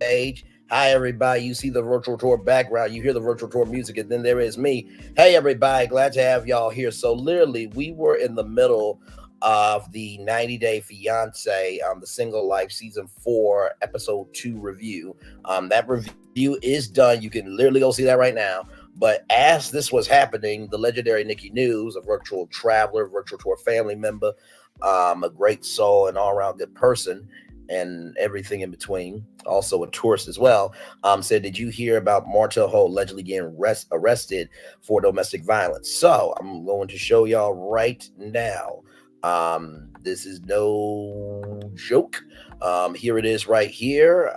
stage. Hi, everybody. You see the virtual tour background. You hear the virtual tour music, and then there is me. Hey, everybody. Glad to have y'all here. So, literally, we were in the middle of the 90 Day Fiance, the Single Life Season 4, Episode 2 review. That review is done. You can literally go see that right now. But as this was happening, the legendary Nikki News, a virtual traveler, virtual tour family member, a great soul, and all-around good person, and everything in between, also a tourist as well, said, did you hear about Martell Holt allegedly getting arrested for domestic violence? So I'm going to show y'all right now. This is no joke. Here it is right here.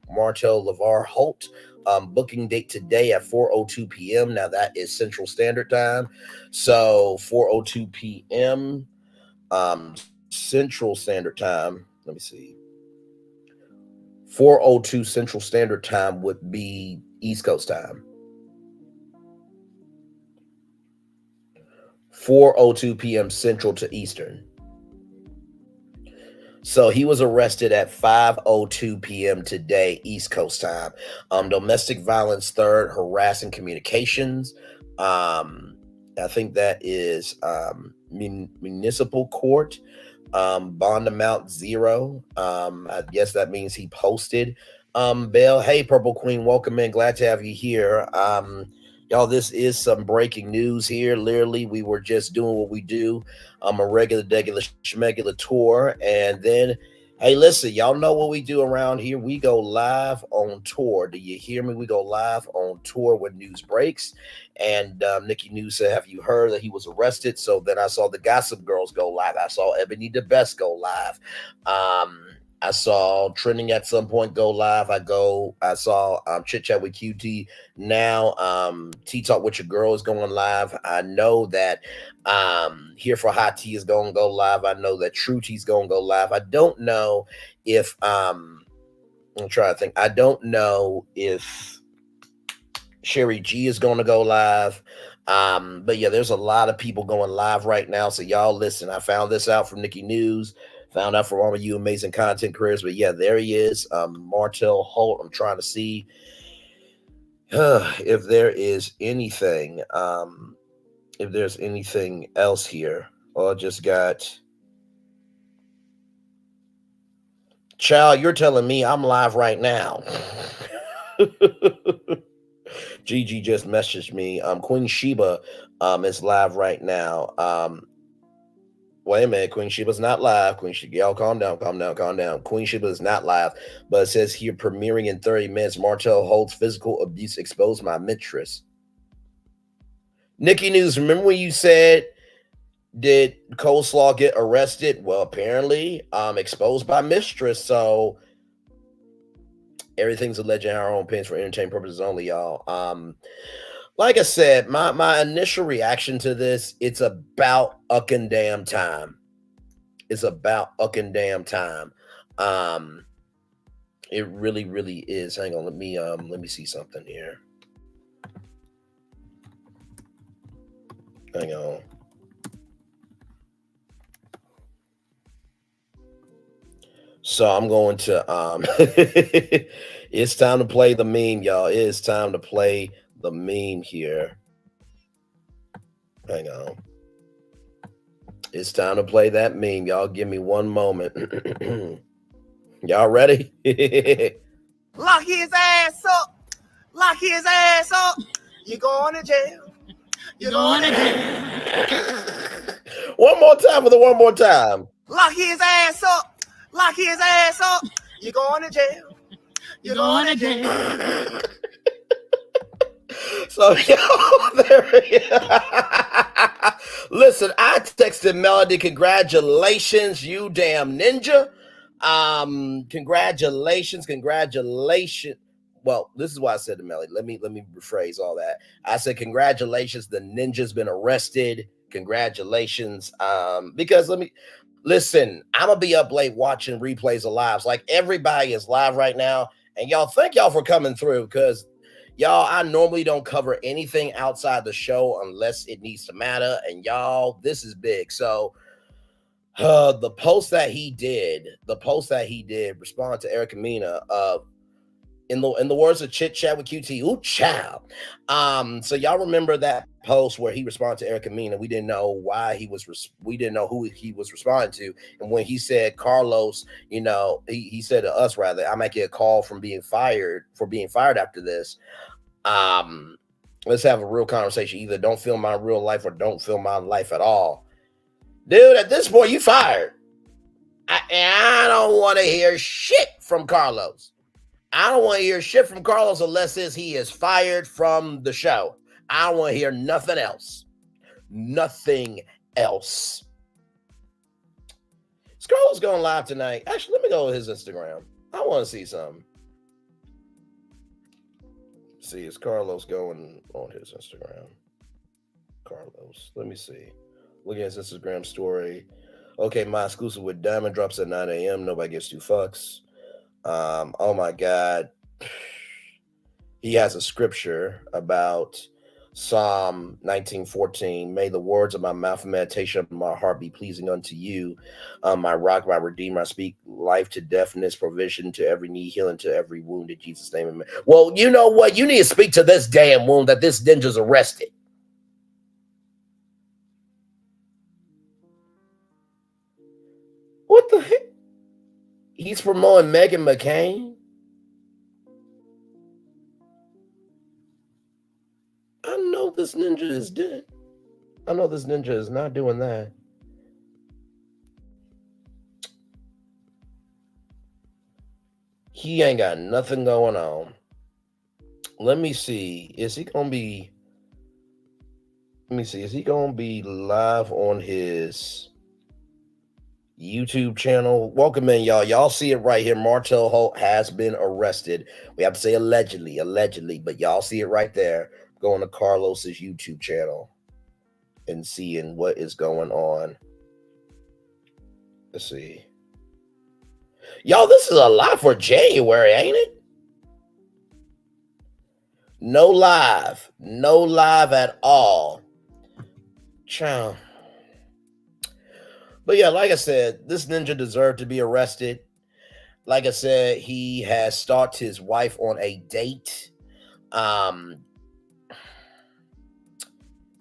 Martell LeVar Holt, booking date today at 4:02 p.m. Now that is Central Standard Time. So 4:02 p.m. Central Standard Time. Let me see. 4:02 Central Standard Time would be East Coast time. 4:02 p.m. Central to Eastern. So he was arrested at 5:02 p.m. today, East Coast time. Domestic violence third, harassing communications. I think that is municipal court. Bond amount 0. I guess that means he posted bail. Hey, Purple Queen, welcome in. Glad to have you here. Y'all, this is some breaking news here. Literally, we were just doing what we do, a regular, schmegular tour. And then, hey, listen, y'all know what we do around here. We go live on tour. Do you hear me? We go live on tour when news breaks. And Nikki News said, have you heard that he was arrested? So then I saw the Gossip Girls go live. I saw Ebony the Best go live. I saw Trending at some point go live. I saw Chit Chat with QT. Now Tea Talk with Your Girl is going live. I know that Here for Hot Tea is going to go live. I know that True Tea is going to go live. I don't know if I'm trying to think. I don't know if Sherry G is going to go live. But yeah, there's a lot of people going live right now. So y'all listen, I found this out from Nikki News. Found out from all of you amazing content creators. But yeah, there he is, Martell Holt. I'm trying to see if there is anything, if there's anything else here. Oh, I just got... Child, you're telling me I'm live right now. Gigi just messaged me. Queen Sheba is live right now. Wait a minute, Queen Sheba's not live. Queen Sheba, y'all calm down. Queen Sheba is not live, but it says here premiering in 30 minutes. Martell Holt's physical abuse exposed by Mistress. Nikki News, remember when you said, did Coleslaw get arrested? Well, apparently, exposed by Mistress. So everything's alleged in our own opinions for entertainment purposes only, y'all. Like I said, my initial reaction to this, it's about ucking damn time. It's about ucking damn time. It really, really is. Hang on, let me see something here. Hang on. So I'm going to it's time to play the meme, y'all. It is time to play the meme here. Hang on. It's time to play that meme. Y'all give me one moment. Y'all ready? Lock his ass up. Lock his ass up. You're going to jail. You're going to jail. One more time for the one more time. Lock his ass up. Lock his ass up. You're going to jail. You're going to jail. So, listen, I texted Melody, congratulations, you damn ninja. Congratulations. Well, this is what I said to Melody. Let me rephrase all that. I said, congratulations, the ninja's been arrested. Congratulations. Because listen, I'm gonna be up late watching replays of lives. Like everybody is live right now. And y'all, thank y'all for coming through, because y'all, I normally don't cover anything outside the show unless it needs to matter. And y'all, this is big. So the post that he did, respond to Erica Mina, In the words of Chit Chat with QT, ooh, child. So y'all remember that post where he responded to Erica Mena? We didn't know why we didn't know who he was responding to. And when he said Carlos, he said to us rather, I might get a call for being fired after this. Let's have a real conversation. Either don't film my real life or don't film my life at all. Dude, at this point, you fired. I don't want to hear shit from Carlos. I don't want to hear shit from Carlos unless he is fired from the show. I don't want to hear nothing else. Nothing else. Is Carlos going live tonight? Actually, let me go to his Instagram. I want to see something. See, is Carlos going on his Instagram? Carlos, let me see. Look at his Instagram story. Okay, my exclusive with Diamond drops at 9 a.m. Nobody gives two fucks. Oh my God. He has a scripture about Psalm 19:14. May the words of my mouth and meditation of my heart be pleasing unto you. My rock, my redeemer. I speak life to deafness, provision to every need, healing to every wound in Jesus' name. Amen. Well, you know what? You need to speak to this damn wound that this ninja's arrested. What the heck? He's promoting Meghan McCain. I know this ninja is dead. I know this ninja is not doing that. He ain't got nothing going on. Let me see. Is he going to be... Let me see. Is he going to be live on his YouTube channel? Welcome in, y'all. Y'all see it right here. Martell Holt has been arrested. We have to say allegedly, but y'all see it right there. Going to Carlos's YouTube channel and seeing what is going on. Let's see. Y'all, this is a lot for January, ain't it? No live at all. Ciao. But yeah, like I said, this ninja deserved to be arrested. Like I said, he has stalked his wife on a date.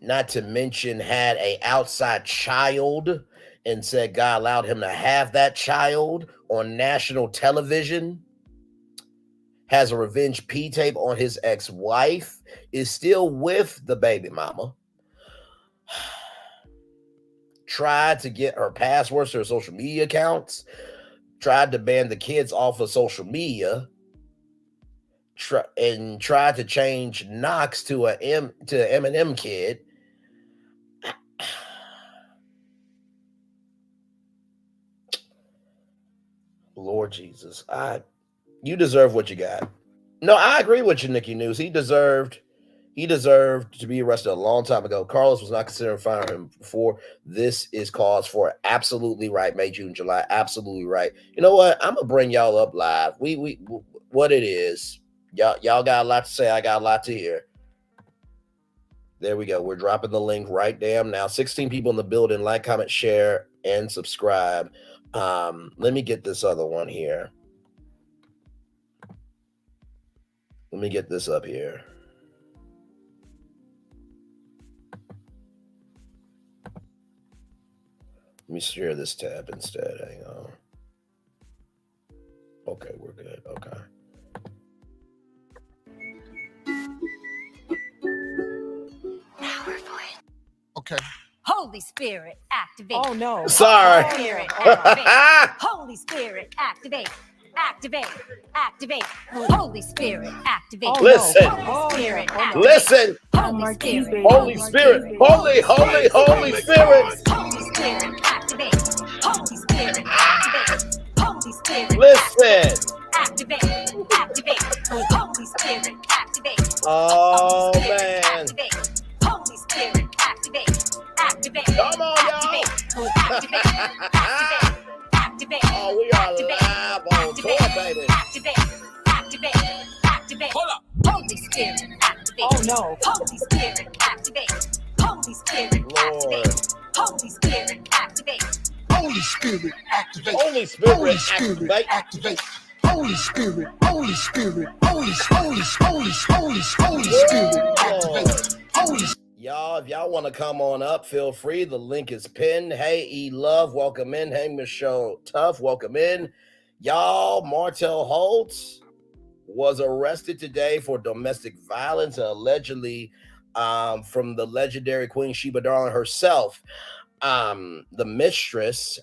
Not to mention had a outside child and said God allowed him to have that child on national television. Has a revenge P-tape on his ex-wife. Is still with the baby mama. Tried to get her passwords to her social media accounts. Tried to ban the kids off of social media. And tried to change Knox to an Eminem kid. Lord Jesus, you deserve what you got. No, I agree with you, Nikki News. He deserved to be arrested a long time ago. Carlos was not considering firing him before. This is cause for it. Absolutely right. May, June, July. Absolutely right. You know what? I'm gonna bring y'all up live. We what it is. Y'all got a lot to say. I got a lot to hear. There we go. We're dropping the link right damn now. 16 people in the building. Like, comment, share, and subscribe. Let me get this other one here. Let me get this up here. Let me share this tab instead. Hang on. Okay, we're good. Okay. Okay. Holy Spirit, activate. Oh no. Sorry. Holy Spirit, activate. Holy Spirit, activate. Activate. Activate. Holy Spirit, activate. Oh, Listen. no. Holy Spirit, Oh, activate. Listen. Holy Spirit. Holy Spirit. Holy Spirit. Holy Spirit, activate. Holy Spirit, activate. Holy Spirit. Listen. Activate. Activate. Holy Spirit, activate. Oh, Holy Spirit, man. activate. Holy Spirit, activate. Activate. Come on, y'all. Activate. Activate. Activate. Oh, we are live on tour, baby. Activate. Activate. Activate. Hold up. Holy Spirit, activate. Oh no. Holy Spirit, activate. Holy Spirit, Lord. activate. Holy Spirit, activate. Holy Spirit, activate. Holy Spirit, Holy Spirit, activate. activate. Holy Spirit, Holy Spirit, Holy Spirit, activate. Holy. Y'all, if y'all want to come on up, feel free. The link is pinned. Hey, E-Love, welcome in. Hey, Michelle Tough, welcome in. Y'all, Martell Holt was arrested today for domestic violence, allegedly from the legendary Queen Sheba darling herself. The Mistress,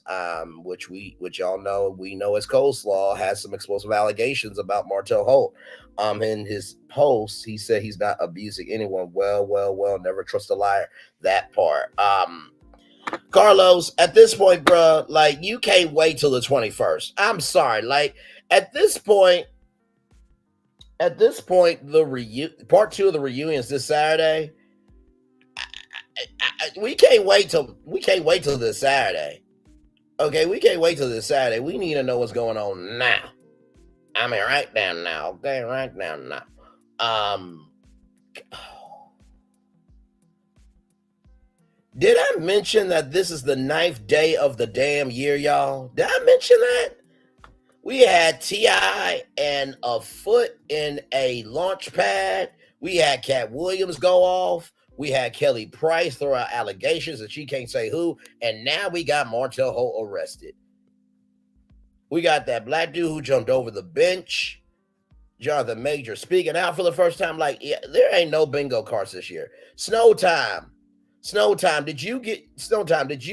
which y'all know, we know as Coleslaw, has some explosive allegations about Martell Holt. In his post, he said he's not abusing anyone. Well, never trust a liar. That part. Carlos, at this point, bro, like, you can't wait till the 21st. I'm sorry. Like, at this point, the part 2 of the reunions this Saturday. We can't wait till this Saturday. Okay, we can't wait till this Saturday. We need to know what's going on now. I mean, right now. Okay, right now. Did I mention that this is the 9th day of the damn year, y'all? Did I mention that? We had T.I. and a foot in a launch pad. We had Cat Williams go off. We had Kelly Price throw out allegations that she can't say who. And now we got Martell Holt arrested. We got that black dude who jumped over the bench. Jonathan Major speaking out for the first time. Like, yeah, there ain't no bingo cards this year. Snow time. Did you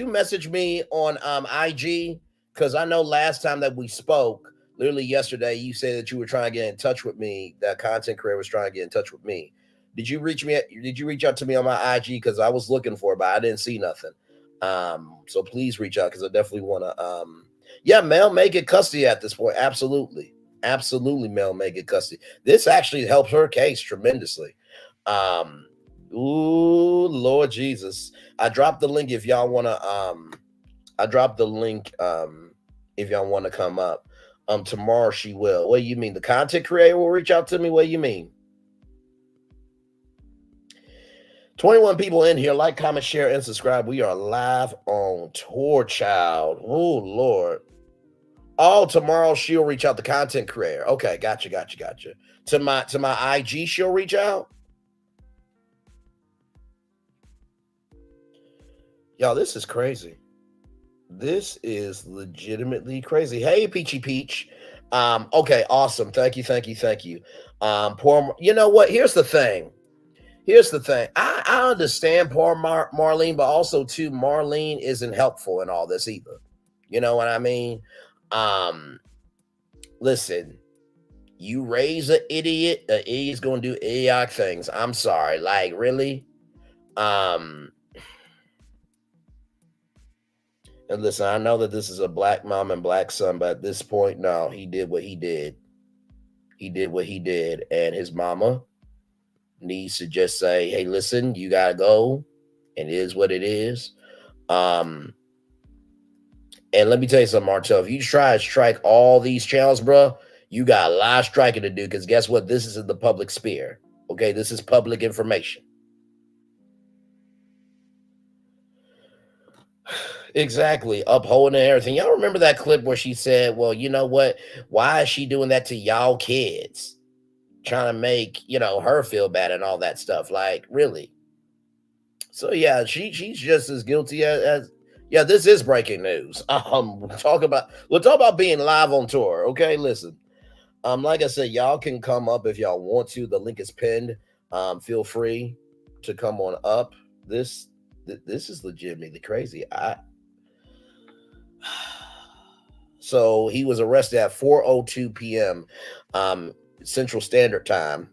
message me on IG? Because I know last time that we spoke, literally yesterday, you said that you were trying to get in touch with me. That content creator was trying to get in touch with me. Did you reach out to me on my IG? Because I was looking for it, but I didn't see nothing. So please reach out, because I definitely want to. Mel may get custody at this point. Absolutely, Mel may get custody. This actually helps her case tremendously. Ooh, Lord Jesus! I dropped the link if y'all want to. If y'all want to come up. Tomorrow she will. What do you mean? The content creator will reach out to me? What do you mean? 21 people in here. Like, comment, share, and subscribe. We are live on tour, child. Oh, Lord. Oh, tomorrow she'll reach out, the content creator. Okay, gotcha. To my IG, she'll reach out. Y'all, this is crazy. This is legitimately crazy. Hey, Peachy Peach. Okay, awesome. Thank you. You know what? Here's the thing. I understand poor Marlene, but also too, Marlene isn't helpful in all this either. You know what I mean? Listen, you raise an idiot's gonna do idiotic things. I'm sorry. Like, really? And listen, I know that this is a black mom and black son, but at this point, no, he did what he did. And his mama needs to just say, hey, listen, you gotta go. It is what it is. And let me tell you something, Martell. If you try to strike all these channels, bro, you got a lot of striking to do, because guess what? This is in the public sphere. Okay, this is public information. Exactly. Upholding everything. Y'all remember that clip where she said, well, you know what? Why is she doing that to y'all kids? Trying to make, her feel bad and all that stuff. Like, really? So yeah, she's just as guilty as this is breaking news. We'll talk about being live on tour. Okay, listen. Like I said, y'all can come up if y'all want to. The link is pinned. Feel free to come on up. This is legitimately crazy. So he was arrested at 4:02 p.m. Central Standard Time,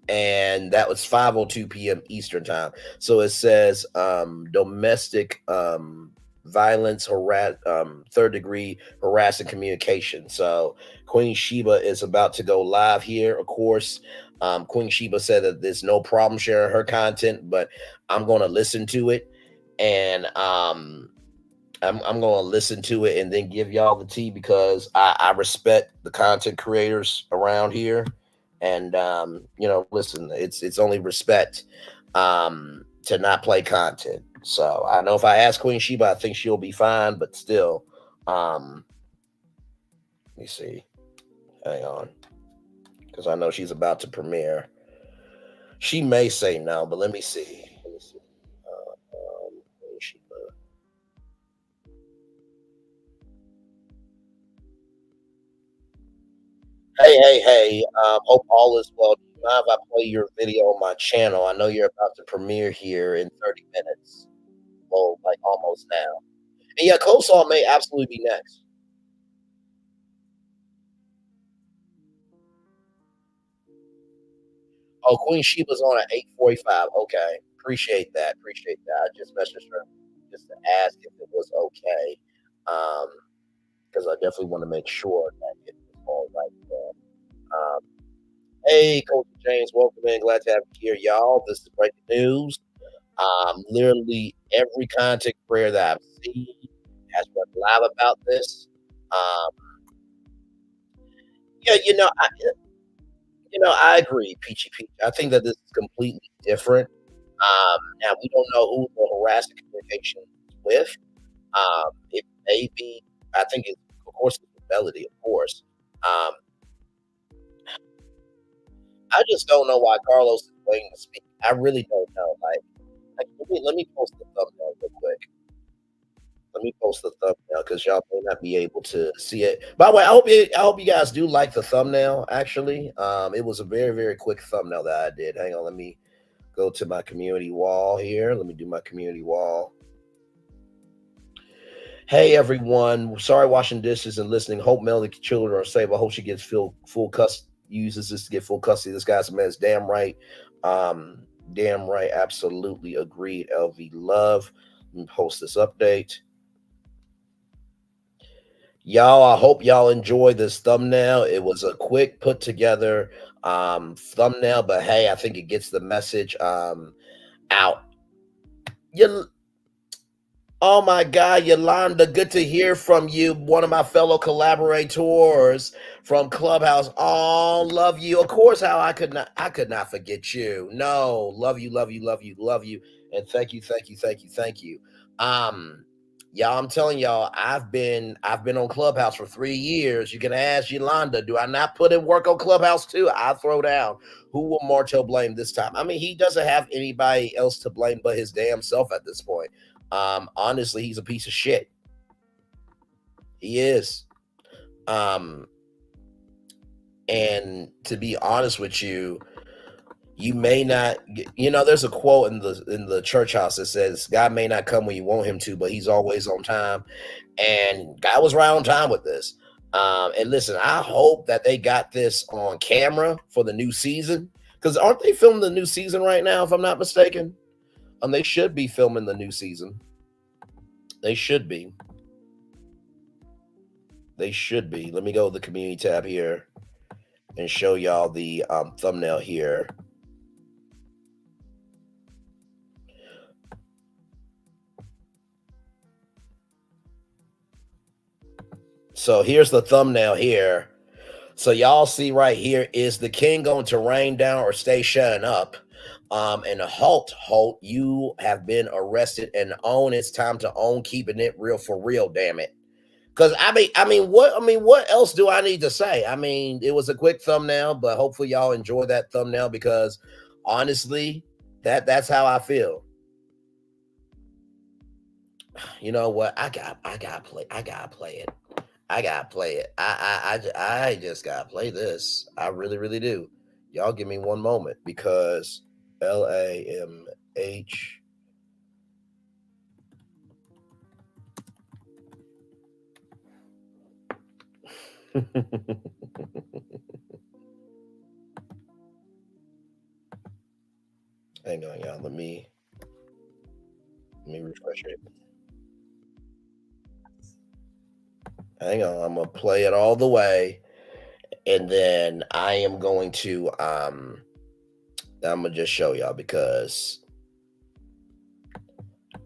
and that was 5:02 p.m. Eastern Time. So it says domestic violence, third degree harassing communication. So Queen Sheba is about to go live here. Of course, Queen Sheba said that there's no problem sharing her content, but I'm going to listen to it, and I'm going to listen to it and then give y'all the tea, because I respect the content creators around here. And, listen, it's only respect to not play content. So I know if I ask Queen Sheba, I think she'll be fine, but still, let me see. Hang on, because I know she's about to premiere. She may say no, but let me see. Sheba. Hey. Hope all is well. Do you mind if I play your video on my channel? I know you're about to premiere here in 30 minutes. Well, like almost now. And yeah, Coleslaw may absolutely be next. Oh, Queen Sheba's on at 8:45. Okay. Appreciate that. I just messaged her just to ask if it was okay. Because I definitely want to make sure that it was all right there. Hey, Coach James, welcome in. Glad to have you here, y'all. This is breaking news. Literally every content creator that I've seen has been live about this. Um, yeah, I agree, Peachy Peach. I think that this is completely different. Now we don't know who the harassing communication is with. It may be. I think it's of course it's Melody, of course. Um, I just don't know why Carlos is waiting to speak. I really don't know. Like let me post the thumbnail real quick. Let me post the thumbnail because y'all may not be able to see it. By the way, I hope you guys do like the thumbnail. Actually, it was a very very quick thumbnail that I did. Hang on, let me go to my community wall here. Let me do my community wall. Hey everyone, sorry washing dishes and listening. Hope Melody children are safe. I hope she gets full custody. Uses this to get full custody. This guy's a mess. Damn right. Damn right. Absolutely agreed. LV Love. Let me post this update. Y'all, I hope y'all enjoy this thumbnail. It was a quick put together thumbnail, but hey, I think it gets the message out. Oh my God, Yolanda, good to hear from you. One of my fellow collaborators from Clubhouse. Oh, love you. Of course, how I could not forget you. No, love you. And thank you. Y'all, I'm telling y'all, I've been on Clubhouse for 3 years. You can ask Yolanda, do I not put in work on Clubhouse too? I throw down. Who will Martell blame this time? I mean, he doesn't have anybody else to blame but his damn self at this point. Honestly, he's a piece of shit. He is. And to be honest with you, you may not, there's a quote in the church house that says, God may not come when you want him to, but he's always on time. And God was right on time with this. And listen, I hope that they got this on camera for the new season. Because aren't they filming the new season right now, if I'm not mistaken? They should be filming the new season. They should be. Let me go to the community tab here and show y'all the thumbnail here. So here's the thumbnail here. So y'all see right here, is the king going to rain down or stay shutting up? And Holt, you have been arrested and own. It's time to own, keeping it real for real. Damn it. Because what else do I need to say? I mean, it was a quick thumbnail, but hopefully y'all enjoy that thumbnail because honestly, that's how I feel. You know what? I gotta play it. I just gotta play this. I really, really do. Y'all give me one moment because LAMH. Hang on, y'all. Let me refresh it. Hang on, I'm gonna play it all the way, and then I am going to I'm gonna just show y'all because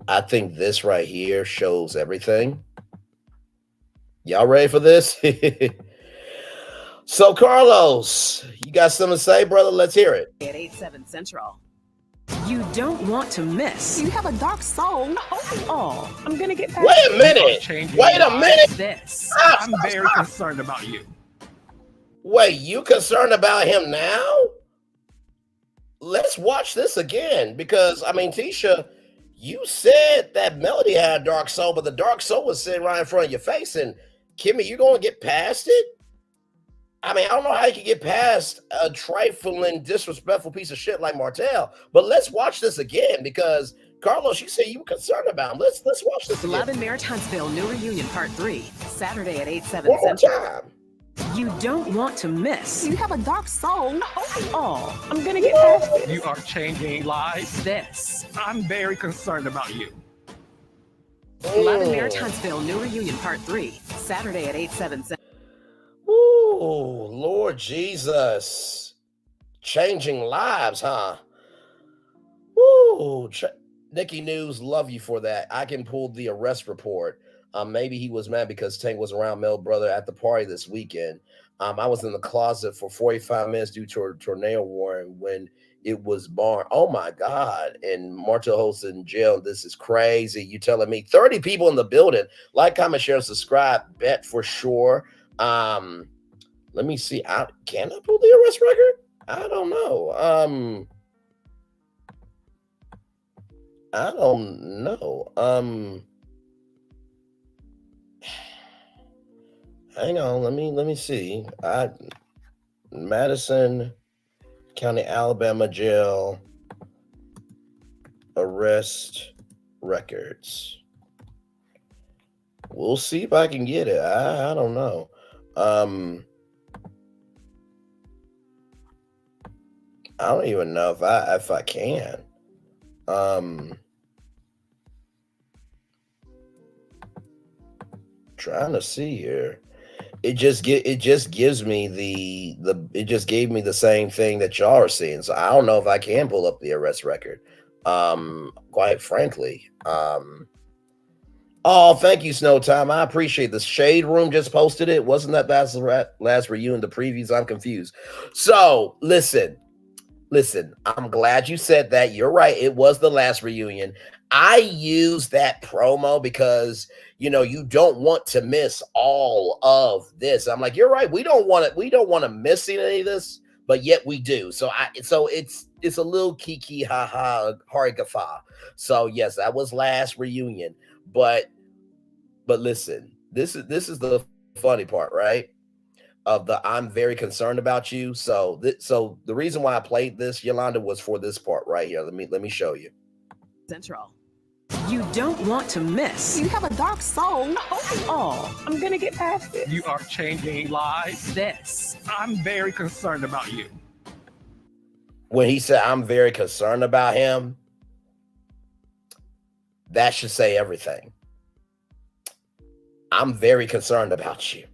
I think this right here shows everything. Y'all ready for this? So Carlos, you got something to say, brother? Let's hear it. At 8/7 Central. You don't want to miss. You have a dark soul. Oh, I'm gonna get back. Wait a minute. Changing Wait a minute. This. I'm very concerned about you. Wait, you concerned about him now? Let's watch this again because I mean, Tisha, you said that Melody had a dark soul, but the dark soul was sitting right in front of your face. And Kimmy, you gonna get past it? I mean, I don't know how you can get past a trifling, disrespectful piece of shit like Martell. But let's watch this again because Carlos, you said you were concerned about him. Let's watch this Love again. and Marriage Huntsville, New Reunion Part 3, Saturday at 8, 7 One more Central. time. You don't want to miss. You have a dark soul. Oh, I'm gonna get past it. You are changing lives. This. I'm very concerned about you. Love and Marriage Huntsville, New Reunion Part 3, Saturday at 8, 7 Central. Ooh, Lord Jesus. Changing lives, huh? Ooh, Nikki News, love you for that. I can pull the arrest report. Maybe he was mad because Tank was around Mel Brother at the party this weekend. I was in the closet for 45 minutes due to a tornado warning when it was born. Oh my God. And Martell Holt's in jail. This is crazy. You telling me 30 people in the building. Like, comment, share, and subscribe. Bet for sure. Let me see. Can I pull the arrest record? I don't know. I don't know. Hang on, let me see. Madison County, Alabama jail arrest records. We'll see if I can get it. I don't know. I don't even know if I can. Trying to see here. It just gives me it just gave me the same thing that y'all are seeing. So I don't know if I can pull up the arrest record. Quite frankly. Oh, thank you, Snow Time. I appreciate this. Shade Room just posted it. Wasn't that last reunion, the previews? I'm confused. So listen, I'm glad you said that. You're right. It was the last reunion. I use that promo because, you know, you don't want to miss all of this. I'm like, you're right. We don't want to miss any of this, but yet we do. So it's a little kiki ha ha harigafa. So yes, that was last reunion. But listen, this is the funny part, right? Of the I'm very concerned about you. So the reason why I played this, Yolanda, was for this part right here. Let me show you. Central. You don't want to miss. You have a dark soul. Oh, I'm gonna get past it. You are changing lives. This. I'm very concerned about you. When he said I'm very concerned about him, that should say everything. I'm very concerned about you.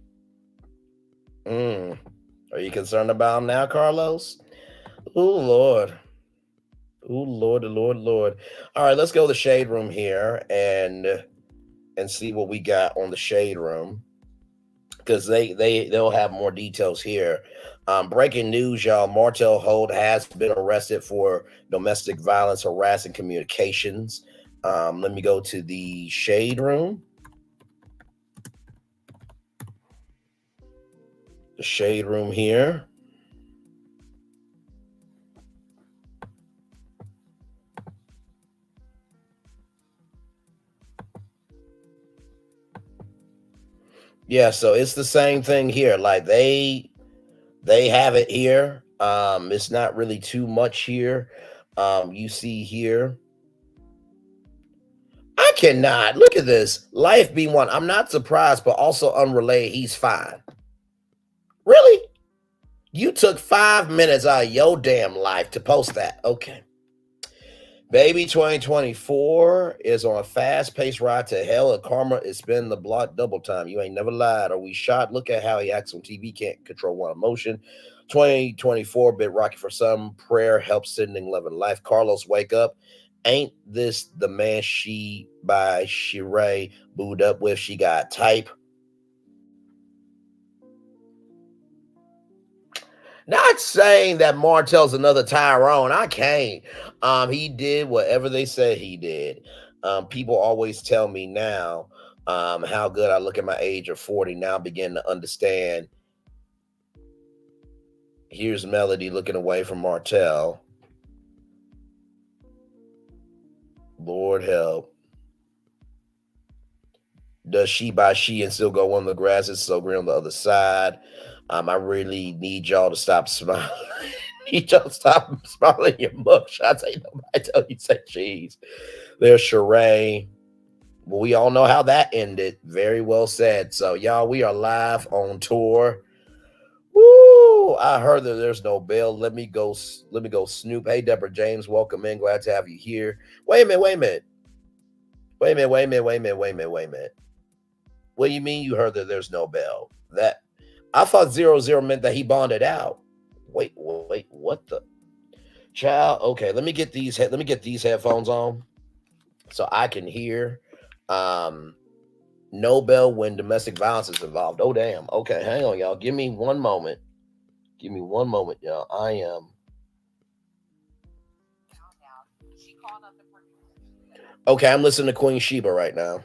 Are you concerned about him now, Carlos? Oh, Lord. Oh, Lord, Lord. All right, let's go to the Shade Room here and see what we got on the Shade Room, because they'll have more details here. Breaking news, y'all. Martell Holt has been arrested for domestic violence, harassing communications. Let me go to the Shade Room. The Shade Room here. Yeah, so it's the same thing here. Like they have it here. It's not really too much here. You see here. I cannot look at this. Life be one. I'm not surprised, but also unrelated. He's fine. Really? You took 5 minutes out of your damn life to post that. Okay. Baby 2024 is on a fast-paced ride to hell, and karma is spinning the block double time. You ain't never lied. Are we shot? Look at how he acts on TV. Can't control one emotion. 2024, bit rocky for some. Prayer helps sending love and life. Carlos, wake up. Ain't this the man she by Sheree booed up with? She got type. Not saying that Martell's another Tyrone. I can't. He did whatever they said he did. People always tell me now how good I look at my age of 40. Now I begin to understand Here's Melody looking away from Martell. Lord help. Does Sheba she and still go on the grass? It's so green on the other side. I really need y'all to stop smiling. Need y'all to stop smiling your mugshots. Ain't nobody tell you say cheese. There's Sheree. Well, we all know how that ended. Very well said. So, y'all, we are live on tour. Woo! I heard that there's no bail. Let me go snoop. Hey, Deborah James, welcome in. Glad to have you here. Wait a minute. What do you mean you heard that there's no bail? That I thought 0-0 meant that he bonded out. Wait, what the child? Okay, let me get these headphones on so I can hear. No bail when domestic violence is involved. Oh damn. Okay, hang on, y'all. Give me one moment, y'all. I am. Okay, I'm listening to Queen Sheba right now.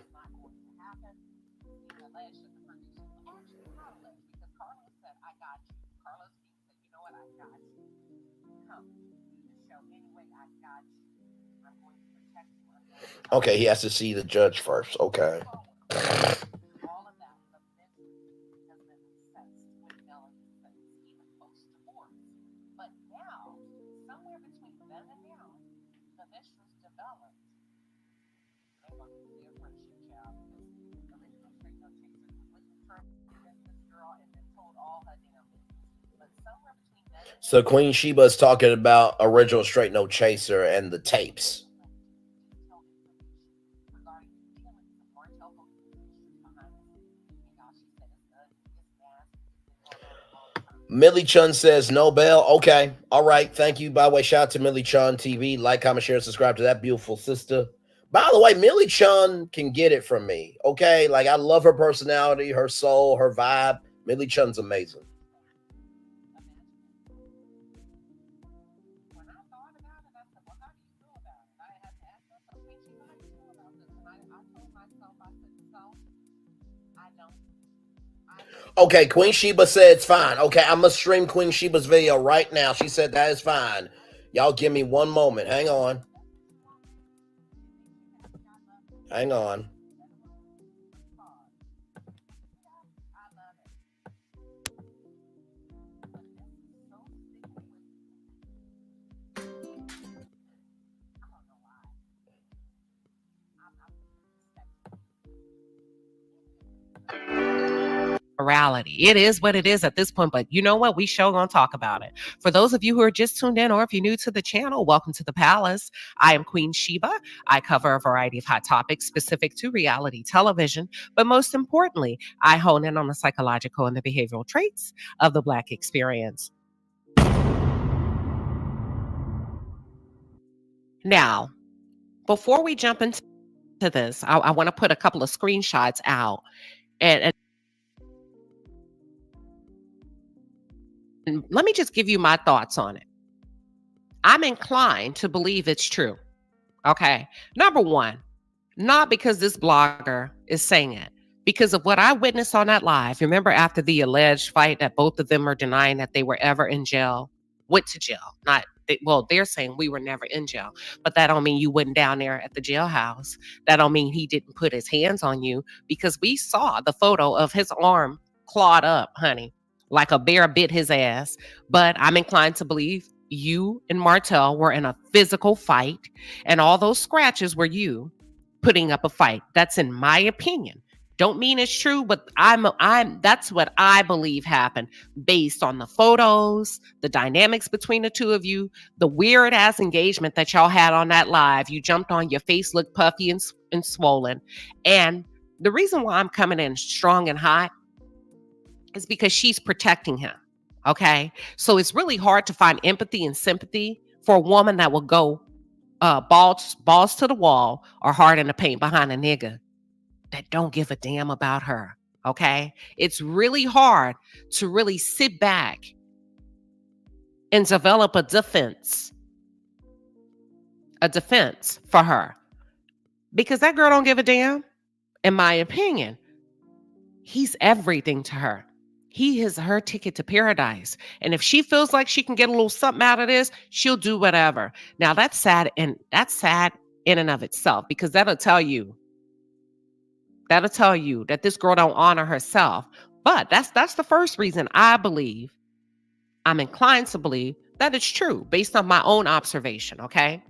Okay, he has to see the judge first. Okay. So Queen Sheba is talking about original Straight No Chaser and the tapes. Millie Chun says no bail. Okay. All right. Thank you. By the way, shout out to Millie Chun TV. Like, comment, share, and subscribe to that beautiful sister. By the way, Millie Chun can get it from me. Okay. Like, I love her personality, her soul, her vibe. Millie Chun's amazing. Okay, Queen Sheba said it's fine. Okay, I'm going to stream Queen Sheba's video right now. She said that is fine. Y'all give me one moment. Hang on. Morality. It is what it is at this point, but you know what? We sure gonna talk about it. For those of you who are just tuned in, or if you're new to the channel, welcome to the palace. I am Queen Sheba. I cover a variety of hot topics specific to reality television, but most importantly, I hone in on the psychological and the behavioral traits of the Black experience. Now, before we jump into this, I want to put a couple of screenshots out and let me just give you my thoughts on it. I'm inclined to believe it's true. Okay. Number one, not because this blogger is saying it, because of what I witnessed on that live. Remember, after the alleged fight that both of them are denying that they were ever in jail, went to jail. They're saying we were never in jail, but that don't mean you went down there at the jailhouse. That don't mean he didn't put his hands on you, because we saw the photo of his arm clawed up, honey, like a bear bit his ass. But I'm inclined to believe you and Martell were in a physical fight, and all those scratches were you putting up a fight. That's in my opinion. Don't mean it's true, but that's what I believe happened based on the photos, the dynamics between the two of you, the weird ass engagement that y'all had on that live. You jumped on, your face looked puffy and swollen. And the reason why I'm coming in strong and hot is because she's protecting him. Okay. So it's really hard to find empathy and sympathy for a woman that will go balls to the wall or hard in the paint behind a nigga that don't give a damn about her. Okay. It's really hard to really sit back and develop a defense for her, because that girl don't give a damn. In my opinion, he's everything to her. He is her ticket to paradise. And if she feels like she can get a little something out of this, she'll do whatever. Now that's sad, and that's sad in and of itself, because that'll tell you that this girl don't honor herself. But that's the first reason I'm inclined to believe that it's true based on my own observation, okay?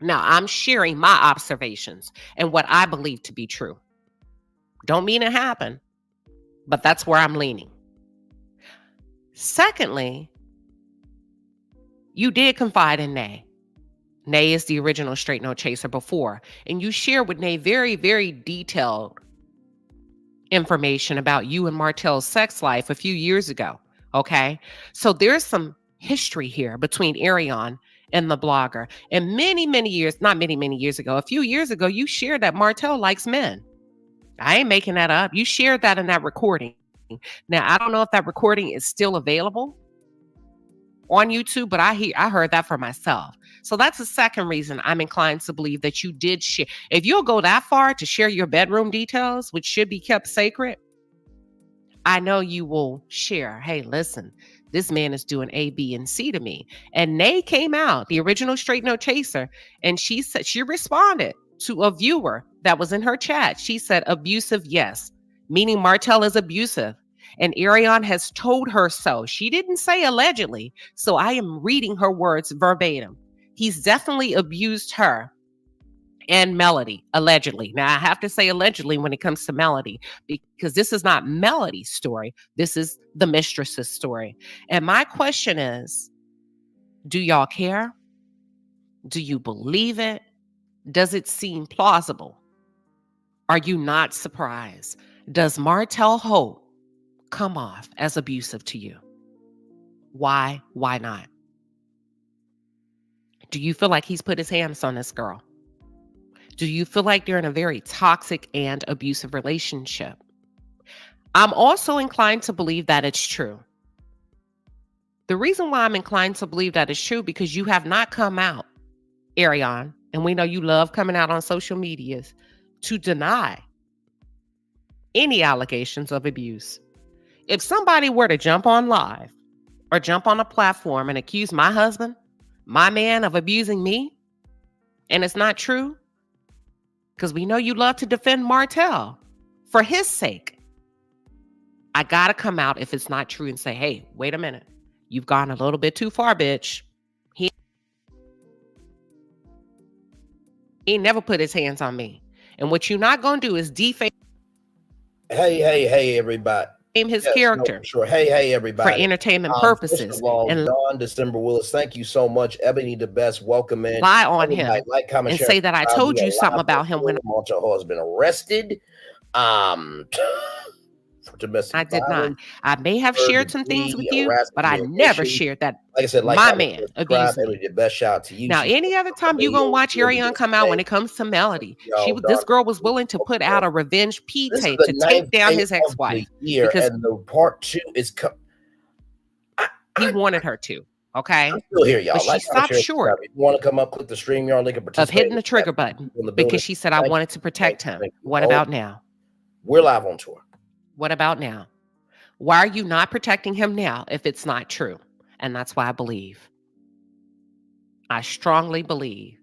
Now, I'm sharing my observations and what I believe to be true. Don't mean it happened, but that's where I'm leaning. Secondly, you did confide in Nay. Nay is the original Straight No Chaser before, and you shared with Nay very, very detailed information about you and Martell's sex life a few years ago, okay? So there's some history here between Arion and the blogger. And many years, not many years ago, a few years ago, you shared that Martell likes men. I ain't making that up. You shared that in that recording. Now, I don't know if that recording is still available on YouTube, but I heard that for myself. So that's the second reason I'm inclined to believe that you did share. If you'll go that far to share your bedroom details, which should be kept sacred, I know you will share, hey, listen, this man is doing A, B, and C to me. And Nay came out, the original Straight No Chaser, and she said, she responded to a viewer that was in her chat. She said, abusive, yes, meaning Martell is abusive. And Arion has told her so. She didn't say allegedly, so I am reading her words verbatim. He's definitely abused her and Melody, allegedly. Now, I have to say allegedly when it comes to Melody, because this is not Melody's story. This is the Mistress's story. And my question is, do y'all care? Do you believe it? Does it seem plausible? Are you not surprised? Does Martell Holt come off as abusive to you? Why? Why not? Do you feel like he's put his hands on this girl? Do you feel like they're in a very toxic and abusive relationship? I'm also inclined to believe that it's true. The reason why I'm inclined to believe that it's true, because you have not come out, Arion, and we know you love coming out on social medias, to deny any allegations of abuse. If somebody were to jump on live or jump on a platform and accuse my husband, my man, of abusing me, and it's not true, because we know you love to defend Martell for his sake, I gotta come out if it's not true and say, hey, wait a minute. You've gone a little bit too far, bitch. He never put his hands on me. And what you're not gonna do is defame everybody. His character. No, sure. Hey, everybody. For entertainment purposes. First of all, and Dawn December Willis, thank you so much. Ebony the Best, welcome in. lie on Everybody, him like, comment, and share, say that I told you something about him when Martell has been arrested. For domestic I did violence, not. I may have shared some things with you, but I never shared that. Like I said, like, my comment, man subscribe. abused me. Ebony the Best, shout out to you. Now, any other time you're gonna watch Arion come out when it comes to Melody, this girl was willing to put out a revenge P tape to take down his ex-wife because and the part 2 is he wanted her to. Okay, I'm still here, y'all. But she stopped short. If you want to come up, click the StreamYard link and participate. Of hitting the trigger button because she said I wanted to protect him. What about now? We're live on tour. What about now? Why are you not protecting him now if it's not true? And that's why I strongly believe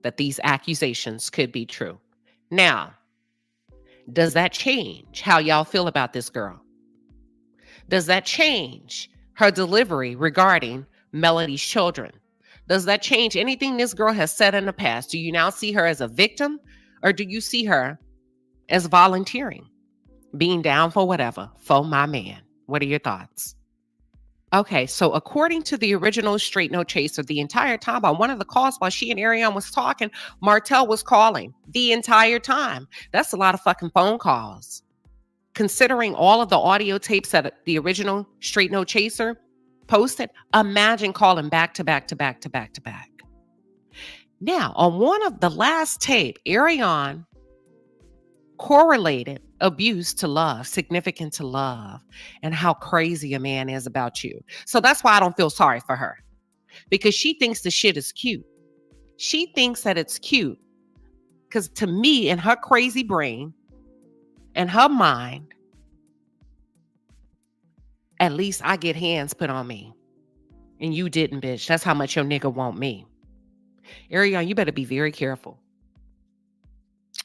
that these accusations could be true. Now, does that change how y'all feel about this girl? Does that change her delivery regarding Melody's children? Does that change anything this girl has said in the past? Do you now see her as a victim, or do you see her as volunteering, being down for whatever, for my man? What are your thoughts? Okay, so according to the original Straight No Chaser, the entire time on one of the calls while she and Arion was talking, Martell was calling the entire time. That's a lot of fucking phone calls. Considering all of the audio tapes that the original Straight No Chaser posted, imagine calling back to back to back to back to back. Now, on one of the last tape, Arion correlated abuse to love, significant to love, and how crazy a man is about you. So that's why I don't feel sorry for her, because she thinks the shit is cute. She thinks that it's cute because, to me, in her crazy brain and her mind, At least I get hands put on me. And you didn't, bitch. That's how much your nigga want me. Ariana, you better be very careful.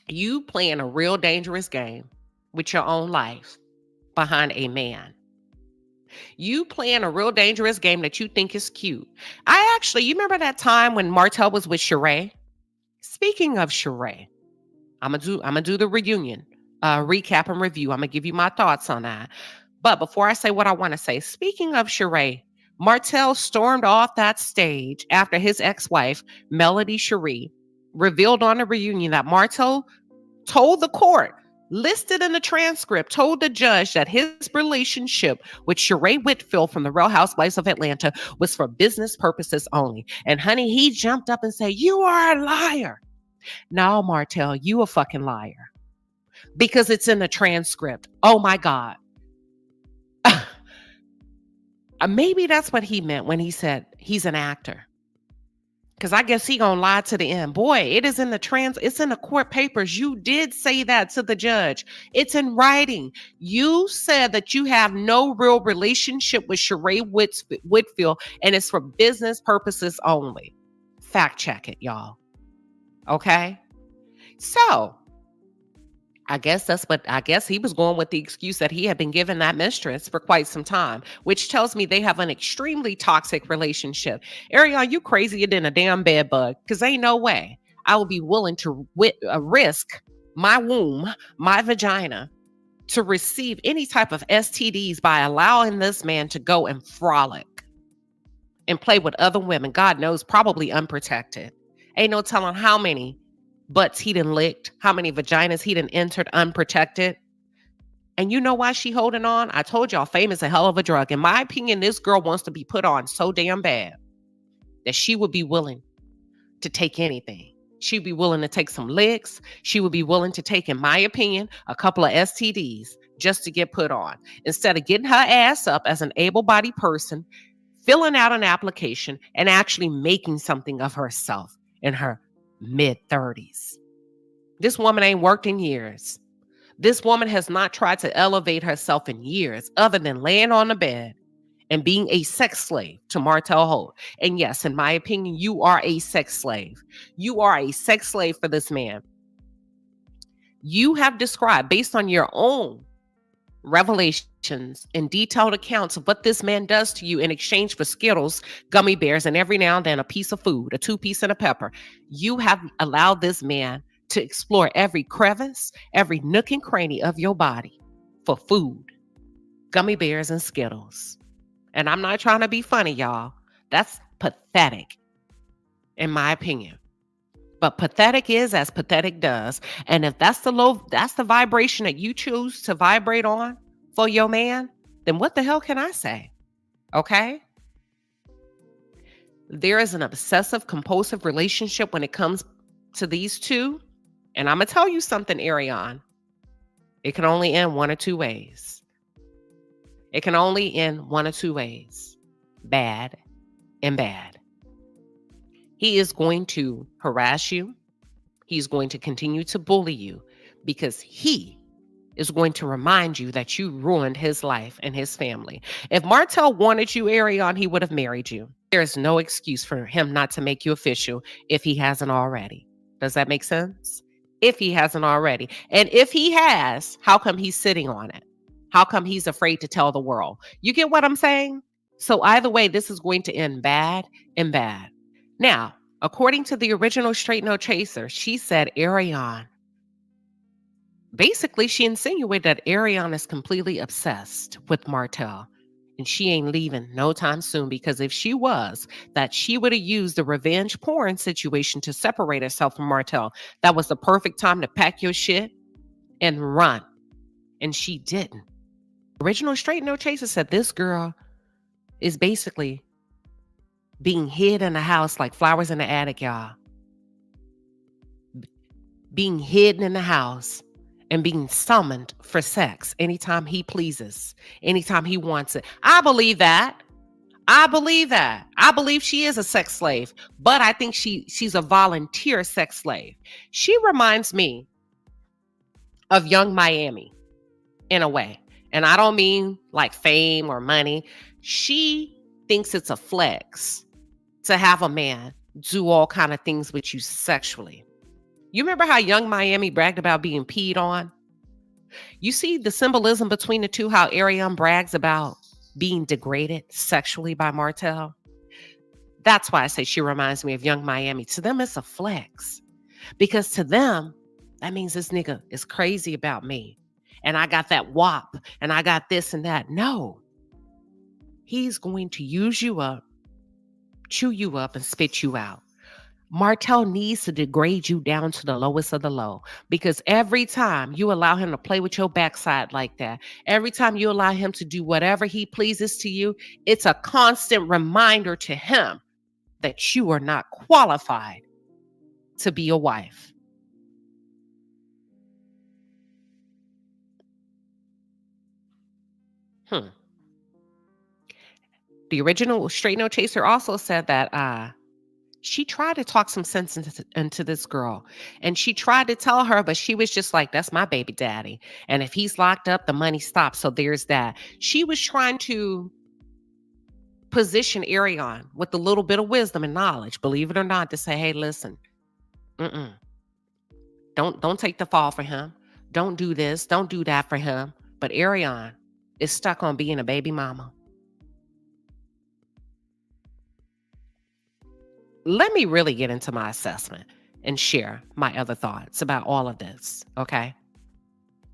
You playing a real dangerous game with your own life behind a man. You playing a real dangerous game that you think is cute. You remember that time when Martell was with Sheree? Speaking of Sheree, I'm gonna do the reunion, recap and review. I'm gonna give you my thoughts on that. But before I say what I want to say, speaking of Sheree, Martell stormed off that stage after his ex-wife, Melody Cherie, revealed on the reunion that Martell told the court, listed in the transcript, told the judge that his relationship with Sheree Whitfield from the Real Housewives of Atlanta was for business purposes only. And honey, he jumped up and said, "You are a liar." No, Martell, you a fucking liar. Because it's in the transcript. Oh my God. Maybe that's what he meant when he said he's an actor. Because I guess he gonna lie to the end. Boy, it's in the court papers. You did say that to the judge. It's in writing. You said that you have no real relationship with Sheree Whitfield and it's for business purposes only. Fact check it, y'all. Okay? So, I guess he was going with the excuse that he had been given that mistress for quite some time, which tells me they have an extremely toxic relationship. Ariana, you crazier than a damn bed bug, because ain't no way I will be willing to risk my womb, my vagina, to receive any type of STDs by allowing this man to go and frolic and play with other women, God knows, probably unprotected. Ain't no telling how many butts he done licked, how many vaginas he done entered unprotected. And you know why she holding on? I told y'all, fame is a hell of a drug. In my opinion, this girl wants to be put on so damn bad that she would be willing to take anything. She'd be willing to take some licks. She would be willing to take, in my opinion, a couple of STDs just to get put on. Instead of getting her ass up as an able-bodied person, filling out an application, and actually making something of herself in her mid-30s. This woman ain't worked in years. This woman has not tried to elevate herself in years other than laying on the bed and being a sex slave to Martell Holt. And yes, in my opinion, you are a sex slave. You are a sex slave for this man. You have described, based on your own revelations and detailed accounts of what this man does to you in exchange for Skittles, gummy bears, and every now and then a piece of food, a 2-piece and a pepper. You have allowed this man to explore every crevice, every nook and cranny of your body for food, gummy bears, and Skittles. And I'm not trying to be funny, y'all. That's pathetic, in my opinion. But pathetic is as pathetic does. And if that's the vibration that you choose to vibrate on for your man, then what the hell can I say? Okay? There is an obsessive compulsive relationship when it comes to these two. And I'm going to tell you something, Ariana. It can only end one or two ways. It can only end one or two ways. Bad and bad. He is going to harass you. He's going to continue to bully you because he is going to remind you that you ruined his life and his family. If Martell wanted you, Ariana, he would have married you. There is no excuse for him not to make you official if he hasn't already. Does that make sense? If he hasn't already. And if he has, how come he's sitting on it? How come he's afraid to tell the world? You get what I'm saying? So either way, this is going to end bad and bad. Now, according to the original Straight No Chaser, she said Ariana. Basically, she insinuated that Ariana is completely obsessed with Martell. And she ain't leaving no time soon, because if she was, that she would have used the revenge porn situation to separate herself from Martell. That was the perfect time to pack your shit and run. And she didn't. Original Straight No Chaser said this girl is basically being hid in the house like flowers in the attic, y'all. Being hidden in the house and being summoned for sex anytime he pleases, anytime he wants it. I believe that. I believe she is a sex slave, but I think she's a volunteer sex slave. She reminds me of Young Miami in a way. And I don't mean like fame or money. She thinks it's a flex to have a man do all kind of things with you sexually. You remember how Young Miami bragged about being peed on? You see the symbolism between the two, how Ariane brags about being degraded sexually by Martell? That's why I say she reminds me of Young Miami. To them, it's a flex. Because to them, that means this nigga is crazy about me. And I got that wop, and I got this and that. No. He's going to use you up, chew you up, and spit you out. Martell needs to degrade you down to the lowest of the low, because every time you allow him to play with your backside like that, every time you allow him to do whatever he pleases to you, it's a constant reminder to him that you are not qualified to be a wife. The original Straight No Chaser also said that she tried to talk some sense into this girl. And she tried to tell her, but she was just like, that's my baby daddy. And if he's locked up, the money stops. So there's that. She was trying to position Ariane with a little bit of wisdom and knowledge, believe it or not, to say, hey, listen, don't take the fall for him. Don't do this. Don't do that for him. But Ariane is stuck on being a baby mama. Let me really get into my assessment and share my other thoughts about all of this, okay?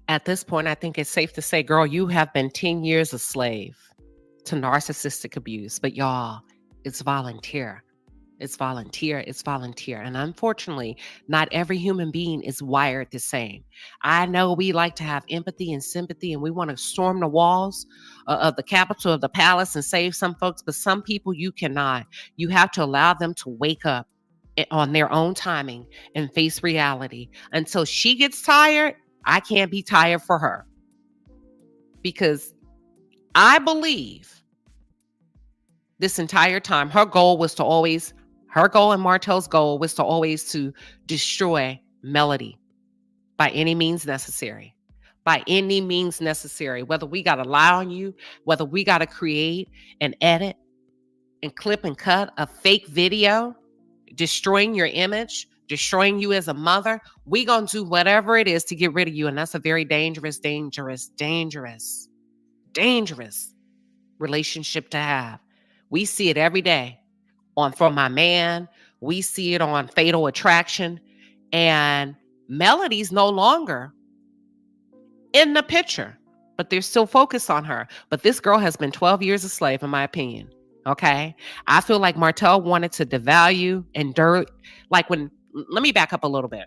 At this point, I think it's safe to say, girl, you have been 10 years a slave to narcissistic abuse. But y'all, it's volunteer. It's volunteer. It's volunteer. And unfortunately, not every human being is wired the same. I know we like to have empathy and sympathy, and we want to storm the walls of the Capitol, of the palace, and save some folks. But some people you cannot. You have to allow them to wake up on their own timing and face reality. Until she gets tired, I can't be tired for her. Because I believe this entire time, her goal and Martell's goal was to always to destroy Melody by any means necessary. By any means necessary. Whether we got to lie on you, whether we got to create and edit and clip and cut a fake video, destroying your image, destroying you as a mother, we going to do whatever it is to get rid of you. And that's a very dangerous relationship to have. We see it every day on From My Man. We see it on Fatal Attraction. And Melody's no longer in the picture, but they're still focused on her. But this girl has been 12 years a slave, in my opinion. Okay? I feel like Martell wanted to devalue and dirt. Let me back up a little bit.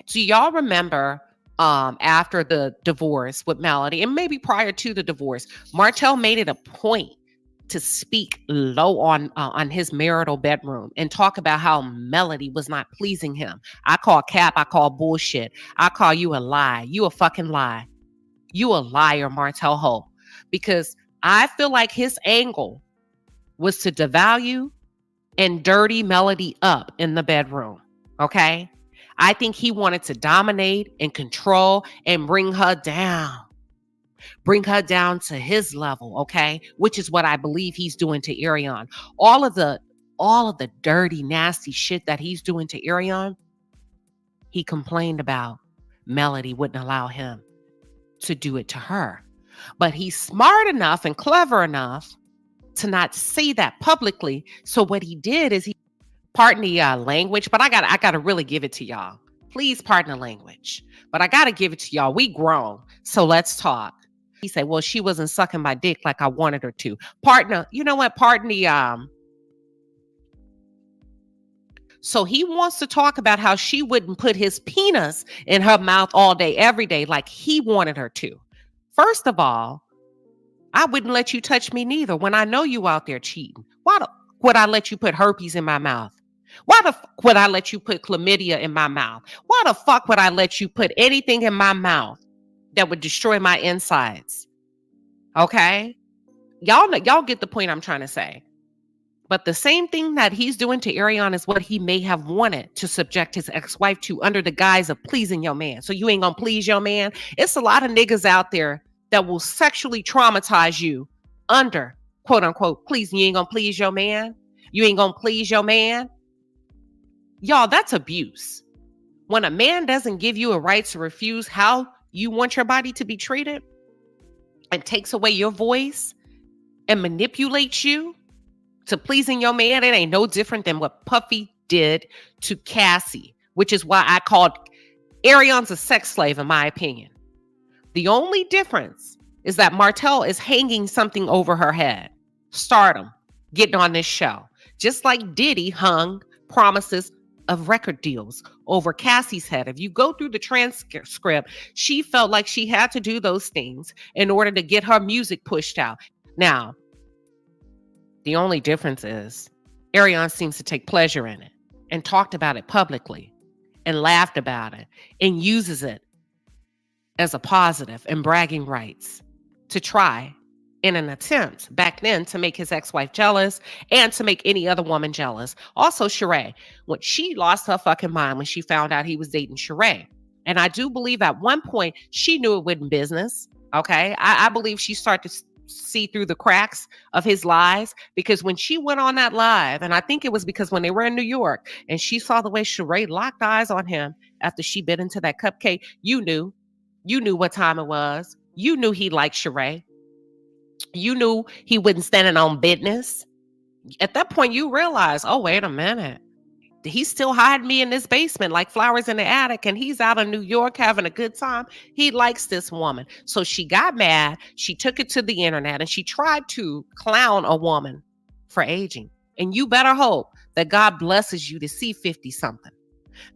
Do y'all remember after the divorce with Melody, and maybe prior to the divorce, Martell made it a point to speak low on his marital bedroom and talk about how Melody was not pleasing him. I call cap, I call bullshit. I call you a lie. You a fucking lie. You a liar, Martell Holt. Because I feel like his angle was to devalue and dirty Melody up in the bedroom. Okay? I think he wanted to dominate and control and bring her down. Bring her down to his level, okay? Which is what I believe he's doing to Ariane. All of the dirty, nasty shit that he's doing to Ariane, he complained about. Melody wouldn't allow him to do it to her. But he's smart enough and clever enough to not say that publicly. So what he did is pardon the language, but I gotta really give it to y'all. Please pardon the language, but I gotta give it to y'all. We grown, so let's talk. He said, well, she wasn't sucking my dick like I wanted her to. Partner, you know what? Pardon the So he wants to talk about how she wouldn't put his penis in her mouth all day, every day, like he wanted her to. First of all, I wouldn't let you touch me neither when I know you out there cheating. Why would I let you put herpes in my mouth? Why the fuck would I let you put chlamydia in my mouth? Why the fuck would I let you put anything in my mouth that would destroy my insides? Okay? Y'all get the point I'm trying to say. But the same thing that he's doing to Ariane is what he may have wanted to subject his ex-wife to under the guise of pleasing your man. So you ain't gonna please your man? It's a lot of niggas out there that will sexually traumatize you under, quote unquote, please, you ain't gonna please your man. You ain't gonna please your man. Y'all, that's abuse. When a man doesn't give you a right to refuse how you want your body to be treated and takes away your voice and manipulates you to pleasing your man, it ain't no different than what Puffy did to Cassie, which is why I called Arion's a sex slave, in my opinion. The only difference is that Martell is hanging something over her head. Stardom, getting on this show. Just like Diddy hung promises of record deals over Cassie's head. If you go through the transcript, she felt like she had to do those things in order to get her music pushed out. Now, the only difference is Arion seems to take pleasure in it and talked about it publicly and laughed about it and uses it as a positive and bragging rights to try in an attempt back then to make his ex-wife jealous and to make any other woman jealous. Also, Sheree, when she lost her fucking mind when she found out he was dating Sheree. And I do believe at one point she knew it wasn't business. Okay. I believe she started to see through the cracks of his lies, because when she went on that live, and I think it was because when they were in New York and she saw the way Sheree locked eyes on him after she bit into that cupcake, you knew what time it was. You knew he liked Sheree. You knew he wasn't standing on business. At that point, you realize, oh, wait a minute. He's still hiding me in this basement like flowers in the attic, and he's out in New York having a good time. He likes this woman. So she got mad. She took it to the internet and she tried to clown a woman for aging. And you better hope that God blesses you to see 50 something.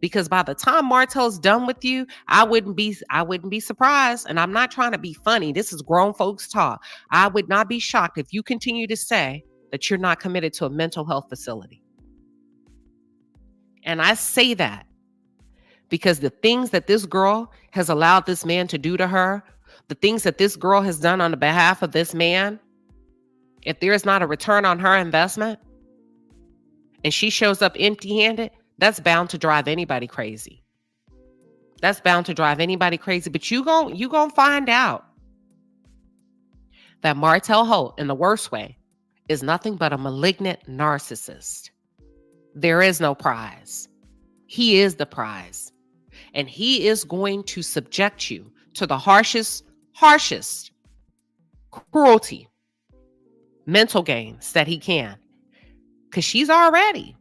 Because by the time Martell's done with you, I wouldn't be surprised. And I'm not trying to be funny. This is grown folks talk. I would not be shocked if you continue to say that you're not committed to a mental health facility. And I say that because the things that this girl has allowed this man to do to her, the things that this girl has done on the behalf of this man, if there is not a return on her investment and she shows up empty-handed, that's bound to drive anybody crazy. That's bound to drive anybody crazy. But you gon' find out that Martell Holt, in the worst way, is nothing but a malignant narcissist. There is no prize. He is the prize. And he is going to subject you to the harshest cruelty, mental games that he can. Because she's already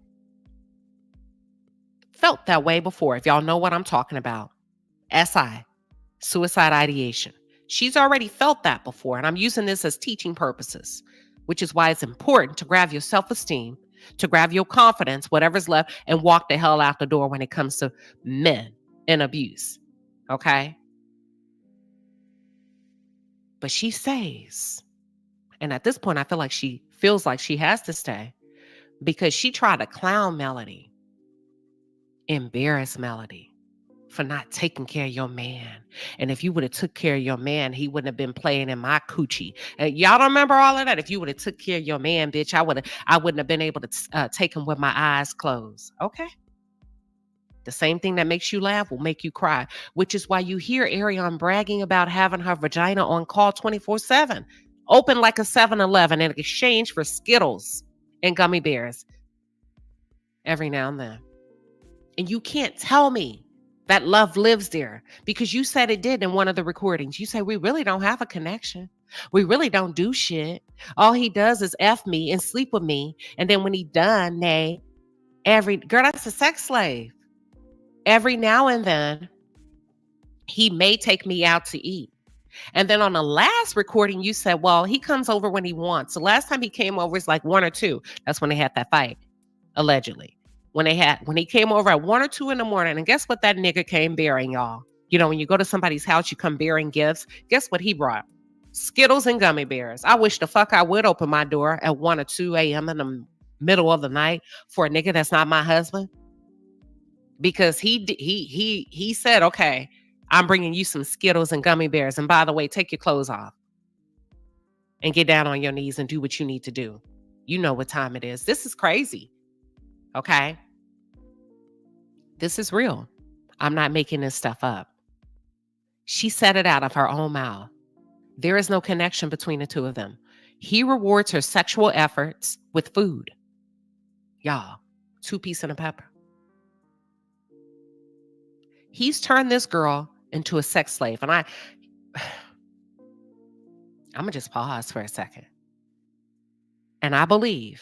felt that way before, if y'all know what I'm talking about. SI, suicide ideation. She's already felt that before, and I'm using this as teaching purposes, which is why it's important to grab your self-esteem, to grab your confidence, whatever's left, and walk the hell out the door when it comes to men and abuse. Okay? But she stays. And at this point, I feel like she feels like she has to stay because she tried to clown Melody, embarrass Melody for not taking care of your man. And if you would have took care of your man, he wouldn't have been playing in my coochie. Y'all don't remember all of that? If you would have took care of your man, bitch, I wouldn't have been able to take him with my eyes closed. Okay? The same thing that makes you laugh will make you cry, which is why you hear Arion bragging about having her vagina on call 24/7, open like a 7-Eleven in exchange for Skittles and gummy bears every now and then. And you can't tell me that love lives there because you said it did in one of the recordings. You say, we really don't have a connection. We really don't do shit. All he does is F me and sleep with me. And then when he done, girl, that's a sex slave. Every now and then, he may take me out to eat. And then on the last recording, you said, well, he comes over when he wants. The last time he came over is like 1 or 2. That's when they had that fight, allegedly. When he came over at 1 or 2 in the morning, and guess what that nigga came bearing, y'all? You know, when you go to somebody's house, you come bearing gifts. Guess what he brought? Skittles and gummy bears. I wish the fuck I would open my door at 1 or 2 a.m. in the middle of the night for a nigga that's not my husband. Because he said, okay, I'm bringing you some Skittles and gummy bears. And by the way, take your clothes off and get down on your knees and do what you need to do. You know what time it is. This is crazy. Okay? This is real. I'm not making this stuff up. She said it out of her own mouth. There is no connection between the two of them. He rewards her sexual efforts with food. Y'all, 2 pieces and a pepper. He's turned this girl into a sex slave. And I'm going to just pause for a second. And I believe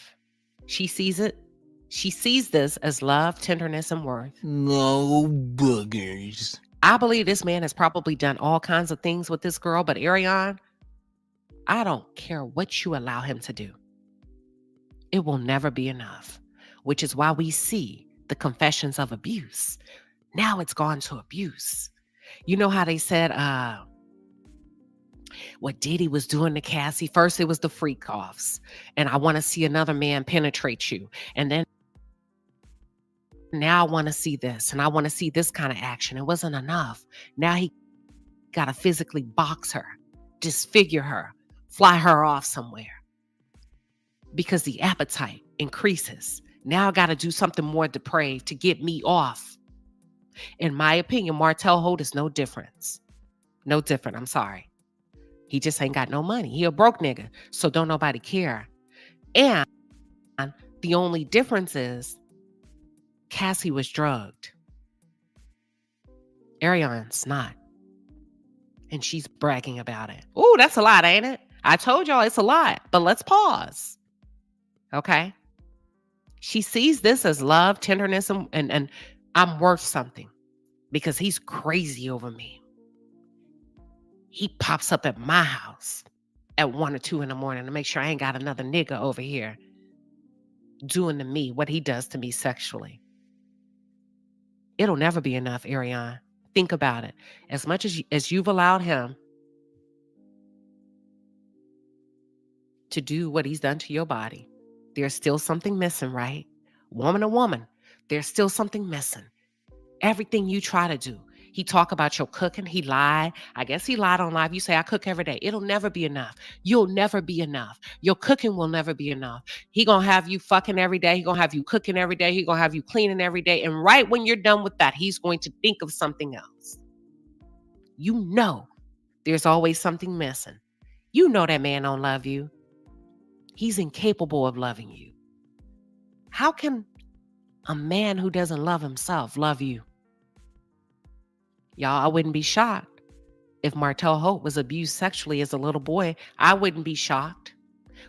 she sees it. She sees this as love, tenderness, and worth. No boogers. I believe this man has probably done all kinds of things with this girl, but Ariane, I don't care what you allow him to do. It will never be enough, which is why we see the confessions of abuse. Now it's gone to abuse. You know how they said what Diddy was doing to Cassie? First, it was the freak offs. And I want to see another man penetrate you. And then now I want to see this. And I want to see this kind of action. It wasn't enough. Now he got to physically box her, disfigure her, fly her off somewhere. Because the appetite increases. Now I got to do something more depraved to get me off. In my opinion, Martell Holt is no different. No different. I'm sorry. He just ain't got no money. He a broke nigga. So don't nobody care. And the only difference is Cassie was drugged. Ariane's not. And she's bragging about it. Ooh, that's a lot, ain't it? I told y'all it's a lot. But let's pause. Okay? She sees this as love, tenderness, and I'm worth something because he's crazy over me. He pops up at my house at 1 or 2 in the morning to make sure I ain't got another nigga over here doing to me what he does to me sexually. It'll never be enough, Ariane. Think about it. As much as you've allowed him to do what he's done to your body, there's still something missing, right? Woman to woman, there's still something missing. Everything you try to do. He talk about your cooking. He lied. I guess he lied on live. You say, I cook every day. It'll never be enough. You'll never be enough. Your cooking will never be enough. He gonna have you fucking every day. He gonna have you cooking every day. He gonna have you cleaning every day. And right when you're done with that, he's going to think of something else. You know there's always something missing. You know that man don't love you. He's incapable of loving you. How can a man who doesn't love himself love you? Y'all, I wouldn't be shocked if Martell Holt was abused sexually as a little boy. I wouldn't be shocked,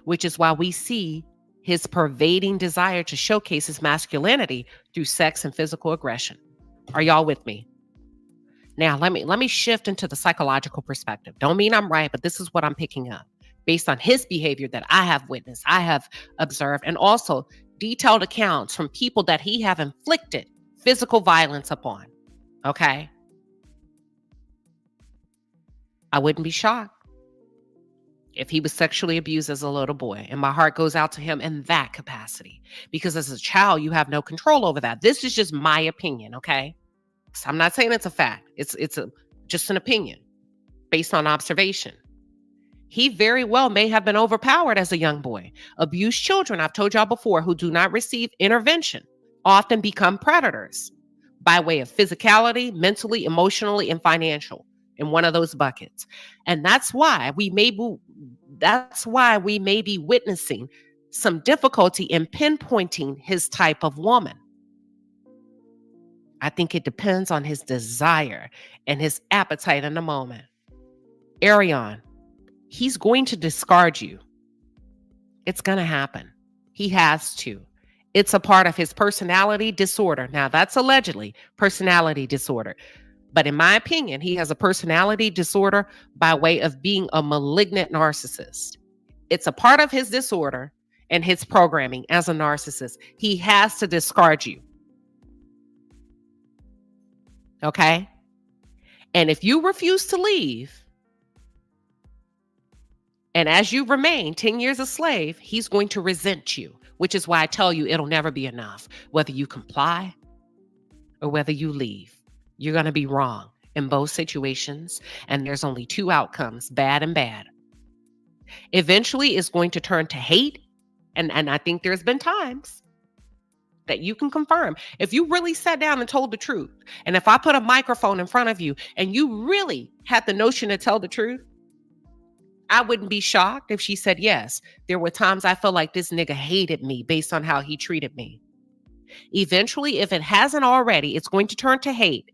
which is why we see his pervading desire to showcase his masculinity through sex and physical aggression. Are y'all with me? Now, let me shift into the psychological perspective. Don't mean I'm right, but this is what I'm picking up based on his behavior that I have witnessed, I have observed, and also detailed accounts from people that he have inflicted physical violence upon. Okay? I wouldn't be shocked if he was sexually abused as a little boy. And my heart goes out to him in that capacity. Because as a child, you have no control over that. This is just my opinion, okay? So I'm not saying it's a fact. It's just an opinion based on observation. He very well may have been overpowered as a young boy. Abused children, I've told y'all before, who do not receive intervention often become predators by way of physicality, mentally, emotionally, and financial. In one of those buckets. And that's why we may be witnessing some difficulty in pinpointing his type of woman. I think it depends on his desire and his appetite in the moment. Ariane, he's going to discard you. It's going to happen. He has to. It's a part of his personality disorder. Now, that's allegedly personality disorder. But in my opinion, he has a personality disorder by way of being a malignant narcissist. It's a part of his disorder and his programming as a narcissist. He has to discard you. Okay? And if you refuse to leave, and as you remain 10 years a slave, he's going to resent you, which is why I tell you it'll never be enough. Whether you comply or whether you leave. You're going to be wrong in both situations, and there's only 2 outcomes, bad and bad. Eventually, it's going to turn to hate, and I think there's been times that you can confirm. If you really sat down and told the truth, and if I put a microphone in front of you, and you really had the notion to tell the truth, I wouldn't be shocked if she said yes. There were times I felt like this nigga hated me based on how he treated me. Eventually, if it hasn't already, it's going to turn to hate.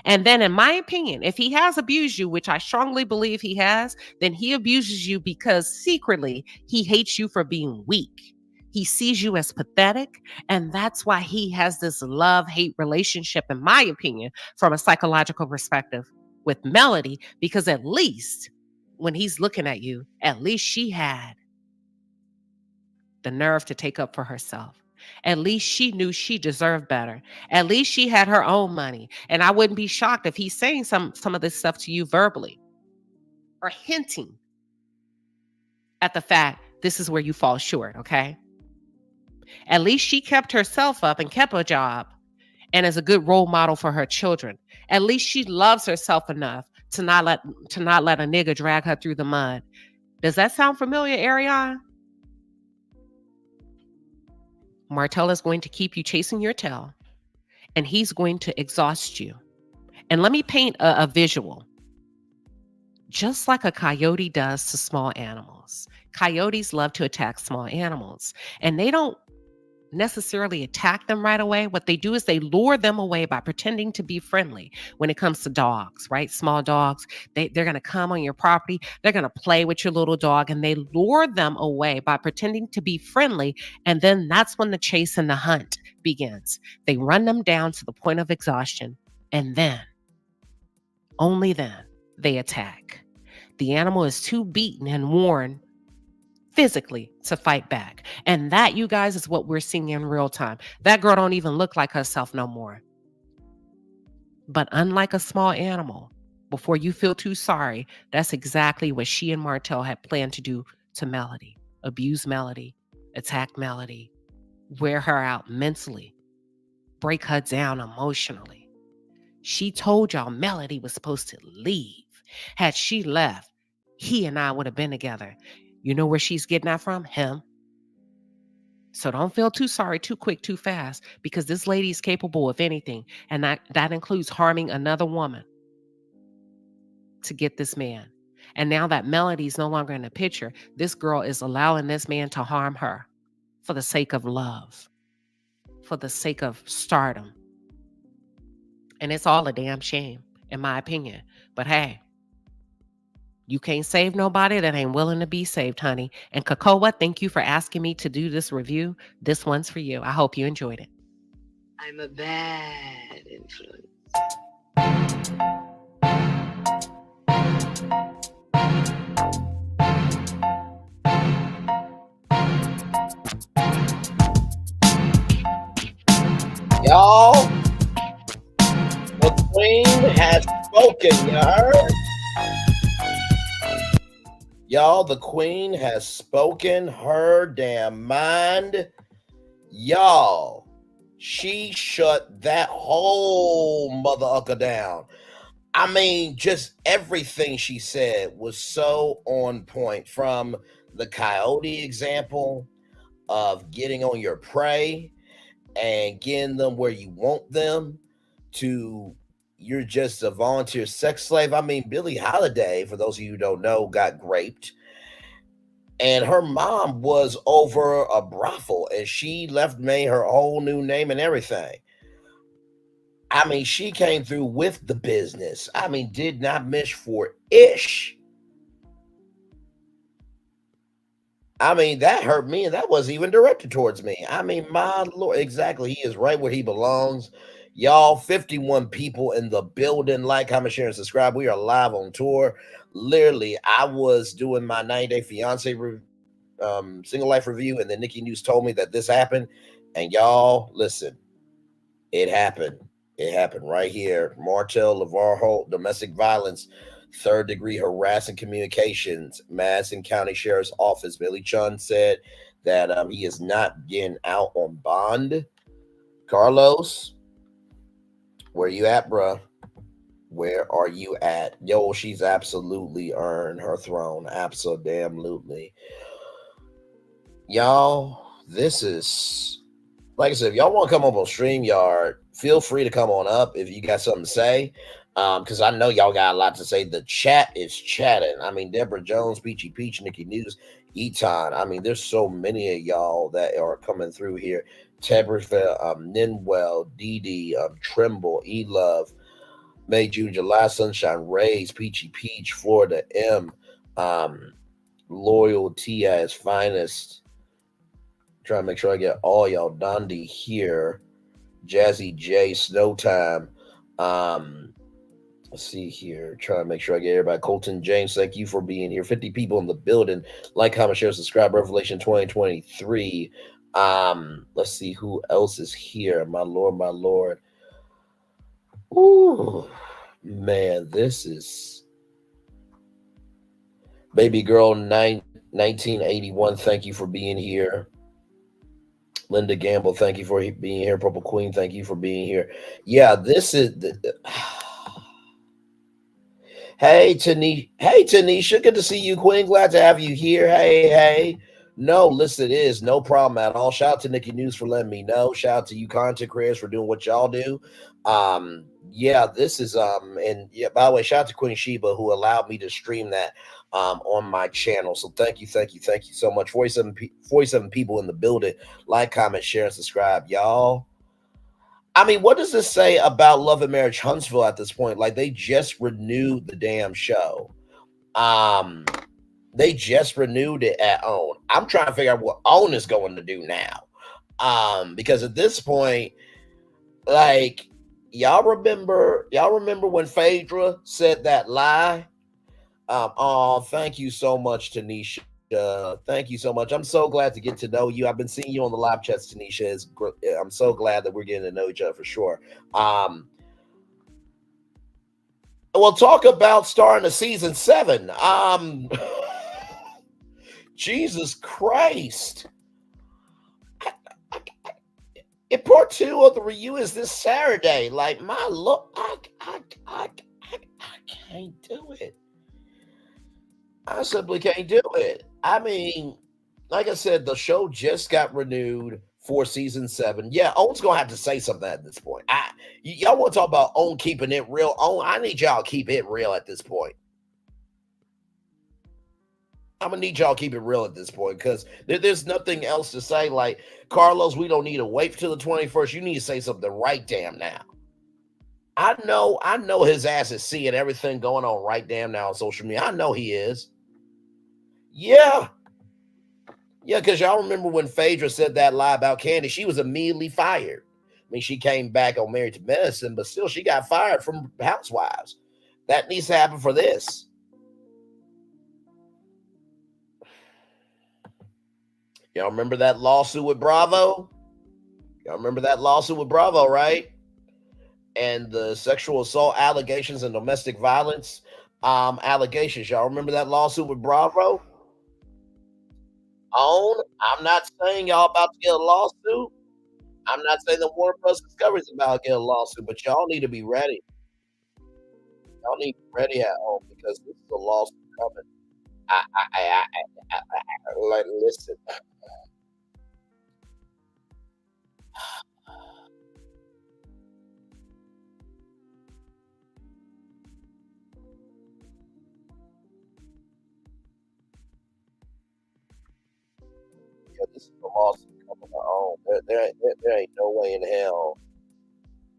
And then, in my opinion, if he has abused you, which I strongly believe he has, then he abuses you because secretly he hates you for being weak. He sees you as pathetic. And that's why he has this love-hate relationship, in my opinion, from a psychological perspective with Melody, because at least when he's looking at you, at least she had the nerve to take up for herself. At least she knew she deserved better. At least she had her own money. And I wouldn't be shocked if he's saying some of this stuff to you verbally or hinting at the fact this is where you fall short, okay? At least she kept herself up and kept a job and is a good role model for her children. At least she loves herself enough to not let a nigga drag her through the mud. Does that sound familiar, Ariane? Martell is going to keep you chasing your tail, and he's going to exhaust you. And let me paint a visual. Just like a coyote does to small animals. Coyotes love to attack small animals, and they don't necessarily attack them right away. What they do is they lure them away by pretending to be friendly. When it comes to dogs, right? Small dogs, they're going to come on your property. They're going to play with your little dog, and they lure them away by pretending to be friendly. And then that's when the chase and the hunt begins. They run them down to the point of exhaustion, and then, only then, they attack. The animal is too beaten and worn physically to fight back. And that, you guys, is what we're seeing in real time. That girl don't even look like herself no more. But unlike a small animal, before you feel too sorry, that's exactly what she and Martell had planned to do to Melody. Abuse Melody, attack Melody, wear her out mentally, break her down emotionally. She told y'all Melody was supposed to leave. Had she left, he and I would have been together. You know where she's getting that from? Him. So don't feel too sorry, too quick, too fast, because this lady is capable of anything. And that includes harming another woman to get this man. And now that Melody's no longer in the picture, this girl is allowing this man to harm her for the sake of love, for the sake of stardom. And it's all a damn shame, in my opinion. But hey, you can't save nobody that ain't willing to be saved, honey. And Kakoa, thank you for asking me to do this review. This one's for you. I hope you enjoyed it. I'm a bad influence. Y'all, the queen has spoken, you heard? Y'all, the queen has spoken her damn mind. Y'all, she shut that whole mother-ucker down. I mean, just everything she said was so on point, from the coyote example of getting on your prey and getting them where you want them, to you're just a volunteer sex slave. I mean, Billie Holiday, for those of you who don't know, got raped. And her mom was over a brothel, and she made her whole new name and everything. I mean, she came through with the business. I mean, did not miss for ish. I mean, that hurt me, and that wasn't even directed towards me. I mean, my Lord, exactly. He is right where he belongs. Y'all, 51 people in the building. Like, comment, share, and subscribe. We are live on tour. Literally, I was doing my 90-day fiance single life review, and then Nikki News told me that this happened. And y'all, listen, it happened. It happened right here. Martell, LeVar Holt, domestic violence, third-degree harassing communications, Madison County Sheriff's Office. Billy Chun said that he is not getting out on bond. Carlos, where you at, bruh? Where are you at? Yo, she's absolutely earned her throne. Absolutely. Y'all, this is, like I said, if y'all want to come up on StreamYard, feel free to come on up if you got something to say. Because I know y'all got a lot to say. The chat is chatting. I mean, Deborah Jones, Peachy Peach, Nikki News, Eton. I mean, there's so many of y'all that are coming through here. Tebrasville, Ninwell, Dee Trimble, E Love, May, June, July, Sunshine, Rays, Peachy Peach, Florida M, Loyal T.I.'s Finest. Trying to make sure I get all y'all. Dondi here. Jazzy J, Snowtime. Let's see here. Trying to make sure I get everybody. Colton James, thank you for being here. 50 people in the building. Like, comment, share, subscribe. Revelation 2023. Let's see who else is here. My Lord, my Lord. Ooh, man, this is Baby Girl 1981. Thank you for being here. Linda Gamble, thank you for being here. Purple Queen, thank you for being here. Yeah, this is Hey, Tanisha, good to see you, Queen. Glad to have you here. Hey. No, listen, it is no problem at all. Shout out to Nikki News for letting me know. Shout out to you content creators for doing what y'all do. Yeah, this is and yeah, by the way, shout out to Queen Sheba who allowed me to stream that on my channel. So thank you so much. 47 people in the building. Like, comment, share, and subscribe, y'all. I mean, what does this say about Love and Marriage Huntsville at this point? Like, they just renewed the damn show. They just renewed it at OWN. I'm trying to figure out what OWN is going to do now. Because at this point, like, y'all remember when Phaedra said that lie? Oh, thank you so much, Tanisha. Thank you so much. I'm so glad to get to know you. I've been seeing you on the live chats, Tanisha. I'm so glad that we're getting to know each other for sure. We'll talk about starting a season 7. Jesus Christ. Part 2 of the reunion is this Saturday. Like, my look, I can't do it. I simply can't do it. I mean, like I said, the show just got renewed for season 7. Yeah, OWN's gonna have to say something at this point. Y'all want to talk about OWN keeping it real? OWN, I need y'all to keep it real at this point. I'm gonna need y'all to keep it real at this point because there's nothing else to say. Like, Carlos, we don't need to wait till the 21st. You need to say something right damn now. I know his ass is seeing everything going on right damn now on social media. I know he is. Yeah, because y'all remember when Phaedra said that lie about Candy, she was immediately fired. I mean, she came back on Married to Medicine, but still she got fired from Housewives. That needs to happen for this. Y'all remember that lawsuit with Bravo? Right? And the sexual assault allegations and domestic violence allegations. Y'all remember that lawsuit with Bravo? OWN, I'm not saying y'all about to get a lawsuit. I'm not saying the Warner Bros. Discovery is about to get a lawsuit, but y'all need to be ready. Y'all need to be ready at home because this is a lawsuit coming. Like, listen. Yeah, this is a lawsuit coming to OWN. There ain't no way in hell.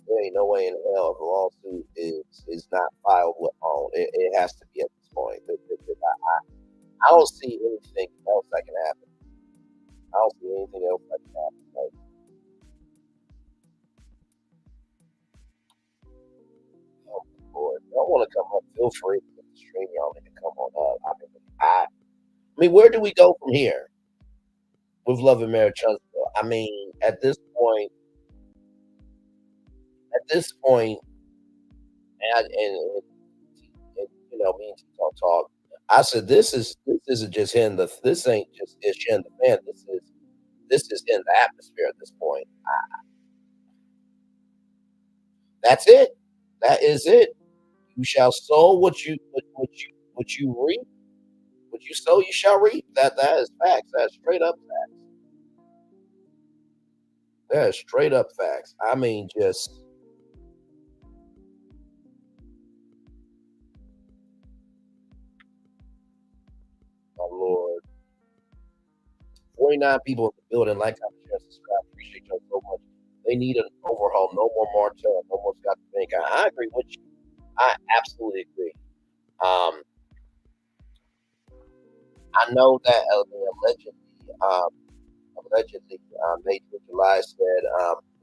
There ain't no way in hell the lawsuit is not filed with OWN. It has to be at this point. I don't see anything else that can happen. I don't see anything else that can happen. Like, oh Lord, if y'all want to come up, feel free to the stream. Y'all need to come on up. I mean, where do we go from here with Love and Marriage Huntsville? I mean, at this point, and you know, me and T talk. I said, this isn't just hitting this ain't just it's hitting the fan. This is in the atmosphere at this point. That's it. That is it. You shall sow what you reap. What you sow, you shall reap. That is facts. That's straight up facts. That is straight up facts. I mean, just 29 people in the building. Like, comment, share, subscribe. Appreciate y'all so much. They need an overhaul. No more Martell. No more Scott the Bank. I agree with you. I absolutely agree. I know that allegedly, Major July said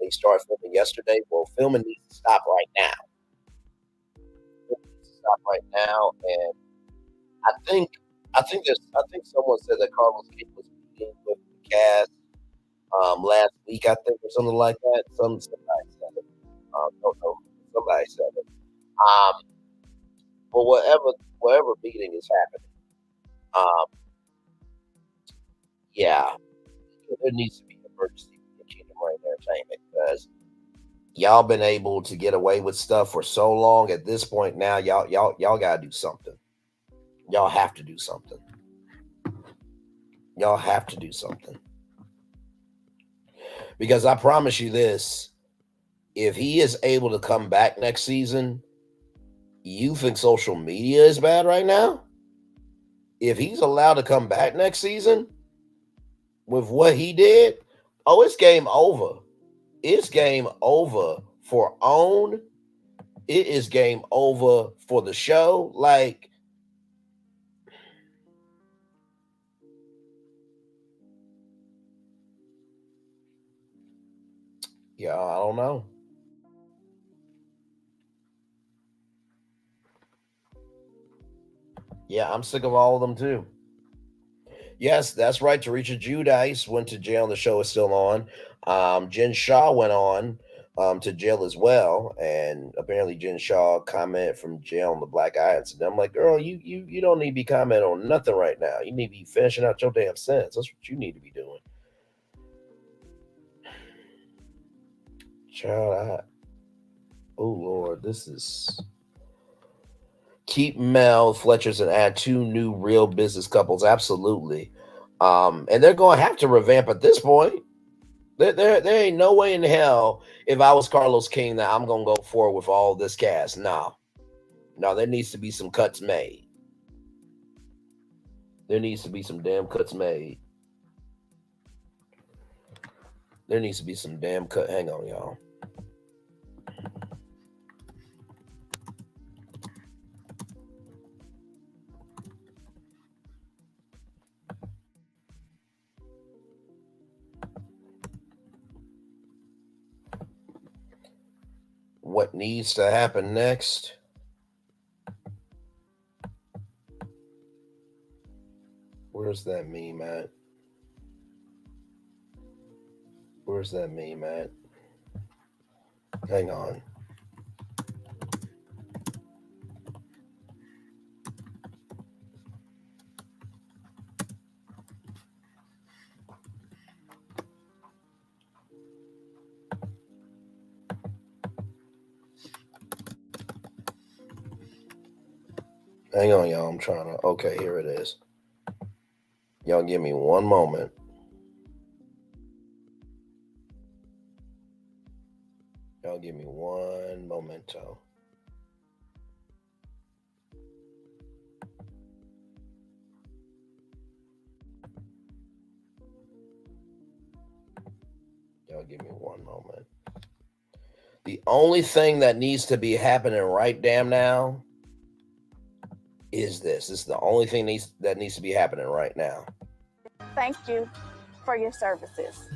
they started filming yesterday. Well, filming needs to stop right now. And I think someone said that Carlos King was meeting with the cast last week, I think, or something like that. Somebody said it. Don't know. Somebody said it. But whatever meeting is happening, yeah, there needs to be emergency in Kingdom Reign Entertainment because y'all been able to get away with stuff for so long. At this point now, y'all gotta do something. Y'all have to do something. Y'all have to do something. Because I promise you this, if he is able to come back next season, you think social media is bad right now? If he's allowed to come back next season with what he did, oh, it's game over. It's game over for OWN. It is game over for the show. Like, yeah, I don't know. Yeah, I'm sick of all of them too. Yes, that's right. Teresa Giudice went to jail. The show is still on. Jen Shaw went on to jail as well, and apparently Jen Shaw commented from jail on the black eye incident. I'm like, girl, you don't need to be commenting on nothing right now. You need to be finishing out your damn sentence. That's what you need to be doing. Child, oh Lord, this is. Keep Mel Fletcher's and add 2 new real business couples. Absolutely. And they're going to have to revamp at this point. There ain't no way in hell if I was Carlos King that I'm going to go forward with all this cast. No, there needs to be some cuts made. There needs to be some damn cuts made. There needs to be some damn cut. Hang on, y'all. What needs to happen next? Where's that meme at? Where's that meme at? Hang on. Hang on, y'all. I'm trying to. Okay, here it is. Y'all give me one moment. Y'all give me one momento. Y'all give me one moment. The only thing that needs to be happening right damn now is this. This is the only thing that needs to be happening right now. Thank you for your services.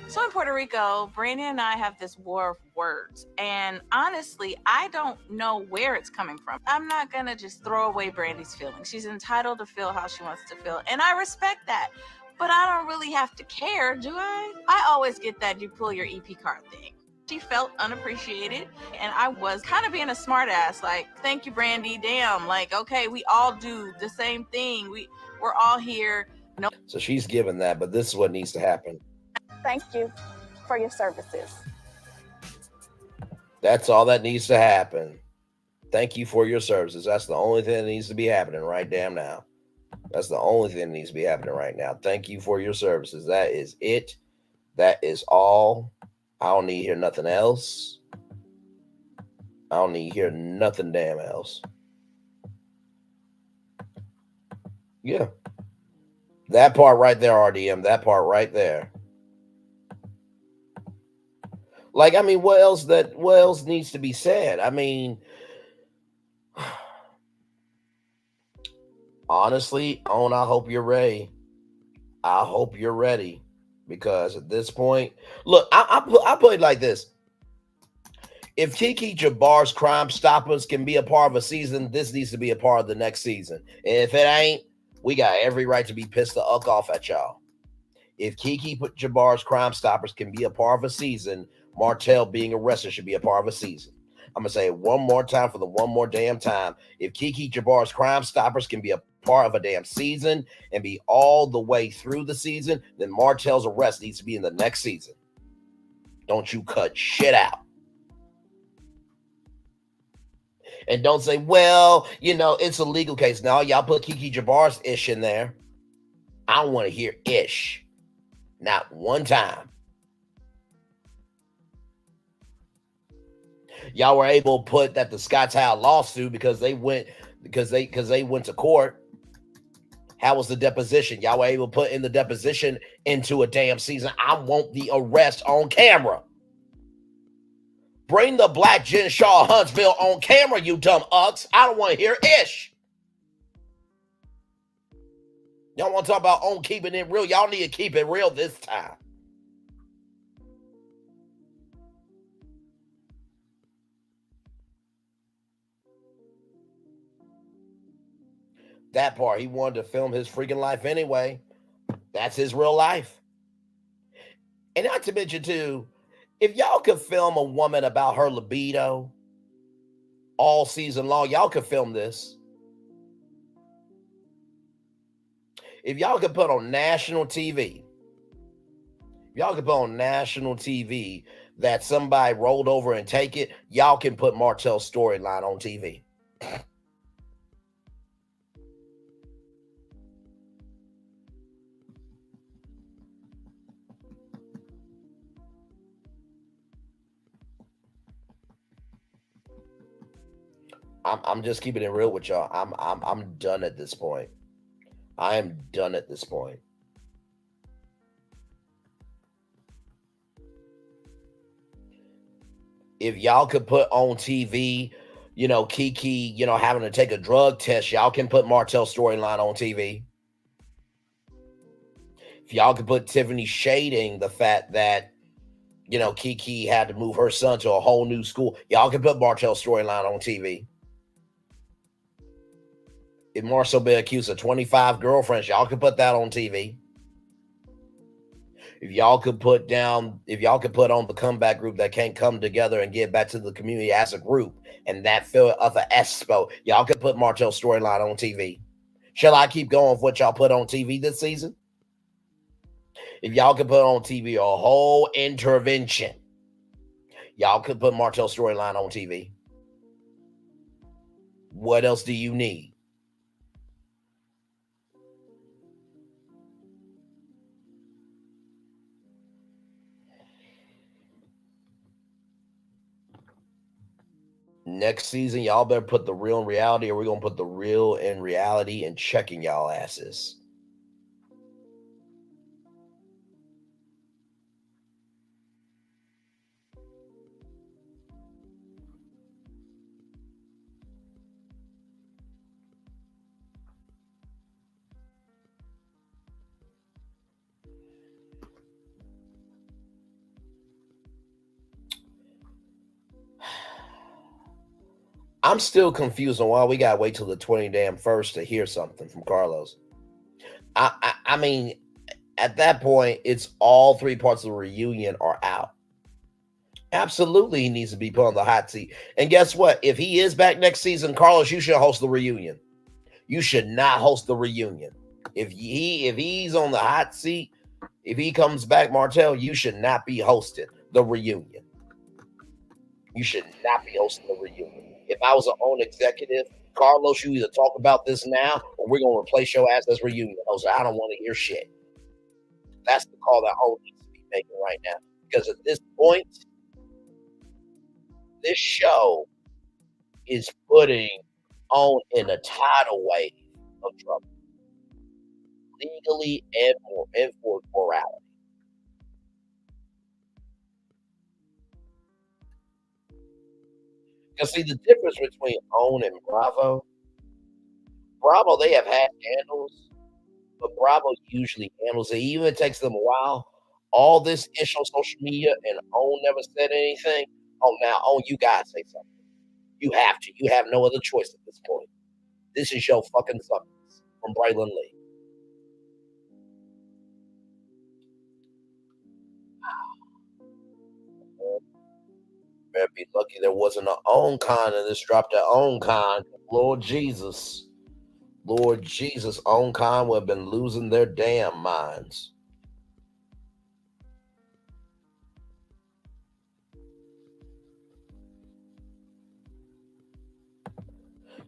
So in Puerto Rico, Brandon and I have this war of words. And honestly, I don't know where it's coming from. I'm not going to just throw away Brandy's feelings. She's entitled to feel how she wants to feel. And I respect that. But I don't really have to care, do I? I always get that you pull your EP card thing. She felt unappreciated. And I was kind of being a smart ass. Like, thank you, Brandy. Damn. Like, okay, we all do the same thing. We're all here. No. So she's given that, but this is what needs to happen. Thank you for your services. That's all that needs to happen. Thank you for your services. That's the only thing that needs to be happening right damn now. That's the only thing that needs to be happening right now. Thank you for your services. That is it. That is all. I don't need to hear nothing else. I don't need to hear nothing damn else. Yeah. That part right there, RDM. That part right there. Like, I mean, what else needs to be said? I mean, honestly, I hope you're ready. I hope you're ready. Because at this point, look, I put it like this. If Kiki Jabbar's Crime Stoppers can be a part of a season, this needs to be a part of the next season. And if it ain't, we got every right to be pissed the fuck off at y'all. If Kiki Jabbar's Crime Stoppers can be a part of a season, Martell being arrested should be a part of a season. I'm going to say it one more time for the one more damn time. If Kiki Jabbar's Crime Stoppers can be a part of a damn season and be all the way through the season, then Martell's arrest needs to be in the next season. Don't you cut shit out. And don't say, well, it's a legal case. No, y'all put Kiki Jabbar's ish in there. I don't want to hear ish. Not one time. Y'all were able to put that the Scotts had a lawsuit because they went to court. How was the deposition? Y'all were able to put in the deposition into a damn season. I want the arrest on camera. Bring the Black Jen Shaw Huntsville on camera, you dumb ucks. I don't want to hear ish. Y'all want to talk about on keeping it real? Y'all need to keep it real this time. That part, he wanted to film his freaking life anyway. That's his real life. And not to mention, too, if y'all could film a woman about her libido all season long, y'all could film this. If y'all could put on national TV, that somebody rolled over and take it, y'all can put Martell's storyline on TV. I'm just keeping it real with y'all. I'm done at this point. I am done at this point. If y'all could put on TV, Kiki, having to take a drug test, y'all can put Martell's storyline on TV. If y'all could put Tiffany shading the fact that, Kiki had to move her son to a whole new school, y'all can put Martell's storyline on TV. If Marcel been accused of 25 girlfriends, y'all could put that on TV. If y'all could put on the comeback group that can't come together and get back to the community as a group, and that feel of an expo, y'all could put Martell's storyline on TV. Shall I keep going with what y'all put on TV this season? If y'all could put on TV a whole intervention, y'all could put Martell's storyline on TV. What else do you need? Next season, y'all better put the real in reality, or we're going to put the real in reality and checking y'all asses. I'm still confused on why we gotta wait till the 21st to hear something from Carlos. I mean, at that point, it's all three parts of the reunion are out. Absolutely, he needs to be put on the hot seat. And guess what? If he is back next season, Carlos, you should host the reunion. You should not host the reunion. If he's on the hot seat, if he comes back, Martell, you should not be hosting the reunion. You should not be hosting the reunion. If I was an own executive, Carlos, you either talk about this now or we're going to replace your ass as reunion host. I don't want to hear shit. That's the call that Holt needs to be making right now. Because at this point, this show is putting OWN in a tidal wave of trouble, legally and for morality. Because see, the difference between OWN and Bravo, they have had scandals, but Bravo usually handles it. Even if it takes them a while. All this ish on social media and OWN never said anything. Oh, now OWN, you gotta say something. You have to. You have no other choice at this point. This is your fucking summons from Braylon Lee. Better be lucky there wasn't an OWN con and this dropped their OWN con. Lord Jesus. Lord Jesus, OWN con would have been losing their damn minds.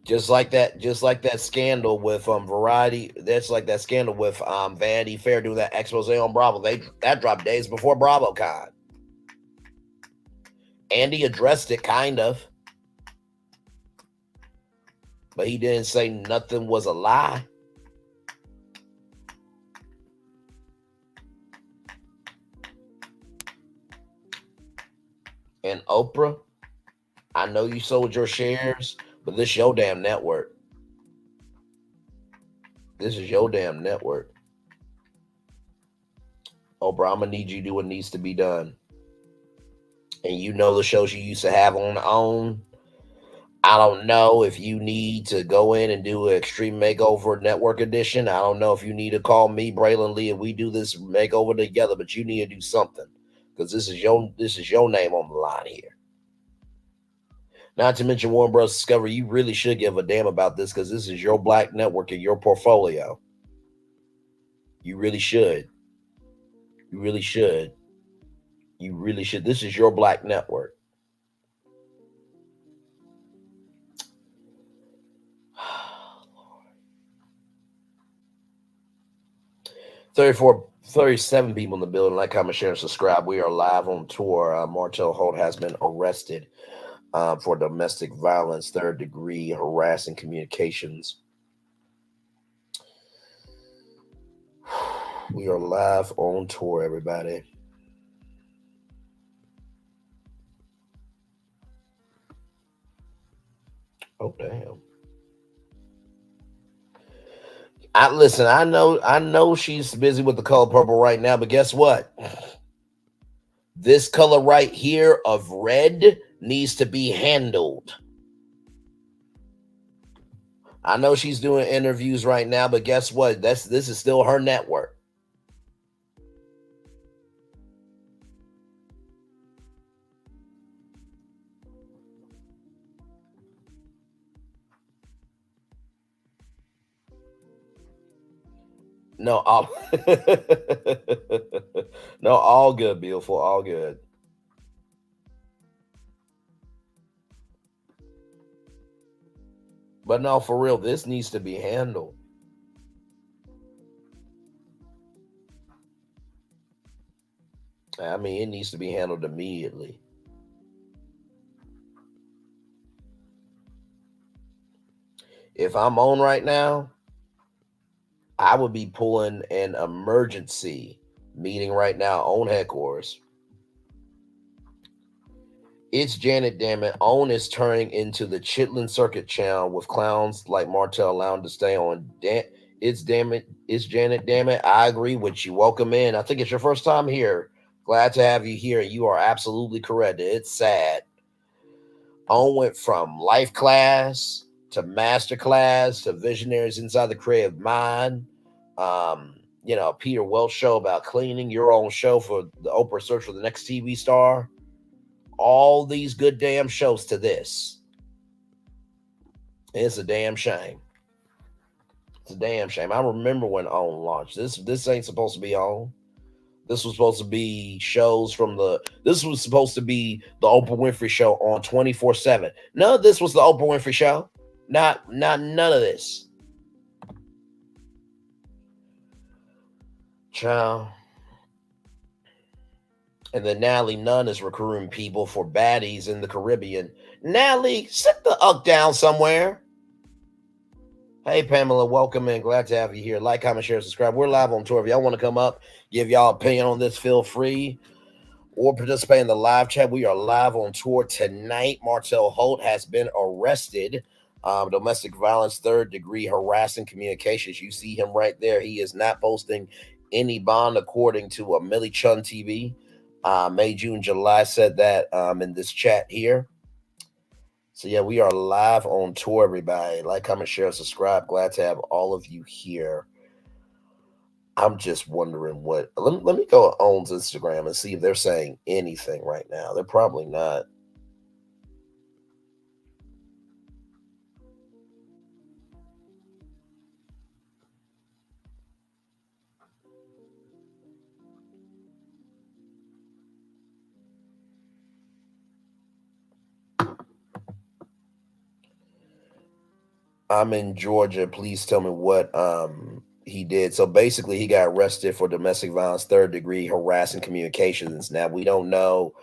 Just like that scandal with Variety. That's like that scandal with Vanity Fair doing that expose on Bravo. That dropped days before BravoCon. Andy addressed it kind of, but he didn't say nothing was a lie. And Oprah, I know you sold your shares, but this is your damn network. This is your damn network. Oprah, I'm going to need you to do what needs to be done. And you know the shows you used to have on OWN. I don't know if you need to go in and do an Extreme Makeover Network Edition. I don't know if you need to call me, Braylon Lee, and we do this makeover together, but you need to do something. Because this is your name on the line here. Not to mention Warner Bros. Discovery, you really should give a damn about this because this is your black network in your portfolio. You really should. You really should. You really should. This is your black network. Lord. 37 people in the building. Like, comment, share, and subscribe. We are live on tour. Martell Holt has been arrested for domestic violence, third-degree harassing communications. We are live on tour, everybody. Oh, damn. Listen, I know she's busy with the color purple right now, but guess what? This color right here of red needs to be handled. I know she's doing interviews right now, but guess what? This is still her network. No, all no, all good, beautiful, all good. But no, for real, this needs to be handled. I mean, it needs to be handled immediately. If I'm on right now, I would be pulling an emergency meeting right now on headquarters. It's Janet, damn it. OWN is turning into the Chitlin Circuit channel with clowns like Martell allowed to stay on. It's Janet, damn it. I agree with you. Welcome in. I think it's your first time here. Glad to have you here. You are absolutely correct. It's sad. OWN went from life class to master class to visionaries inside the creative mind. Peter Welch show about cleaning, your own show for the Oprah search for the next TV star. All these good damn shows to this. It's a damn shame. It's a damn shame. I remember when OWN launched. This ain't supposed to be OWN. This was supposed to be shows from this was supposed to be the Oprah Winfrey show on 24/7. None of this was the Oprah Winfrey show. Not none of this. Child. And then Natalie Nunn is recruiting people for baddies in the Caribbean. Natalie, sit the uck down somewhere. Hey, Pamela, welcome in. Glad to have you here. Like, comment, share, subscribe. We're live on tour. If y'all want to come up, give y'all opinion on this, feel free. Or participate in the live chat. We are live on tour tonight. Martell Holt has been arrested. Domestic violence, third-degree harassing communications. You see him right there. He is not posting any bond, according to Millie Chun TV. May, June, July said that in this chat here. So, yeah, we are live on tour, everybody. Like, comment, share, subscribe. Glad to have all of you here. I'm just wondering what... Let me go on Instagram and see if they're saying anything right now. They're probably not. I'm in Georgia. Please tell me what he did. So basically, he got arrested for domestic violence, third-degree harassing communications. Now, we don't know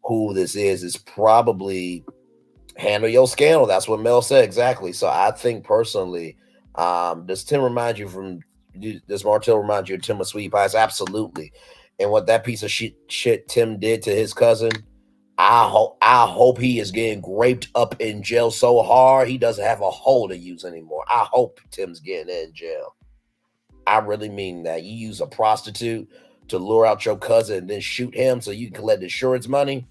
who this is. It's probably Handle Your Scandal. That's what Mel said, exactly. So I think personally, does Martell remind you of Tim of Sweet Pies? Absolutely. And what that piece of shit Tim did to his cousin, I hope he is getting graped up in jail so hard he doesn't have a hole to use anymore. I hope Tim's getting in jail. I really mean that. You use a prostitute to lure out your cousin and then shoot him so you can collect insurance money.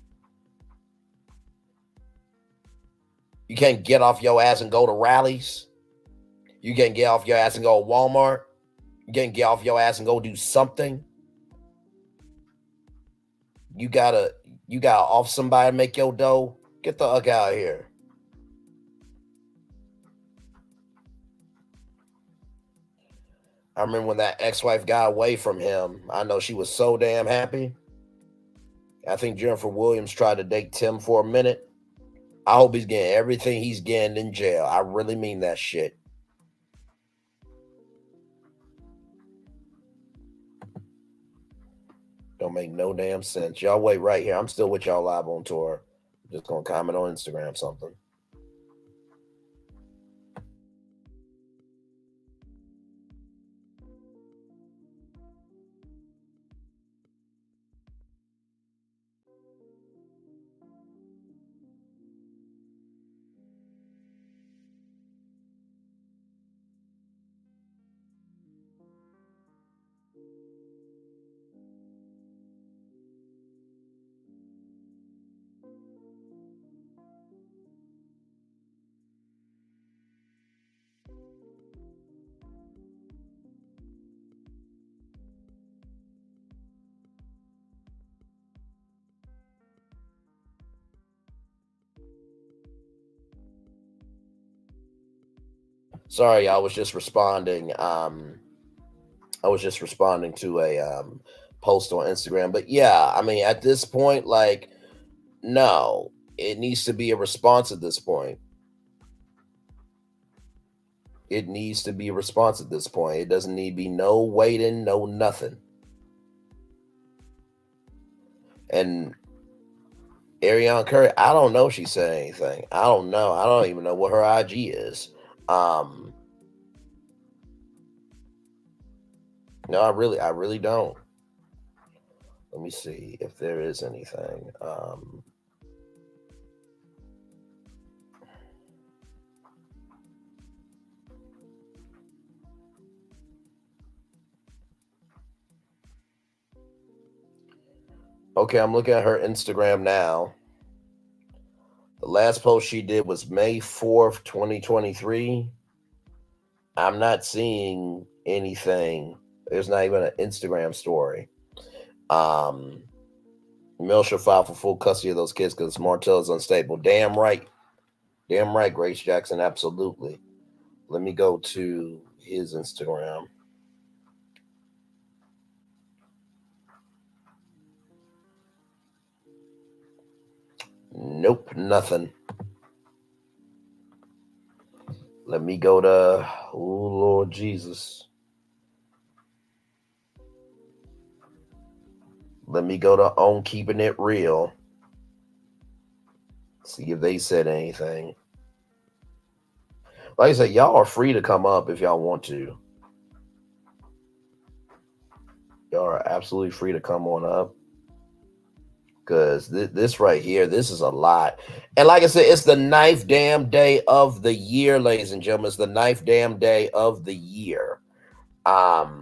You can't get off your ass and go to rallies. You can't get off your ass and go to Walmart. You can't get off your ass and go do something. You gotta off somebody to make your dough. Get the fuck out of here. I remember when that ex-wife got away from him. I know she was so damn happy. I think Jennifer Williams tried to date Tim for a minute. I hope he's getting everything he's getting in jail. I really mean that shit. Don't make no damn sense. Y'all wait right here. I'm still with y'all live on tour. Just gonna comment on Instagram something. Sorry, I was just responding. I was just responding to a post on Instagram. But yeah, I mean, at this point, like, no, it needs to be a response at this point. It needs to be a response at this point. It doesn't need to be no waiting, no nothing. And Ariana Curry, I don't know if she said anything. I don't know. I don't even know what her IG is. No, I really don't. Let me see if there is anything. Okay, I'm looking at her Instagram now. The last post she did was May 4th, 2023. I'm not seeing anything. There's not even an Instagram story. Mel should file for full custody of those kids because Martell is unstable. Damn right. Damn right, Grace Jackson. Absolutely. Let me go to his Instagram. Nope, nothing. Let me go to, oh, Lord Jesus. Let me go to On Keeping It Real. See if they said anything. Like I said, y'all are free to come up if y'all want to. Y'all are absolutely free to come on up. Because this right here, this is a lot. And like I said, it's the 9th damn day of the year, ladies and gentlemen. It's the 9th damn day of the year. Like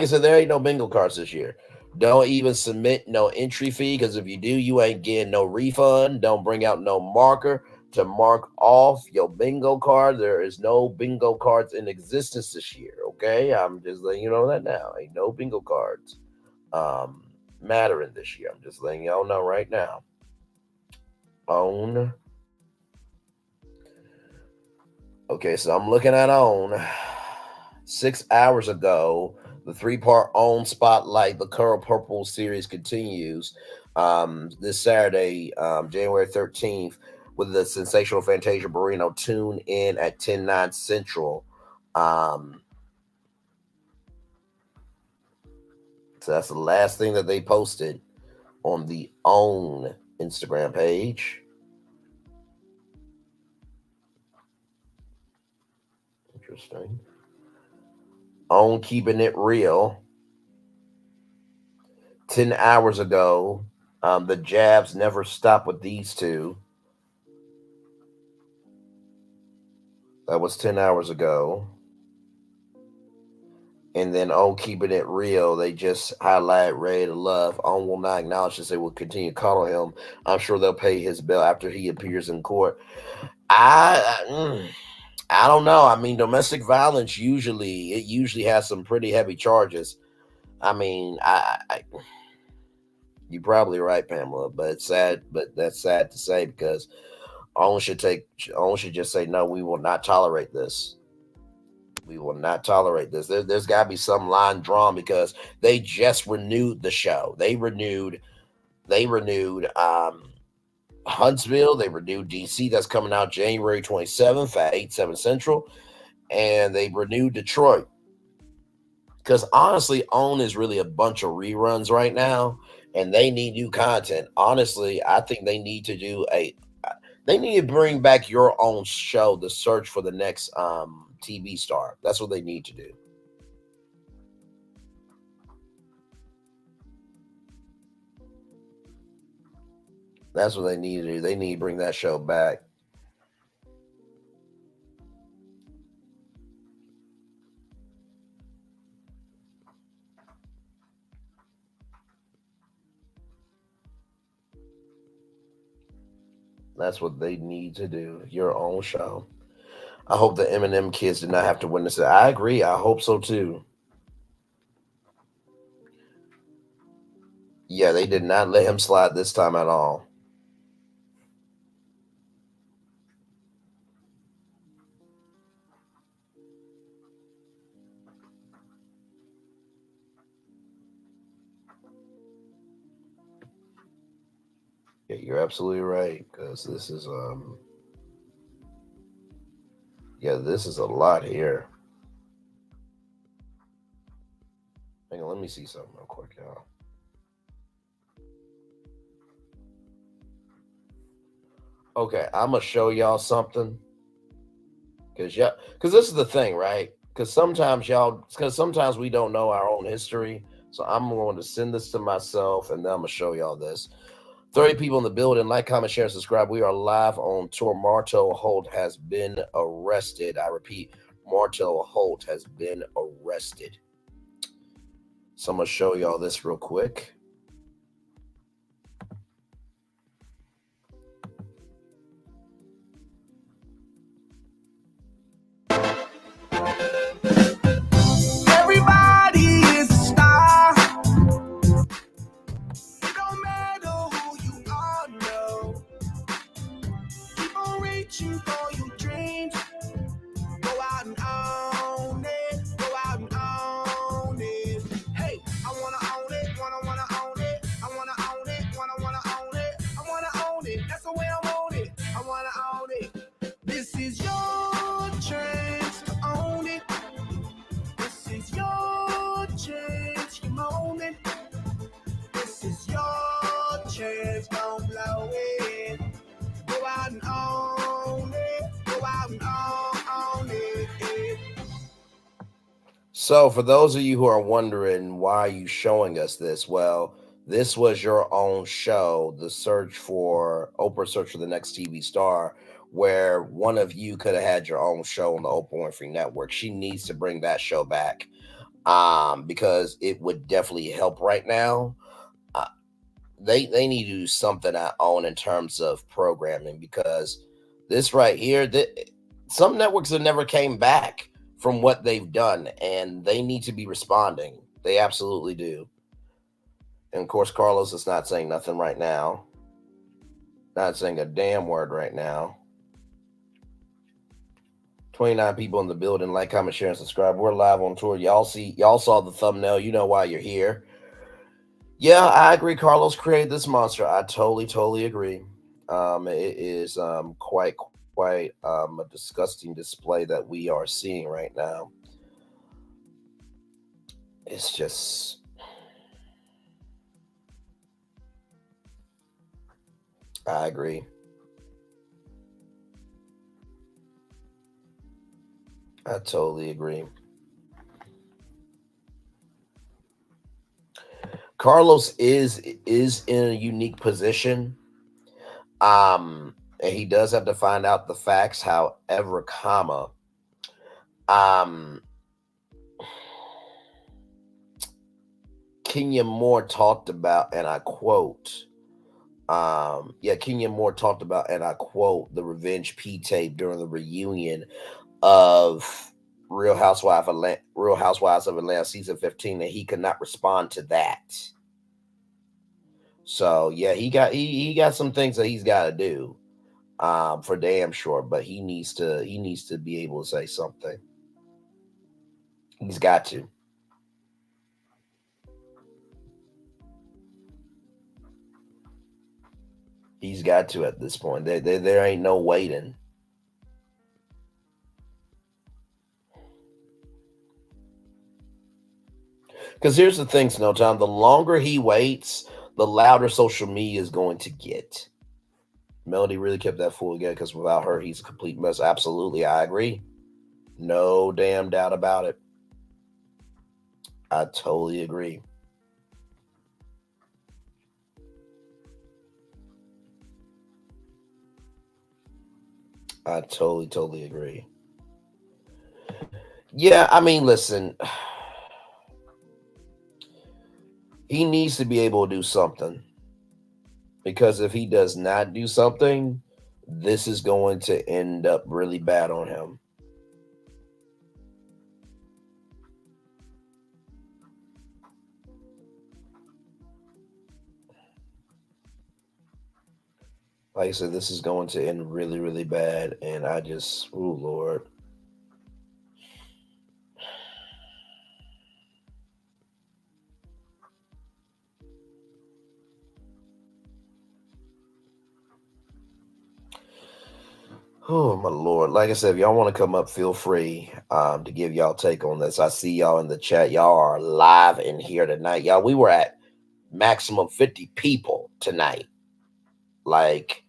I said, there ain't no bingo cards this year. Don't even submit no entry fee, because if you do, you ain't getting no refund. Don't bring out no marker to mark off your bingo card. There is no bingo cards in existence this year, okay? I'm just letting you know that now. Ain't no bingo cards mattering this year. I'm just letting y'all know right now. OWN. Okay, so I'm looking at OWN. 6 hours ago, the 3-part OWN Spotlight, the Color Purple series continues this Saturday, January 13th, with the sensational Fantasia Barrino. Tune in at 10/9 Central. So that's the last thing that they posted on the OWN Instagram page. Interesting. OWN Keeping It Real. 10 hours ago, the jabs never stop with these two. That was 10 hours ago. And then OWN Keeping It Real, they just highlight Ready to Love. OWN will not acknowledge this. They will continue to coddle him. I'm sure they'll pay his bill after he appears in court. I don't know. I mean, domestic violence usually has some pretty heavy charges. I mean, you're probably right, Pamela, but it's sad. But that's sad to say, because OWN should just say, no, we will not tolerate this. We will not tolerate this. There's got to be some line drawn, because they just renewed the show. They renewed Huntsville. They renewed DC. That's coming out January 27th at 8/7 Central. And they renewed Detroit. Because honestly, OWN is really a bunch of reruns right now, and they need new content. Honestly, I think they need to bring back Your Own show, The Search for the Next TV Star. That's what they need to do. That's what they need to do. They need to bring that show back. That's what they need to do. Your Own show. I hope the Eminem kids did not have to witness it. I agree. I hope so too. Yeah, they did not let him slide this time at all. Yeah, you're absolutely right, because this is this is a lot here. Hang on, let me see something real quick, y'all. Okay, I'm gonna show y'all something, because this is the thing, right? Because sometimes we don't know our own history. So I'm going to send this to myself, and then I'm gonna show y'all this. 30 people in the building. Like, comment, share, and subscribe. We are live on tour. Martell Holt has been arrested. I repeat, Martell Holt has been arrested. So I'm going to show y'all this real quick. Everybody is a star. It don't matter who you are, no. Keep on reaching for your dreams. Go out and own it. Go out and own it. Hey, I wanna own it. Wanna own So, for those of you who are wondering why are you showing us this, well, this was your own show, the search for Oprah Search for the Next TV Star, where one of you could have had your own show on the Oprah Winfrey Network. She needs to bring that show back, because it would definitely help right now. Uh, they need to do something I own in terms of programming, because this right here, some networks have never came back from what they've done, and they need to be responding. They absolutely do. And of course, Carlos is not saying nothing right now. Not saying a damn word right now. 29 people in the building. Like, comment, share, and subscribe. We're live on tour. Y'all saw the thumbnail. You know why you're here. Yeah, I agree. Carlos created this monster. I totally agree. It is quite a disgusting display that we are seeing right now. It's just, I agree. I totally agree. Carlos is in a unique position. And he does have to find out the facts. However, Kenya Moore talked about, and I quote, Kenya Moore talked about, and I quote, the Revenge P tape during the reunion of Real Housewives of Atlanta season 15, and he could not respond to that. So yeah, he got some things that he's got to do, for damn sure. But he needs to be able to say something. He's got to. He's got to at this point. There ain't no waiting. Because here's the thing, Snowtown. The longer he waits, the louder social media is going to get. Melody really kept that fool again, because without her, he's a complete mess. Absolutely, I agree. No damn doubt about it. I totally agree. I totally agree. Yeah, I mean, listen. He needs to be able to do something. Because if he does not do something, this is going to end up really bad on him. Like I said, this is going to end really bad. And I just, oh, Lord. Oh, my Lord. Like I said, if y'all want to come up, feel free to give y'all take on this. I see y'all in the chat. Y'all are live in here tonight. Y'all, we were at maximum 50 people tonight. Like,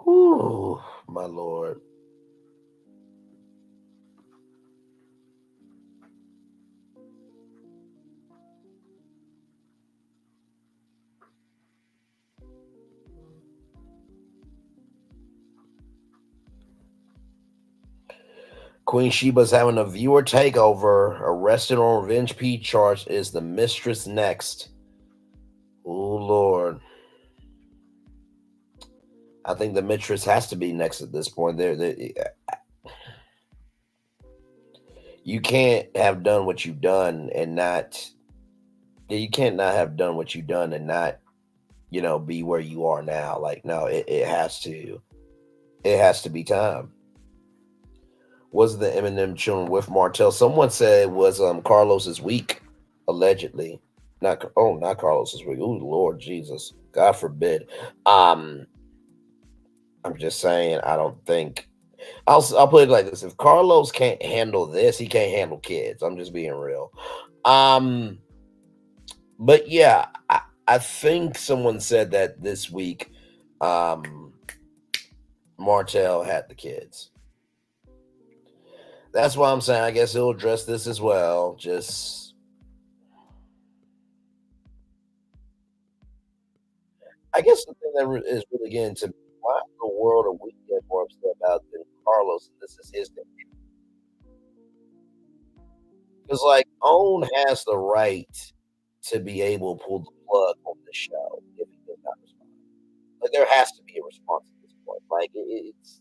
whoo, my Lord. Queen Sheba's having a viewer takeover. Arrested on Revenge P charge. Is the Mistress next? Oh, Lord. I think the Mistress has to be next at this point. You can't have done what you've done and not. You can't not have done what you've done and not, be where you are now. Like, no, it has to. It has to be time. Was the Eminem children with Martell? Someone said it was Carlos's week, allegedly. Not Carlos's week. Oh, Lord Jesus, God forbid. I'm just saying. I don't think. I'll put it like this: if Carlos can't handle this, he can't handle kids. I'm just being real. But yeah, I think someone said that this week, Martell had the kids. That's why I'm saying I guess he'll address this as well. Just I guess the thing that is really getting to me, why in the world are we getting more upset about than Carlos? And this is his thing. Because like Own has the right to be able to pull the plug on the show if he does not respond. Like there has to be a response at this point. Like it's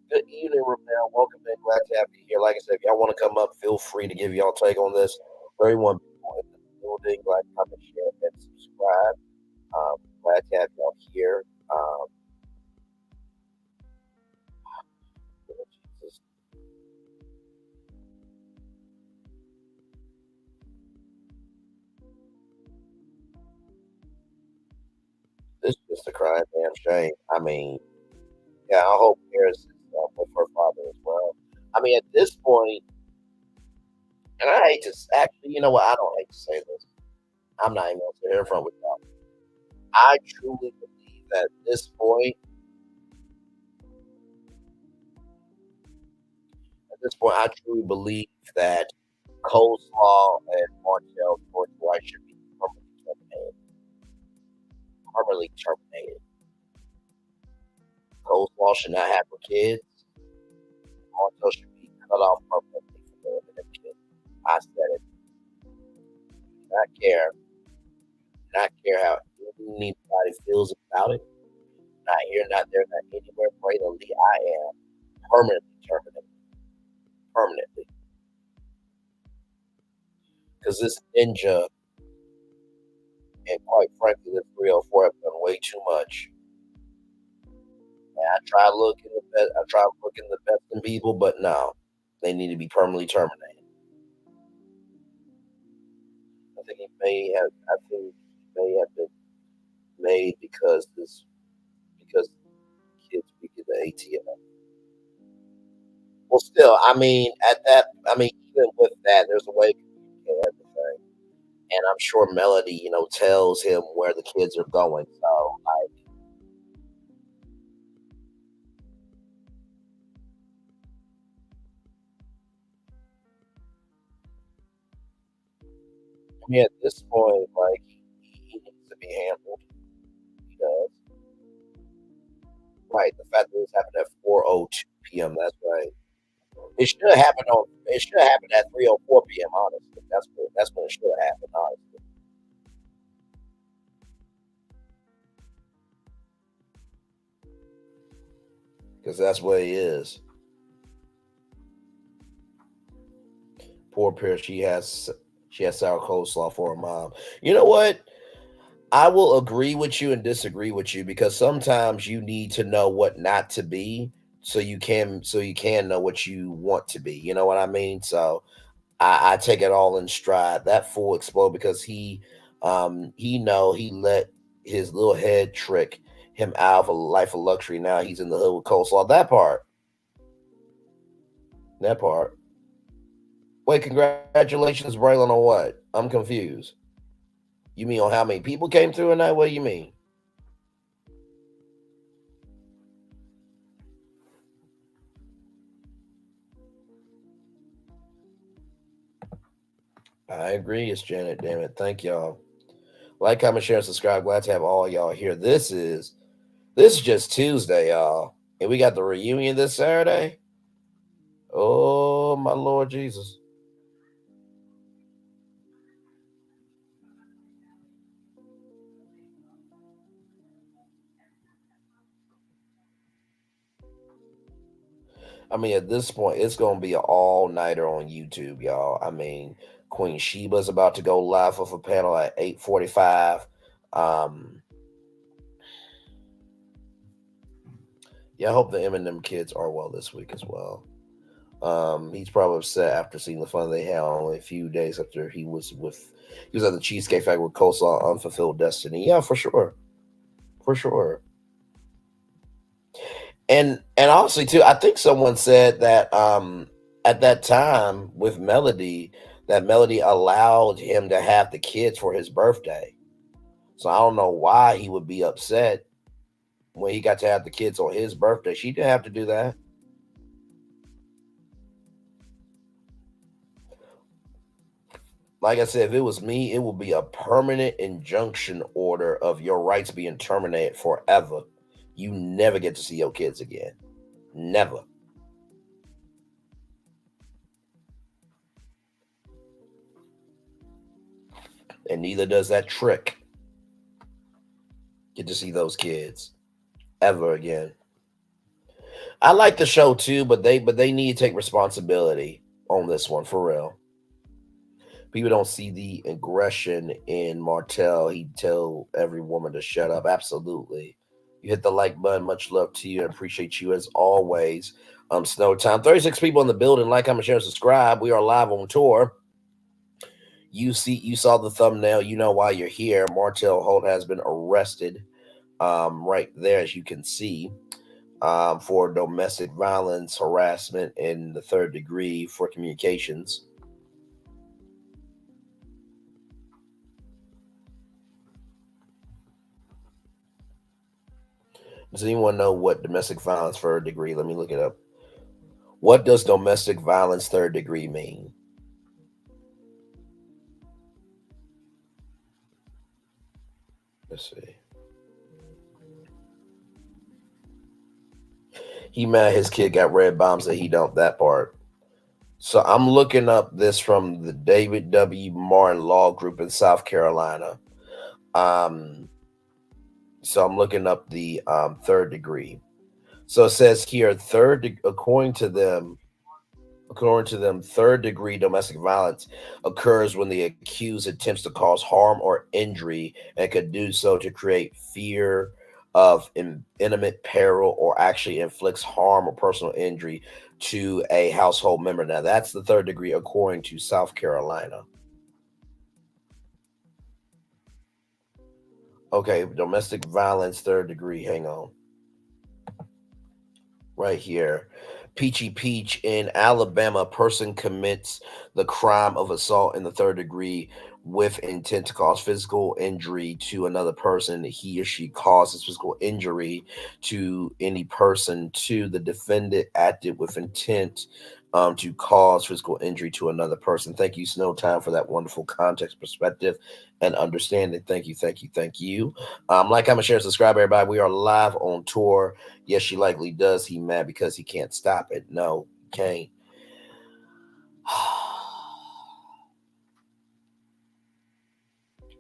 good evening, Ramel. Welcome in. Glad to have you here. Like I said, if y'all want to come up, feel free to give y'all take on this. 31 people in the building. Glad to come and share and subscribe. Glad to have y'all here. Jesus. This is just a crying damn shame. I mean, yeah, I hope Paris is with her father as well. I mean, at this point, and I hate to actually, you know what? I don't hate to say this. I'm not even going to sit here in front with y'all. I truly believe that at this point, I truly believe that Coleslaw and Martell George White should be permanently terminated. Permanently terminated. Coleslaw should not have her kids. Martell should be cut off permanently from their kids. I said it. Not care. Not care how anybody feels about it. Not here, not there, not anywhere. Braylon Lee, I am permanently terminated. Permanently. Because this ninja, and quite frankly, the 304 have done way too much. And I try looking the best in people, but no, they need to be permanently terminated. I think he may have been made because kids speak in the ATM. Well, still, I mean, even with that, there's a way to communicate everything, and I'm sure Melody, tells him where the kids are going. So, at this point, he needs to be handled. He does. Right. The fact that this happened at 4:02 p.m. That's right. It should have happened at 3:04 p.m. Honestly, that's when it should have happened. Honestly, because that's what he is. Poor Pierce. She has sour coleslaw for her mom. You know what? I will agree with you and disagree with you because sometimes you need to know what not to be so you can know what you want to be. You know what I mean? So I take it all in stride. That fool explode because he let his little head trick him out of a life of luxury. Now he's in the hood with coleslaw. That part. Wait, congratulations, Braylon, on what? I'm confused. You mean on how many people came through in that? What do you mean? I agree. It's Janet. Damn it. Thank y'all. Like, comment, share, and subscribe. Glad to have all y'all here. This is just Tuesday, y'all. And we got the reunion this Saturday. Oh, my Lord Jesus. I mean, at this point, it's going to be an all-nighter on YouTube, y'all. I mean, Queen Sheba's about to go live with a panel at 8:45. Yeah, I hope the Eminem kids are well this week as well. He's probably upset after seeing the fun they had only a few days after he was at the Cheesecake Factory with Coleslaw Unfulfilled Destiny. Yeah, for sure. For sure. And honestly, too, I think someone said that at that time with Melody, that Melody allowed him to have the kids for his birthday. So I don't know why he would be upset when he got to have the kids on his birthday. She didn't have to do that. Like I said, if it was me, it would be a permanent injunction order of your rights being terminated forever. You never get to see your kids again. Never. And neither does that trick get to see those kids ever again. I like the show too, but they need to take responsibility on this one for real. People don't see the aggression in Martell. He'd tell every woman to shut up. Absolutely. You hit the like button. Much love to you. I appreciate you as always. Snow time. 36 people in the building. Like, comment, share, and subscribe. We are live on tour. You saw the thumbnail. You know why you're here. Martell Holt has been arrested. Right there, as you can see, for domestic violence, harassment in the 3rd degree for communications. Does anyone know what domestic violence 3rd degree? Let me look it up. What does domestic violence 3rd degree mean? Let's see. He mad his kid got red bombs that he don't. That part. So I'm looking up this from the David W. Martin Law Group in South Carolina. So I'm looking up the 3rd degree. So it says here, according to them, 3rd degree domestic violence occurs when the accused attempts to cause harm or injury and could do so to create fear of imminent peril or actually inflicts harm or personal injury to a household member. Now that's the 3rd degree according to South Carolina. Okay, domestic violence 3rd degree. Hang on. Right here. Peachy Peach in Alabama, a person commits the crime of assault in the 3rd degree with intent to cause physical injury to another person. He or she causes physical injury to any person. To the defendant acted with intent to cause physical injury to another person. Thank you, Snow Time, for that wonderful context, perspective, and understanding. Thank you, thank you, thank you. Like, comment, share, subscribe, everybody. We are live on tour. Yes, she likely does. He mad because he can't stop it. No, he can't.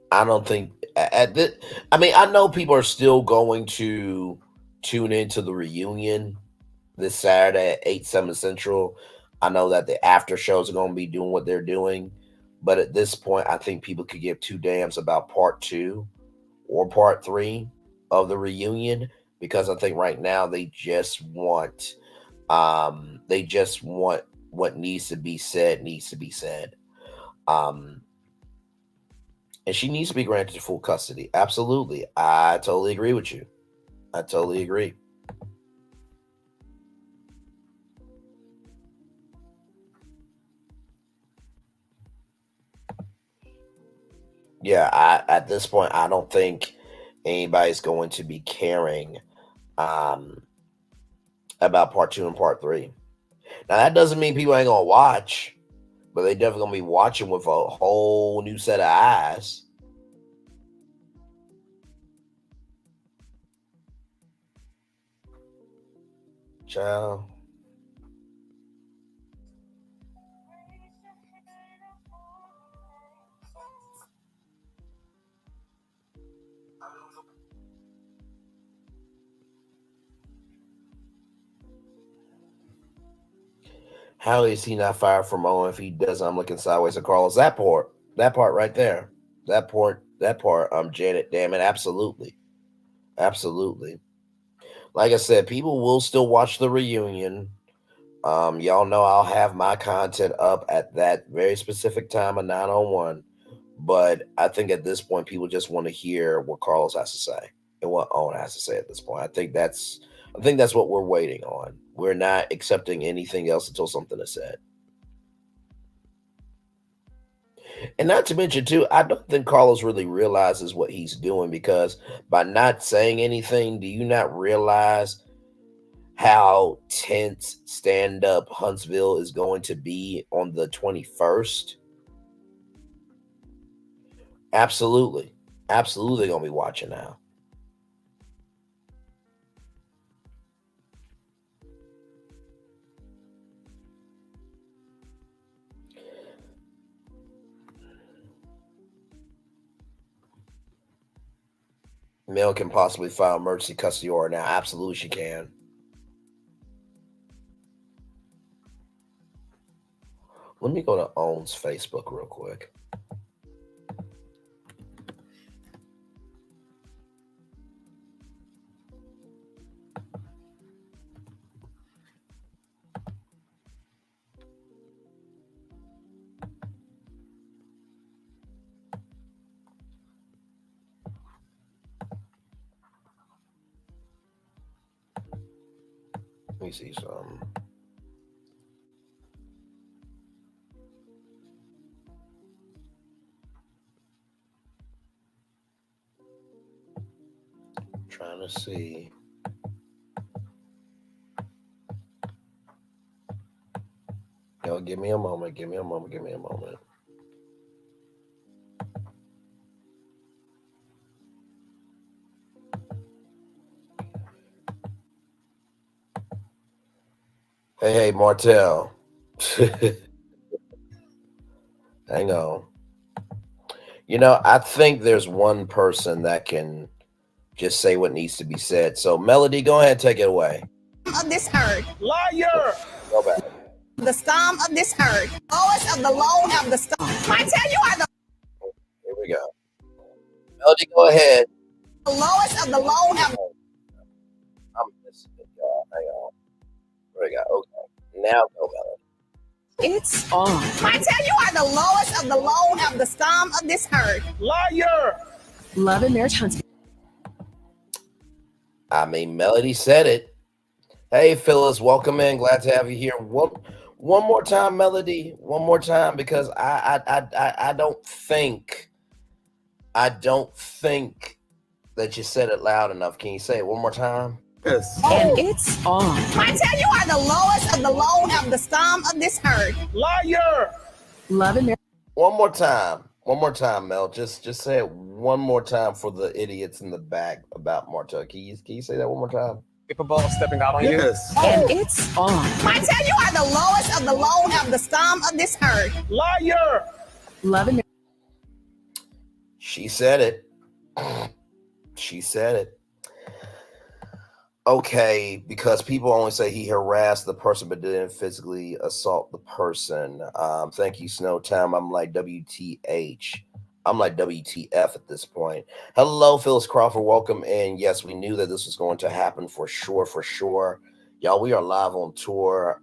I don't think at this. I mean, I know people are still going to tune into the reunion this Saturday at 8, 7 Central. I know that the after shows are going to be doing what they're doing. But at this point, I think people could give 2 damns about part 2 or part 3 of the reunion, because I think right now they just want what needs to be said needs to be said. And she needs to be granted full custody. Absolutely. I totally agree with you. I totally agree. Yeah, at this point, I don't think anybody's going to be caring about part 2 and part 3. Now, that doesn't mean people ain't going to watch, but they definitely going to be watching with a whole new set of eyes. Child. How is he not fired from Owen if he does? I'm looking sideways at Carlos. That part right there. That part, Janet, damn it. Absolutely. Absolutely. Like I said, people will still watch the reunion. Y'all know I'll have my content up at that very specific time of 9:01. But I think at this point, people just want to hear what Carlos has to say and what Owen has to say at this point. I think that's what we're waiting on. We're not accepting anything else until something is said. And not to mention too, I don't think Carlos really realizes what he's doing, because by not saying anything, do you not realize how tense stand up Huntsville is going to be on the 21st? Absolutely. Absolutely gonna be watching now. Mel can possibly file emergency custody order now. Absolutely she can. Let me go to Own's Facebook real quick. Let me see some. Trying to see. Yo, give me a moment. Give me a moment. Give me a moment. Hey, Martell. Hang on. You know, I think there's one person that can just say what needs to be said. So, Melody, go ahead and take it away. Of this earth, Liar! Go back. the scum of this earth, lowest of the low of the scum. Martell, you are the Here we go. Melody, go ahead. lowest of the low of I'm missing it, y'all. Hang on. There we go. Okay. Now go, Melody. It's on. Martell, you are the lowest of the low of the scum of this earth. Liar! Love and marriage hunts. I mean, Melody said it. Hey, Phyllis, welcome in. Glad to have you here. One more time, Melody. One more time, because I don't think that you said it loud enough. Can you say it one more time? Yes. And it's on. Martell, you are the lowest of the low of the scum of this earth. Liar! Love and marriage. One more time. One more time, Mel. Just say it one more time for the idiots in the back about Martell. Can you say that one more time? Capable of stepping out on you? Yes. And it's on. Martell, you are the lowest of the low of the scum of this earth. Liar! Love and marriage. She said it. She said it. Okay, because people only say he harassed the person but didn't physically assault the person. Thank you, Snow Time. I'm like WTH. I'm like WTF at this point. Hello, Phyllis Crawford. Welcome in. Yes, we knew that this was going to happen for sure, for sure. Y'all, we are live on tour.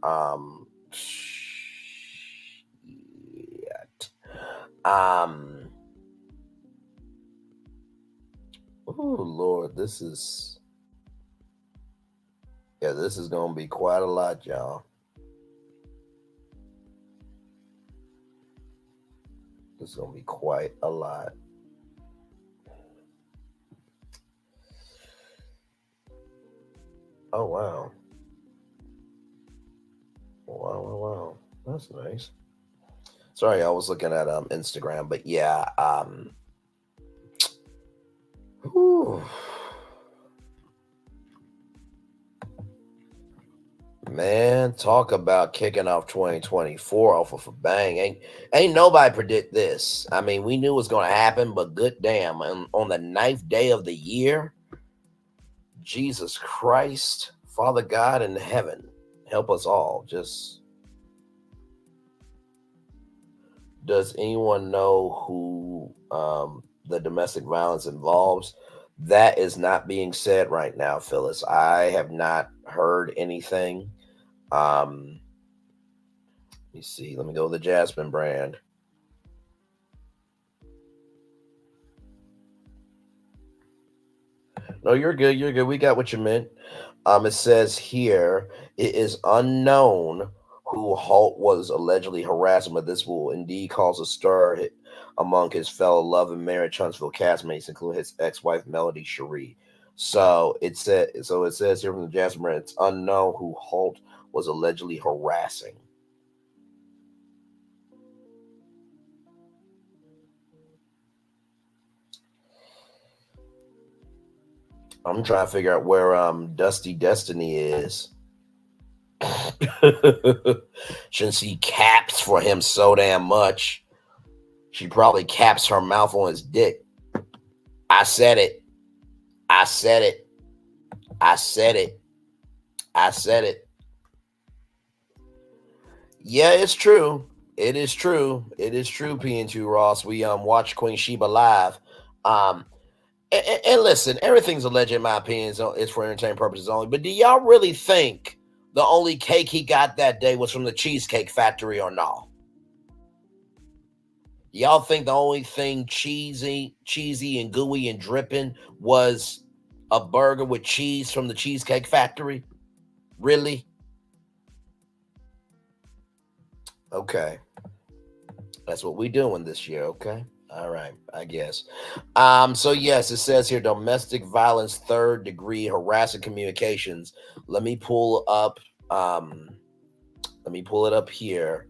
Oh Lord, this is gonna be quite a lot, y'all. This is gonna be quite a lot. Oh wow. Wow. That's nice. Sorry, I was looking at Instagram, but yeah, whew. Man, talk about kicking off 2024 off of a bang. Ain't nobody predict this. I mean, we knew it was going to happen, but good damn. On the 9th day of the year, Jesus Christ, Father God in heaven, help us all. Just, does anyone know who the domestic violence involves? That is not being said right now, Phyllis. I have not heard anything. Let me see. Let me go to the Jasmine brand. No, you're good. You're good. We got what you meant. It says here, it is unknown who Holt was allegedly harassing, but this will indeed cause a stir. among his fellow love and marriage Huntsville castmates, including his ex-wife Melody Cherie. So it says here from the Jasper, it's unknown who Holt was allegedly harassing. I'm trying to figure out where Dusty Destiny is. Since he caps for him so damn much, she probably caps her mouth on his dick. I said it. I said it. I said it. I said it. Yeah, it's true. It is true. It is true, PN2 Ross. We watched Queen Sheba live. And listen, everything's alleged in my opinion. So it's for entertainment purposes only. But do y'all really think the only cake he got that day was from the Cheesecake Factory or no? Y'all think the only thing cheesy and gooey and dripping was a burger with cheese from the Cheesecake Factory? Really? Okay. That's what we doing this year, okay? All right, I guess. So yes, it says here domestic violence, 3rd degree harassing communications. Let me pull up here.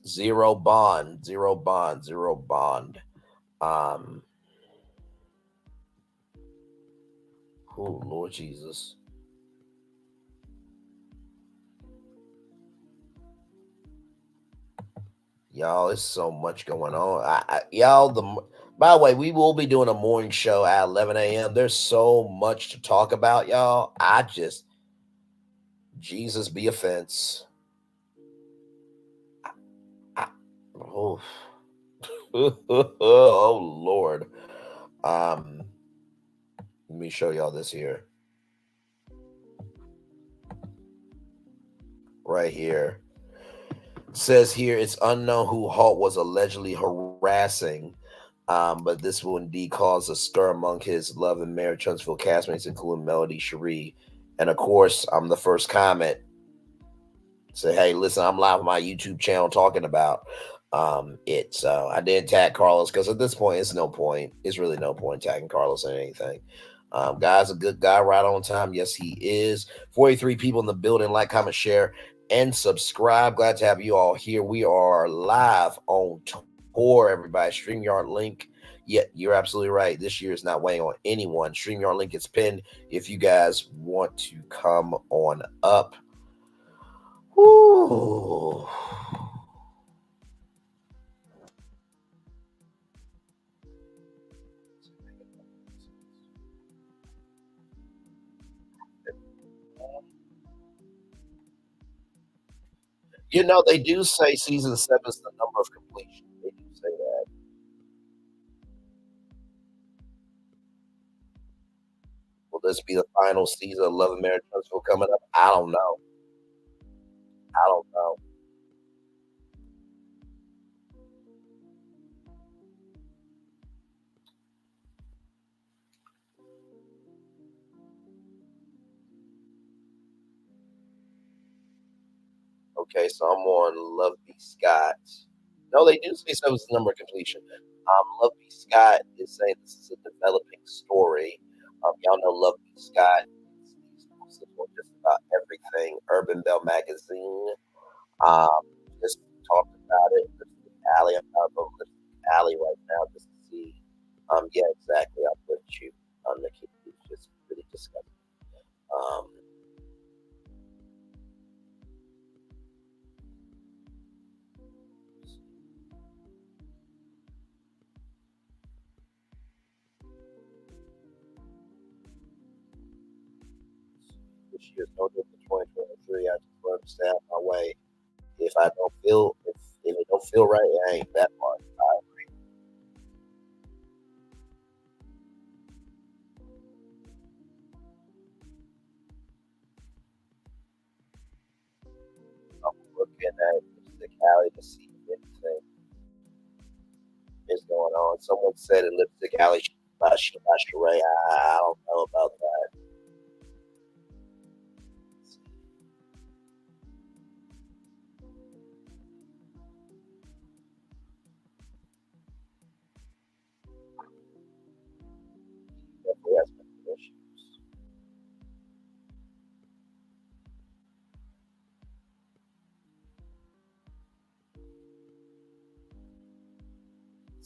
Zero bond. Oh, Lord Jesus. Y'all, there's so much going on. By the way, we will be doing a morning show at 11 a.m. There's so much to talk about, y'all. Jesus be offense. Oh, oh Lord. Let me show y'all this here. Right here. Says here it's unknown who Holt was allegedly harassing, but this will indeed cause a stir among his love and marriage Huntsville castmates, including Melody Cherie. And of course, I'm the first comment. Say, hey, listen, I'm live on my YouTube channel talking about it. So I didn't tag Carlos because at this point, it's no point. It's really no point tagging Carlos or anything. Guy's a good guy, right on time. Yes, he is. 43 people in the building. Like, comment, share, and subscribe. Glad to have you all here. We are live on tour, everybody. StreamYard link. Yeah, you're absolutely right. This year is not weighing on anyone. StreamYard link is pinned if you guys want to come on up. Ooh. You know, they do say season 7 is the number of completion. They do say that. Will this be the final season of Love and Marriage Huntsville coming up? I don't know. I don't know. Okay, so I'm on Love B. Scott. No, they do say 7 is the number of completion. Love B. Scott is saying this is a developing story. Y'all know Love B. Scott is exclusive on just about everything. Urban Bell Magazine. Just talked about it. Lipstick Alley. I'm out of Lipstick Alley right now just to see. Yeah, exactly. I'll put you on the kid. It's just really disgusting. This year's no different 2023. I just want to stay out my way. If I don't feel, if it don't feel right, it ain't that part. I agree. I'm looking at Lipstick Alley to see if anything is going on. Someone said in Lipstick Alley by Sheree. I don't know about that.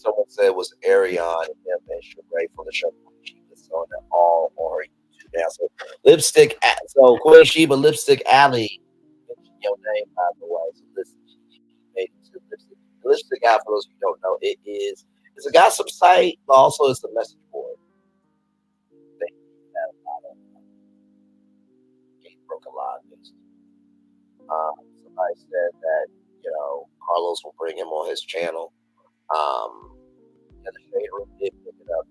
Someone said it was Arion and him and Sheree from the show Queen Sheba. So they're all on her YouTube now. So Lipstick, so Queen Sheba, Lipstick Alley, mention your name by the way. So listen, she made it to Lipstick. Lipstick Alley, for those who don't know, it's a gossip site, but also it's a message board. They have a lot of broken lives. Somebody said that Carlos will bring him on his channel. And the shade room did pick it up.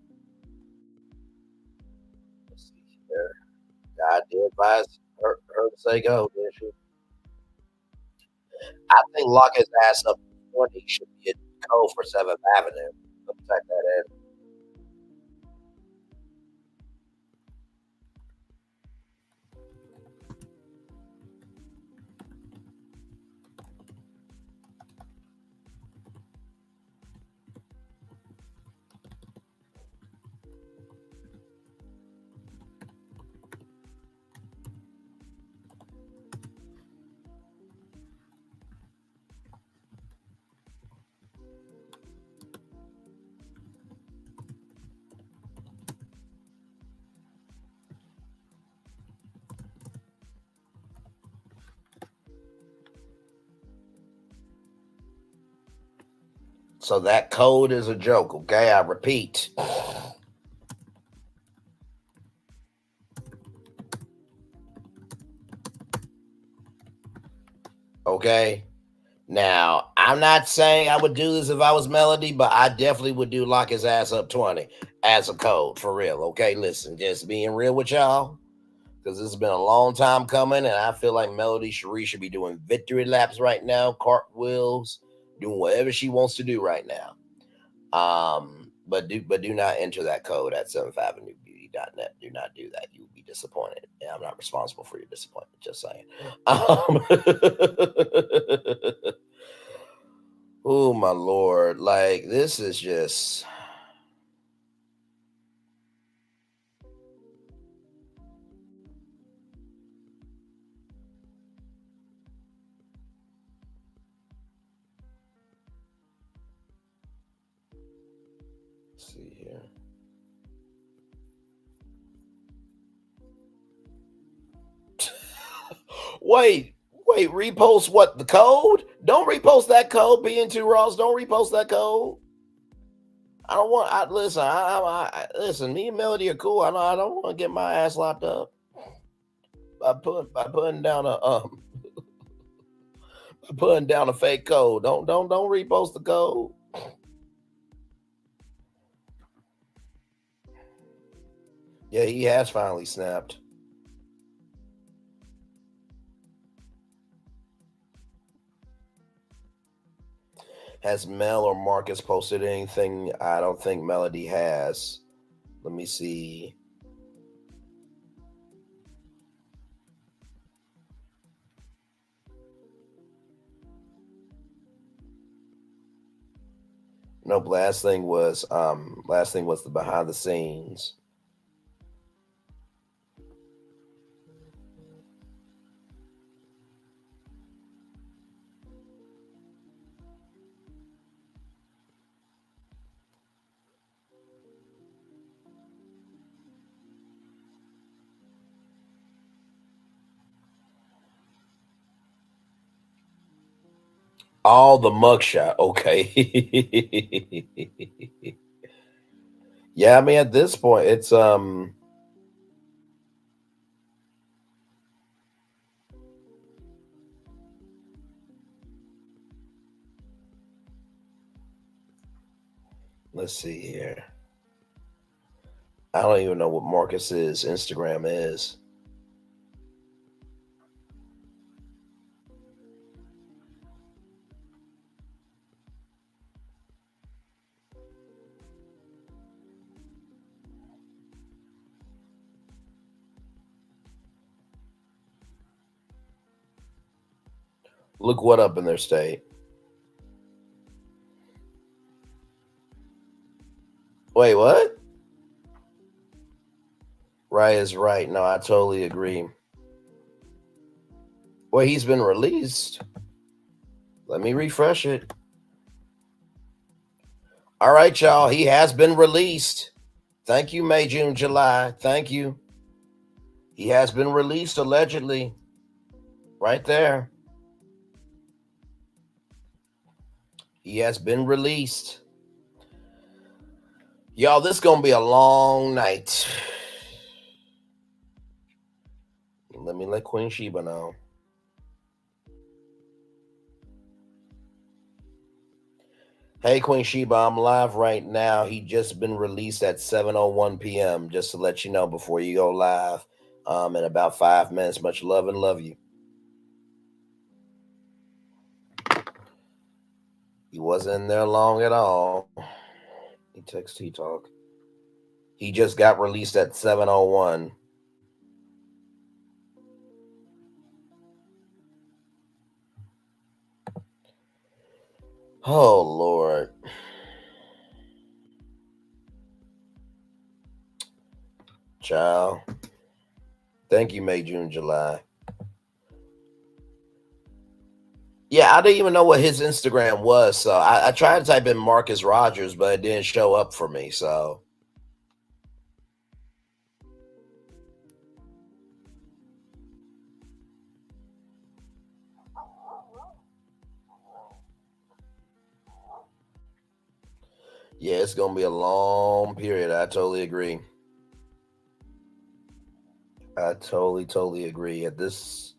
Let's see here. God did advise her to say go, didn't she? I think lock his ass up 20 should be a code for 7th Avenue. Let me type that in. So that code is a joke, okay? I repeat. Okay? Now, I'm not saying I would do this if I was Melody, but I definitely would do lock his ass up 20 as a code, for real, okay? Listen, just being real with y'all, because this has been a long time coming, and I feel like Melody Cherie should be doing victory laps right now, cartwheels, doing whatever she wants to do right now. But do not enter that code at 7th Avenue Beauty.net. Do not do that. You will be disappointed. And I'm not responsible for your disappointment. Just saying. Oh my Lord. Like, this is just see here. Wait, repost what? The code? Don't repost that code, BN2 Ross. Don't repost that code. I don't want. Listen. Me and Melody are cool. I don't want to get my ass locked up by putting down a fake code. Don't repost the code. Yeah, he has finally snapped. Has Mel or Marcus posted anything? I don't think Melody has. Let me see. Nope. Last thing was the behind the scenes. All the mugshot. Okay. Yeah, I mean at this point it's let's see here. I don't even know what Marcus's Instagram is. Look what up in their state. Wait, what? Right is right. No, I totally agree. Well, he's been released. Let me refresh it. All right, y'all. He has been released. Thank you, May, June, July. Thank you. He has been released allegedly. Right there. He has been released. Y'all, this is going to be a long night. Let me let Queen Sheba know. Hey, Queen Sheba, I'm live right now. He just been released at 7:01 p.m. Just to let you know before you go live in about 5 minutes. Much love and love you. He wasn't in there long at all. He texts T-Talk. He just got released at 7:01. Oh, Lord. Child. Thank you, May, June, July. Yeah, I didn't even know what his Instagram was. So I tried to type in Marcus Rogers, but it didn't show up for me. So. Yeah, it's going to be a long period. I totally agree. I totally agree. At this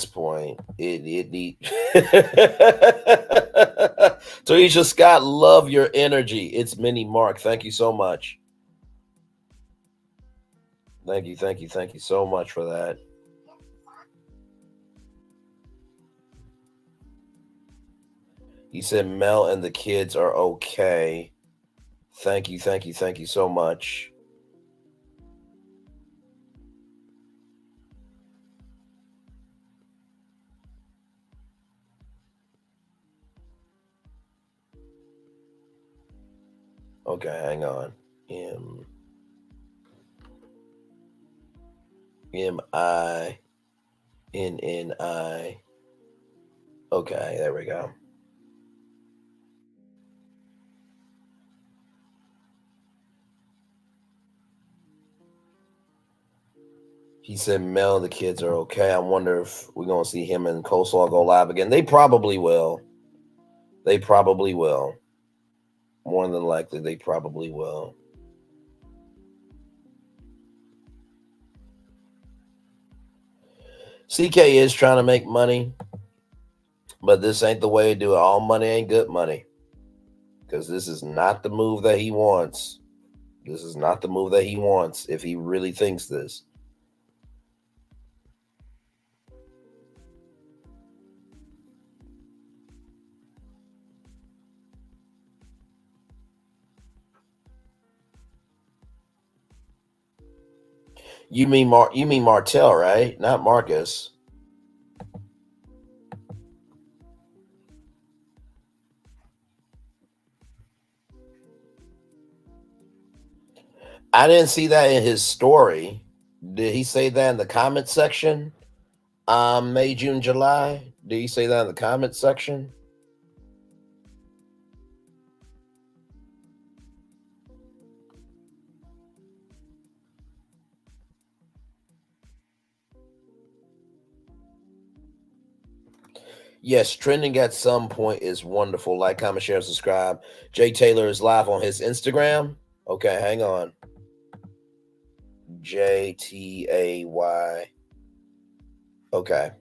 point, it need. Tarisha Scott, love your energy. It's Minnie Mark. Thank you so much. Thank you so much for that. He said Mel and the kids are okay. Thank you so much. Okay, hang on. MINNI. Okay, there we go. He said Mel, the kids are okay. I wonder if we're going to see him and Coleslaw go live again. They probably will. More than likely, they probably will. CK is trying to make money, but this ain't the way to do it. All money ain't good money, because this is not the move that he wants. This is not the move that he wants if he really thinks this. You mean Martell, right? Not Marcus. I didn't see that in his story. Did he say that in the comment section? May, June, July. Did he say that in the comment section? Yes, trending at some point is wonderful. Like, comment, share, subscribe. Jay Taylor is live on his Instagram. Okay, hang on. JTAY. Okay,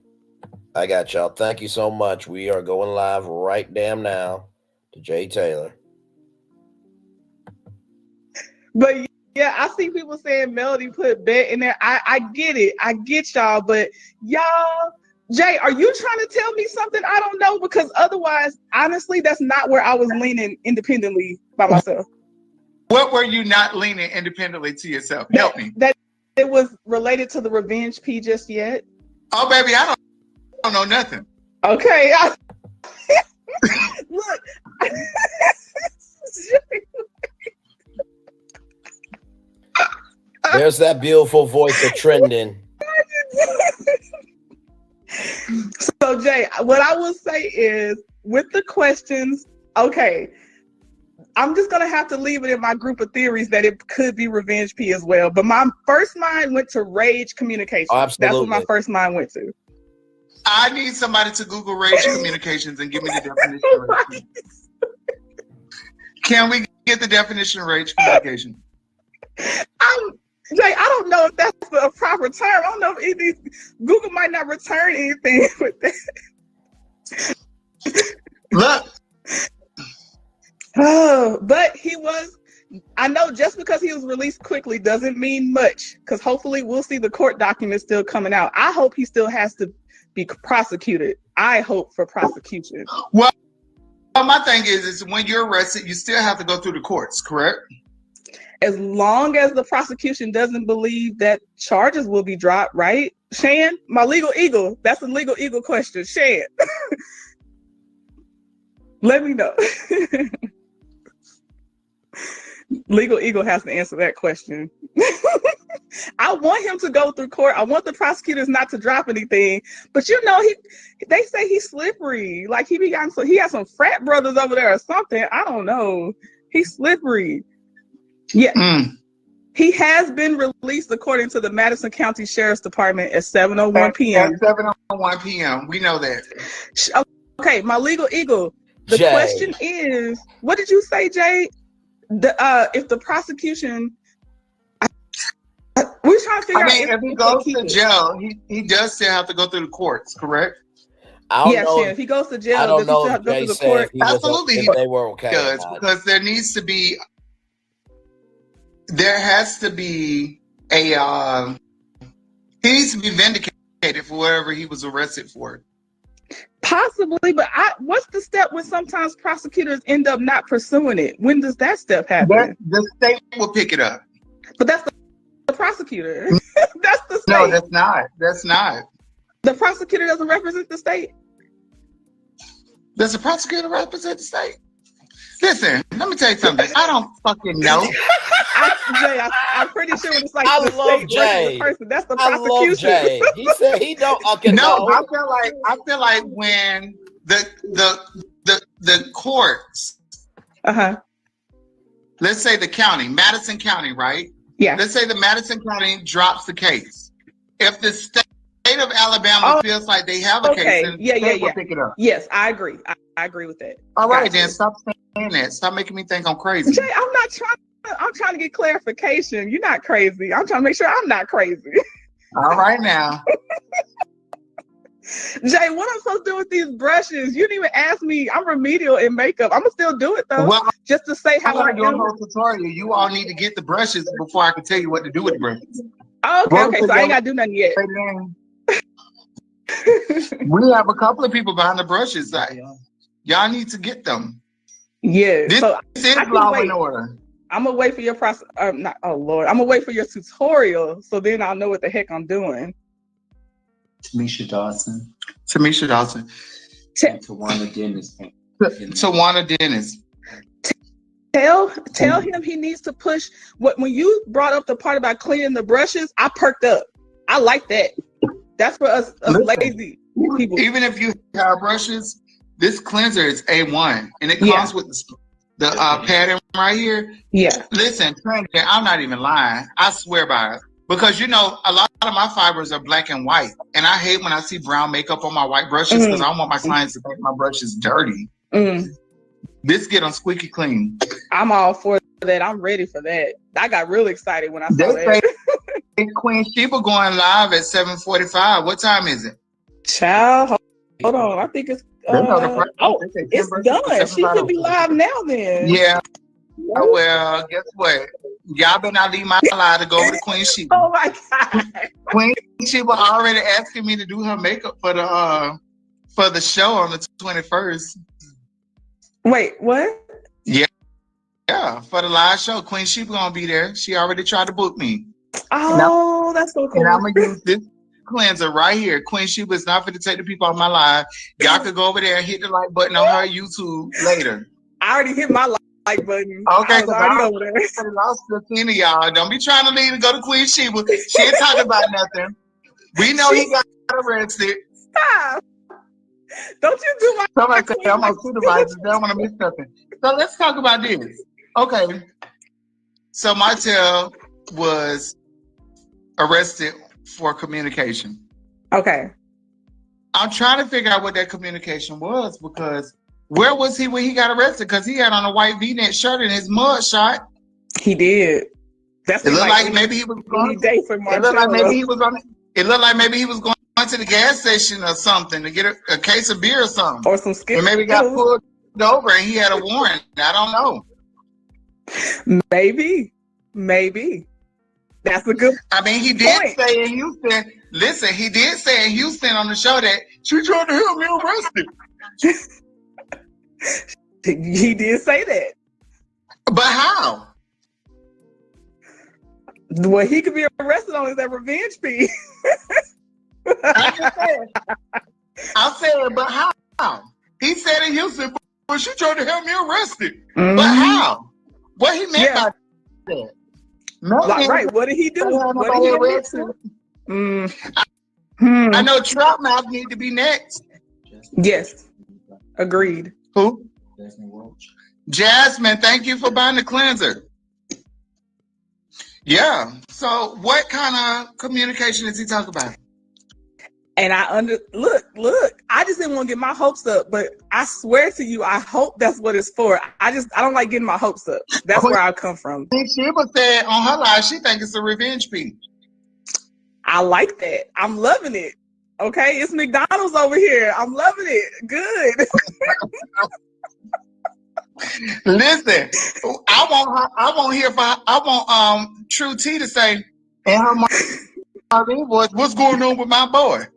I got y'all. Thank you so much. We are going live right damn now to Jay Taylor. But yeah, I see people saying Melody put bet in there. I get it. I get y'all. But y'all, Jay, are you trying to tell me something I don't know? Because otherwise, honestly, that's not where I was leaning independently by myself. What were you not leaning independently to yourself? Help me. That it was related to the revenge P just yet. Oh, baby, I don't know nothing. Okay. Look. There's that beautiful voice of trending. So, Jay, what I will say is with the questions, okay, I'm just gonna have to leave it in my group of theories that it could be Revenge P as well. But my first mind went to Rage Communications. Oh, That's what my absolutely. first mind went to. I need somebody to Google Rage Communications and give me the definition. Can we get the definition of Rage Communication? Jay, I don't know if that's a proper term. I don't know if Google might not return anything with that. Look. But he was, I know just because he was released quickly doesn't mean much, because hopefully we'll see the court documents still coming out. I hope he still has to be prosecuted. I hope for prosecution. Well, my thing is when you're arrested, you still have to go through the courts, correct? As long as the prosecution doesn't believe that charges will be dropped, right? Shan, my legal eagle, that's a legal eagle question. Shan, let me know. Legal eagle has to answer that question. I want him to go through court. I want the prosecutors not to drop anything. But you know, they say he's slippery. Like he has some frat brothers over there or something. I don't know. He's slippery. Yeah. He has been released according to the Madison County Sheriff's Department at 7:01 p.m. At 7:01 p.m. We know that. Okay, my legal eagle. The Jay. question is, what did you say, Jay? If the prosecution, we're trying to figure out if he goes to jail, he does still have to go through the courts, correct? Yeah, if he goes to jail, does he still have to go through the court? Absolutely, they were okay. Does, because there has to be a he needs to be vindicated for whatever he was arrested for. Possibly, but what's the step when sometimes prosecutors end up not pursuing it? When does that step happen? The state will pick it up. But that's the prosecutor. That's the state. No, that's not. That's not. The prosecutor doesn't represent the state. Does the prosecutor represent the state? Listen, let me tell you something. I don't fucking know. Jay, I'm pretty sure it's like I the love state Jay. versus the person. That's the I prosecution. love Jay. He said he don't. Okay, no, I feel like when the courts, let's say the county, Madison County, right? Yeah. Let's say the Madison County drops the case. If the state of Alabama feels like they have a case, then the state will pick it up. Yes, I agree. I agree with that. All right, then stop saying that. Stop making me think I'm crazy. Jay, I'm trying to get clarification. You're not crazy. I'm trying to make sure I'm not crazy. All right now. Jay, what I'm supposed to do with these brushes? You didn't even ask me. I'm remedial in makeup. I'm gonna still do it though. Well, just to say how I do a whole tutorial. You all need to get the brushes before I can tell you what to do with the brushes. Oh, okay, so I ain't gotta do nothing yet. We have a couple of people behind the brushes. Y'all need to get them. Yeah. This is law and order. I'm gonna wait for your process. I'm gonna wait for your tutorial, so then I'll know what the heck I'm doing. Tamisha Dawson. And Tawana Dennis. Tawana Dennis. Tell him he needs to push. When you brought up the part about cleaning the brushes, I perked up. I like that. That's for us lazy people. Even if you have brushes, this cleanser is A1, and it comes with the pattern right here. Yeah. Listen, I'm not even lying. I swear by it. Because, you know, a lot of my fibers are black and white. And I hate when I see brown makeup on my white brushes because I don't want my clients to think my brush is dirty. This get them squeaky clean. I'm all for that. I'm ready for that. I got really excited when I saw that. Queen Sheba going live at 7:45. What time is it? Child, hold on. I think it's it's done. She should be live now then. Yeah. Well, guess what? Y'all better not leave my live to go over to Queen Sheba. Oh my God. Queen Sheba already asking me to do her makeup for the show on the 21st. Wait, what? Yeah, for the live show. Queen Sheba gonna be there. She already tried to book me. Oh, that's so cool. And I'm gonna use this cleanser right here. Queen Sheba is not going to take the people off my live. Y'all could go over there and hit the like button on her YouTube later. I already hit my like button. Okay, I was already over there. I lost 15 of y'all. Don't be trying to leave and go to Queen Sheba. She ain't talking about nothing. We know he got arrested. Stop. Don't you do my Somebody say I'm on supervisor. They don't want to miss nothing. So let's talk about this. Okay. So Martell was arrested for communication. Okay. I'm trying to figure out what that communication was because where was he when he got arrested? Because he had on a white V-neck shirt and his mug shot. He did. That's It looked like maybe he was going. It looked like maybe he was on. It looked like maybe he was going to the gas station or something to get a case of beer or something, or some Skittles. And maybe got pulled over and he had a warrant. I don't know. Maybe. That's a good. I mean, he did say in Houston. Listen, he did say in Houston on the show that she tried to have me arrested. He did say that. But how? What he could be arrested on is that revenge fee. I said, but how? He said in Houston, but she tried to have me arrested. But how? What he meant by that? Right. What did he do? What did he arrested? I know Trout Mouth need to be next. Yes. Agreed. Who? Jasmine, thank you for buying the cleanser. Yeah. So what kind of communication is he talking about? And look, I just didn't want to get my hopes up, but I swear to you, I hope that's what it's for. I don't like getting my hopes up. That's where I come from. Sheba said on her live, she thinks it's a revenge piece. I like that. I'm loving it. Okay, it's McDonald's over here. I'm loving it. Good. Listen, I want True T to say, and her Marvin voice, what's going on with my boy?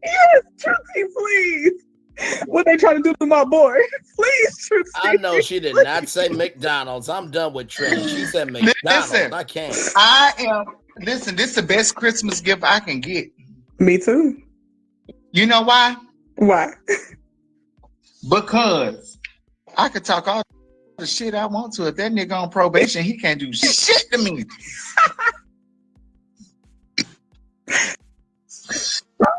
Yes, True T, please. What they trying to do to my boy? Please, True T. I know she did not say McDonald's. I'm done with Trinity. She said McDonald's. Listen, I can't. Listen, this is the best Christmas gift I can get. Me too. You know why? Why? Because I could talk all the shit I want to. If that nigga on probation, he can't do shit to me.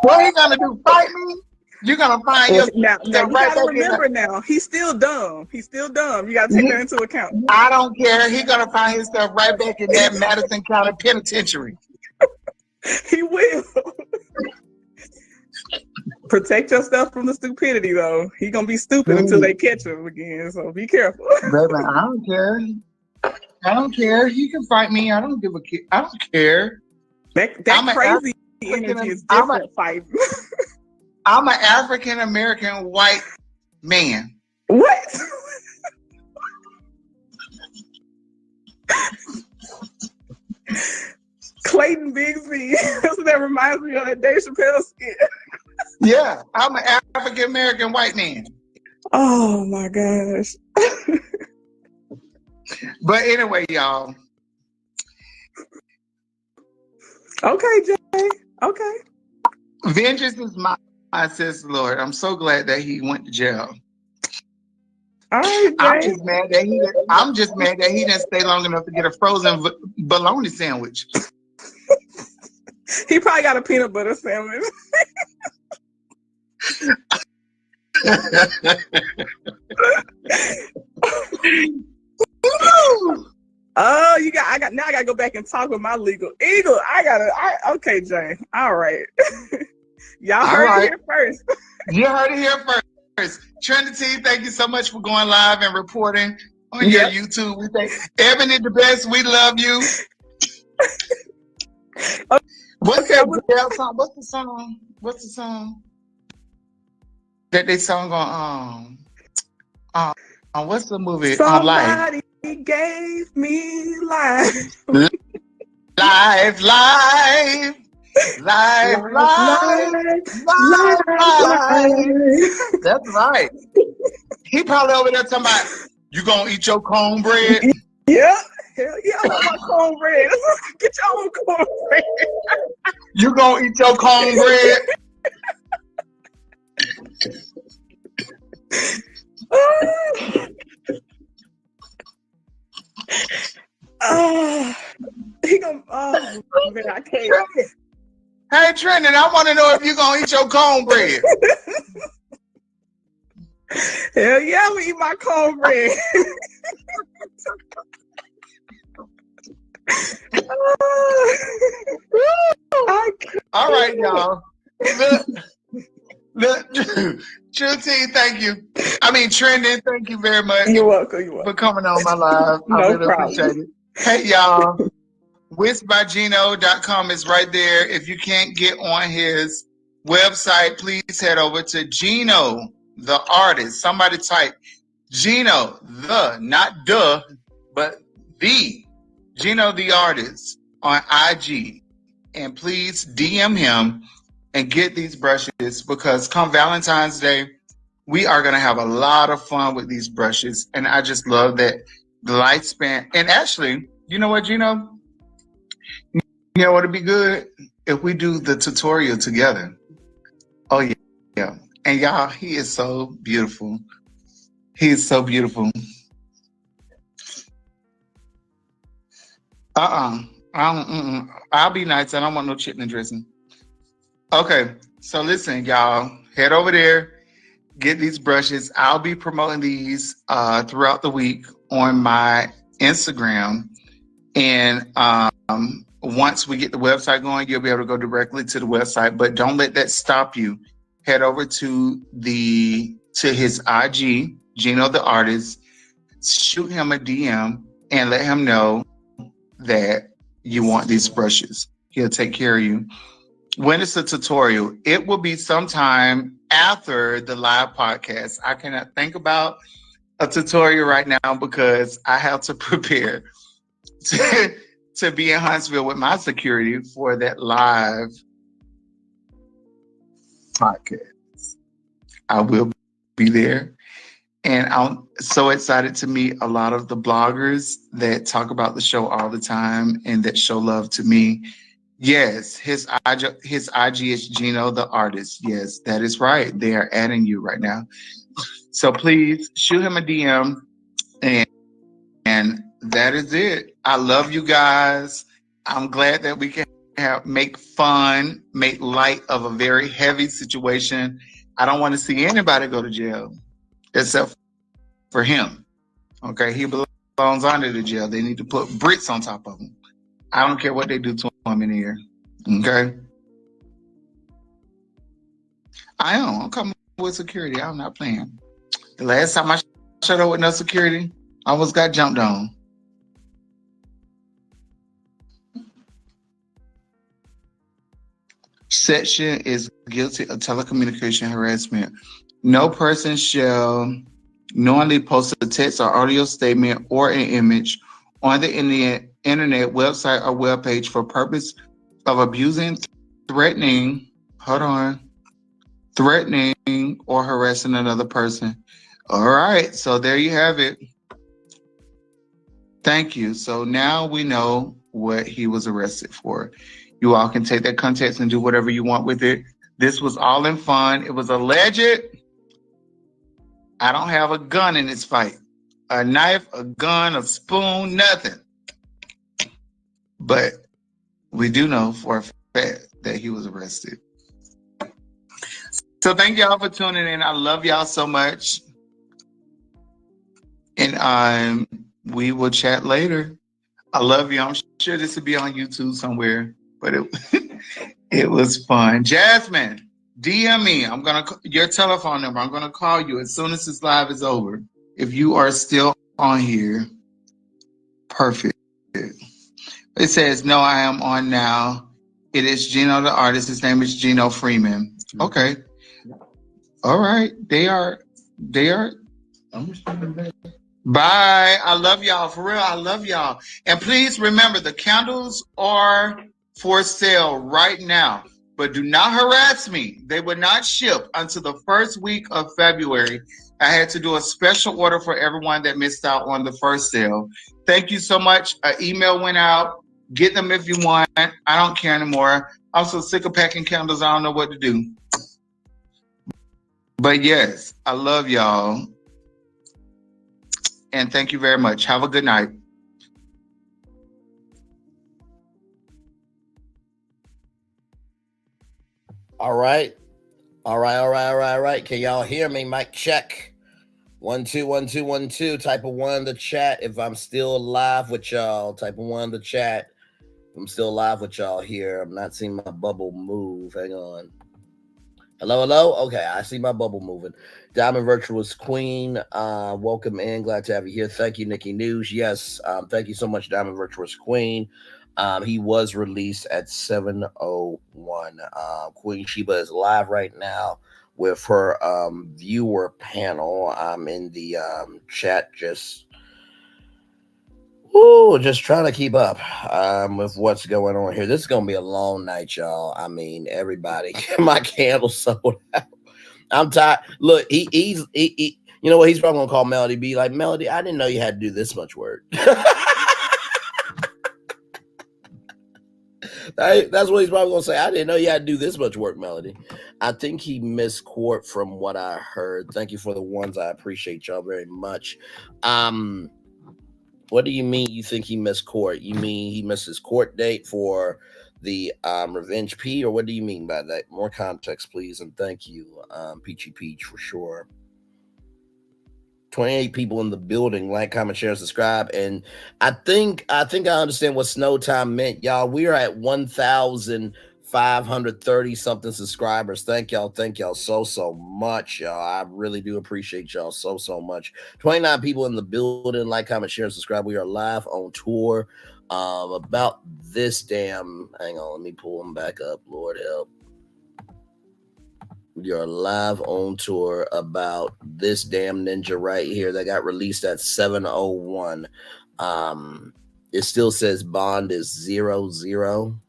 What he gonna do? Fight me? You're gonna find yourself now you right gotta remember now. He's still dumb. You gotta take that into account. I don't care. He's gonna find himself right back in that Madison County Penitentiary. He will. Protect yourself from the stupidity, though. He's gonna be stupid until they catch him again. So be careful. Baby, I don't care. I don't care. He can fight me. I don't give a shit. I don't care. That crazy energy is different fighting. I'm an African American white man. What? Clayton Bigsby. That's what that reminds me of that Dave Chappelle skit. Yeah, I'm an African American white man. Oh my gosh. But anyway, y'all. Okay, Jay. Okay. Vengeance is mine, says the Lord. I'm so glad that he went to jail. All right, Jay. I'm just mad that he didn't stay long enough to get a frozen bologna sandwich. He probably got a peanut butter sandwich. Oh, I gotta go back and talk with my legal eagle. Okay, Jay. All right. Y'all heard it here first. You heard it here first. Trinity, thank you so much for going live and reporting on your YouTube. We thank Ebony the best. We love you. What's the song? What's the song that they sung on? What's the movie? Somebody gave me life. Life. That's right. He probably over there talking about, you gonna eat your cornbread? Yeah. Hell yeah, I want my cornbread. Get your own cornbread. You gonna eat your cornbread? He gonna. Oh man, I can't. Hey Trenton, I want to know if you gonna eat your cornbread. Hell yeah, I'm gonna eat my cornbread. All right, y'all. Look, True T, thank you. I mean, Trending, thank you very much. You're welcome. For coming on my live. I No really problem. appreciate it. Hey, y'all. WisByGino.com is right there. If you can't get on his website, please head over to Gino, the artist. Somebody type Gino, not duh, but the Gino, the artist on IG. And please DM him and get these brushes because come Valentine's Day, we are going to have a lot of fun with these brushes. And I just love that the lifespan. And actually, you know what, Gino? You know what would be good? If we do the tutorial together. Oh, yeah. Yeah. And y'all, he is so beautiful. He is so beautiful. I'll be nice. I don't want no chitlin dressing. Okay. So listen, y'all. Head over there. Get these brushes. I'll be promoting these throughout the week on my Instagram. And once we get the website going, you'll be able to go directly to the website. But don't let that stop you. Head over to his IG, Gino the Artist. Shoot him a DM and let him know that you want these brushes. He'll take care of you. When it's a tutorial, it will be sometime after the live podcast. I cannot think about a tutorial right now because I have to prepare to be in Huntsville with my security for that live podcast. I will be there. And I'm so excited to meet a lot of the bloggers that talk about the show all the time and that show love to me. Yes, his IG is Gino the Artist. Yes, that is right. They are adding you right now. So please shoot him a DM. And that is it. I love you guys. I'm glad that we can make fun, make light of a very heavy situation. I don't want to see anybody go to jail except for him. Okay, he belongs under the jail. They need to put bricks on top of him. I don't care what they do to him in here. Okay? I'm coming with security. I'm not playing. The last time I showed up with no security, I almost got jumped on. Section is guilty of telecommunication harassment. No person shall knowingly post a text or audio statement or an image on the internet website or webpage for purpose of abusing, threatening, or harassing another person. All right, so there you have it. Thank you. So now we know what he was arrested for. You all can take that context and do whatever you want with it. This was all in fun. It was alleged. I don't have a gun in this fight. A knife, a gun, a spoon, nothing. But we do know for a fact that he was arrested. So thank y'all for tuning in. I love y'all so much. And we will chat later. I love you. I'm sure this will be on YouTube somewhere, but it was fun. Jasmine, DM me. I'm gonna your telephone number. I'm gonna call you as soon as this live is over. If you are still on here, perfect. It says no. I am on now. It is Gino the Artist. His name is Gino Freeman. Okay. All right. They are. Bye. I love y'all. For real, I love y'all. And please remember, the candles are for sale right now. But do not harass me. They will not ship until the first week of February. I had to do a special order for everyone that missed out on the first sale. Thank you so much. An email went out. Get them if you want. I don't care anymore. I'm so sick of packing candles. I don't know what to do. But yes, I love y'all. And thank you very much. Have a good night. All right. Can y'all hear me? Mic check. 1 2 1 2 1 2. Type of 1 in the chat if I'm still live with y'all. Type of 1 in the chat. I'm still live with y'all here. I'm not seeing my bubble move. Hang on. Hello, hello. Okay, I see my bubble moving. Diamond Virtuous Queen, welcome in. Glad to have you here. Thank you, Nikki News. Yes, thank you so much, Diamond Virtuous Queen. He was released at 7:01. Queen Sheba is live right now with her viewer panel. I'm in the chat just trying to keep up with what's going on here. This is gonna be a long night, y'all. I mean, everybody, my candle sold out. I'm tired. Look, he's you know what? He's probably gonna call Melody, be like, Melody, I didn't know you had to do this much work. That's what he's probably gonna say. I didn't know you had to do this much work, Melody. I think he missed court from what I heard. Thank you for the ones. I appreciate y'all very much. What do you mean you think he missed court? You mean he missed his court date for the Revenge P, or what do you mean by that? More context, please, and thank you, Peachy Peach, for sure. 28 people in the building. Like, comment, share, subscribe. And I think I understand what snow time meant, y'all. We are at 1,530 something subscribers. Thank y'all so much, y'all. I really do appreciate y'all so much. 29 people in the building. Like, comment, share, subscribe. We are live on tour about this damn, hang on, let me pull them back up. Lord help. We are live on tour about this damn ninja right here that got released at 7:01. It still says bond is 0-0.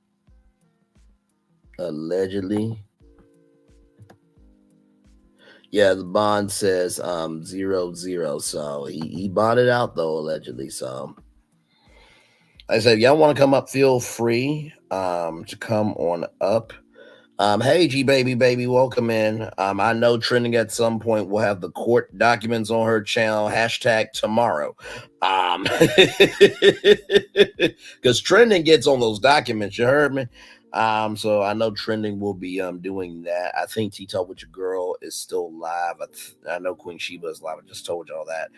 Allegedly. Yeah, the bond says 0-0. So he bonded out though, allegedly. So like I said, if y'all want to come up, feel free to come on up. Hey, G baby, welcome in. I know Trending at some point will have the court documents on her channel. # tomorrow. Because Trending gets on those documents. You heard me. So I know Trending will be doing that. I think T-Talk with Your Girl is still live. I know Queen Sheba is live. I just told y'all that.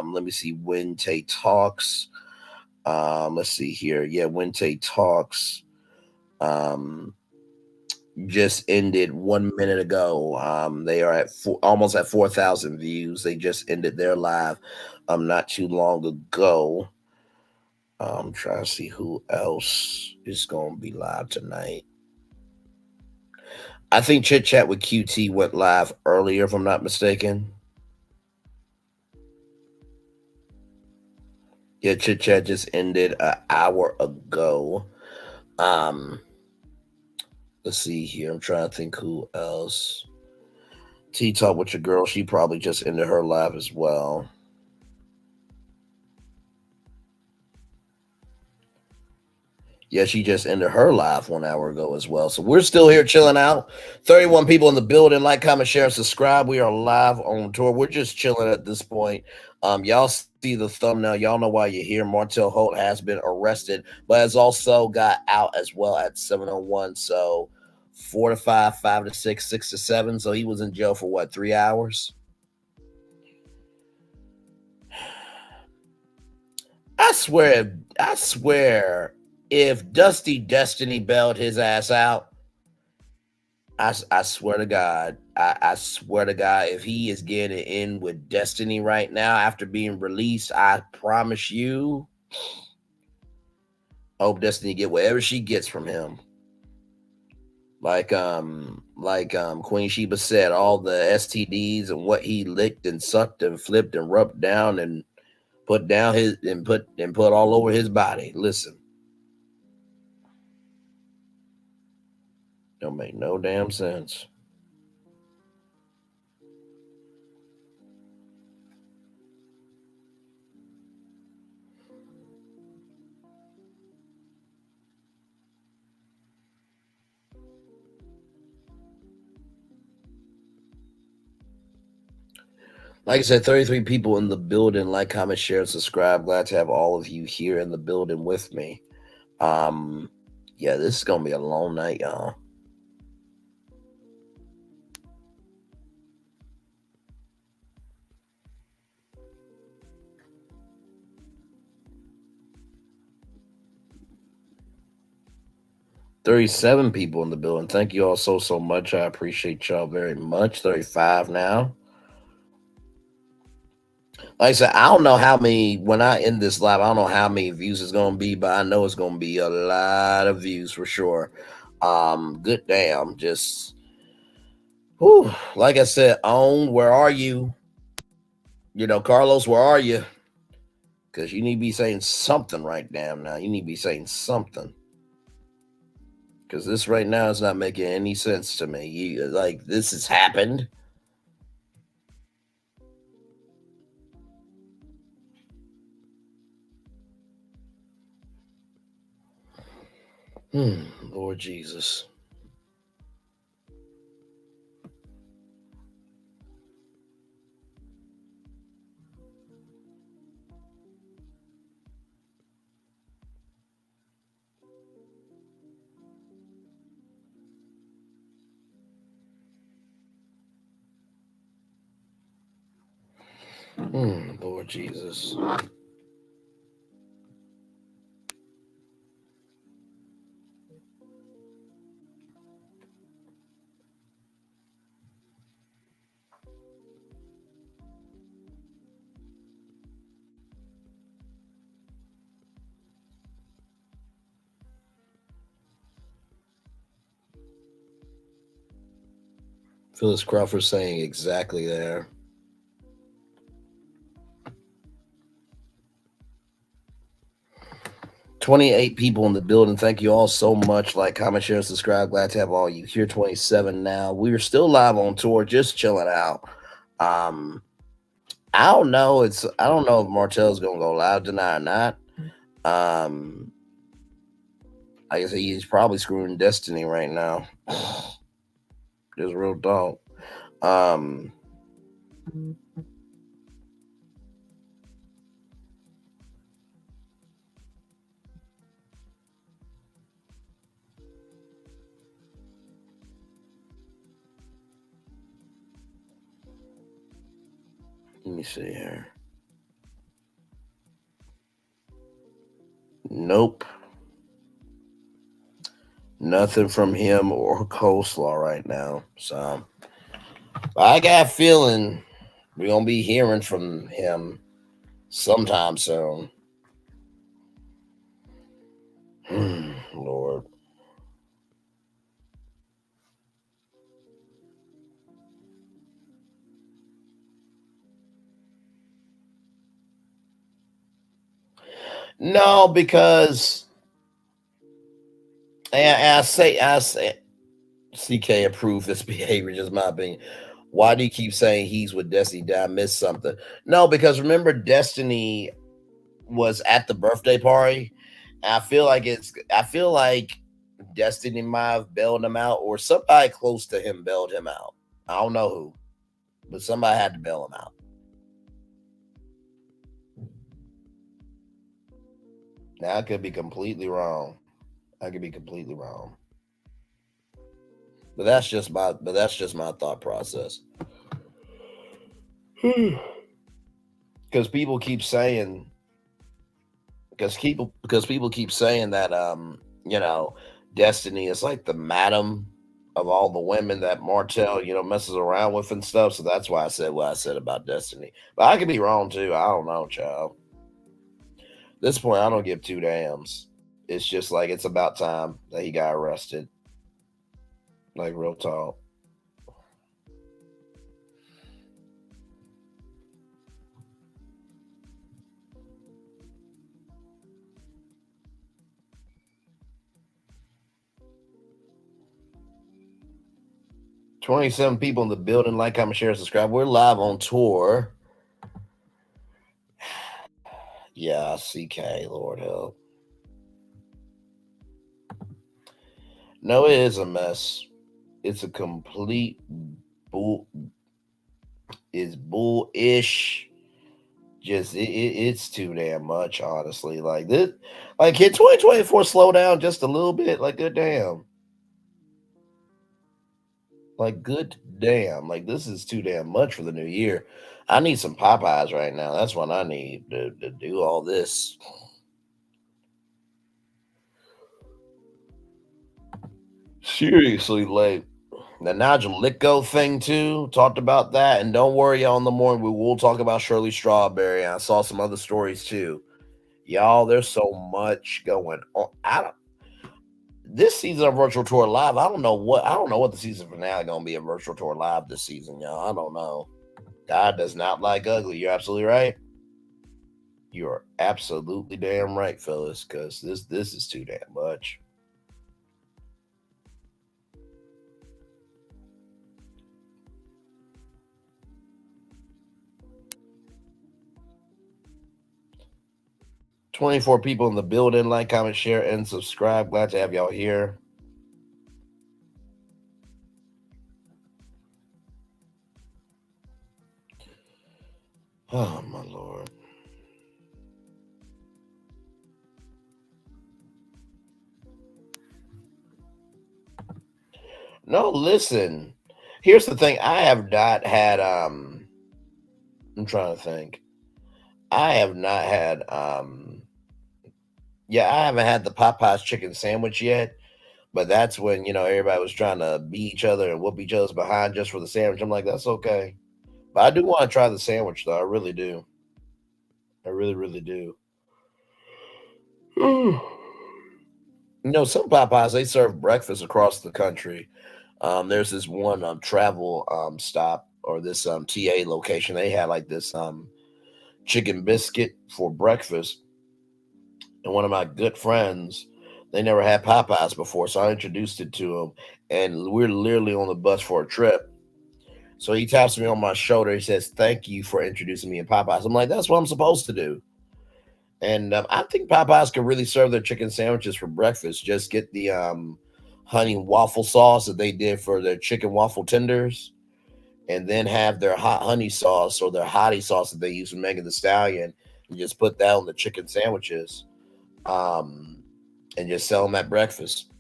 Let me see. When Tay Talks. Let's see here. Yeah, When Tay Talks. Just ended 1 minute ago. They are at almost at 4,000 views. They just ended their live not too long ago. I'm trying to see who else is going to be live tonight. I think Chit Chat with QT went live earlier, if I'm not mistaken. Yeah, Chit Chat just ended an hour ago. Let's see here. I'm trying to think who else. T-Talk with Your Girl. She probably just ended her live as well. Yeah, she just ended her live 1 hour ago as well. So we're still here chilling out. 31 people in the building. Like, comment, share, subscribe. We are live on tour. We're just chilling at this point. Y'all see the thumbnail. Y'all know why you're here. Martell Holt has been arrested, but has also got out as well at 7:01. So 4 to 5, 5 to 6, 6 to 7. So he was in jail for what, 3 hours? I swear, if Dusty Destiny bailed his ass out, I swear to God, I swear to God, if he is getting in with Destiny right now after being released, I promise you, I hope Destiny get whatever she gets from him. Like Queen Sheba said, all the STDs and what he licked and sucked and flipped and rubbed down and put down his and put all over his body. Listen, don't make no damn sense. Like I said, 33 people in the building. Like, comment, share, and subscribe. Glad to have all of you here in the building with me. Yeah, this is gonna be a long night, y'all. 37 people in the building. Thank you all so much. I appreciate y'all very much. 35 now. Like I said, I don't know how many, when I end this live, I don't know how many views it's going to be, but I know it's going to be a lot of views for sure. Good damn. Just, whew, like I said, where are you? You know, Carlos, where are you? Because you need to be saying something right now. You need to be saying something. Because this right now is not making any sense to me. Like, this has happened. Lord Jesus. Lord Jesus. Phyllis Crawford saying exactly there. $28 people in the building. Thank you all so much. Like, comment, share, subscribe. Glad to have all you here. 27 now. We're still live on tour, just chilling out. I don't know. I don't know if Martell's gonna go live tonight or not. Like I said, he's probably screwing Destiny right now. Just real talk. Let me see here. Nope. Nothing from him or Coleslaw right now. So I got a feeling we're gonna be hearing from him sometime soon. Lord. No, because I say CK approved this behavior, just my opinion. Why do you keep saying he's with Destiny? Did I miss something? No, because remember Destiny was at the birthday party. And I feel like Destiny might have bailed him out, or somebody close to him bailed him out. I don't know who, but somebody had to bail him out. Now I could be completely wrong. But that's just my thought process. Because people keep saying that you know, Destiny is like the madam of all the women that Martell, you know, messes around with and stuff. So that's why I said what I said about Destiny. But I could be wrong too. I don't know, child. At this point, I don't give two damns. It's just like it's about time that he got arrested. Like, real talk. $27 people in the building. Like, comment, share, subscribe. We're live on tour. Yeah, CK, Lord help. No, it is a mess. It's a complete it's bullish. Just it's too damn much, honestly. Like this, like, can 2024 slow down just a little bit? Like, good damn. Like, good damn. Like, this is too damn much for the new year. I need some Popeyes right now. That's what I need to do all this. Seriously, like the Nigel Litko thing too. Talked about that, and don't worry, y'all. In the morning, we will talk about Shirley Strawberry. I saw some other stories too. Y'all, there's so much going on. I don't. This season of Virtual Tour Live, I don't know what the season finale gonna be of Virtual Tour Live this season, y'all. I don't know. God does not like ugly. You're absolutely right. You are absolutely damn right, fellas, because this is too damn much. $24 people in the building. Like, comment, share, and subscribe. Glad to have y'all here. Oh, my Lord. No, listen. Here's the thing. I have not had I'm trying to think. I have not had I haven't had the Popeyes chicken sandwich yet. But that's when, everybody was trying to beat each other and whoop each other's behind just for the sandwich. I'm like, that's okay. But I do want to try the sandwich, though. I really do. I really, really do. Some Popeyes, they serve breakfast across the country. There's this one travel stop or this TA location. They had like this chicken biscuit for breakfast. And one of my good friends, they never had Popeyes before, so I introduced it to him. And we're literally on the bus for a trip. So he taps me on my shoulder. He says, "Thank you for introducing me to Popeyes." I'm like, that's what I'm supposed to do. And I think Popeyes can really serve their chicken sandwiches for breakfast. Just get the honey waffle sauce that they did for their chicken waffle tenders, and then have their hot honey sauce or their hottie sauce that they use for Megan Thee Stallion, and just put that on the chicken sandwiches, and just sell them at breakfast.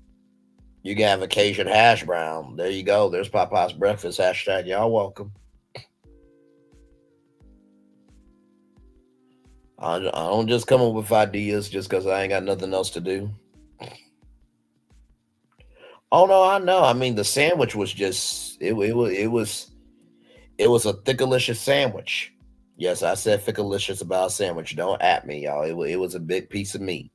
You can have a Cajun hash brown. There you go. There's Popeyes breakfast. Hashtag y'all welcome. I don't just come up with ideas just because I ain't got nothing else to do. Oh no, I know. I mean, the sandwich was just it was a thickalicious sandwich. Yes, I said thickalicious about a sandwich. Don't at me, y'all. It was a big piece of meat.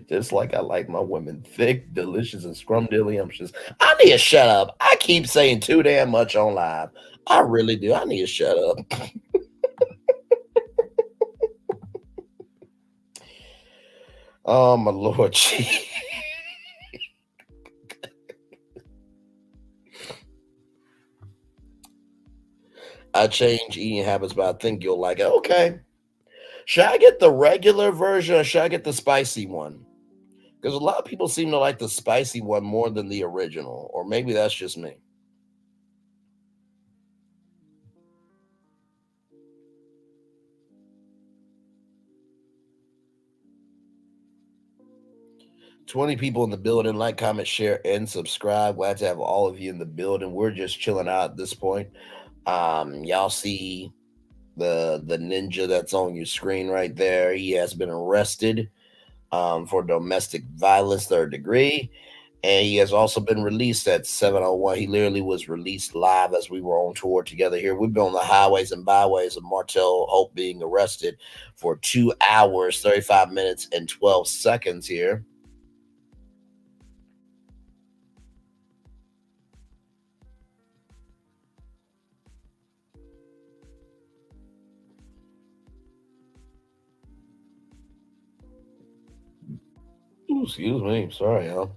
Just like I like my women thick, delicious, and scrumdiddlyumptious. I need to shut up. I keep saying too damn much on live. I really do. I need to shut up. Oh, my Lord. Gee. I change eating habits, but I think you'll like it. Okay. Should I get the regular version or should I get the spicy one? Because a lot of people seem to like the spicy one more than the original. Or maybe that's just me. $20 people in the building. Like, comment, share, and subscribe. Glad to have all of you in the building. We're just chilling out at this point. Y'all see the ninja that's on your screen right there. He has been arrested for domestic violence, 3rd degree. And he has also been released at 7:01. He literally was released live as we were on tour together here. We've been on the highways and byways of Martell, Holt being arrested for 2 hours, 35 minutes, and 12 seconds here. Ooh, excuse me. Sorry, y'all.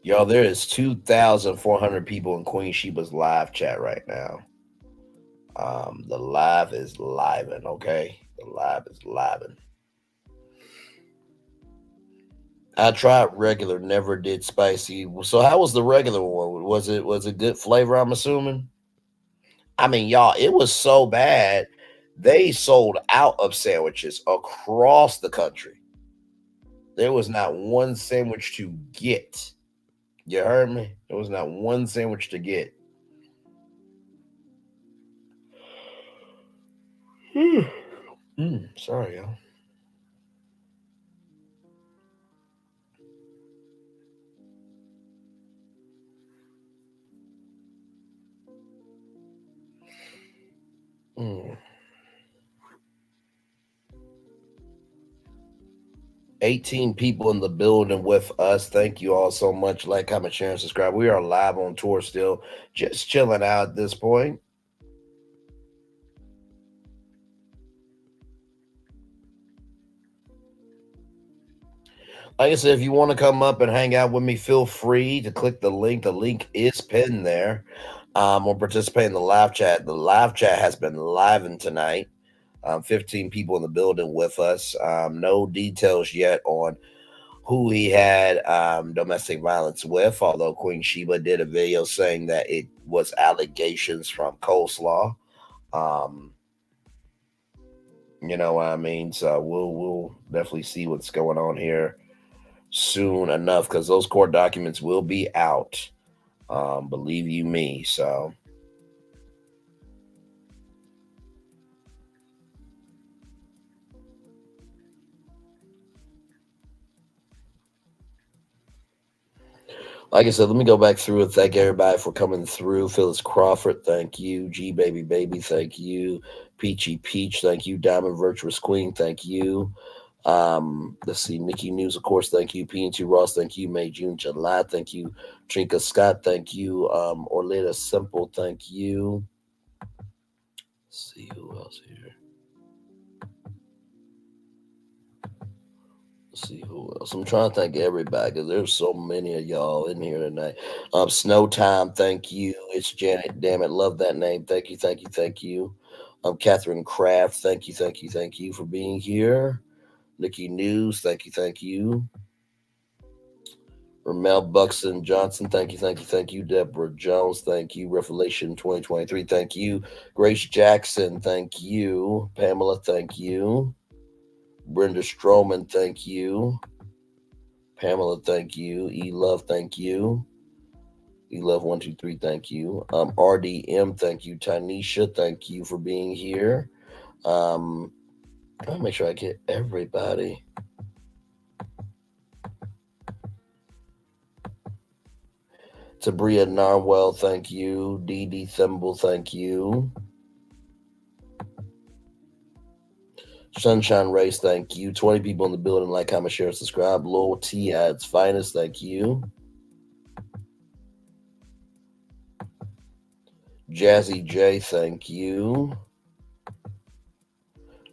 Y'all, there is 2,400 people in Queen Sheba's live chat right now. The live is livin', okay? The live is livin'. I tried regular, never did spicy. So how was the regular one? Was it good flavor, I'm assuming? I mean, y'all, it was so bad. They sold out of sandwiches across the country. There was not one sandwich to get. You heard me? There was not one sandwich to get. Sorry, y'all. Mm. 18 people in the building with us. Thank you all so much. Like, comment, share, and subscribe. We are live on tour still, just chilling out at this point. Like I said, if you want to come up and hang out with me, feel free to click the link. The link is pinned there. Or participate in the live chat. The live chat has been livened tonight. 15 people in the building with us. No details yet on who he had domestic violence with, although Queen Sheba did a video saying that it was allegations from Coleslaw. You know what I mean? So we'll definitely see what's going on here soon enough, because those court documents will be out. Believe you me. So like I said, let me go back through and thank everybody for coming through. Phyllis Crawford, thank you. G Baby Baby, thank you. Peachy Peach, thank you. Diamond Virtuous Queen, thank you. Let's see, Mickey News, of course, thank you. PNT Ross, thank you. May, June, July, thank you. Trinka Scott, thank you. Orletta Simple, thank you. Let's see who else here. Let's see who else. I'm trying to thank everybody because there's so many of y'all in here tonight. Snow Time, thank you. It's Janet, damn it, love that name. Thank you, thank you, thank you. Catherine Kraft, thank you, thank you, thank you for being here. Nikki News, thank you, thank you. Ramel Buxton Johnson, thank you, thank you, thank you. Deborah Jones, thank you. Revelation 2023, thank you. Grace Jackson, thank you. Pamela, thank you. Brenda Stroman, thank you. Pamela, thank you. E-Love, thank you. E-Love 123, thank you. RDM, thank you. Tanisha, thank you for being here. I'll make sure I get everybody. Tabria Narwell, thank you. Dee Dee Thimble, thank you. Sunshine Race, thank you. 20 people in the building. Like, comment, share, subscribe. Lowell T at its finest, thank you. Jazzy J, thank you.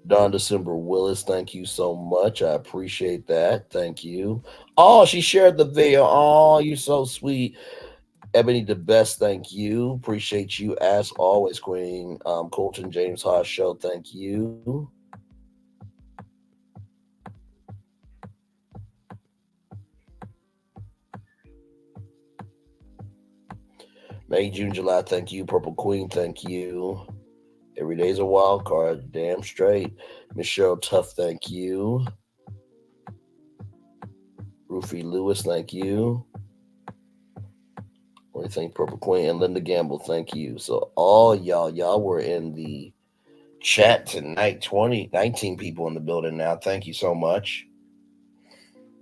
Don December Willis, thank you so much. I appreciate that. Thank you. Oh, she shared the video. Oh, you're so sweet. Ebony the Best, thank you. Appreciate you as always, Queen. Colton James Haas Show, thank you. May, June, July, thank you. Purple Queen, thank you. Every day's a wild card. Damn straight. Michelle Tuff, thank you. Rufy Lewis, thank you. What do you think, Purple Queen? And Linda Gamble, thank you. So all y'all were in the chat tonight. 19 people in the building now. Thank you so much.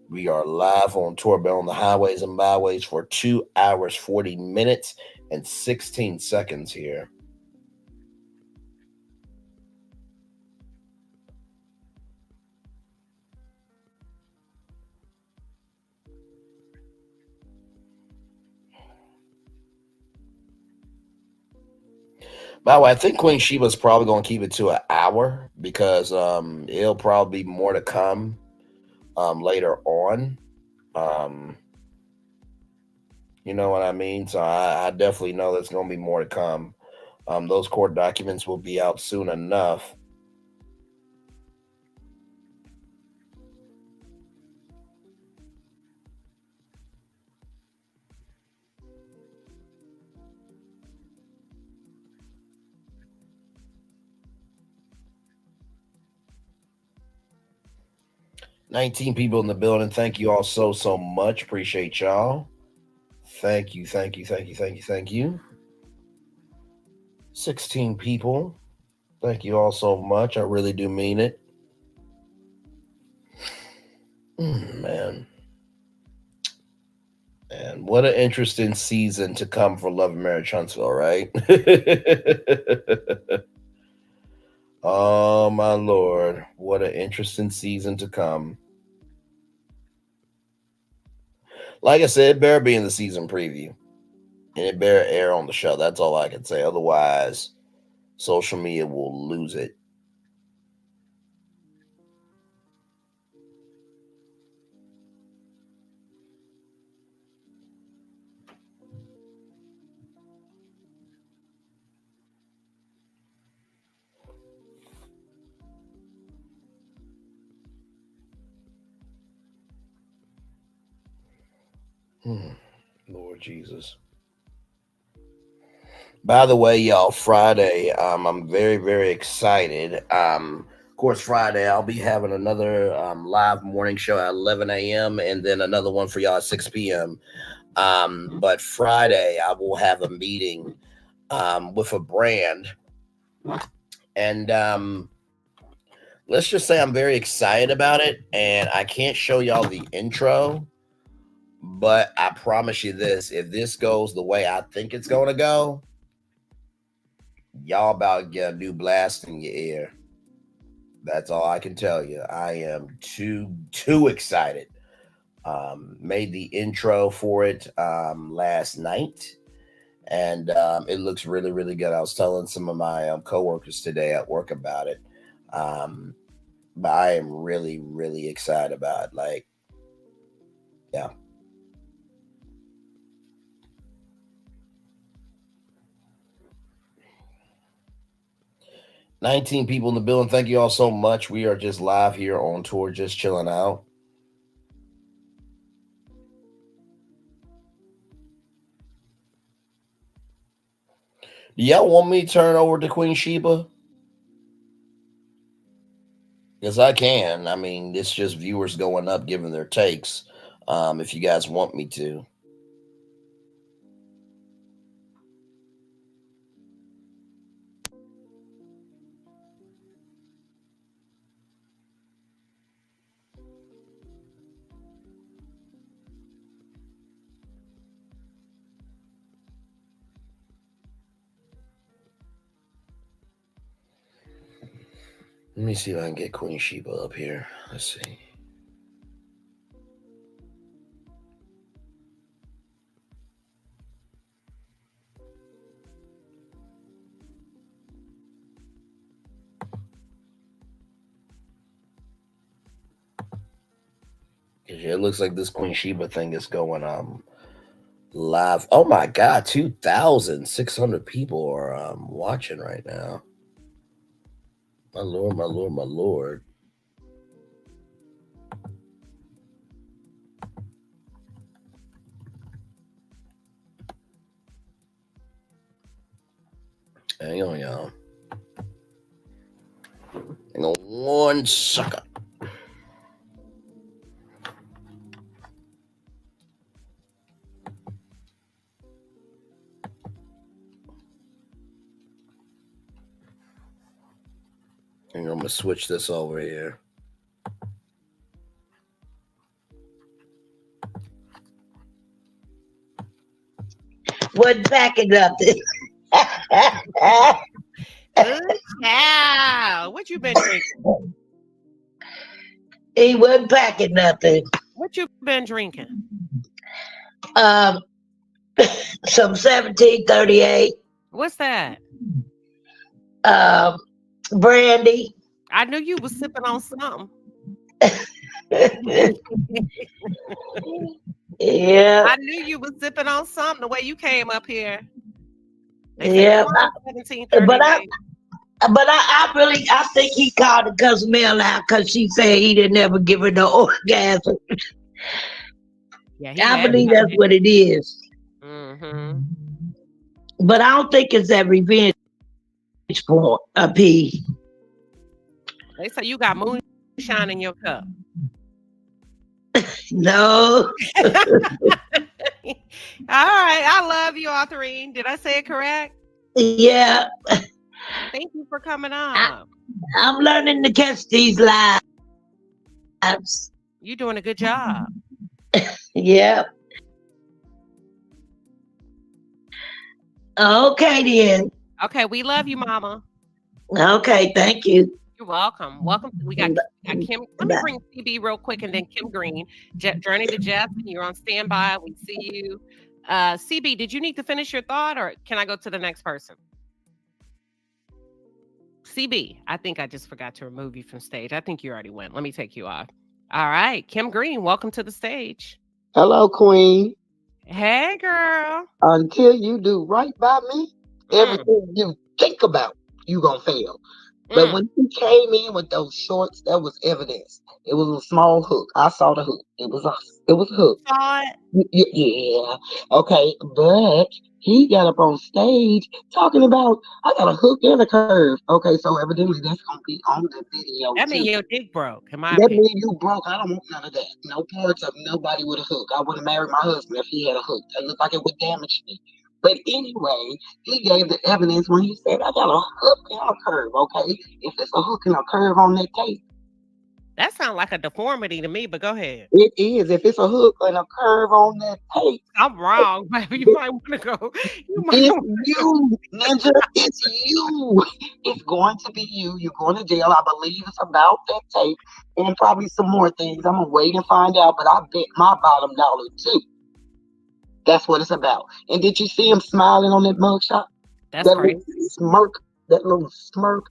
We are live on tour, but on the highways and byways for 2 hours, 40 minutes, and 16 seconds here. By the way, I think Queen Sheba's probably going to keep it to an hour because it'll probably be more to come later on. You know what I mean? So I definitely know there's going to be more to come. Those court documents will be out soon enough. 19 people in the building. Thank you all so much. Appreciate y'all. Thank you. 16 people. Thank you all so much. I really do mean it. Man. And what an interesting season to come for Love and Marriage Huntsville, right? Oh my Lord. What an interesting season to come. Like I said, it better be in the season preview. And it better air on the show. That's all I can say. Otherwise, social media will lose it. Lord Jesus. By the way, y'all, Friday, I'm very excited. Of course, Friday, I'll be having another live morning show at 11 a.m. and then another one for y'all at 6 p.m. But Friday, I will have a meeting with a brand. And let's just say I'm very excited about it. And I can't show y'all the intro, but I promise you this, if this goes the way I think it's going to go, y'all about to get a new blast in your ear. That's all I can tell you. I am too excited. Made the intro for it last night, and it looks really good. I was telling some of my coworkers today at work about it. But I am really excited about it. Like, yeah. $19 people in the building. Thank you all so much. We are just live here on tour, just chilling out. Do y'all want me to turn over to Queen Sheba? Yes, I can. I mean, it's just viewers going up, giving their takes. If you guys want me to. Let me see if I can get Queen Sheba up here. Let's see. Yeah, it looks like this Queen Sheba thing is going live. Oh my God, 2,600 people are watching right now. My Lord. Hang on, y'all. Hang on one second. I'm going to switch this over here. Wasn't packing nothing. Good cow. What you been drinking? He wasn't packing nothing. What you been drinking? Some 1738. What's that? Brandy. I knew you was sipping on something. Yeah. I knew you was sipping on something the way you came up here. Yeah. But I think he called it because Mel out because she said he didn't ever give her no orgasm. Yeah, I believe that's what it is. Mm-hmm. But I don't think it's that revenge for a P. They say you got moonshine in your cup. No. All right. I love you, Authorine. Did I say it correct? Yeah. Thank you for coming I, up. I'm learning to catch these lives. You're doing a good job. Yeah. Okay then. Okay, we love you, Mama. Okay, thank you. You're welcome. Welcome. We got Kim. Let me bring CB real quick and then Kim Green. Journey to Jasmine, you're on standby. We see you. CB, did you need to finish your thought or can I go to the next person? CB, I think I just forgot to remove you from stage. I think you already went. Let me take you off. All right. Kim Green, welcome to the stage. Hello, Queen. Hey, girl. Until you do right by me, everything you think about, you gonna fail. But when you came in with those shorts, that was evidence. It was a small hook. I saw the hook. It was a hook. Saw it? Yeah. Okay, but he got up on stage talking about I got a hook and a curve. Okay, so evidently that's gonna be on the video That too. means your dick broke, in my That opinion. means you broke. I don't want none of that. No parts of nobody with a hook. I would have married my husband if he had a hook. That looked like it would damage me. But anyway, he gave the evidence when he said, I got a hook and a curve, okay? If it's a hook and a curve on that tape. That sounds like a deformity to me, but go ahead. It is. If it's a hook and a curve on that tape. I'm wrong, baby. You might want to go. It's you, Ninja. It's you. It's going to be you. You're going to jail. I believe it's about that tape and probably some more things. I'm going to wait and find out, but I bet my bottom dollar too. That's what it's about. And did you see him smiling on that mugshot? That's that great. little smirk.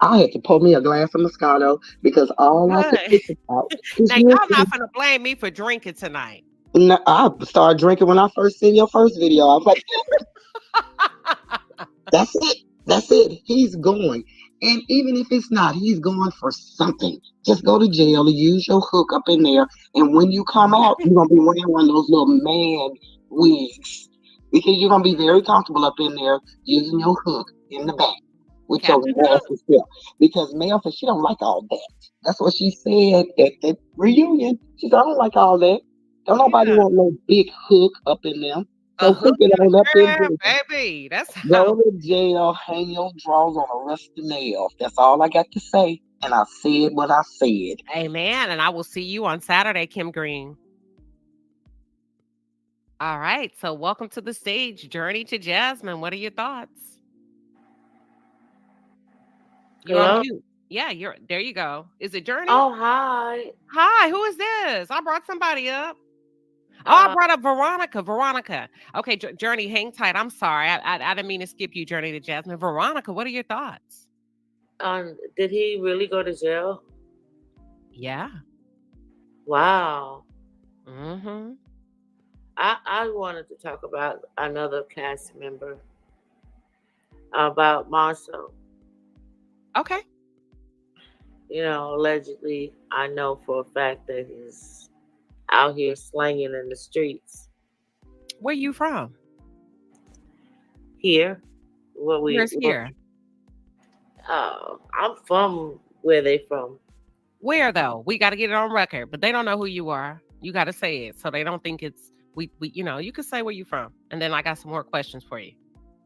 I had to pour me a glass of Moscato because all I could think about is now, y'all not going to blame me for drinking tonight. No, I started drinking when I first seen your first video. I was like, that's it. That's it. He's going. And even if it's not, he's going for something. Just go to jail and use your hook up in there. And when you come out, you're going to be wearing one of those little man wigs. Because you're going to be very comfortable up in there using your hook in the back with your nasty self. Because Mel said she don't like all that. That's what she said at the reunion. She said, I don't like all that. Don't nobody want no big hook up in them. So hook it on up in there. Baby, that's Go to jail, hang your drawers on a rusty nail. That's all I got to say. And I said what I said. Amen. And I will see you on Saturday, Kim Green. All right. So welcome to the stage, Journey to Jasmine. What are your thoughts? You're on mute. Yeah, there you go. Is it Journey? Oh, hi. Hi, who is this? I brought somebody up. Oh, I brought up Veronica. Veronica. Okay, Journey, hang tight. I'm sorry. I didn't mean to skip you, Journey to Jasmine. Veronica, what are your thoughts? Did he really go to jail? Yeah. Wow. Mm-hmm. I wanted to talk about another cast member, about Marcel. Okay. You know, allegedly, I know for a fact that he's out here slanging in the streets. Where you from? Here. Where's here? I'm from where they from. Where though? We got to get it on record, but they don't know who you are. You got to say it so they don't think it's we. You know, you can say where you from, and then I got some more questions for you.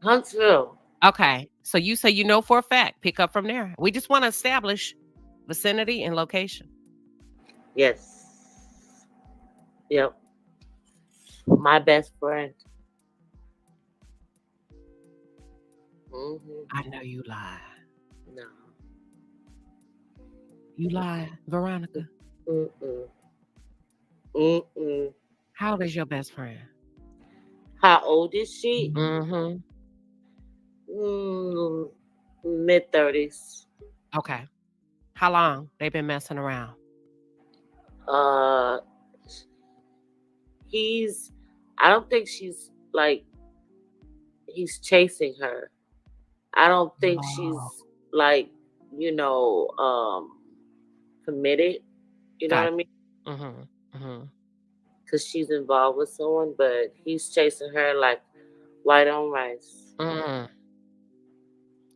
Huntsville. Okay, so you say you know for a fact. Pick up from there. We just want to establish vicinity and location. Yes. Yep. My best friend. I know you lie. No. You lie, Veronica. Mm-mm. How old is your best friend? How old is she? Mm-hmm. Mid-30s. Okay. How long they been messing around? I don't think she's like, he's chasing her. I don't think she's like, committed. You know what I mean? Mm-hmm. Mm-hmm. Because she's involved with someone, but he's chasing her like white on rice. Mm.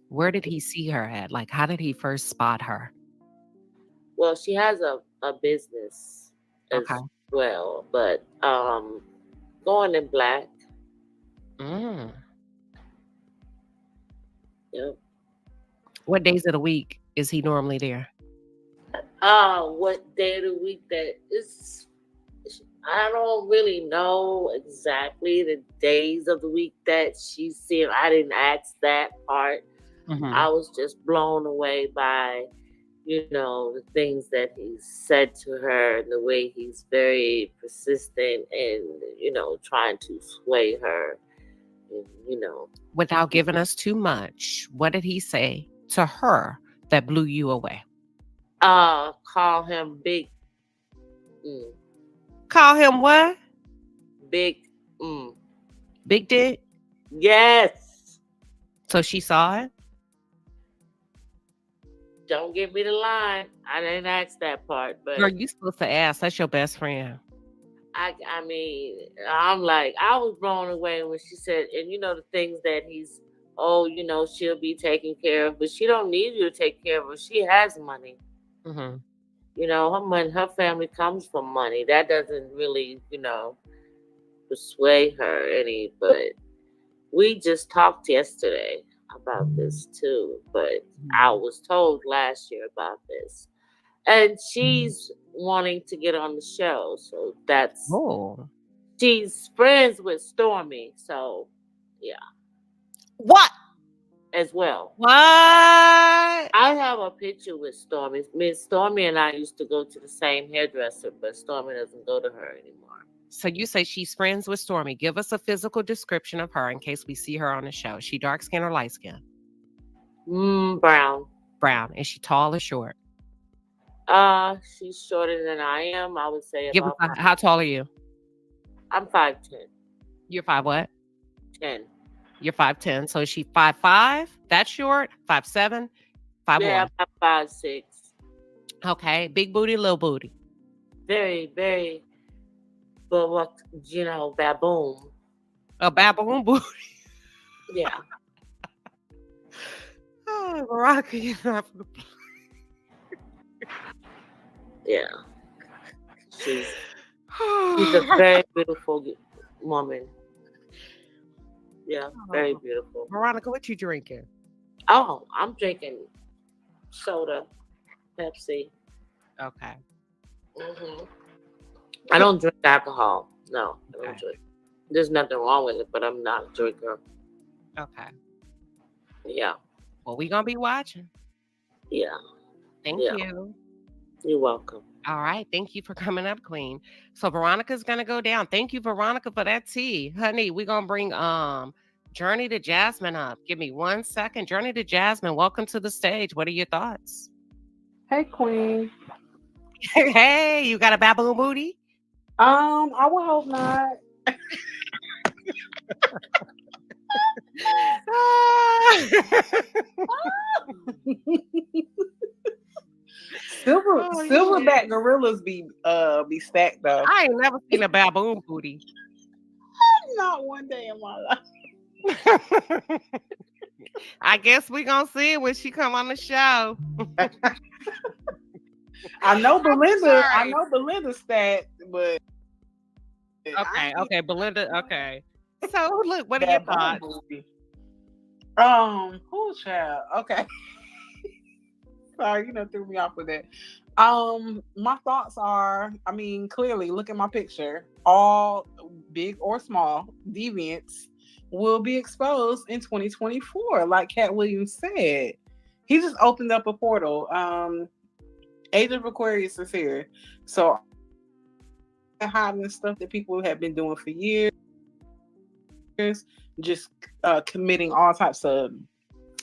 Where did he see her at? Like, how did he first spot her? Well, she has a business. as well. But going in black. Mm. Yep. What days of the week is he normally there? What day of the week that is? I don't really know exactly the days of the week that she's seeing. I didn't ask that part. I was just blown away by, the things that he said to her and the way he's very persistent and, trying to sway her. And, Without giving us too much, what did he say to her that blew you away? Call him big. Call him what? Big. Big dick? Yes. So she saw it? Don't give me the line. I didn't ask that part, but Girl, you supposed to ask. That's your best friend. I mean, I'm like, I was blown away when she said, and the things that he's, she'll be taken care of, but she don't need you to take care of her. She has money. Mm-hmm. Her money, her family comes from money. That doesn't really, persuade her any. But we just talked yesterday about this too. But I was told last year about this, and she's wanting to get on the show. So that's she's friends with Stormy. So yeah. What? As well. What? I have a picture with Stormy. Miss Stormy and I used to go to the same hairdresser, but Stormy doesn't go to her anymore. So you say she's friends with Stormy. Give us a physical description of her in case we see her on the show. Is she dark skin or light skin? Brown. Brown. Is she tall or short? She's shorter than I am. I would say Give us how tall are you? I'm 5'10". You're 5 what? 10. You're 5'10". So is she 5'5"? That's short. 5'7"? 5'1"? Yeah, I'm 5'6". Okay. Big booty, little booty. Very, very, but what baboon. A baboon booty. Yeah. Oh, Veronica, you're not. Yeah. She's a very beautiful woman. Yeah, very beautiful. Veronica, what you drinking? Oh, I'm drinking soda, Pepsi. Okay. I don't drink alcohol. No, I don't drink. There's nothing wrong with it, but I'm not a drinker. Okay. Yeah. Well, we're going to be watching. Yeah. Thank you. You're welcome. All right. Thank you for coming up, Queen. So Veronica's going to go down. Thank you, Veronica, for that tea. Honey, we're going to bring Journey to Jasmine up. Give me 1 second. Journey to Jasmine, welcome to the stage. What are your thoughts? Hey, Queen. Hey, you got a baboon booty? I would hope not. Silverback gorillas be stacked though. I ain't never seen a baboon booty. Not one day in my life. I guess we gonna see it when she come on the show. I know Belinda stacked, but okay, Belinda. Okay. So look, what are your thoughts? Who child? Okay. Sorry, threw me off with that. My thoughts are, clearly, look at my picture. All big or small deviants will be exposed in 2024, like Cat Williams said. He just opened up a portal. Age of Aquarius is here. So hiding stuff that people have been doing for years, just committing all types of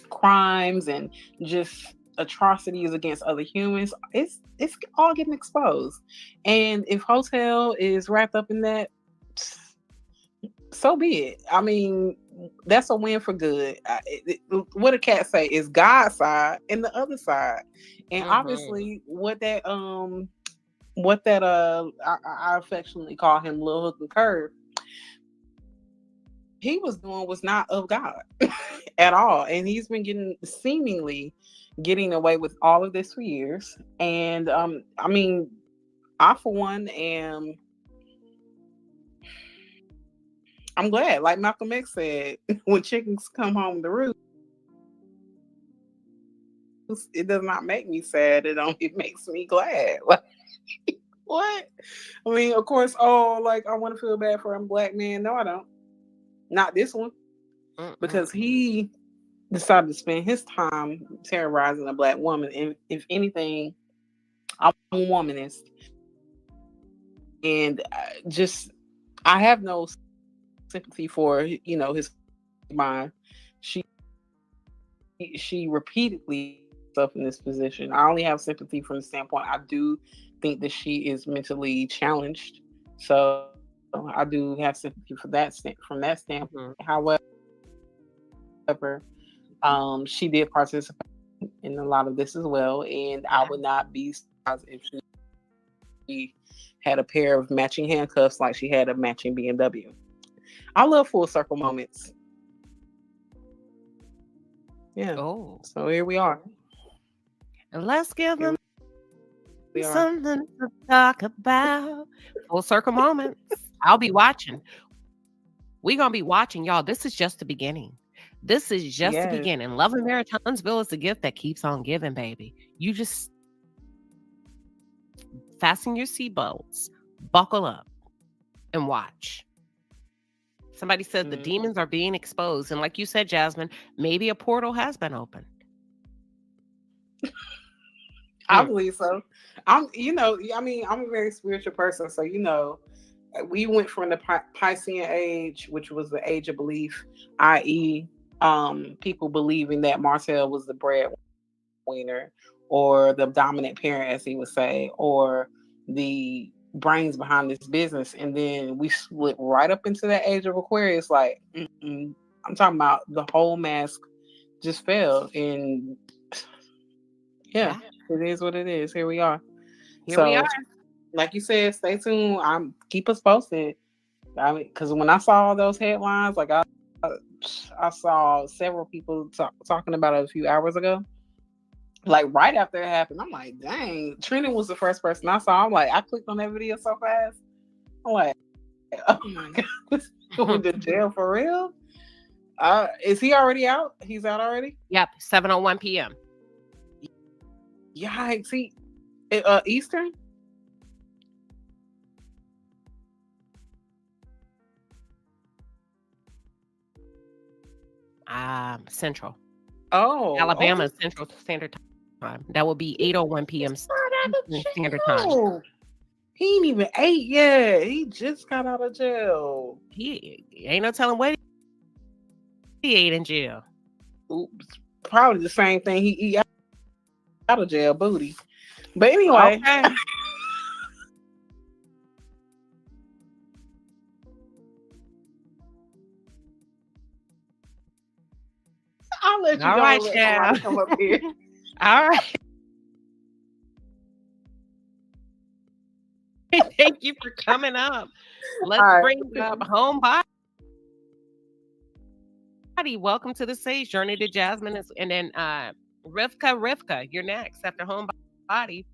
crimes and just atrocities against other humans. It's all getting exposed. And if Hotel is wrapped up in that, so be it. That's a win for good. What a Cat say is God's side and the other side. And obviously what that I affectionately call him Lil Hook and Curve, he was doing was not of God at all. And he's been seemingly getting away with all of this for years. And I for one I'm glad, like Malcolm X said, when chickens come home to roost, it does not make me sad. It makes me glad. Like, what? I mean, of course, like I want to feel bad for a black man. No, I don't. Not this one. Because he decided to spend his time terrorizing a black woman. And if anything, I'm a womanist. And I have no sympathy for, his mind. She repeatedly herself in this position. I only have sympathy from the standpoint I do think that she is mentally challenged. So I do have sympathy for that from that standpoint. However, she did participate in a lot of this as well, and I would not be surprised if she had a pair of matching handcuffs like she had a matching BMW. I love full circle moments. Yeah. Oh. So here we are. And let's give them something to talk about. Full circle moments. I'll be watching. We're going to be watching, y'all. This is just the beginning. This is just the beginning. Love and Marriage Huntsville is the gift that keeps on giving, baby. You just fasten your seatbelts, buckle up, and watch. Somebody said the demons are being exposed. And like you said, Jasmine, maybe a portal has been opened. I believe so. I'm a very spiritual person. So, we went from the Piscean age, which was the age of belief, i.e., people believing that Martell was the breadwinner or the dominant parent, as he would say, or the brains behind this business. And then we split right up into that age of Aquarius. Like, I'm talking about the whole mask just fell. And yeah, it is what it is. Here we are. Here we are. Like you said, stay tuned. Keep us posted. I mean, because when I saw all those headlines, like I saw several people talking about it a few hours ago. Like right after it happened, I'm like, dang. Trina was the first person I saw. I'm like, I clicked on that video so fast. I'm like, oh my God, this going to jail for real? Is he already out? He's out already? Yep, 7:01 p.m. Yikes. Eastern? Central. Oh, Alabama Central Standard Time. That will be 8:01 p.m. Standard Time. He ain't even 8 yet. He just got out of jail. He ain't no telling what he ate in jail. Oops. Probably the same thing he eat out of jail, booty. But anyway. Okay. I'll let you All know. right, Let come up here. All right. Thank you for coming up. Let's bring up Homebody. Welcome to the stage. Journey to Jasmine. And then Rivka, you're next after Homebody.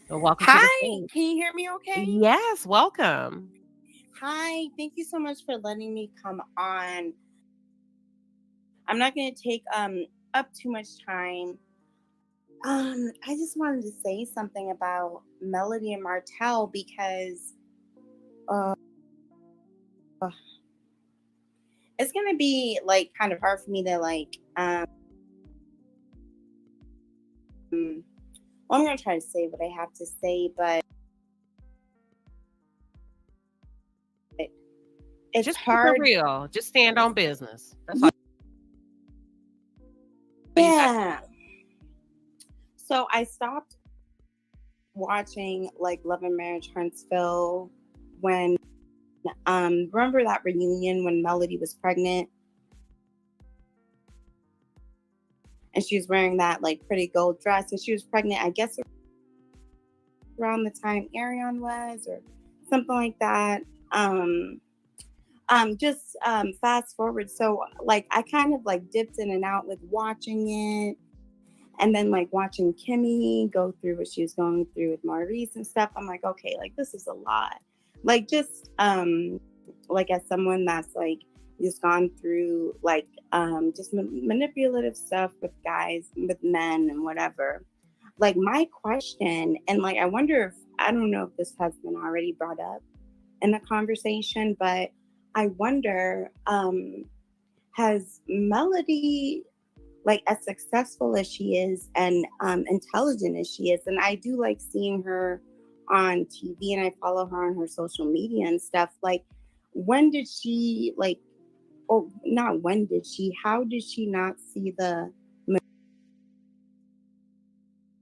So welcome to the stage. Can you hear me okay? Yes, welcome. Hi, thank you so much for letting me come on. I'm not going to take up too much time. I just wanted to say something about Melody and Martell because it's going to be like kind of hard for me to like well, I'm going to try to say what I have to say, but it's just hard. Keep it real. Just stand on business. That's all. Yeah. So I stopped watching like Love and Marriage Huntsville when remember that reunion when Melody was pregnant and she was wearing that like pretty gold dress and she was pregnant, I guess around the time Arion was or something like that. Just fast forward. So like I kind of like dipped in and out with watching it. And then like watching Kimmy go through what she was going through with Maurice and stuff, I'm like, okay, like this is a lot. Like just like as someone that's like just gone through like just manipulative stuff with guys, with men and whatever. Like my question, and like I wonder if, I don't know if this has been already brought up in the conversation, but I wonder, has Melody, like as successful as she is and intelligent as she is, and I do like seeing her on TV and I follow her on her social media and stuff, like when did she like, or not when did she, how did she not see the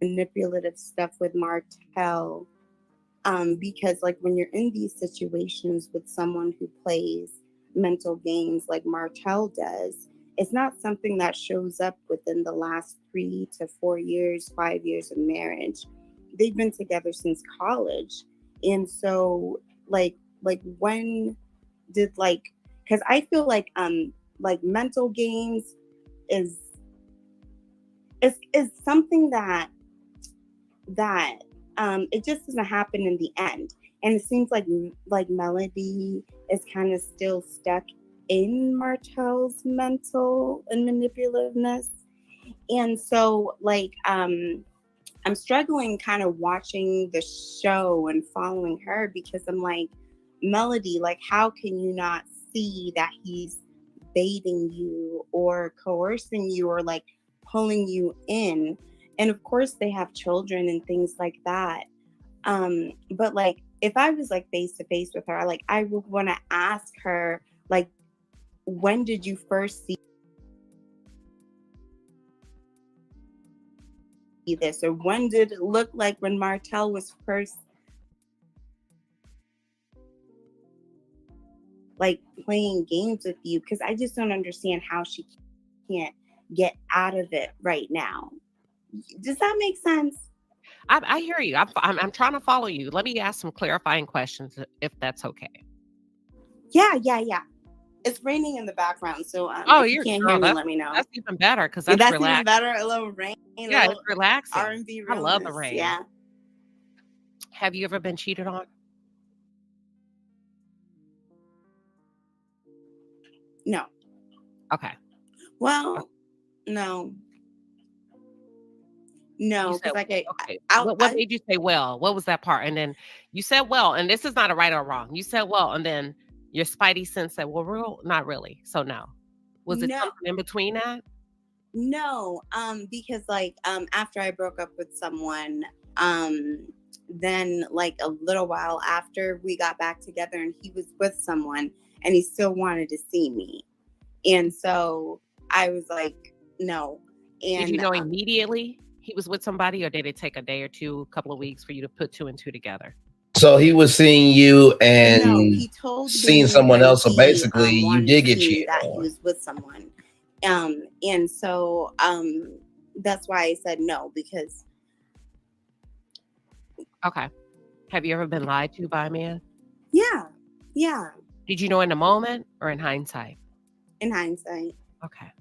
manipulative stuff with Martell? Because like when you're in these situations with someone who plays mental games like Martell does, it's not something that shows up within the last 3 to 4 years, 5 years of marriage. They've been together since college. And so like when did like, because I feel like mental games is something that it just doesn't happen in the end. And it seems like Melody is kind of still stuck in Martell's mental and manipulativeness. And so like I'm struggling kind of watching the show and following her, because I'm like, Melody, like how can you not see that he's baiting you or coercing you or like pulling you in? And of course they have children and things like that. But like if I was like face to face with her, like I would want to ask her, like, when did you first see this? Or when did it look like when Martell was first like playing games with you? Because I just don't understand how she can't get out of it right now. Does that make sense? I hear you. I'm trying to follow you. Let me ask some clarifying questions, if that's okay. Yeah. It's raining in the background, so if you can't hear me, let me know. That's even better because that's that's even relaxing. better. A little rain. Yeah, it's relaxing. R&B I love the realness, rain. yeah. Have you ever been cheated on? No. Okay. Well, no. No, You said, because like okay. What made you say well? What was that part? And then you said well, and this is not a right or wrong. You said well, and then your spidey sense said, well, not really. So no. Was it something in between that? No, because like after I broke up with someone, then like a little while after we got back together and he was with someone and he still wanted to see me. And so I was like, no. And did you know immediately he was with somebody, or did it take a day or two, a couple of weeks for you to put 2 and 2 together? So he was seeing you and he told seeing me someone when else. So he, basically, you wanted did to get see me cheated that on. he was with someone. And so that's why I said no, because Okay. Have you ever been lied to by a man? yeah. Did you know in the moment or in hindsight? In hindsight. Okay.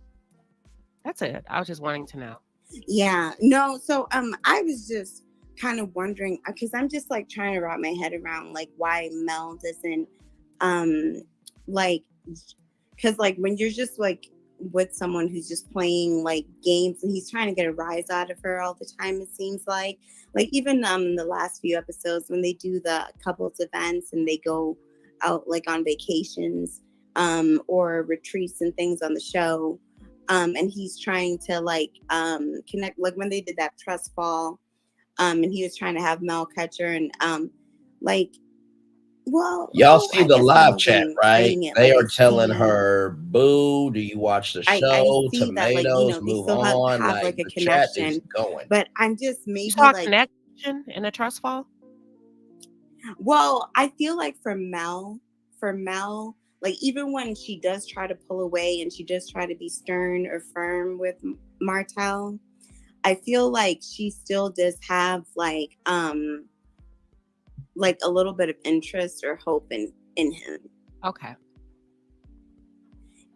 That's it. I was just wanting to know. Yeah. No, so I was just kind of wondering, because I'm just like trying to wrap my head around like why Mel doesn't like, because like when you're just like with someone who's just playing like games and he's trying to get a rise out of her all the time, it seems like even the last few episodes when they do the couples events and they go out like on vacations or retreats and things on the show, and he's trying to like connect, like when they did that trust fall, and he was trying to have Mel catch her and like, well, Y'all see I the guess live Mel's chat, been right? playing it, They like, are I telling see, her, "Boo! Do you watch the I show? see that, like, you Tomatoes, know, they move still on." have Like like a the chat is connection, going. but I'm just You maybe saw a like, connection in a trust fall? well, I feel like for Mel, like even when she does try to pull away and she does try to be stern or firm with Martell, I feel like she still does have like a little bit of interest or hope in him. Okay.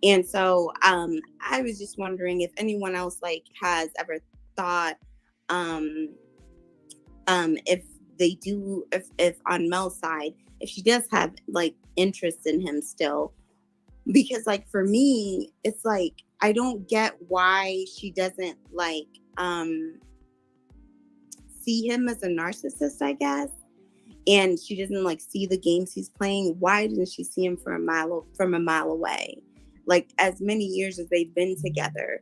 And so I was just wondering if anyone else like has ever thought, if they do, if on Mel's side, if she does have like interest in him still, because like for me, it's like I don't get why she doesn't like see him as a narcissist, I guess. And she doesn't like see the games he's playing. Why didn't she see him from a mile away? Like as many years as they've been together.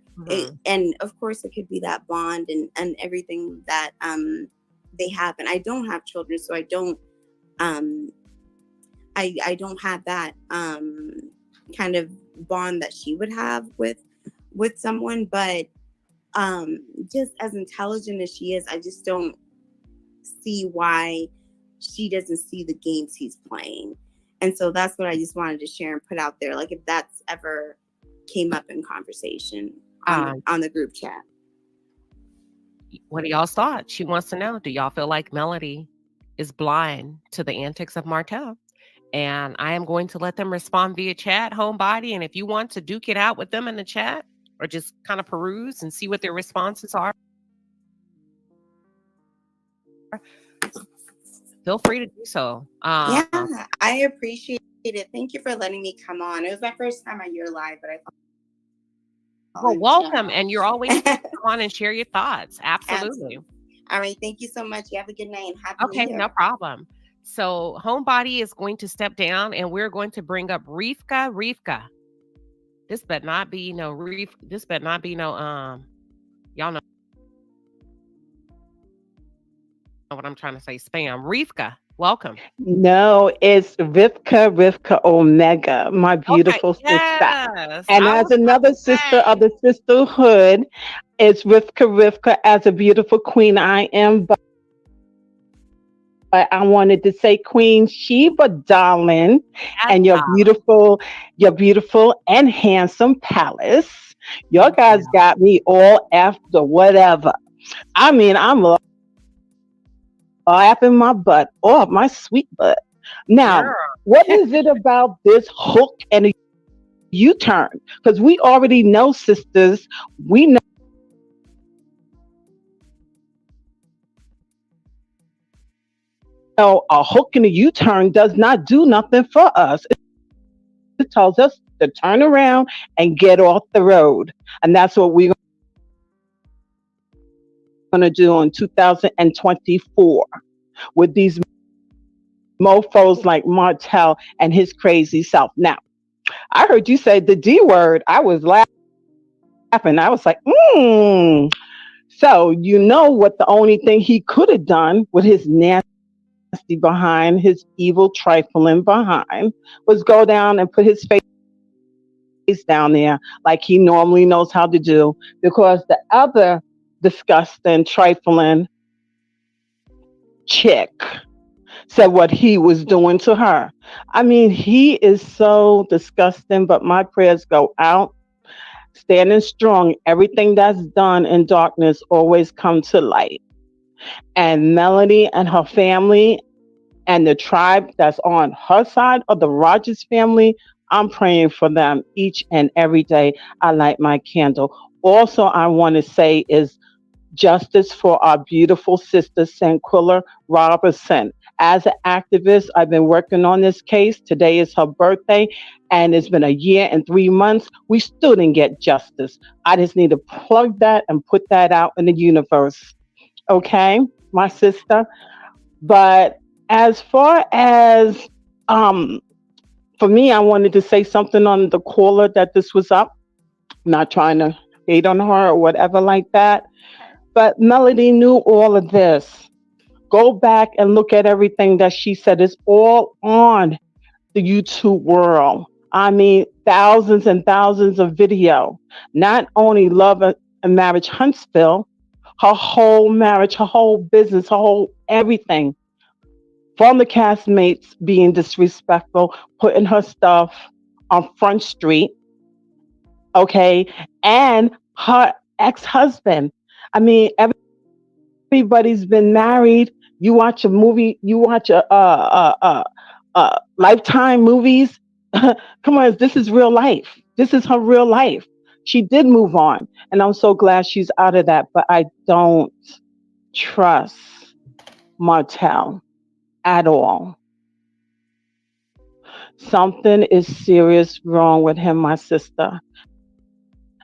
And of course it could be that bond and everything that they have. And I don't have children, so I don't I don't have that kind of bond that she would have with someone, but just as intelligent as she is, I just don't see why she doesn't see the games he's playing. And so that's what I just wanted to share and put out there, like if that's ever came up in conversation on the group chat. What do y'all's thoughts? She wants to know, do y'all feel like Melody is blind to the antics of Martell? And I am going to let them respond via chat, homebody. And if you want to duke it out with them in the chat or just kind of peruse and see what their responses are, feel free to do so. Yeah, I appreciate it. Thank you for letting me come on. It was my first time on your live, but I thought. Well, welcome. And you're always come on and share your thoughts. Absolutely. All right. Thank you so much. You have a good night and happy Okay, New Year. no problem. So homebody is going to step down and we're going to bring up Rivka. This better not be no y'all know what I'm trying to say, spam. Rivka, welcome. No, it's Rivka Omega, my beautiful sister. Yes. And as another sister of the sisterhood, it's Rivka as a beautiful queen I am. But I wanted to say Queen Sheba, darling, and your beautiful and handsome palace. Your guys got me all after whatever. I mean, I'm laughing my butt off, my sweet butt. Now, what is it about this hook and a U-turn? Because we already know, sisters, we know a hook and a U-turn does not do nothing for us. It tells us to turn around and get off the road. And that's what we're going to do in 2024 with these mofos like Martell and his crazy self. Now, I heard you say the D word. I was laughing. I was like, So you know what the only thing he could have done with his nasty behind, his evil trifling behind, was go down and put his face down there like he normally knows how to do, because the other disgusting trifling chick said what he was doing to her. I mean, he is so disgusting, but my prayers go out, standing strong. Everything that's done in darkness always come to light. And Melody and her family and the tribe that's on her side of the Rogers family, I'm praying for them each and every day I light my candle. Also, I want to say is justice for our beautiful sister, Sanquilla Robertson. As an activist, I've been working on this case. Today is her birthday, and it's been a year and 3 months. We still didn't get justice. I just need to plug that and put that out in the universe. Okay, my sister. But as far as for me, I wanted to say something on the caller that this was up. Not trying to hate on her or whatever like that. But Melody knew all of this. Go back and look at everything that she said. It's all on the YouTube world. I mean, thousands and thousands of video. Not only Love and Marriage Huntsville, her whole marriage, her whole business, her whole everything. From the castmates being disrespectful, putting her stuff on Front Street, okay, and her ex-husband. I mean, everybody's been married. You watch a movie, you watch a Lifetime movies. Come on, this is real life. This is her real life. She did move on, and I'm so glad she's out of that. But I don't trust Martell at all. Something is serious wrong with him, my sister.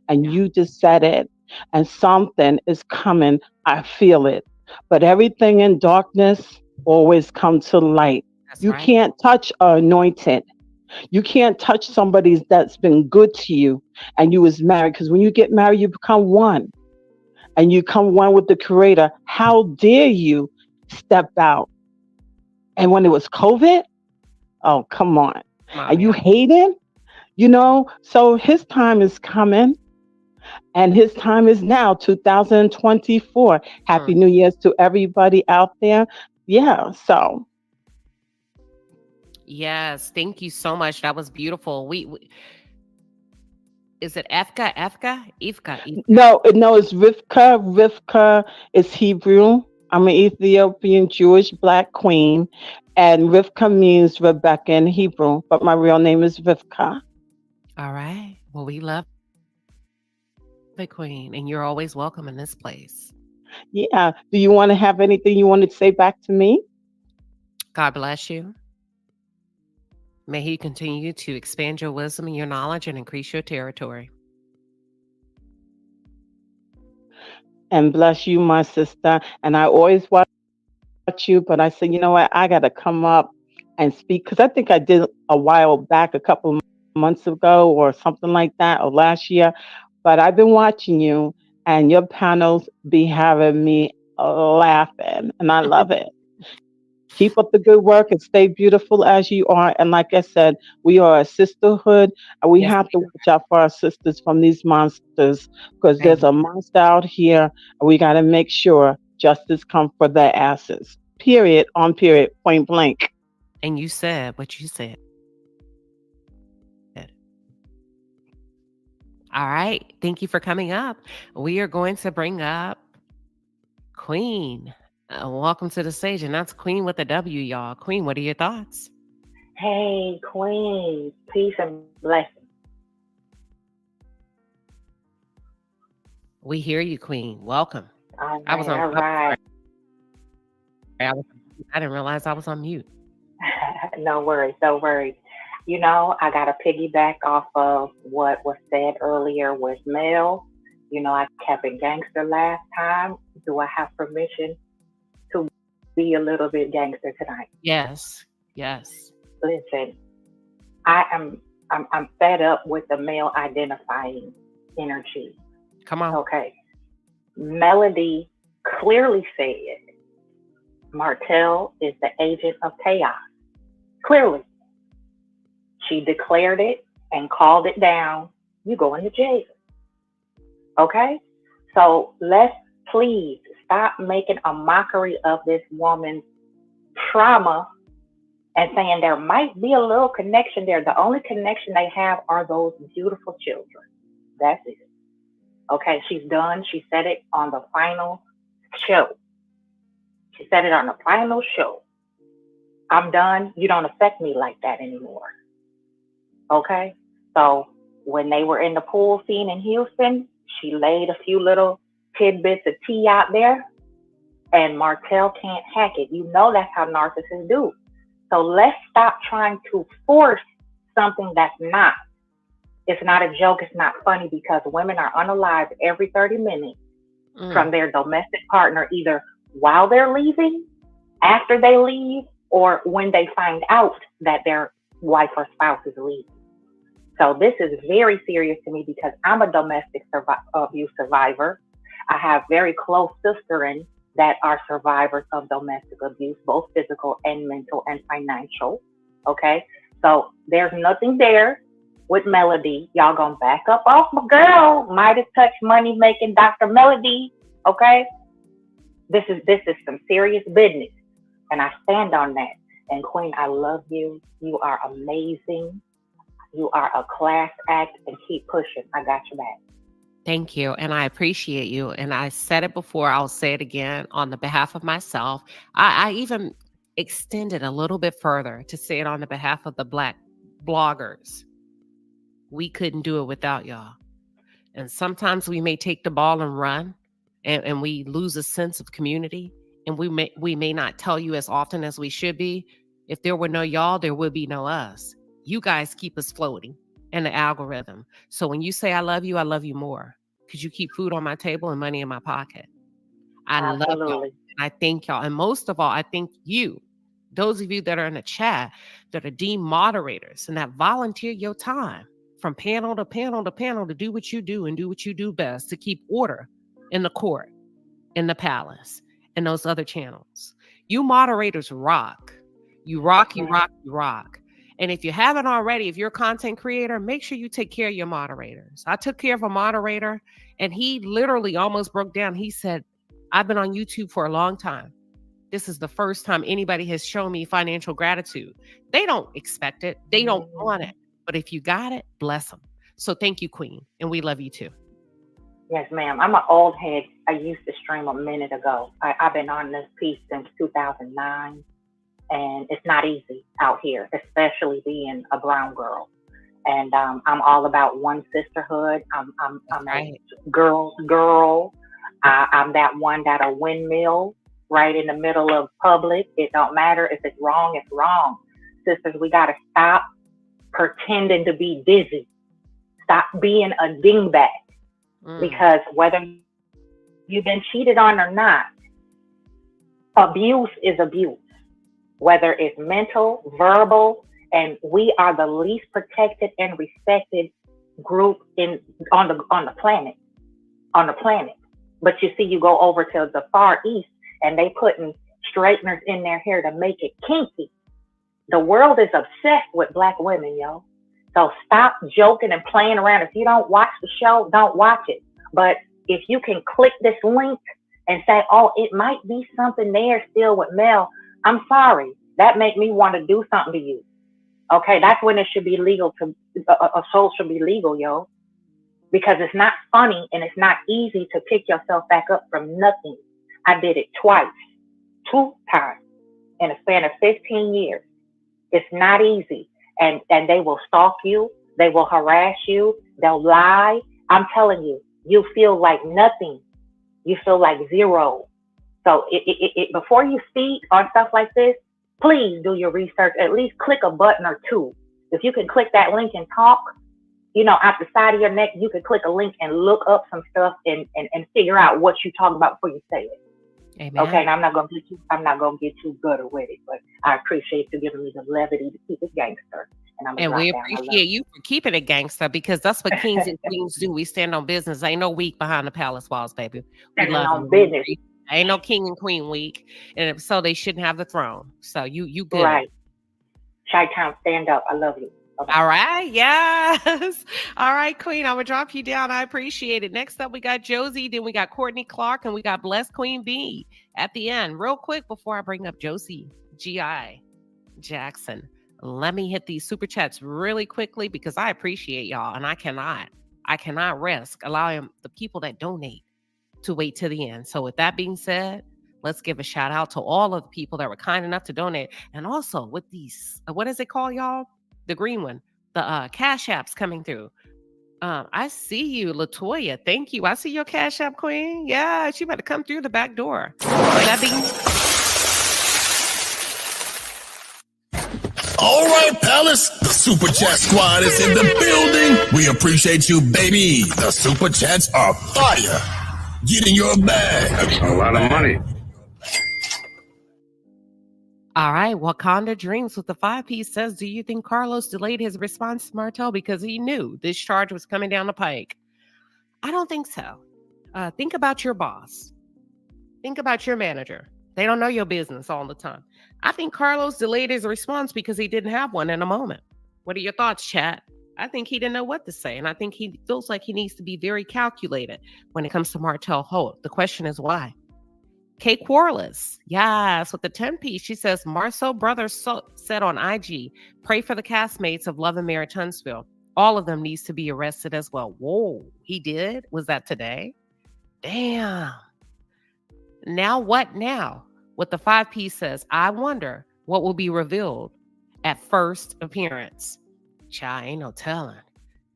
And you just said it. And something is coming. I feel it. But everything in darkness always comes to light. That's You right. can't touch anointed. You can't touch somebody that's been good to you and you was married. Because when you get married, you become one. And you come one with the creator. How dare you step out? And when it was COVID, oh, come on. Come on And you now. hating? So his time is coming, and his time is now, 2024. Happy Mm. New Year's to everybody out there. Yeah, so Yes, thank you so much. That was beautiful. We is it Efka? Efka? Ifka? Ifka? no, it's Rivka. Rivka is Hebrew. I'm an Ethiopian Jewish black queen, and Rivka means Rebecca in Hebrew, but my real name is Rivka. All right. Well, we love it, Queen, and you're always welcome in this place. Yeah. Do you want to have anything you want to say back to me? God bless you. May He continue to expand your wisdom and your knowledge and increase your territory. And bless you, my sister. And I always watch you, but I said, you know what? I got to come up and speak because I think I did a while back, a couple of months ago, or something like that, or last year. But I've been watching you, and your panels be having me laughing, and I love it. Keep up the good work and stay beautiful as you are. And like I said, we are a sisterhood, and we Yes, have to watch out for our sisters from these monsters because there's amen. a monster out here, and we got to make sure justice comes for their asses. Period. On period. Point blank. And you said what you said. All right. Thank you for coming up. We are going to bring up Queen. Welcome to the stage. And that's Queen with a W, y'all. Queen, what are your thoughts? Hey, Queen, peace and blessings. We hear you, Queen. Welcome. All I was right, on. all right. I didn't realize I was on mute. No worries, no worries. You know, I got to piggyback off of what was said earlier with Mel. You know, I kept it gangster last time. Do I have permission to be a little bit gangster tonight? Yes. Yes. Listen, I'm fed up with the male identifying energy. Come on. Okay. Melody clearly said Martell is the agent of chaos. Clearly. She declared it and called it down. You going to jail. Okay? So let's please stop making a mockery of this woman's trauma and saying there might be a little connection there. The only connection they have are those beautiful children. That's it. Okay, she's done. She said it on the final show. She said it on the final show. I'm done. You don't affect me like that anymore. Okay? So when they were in the pool scene in Houston, she laid a few little tidbits of tea out there, and Martell can't hack it. You know that's how narcissists do. So let's stop trying to force something that's not. It's not a joke. It's not funny because women are unalived every 30 minutes from their domestic partner, either while they're leaving, after they leave, or when they find out that their wife or spouse is leaving. So this is very serious to me because I'm a domestic abuse survivor. I have very close sisters that are survivors of domestic abuse, both physical and mental and financial. Okay, so there's nothing there with Melody. Y'all gonna back up off my girl, Midas Touch Money Making Dr. Melody. Okay, this is some serious business, and I stand on that. And Queen, I love you. You are amazing. You are a class act, and keep pushing. I got your back. Thank you. And I appreciate you. And I said it before, I'll say it again on the behalf of myself. I even extended a little bit further to say it on the behalf of the Black bloggers. We couldn't do it without y'all. And sometimes we may take the ball and run, and we lose a sense of community. And we may not tell you as often as we should be. If there were no y'all, there would be no us. You guys keep us floating in the algorithm. So when you say I love you more because you keep food on my table and money in my pocket. I love y'all. Absolutely. And I thank y'all. And most of all, I thank you, those of you that are in the chat that are deemed moderators and that volunteer your time from panel to panel to panel to do what you do and do what you do best to keep order in the court, in the palace, and those other channels. You moderators rock. You rock, you rock, you rock. And if you haven't already, if you're a content creator, make sure you take care of your moderators. I took care of a moderator and he literally almost broke down. He said, I've been on YouTube for a long time. This is the first time anybody has shown me financial gratitude. They don't expect it. They don't want it. But if you got it, bless them. So thank you, Queen. And we love you too. Yes, ma'am. I'm an old head. I used to stream a minute ago. I've been on this piece since 2009. And it's not easy out here, especially being a brown girl. And I'm all about one sisterhood. I'm right. A girl. I'm that one that'll windmill right in the middle of public. It don't matter if it's wrong, it's wrong. Sisters, we got to stop pretending to be busy. Stop being a dingbat. Because whether you've been cheated on or not, abuse is abuse. Whether it's mental, verbal, and we are the least protected and respected group on the planet. But you see, you go over to the Far East and they putting straighteners in their hair to make it kinky. The world is obsessed with Black women, yo. So stop joking and playing around. If you don't watch the show, don't watch it. But if you can click this link and say, oh, it might be something there still with Mel, I'm sorry. That make me want to do something to you. Okay, that's when it should be legal to, a soul should be legal, yo. Because it's not funny and it's not easy to pick yourself back up from nothing. I did it twice, 2 times in a span of 15 years. It's not easy. And they will stalk you. They will harass you. They'll lie. I'm telling you, you feel like nothing. You feel like zero. So before you speak on stuff like this, please do your research. At least click a button or two. If you can click that link and talk, you know, out the side of your neck, you can click a link and look up some stuff and figure out what you talk about before you say it. Amen. Okay, and I'm not gonna get too good with it, but I appreciate you giving me the levity to keep it gangster. And we appreciate you for keeping it gangster because that's what kings and queens do. We stand on business. Ain't no week behind the palace walls, baby. We love business. Ain't no king and queen week, and if so, they shouldn't have the throne. So you good. Right. Chi-Town, stand up. I love you. Okay. All right. Yes. All right, Queen. I would drop you down. I appreciate it. Next up, we got Josie. Then we got Courtney Clark, and we got Blessed Queen B at the end. Real quick before I bring up Josie G.I. Jackson, let me hit these super chats really quickly because I appreciate y'all, and I cannot risk allowing the people that donate to wait to the end. So with that being said, let's give a shout out to all of the people that were kind enough to donate. And also with these, what is it called, y'all? The green one, the Cash Apps coming through. I see you, LaToya. Thank you. I see your Cash App, Queen. Yeah, she better come through the back door. That being... All right, Palace, the Super Chat Squad is in the building. We appreciate you, baby. The Super Chats are fire. Get in your bag. That's a lot of money. All right, Wakanda Dreams with the 5-piece says, do you think Carlos delayed his response to Martell because he knew this charge was coming down the pike? I don't think so. Think about your boss. Think about your manager. They don't know your business all the time. I think Carlos delayed his response because he didn't have one in a moment. What are your thoughts, chat? I think he didn't know what to say, and I think he feels like he needs to be very calculated when it comes to Martell Holt. The question is why? Kay Quarles, yes, with the 10-piece, she says, Marceau Brothers said on IG, pray for the castmates of Love and Mary Tunstall. All of them needs to be arrested as well. Whoa, he did? Was that today? Damn. Now what now? What the 5-piece says, I wonder what will be revealed at first appearance. Child, ain't no telling.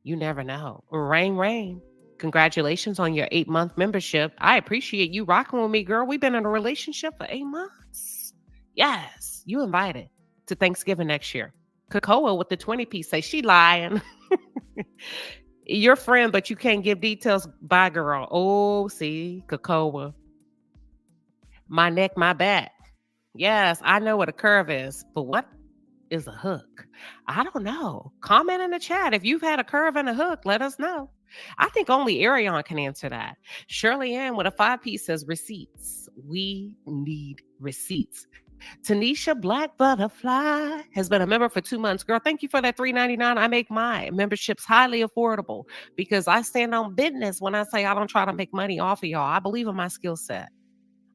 You never know. Rain. Congratulations on your 8-month membership. I appreciate you rocking with me, girl. We've been in a relationship for 8 months. Yes, you invited to Thanksgiving next year. Cocoa with the 20-piece say she lying. Your friend, but you can't give details. Bye, girl. Oh, see, Cocoa. My neck, my back. Yes, I know what a curve is, but what is a hook? I don't know. Comment in the chat. If you've had a curve and a hook, let us know. I think only Arion can answer that. Shirley Ann with a 5-piece says receipts. We need receipts. Tanisha Black Butterfly has been a member for 2 months. Girl, thank you for that $3.99. I make my memberships highly affordable because I stand on business when I say I don't try to make money off of y'all. I believe in my skill set.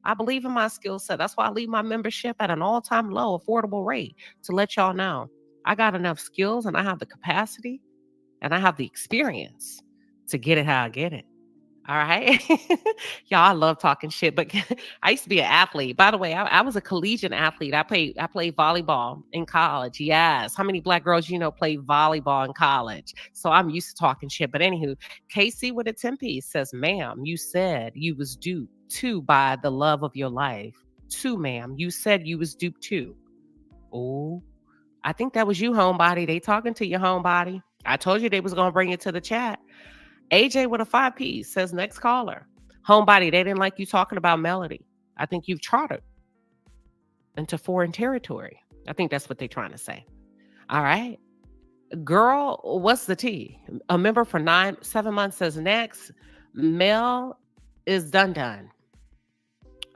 That's why I leave my membership at an all-time low, affordable rate to let y'all know I got enough skills and I have the capacity and I have the experience to get it how I get it. All right. Y'all, I love talking shit, but I used to be an athlete. By the way, I was a collegiate athlete. I played volleyball in college. Yes. How many Black girls play volleyball in college? So I'm used to talking shit. But anywho, Casey with a 10-piece says, ma'am, you said you was duped too by the love of your life. Too, ma'am. You said you was duped too. Oh, I think that was you, homebody. They talking to you, homebody. I told you they was going to bring it to the chat. AJ with a 5-piece says, next caller. Homebody, they didn't like you talking about Melody. I think you've chartered into foreign territory. I think that's what they're trying to say. All right. Girl, what's the tea? A member for 7 months says, next. Mel is done.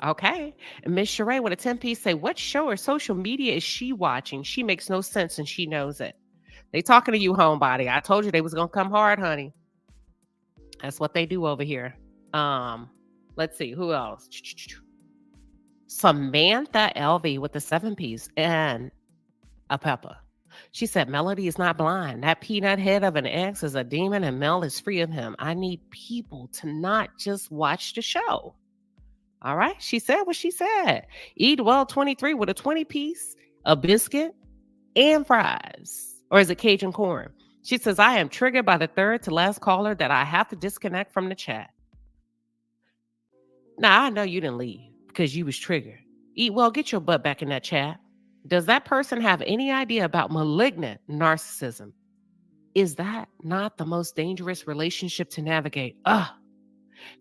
Okay. And Miss Sheree with a 10-piece say, what show or social media is she watching? She makes no sense and she knows it. They talking to you, homebody. I told you they was going to come hard, honey. That's what they do over here. Let's see. Who else? Samantha LV with the 7-piece and a pepper. She said, Melody is not blind. That peanut head of an ex is a demon and Mel is free of him. I need people to not just watch the show. All right. She said what she said. Eat well 23 with a 20-piece, a biscuit, and fries. Or is it Cajun corn? She says, I am triggered by the third to last caller that I have to disconnect from the chat. Now, I know you didn't leave because you was triggered. Eat well, get your butt back in that chat. Does that person have any idea about malignant narcissism? Is that not the most dangerous relationship to navigate?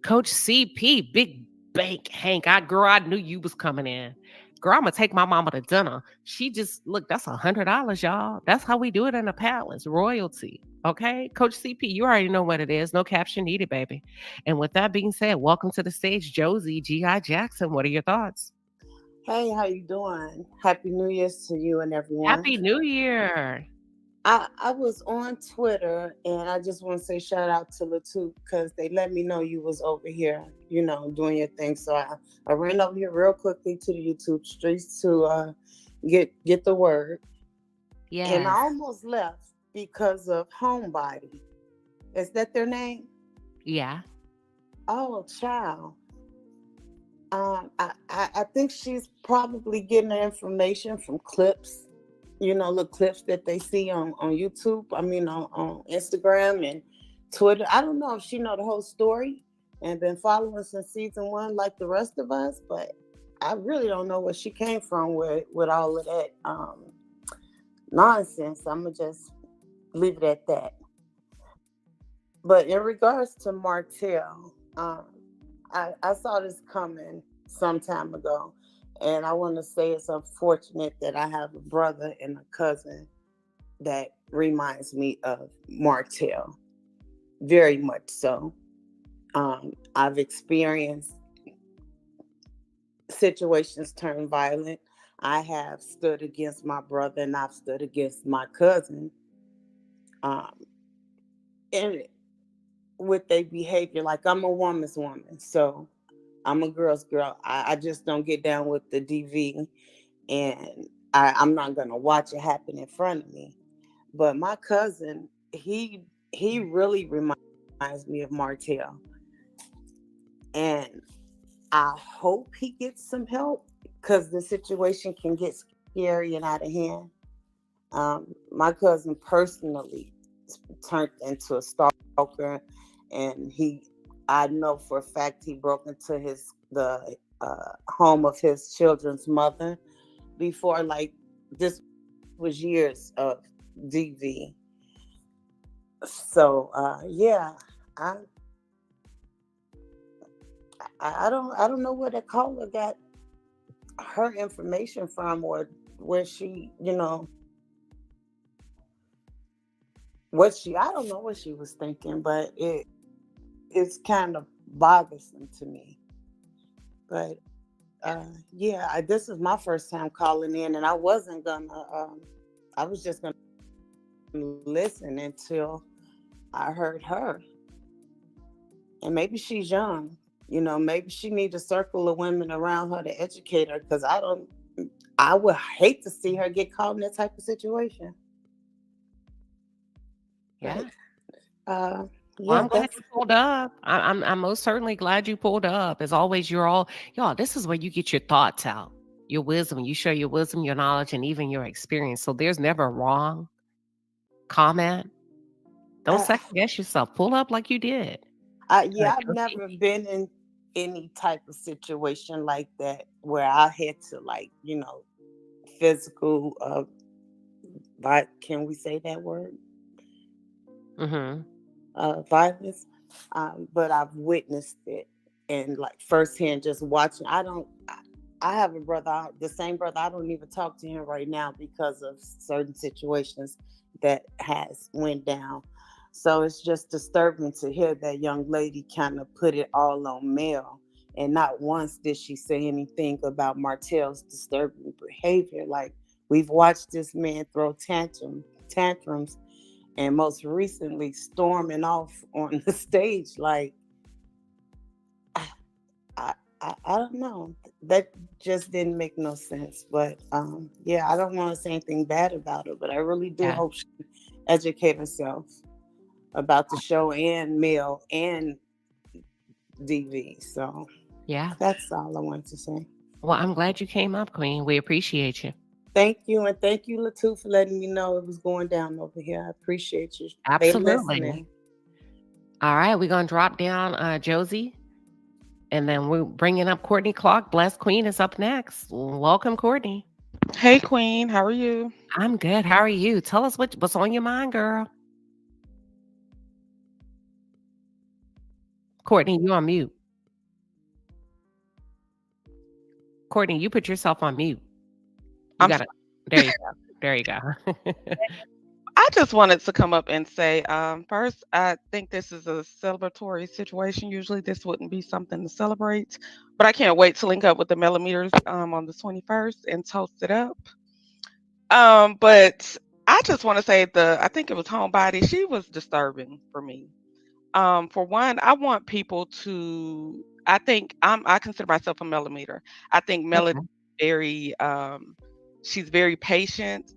Coach CP, Big Bank Hank. Girl, I knew you was coming in. Girl, I'm going to take my mama to dinner. She just, look, that's $100, y'all. That's how we do it in the palace. Royalty. Okay? Coach CP, you already know what it is. No caption needed, baby. And with that being said, welcome to the stage, Josie G.I. Jackson. What are your thoughts? Hey, how you doing? Happy New Year's to you and everyone. Happy New Year. I was on Twitter and I just want to say shout out to Latu because they let me know you was over here, doing your thing. So I ran over here real quickly to the YouTube streets to get the word. Yeah. And I almost left because of Homebody. Is that their name? Yeah. Oh, child. I think she's probably getting her information from clips. The clips that they see on YouTube, on Instagram and Twitter. I don't know if she know the whole story and been following since season 1 like the rest of us, but I really don't know where she came from with all of that nonsense. I'm going to just leave it at that. But in regards to Martell, I saw this coming some time ago. And I want to say it's unfortunate that I have a brother and a cousin that reminds me of Martell. Very much so. I've experienced situations turn violent. I have stood against my brother and I've stood against my cousin. And with their behavior, like I'm a woman's woman. So I'm a girl's girl. I just don't get down with the DV, and I'm not gonna watch it happen in front of me. But my cousin, he really reminds me of Martell, and I hope he gets some help because the situation can get scary and out of hand. My cousin personally turned into a stalker and I know for a fact he broke into the home of his children's mother before. Like, this was years of DV. So yeah, I I don't know where the caller got her information from, or where she, I don't know what she was thinking, but it's kind of bothersome to me. But yeah, this is my first time calling in, and I wasn't gonna. I was just gonna listen until I heard her, and maybe she's young. Maybe she needs a circle of women around her to educate her. Because I would hate to see her get caught in that type of situation. Yeah. But, Well, yeah, I'm glad you pulled up. I'm most certainly glad you pulled up. As always, y'all. This is where you get your thoughts out, your wisdom. You share your wisdom, your knowledge, and even your experience. So there's never a wrong comment. Don't second guess yourself. Pull up like you did. Yeah, I've never been in any type of situation like that where I had to, physical. Can we say that word? Violence. But I've witnessed it, and firsthand, just watching. I have a brother, the same brother. I don't even talk to him right now because of certain situations that has went down. So it's just disturbing to hear that young lady kind of put it all on Mel. And not once did she say anything about Martell's disturbing behavior. Like, we've watched this man throw tantrums, and most recently storming off on the stage. Like, I don't know. That just didn't make no sense. But yeah, I don't want to say anything bad about her, but I really do hope she educate herself about the show and Mel and DV. So yeah, that's all I wanted to say. Well, I'm glad you came up, Queen. We appreciate you. Thank you, and thank you, Latu, for letting me know it was going down over here. I appreciate you. Absolutely. Listening. All right, we're gonna drop down Josie, and then we're bringing up Courtney Clark. Blessed Queen is up next. Welcome, Courtney. Hey, Queen. How are you? I'm good. How are you? Tell us what's on your mind, girl. Courtney, you on mute. Courtney, you put yourself on mute. You got it. There you go. There you go. I just wanted to come up and say, first, I think this is a celebratory situation. Usually this wouldn't be something to celebrate, but I can't wait to link up with the millimeters on the 21st and toast it up. But I just want to say I think it was Homebody. She was disturbing for me. For one, I want people to. I consider myself a millimeter. I think Melody very. She's very patient.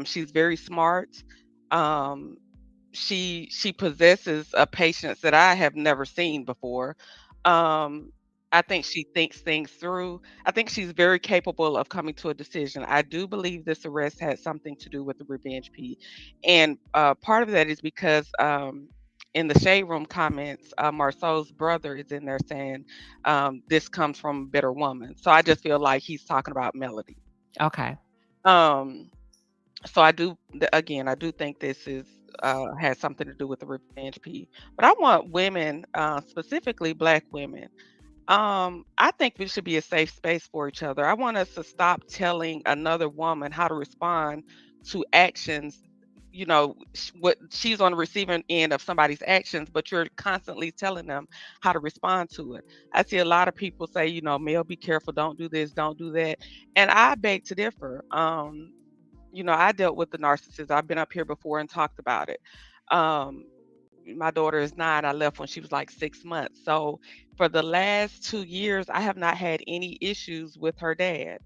She's very smart. Um, she possesses a patience that I have never seen before. Um, I think she thinks things through. I think she's very capable of coming to a decision. I do believe this arrest had something to do with the revenge P, and part of that is because in the shade room comments, Marceau's brother is in there saying this comes from a bitter woman. So I just feel like he's talking about Melody. Okay. So I do think this has something to do with the revenge P. But I want women, specifically Black women. I think we should be a safe space for each other. I want us to stop telling another woman how to respond to actions. What she's on the receiving end of somebody's actions, but you're constantly telling them how to respond to it. I see a lot of people say, Mel, be careful, don't do this, don't do that. And I beg to differ. I dealt with the narcissist. I've been up here before and talked about it. My daughter is 9. I left when she was like 6 months. So for the last 2 years, I have not had any issues with her dad.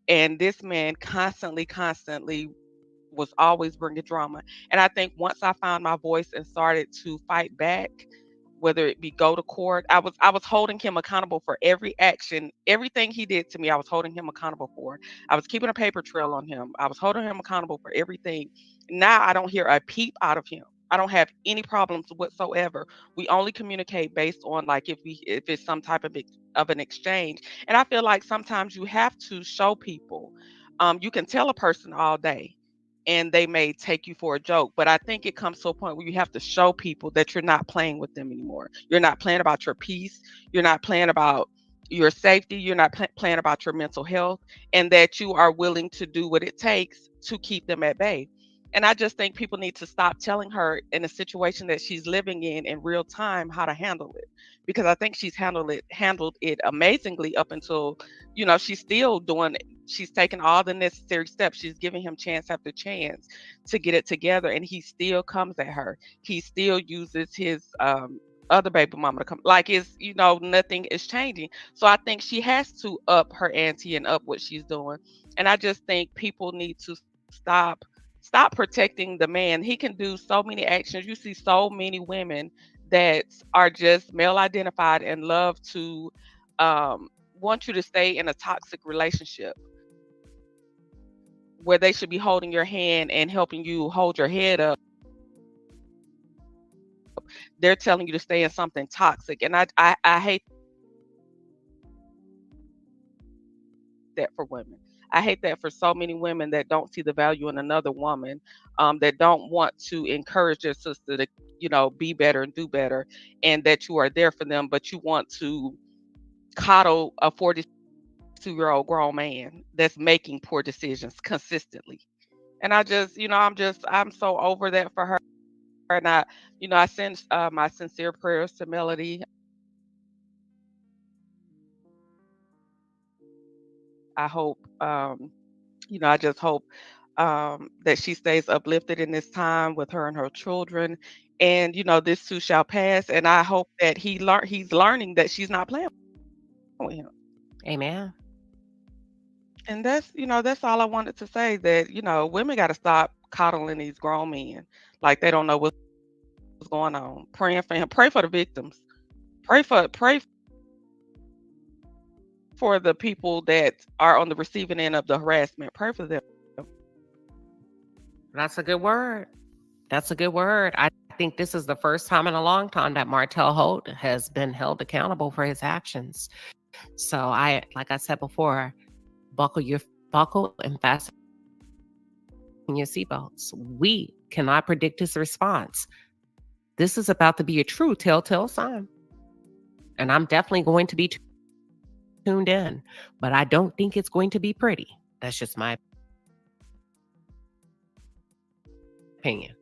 And this man constantly was always bringing drama. And I think once I found my voice and started to fight back, whether it be go to court, I was holding him accountable for every action, everything he did to me. I was holding him accountable for. I was keeping a paper trail on him. I was holding him accountable for everything. Now I don't hear a peep out of him. I don't have any problems whatsoever. We only communicate based on like if it's some type of an exchange. And I feel like sometimes you have to show people. You can tell a person all day and they may take you for a joke, but I think it comes to a point where you have to show people that you're not playing with them anymore. You're not playing about your peace. You're not playing about your safety. You're not playing about your mental health, and that you are willing to do what it takes to keep them at bay. And I just think people need to stop telling her in a situation that she's living in real time how to handle it. Because I think she's handled it amazingly up until, she's still doing it. She's taking all the necessary steps. She's giving him chance after chance to get it together, and he still comes at her. He still uses his other baby mama to come. Like it's, nothing is changing. So I think she has to up her ante and up what she's doing. And I just think people need to stop protecting the man. He can do so many actions. You see so many women that are just male identified and love to want you to stay in a toxic relationship where they should be holding your hand and helping you hold your head up. They're telling you to stay in something toxic. And I hate that for women. I hate that for so many women that don't see the value in another woman, that don't want to encourage their sister to, be better and do better, and that you are there for them, but you want to coddle a 42-year-old grown man that's making poor decisions consistently. And I just, I'm so over that for her. And I send my sincere prayers to Melody. I hope, I just hope that she stays uplifted in this time with her and her children. And this too shall pass. And I hope that he's learning that she's not playing with him. Amen. And that's all I wanted to say. That women got to stop coddling these grown men like they don't know what's going on. Praying for him. Pray for the victims. Pray for the people that are on the receiving end of the harassment. Pray for them. That's a good word. That's a good word. I think this is the first time in a long time that Martell Holt has been held accountable for his actions. So like I said before, buckle and fasten your seatbelts. We cannot predict his response. This is about to be a true telltale sign. And I'm definitely going to be tuned in, but I don't think it's going to be pretty. That's just my opinion.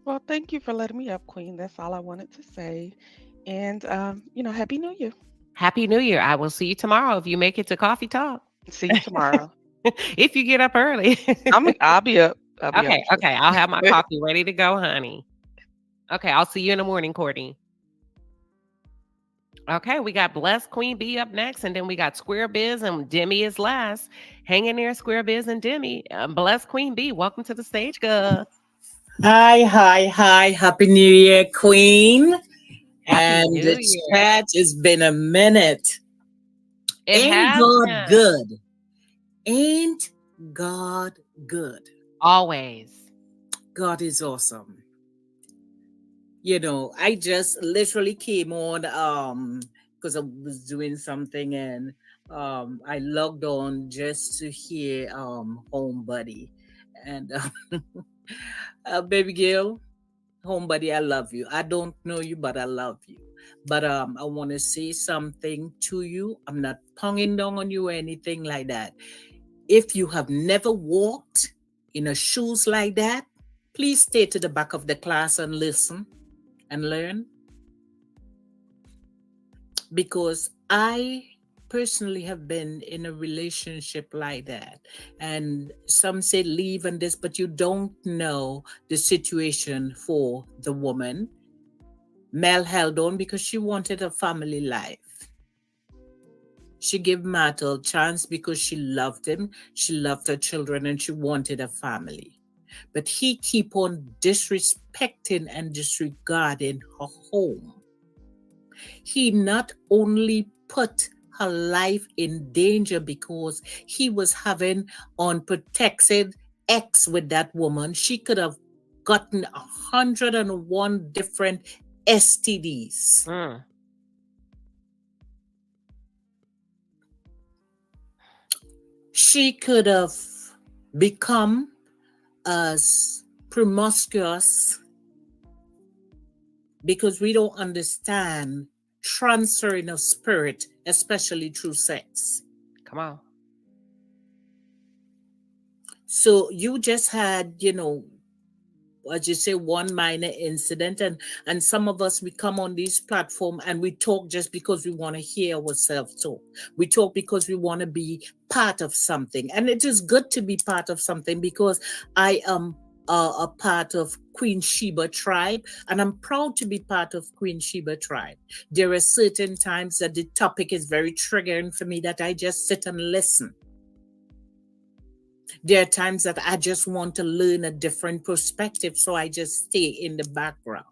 Well, thank you for letting me up, Queen. That's all I wanted to say. And, Happy New Year. Happy New Year. I will see you tomorrow if you make it to Coffee Talk. See you tomorrow. If you get up early. I'll be up. Okay. I'll have my coffee ready to go, honey. Okay, I'll see you in the morning, Courtney. Okay, we got Blessed Queen Bee up next, and then we got Square Biz and Demi is last. Hang in there, Square Biz and Demi. Blessed Queen Bee, welcome to the stage, girl. Hi. Happy New Year, Queen. And New the Year. chat, it's been a minute. Ain't God good? Ain't God good? Always. God is awesome. I just literally came on because I was doing something, and I logged on just to hear Home Buddy. And baby girl, Home Buddy, I love you. I don't know you, but I love you. But I want to say something to you. I'm not tonguing down on you or anything like that. If you have never walked in a shoes like that, please stay to the back of the class and listen and learn. Because I personally have been in a relationship like that. And some say leave and this, but you don't know the situation for the woman. Mel held on because she wanted a family life. She gave Martell a chance because she loved him, she loved her children, and she wanted a family. But he keep on disrespecting and disregarding her home. He not only put her life in danger because he was having unprotected ex with that woman. She could have gotten 101 different STDs. She could have become as promiscuous because we don't understand transferring of spirit, especially through sex. Come on. So you just had, you know, as you say, one minor incident, and some of us, we come on this platform and we talk just because we want to hear ourselves talk. We talk because we want to be part of something, and it is good to be part of something, because I am a part of Queen Sheba tribe, and I'm proud to be part of Queen Sheba tribe. There are certain times that the topic is very triggering for me that I just sit and listen. There are times that I just want to learn a different perspective, so I just stay in the background.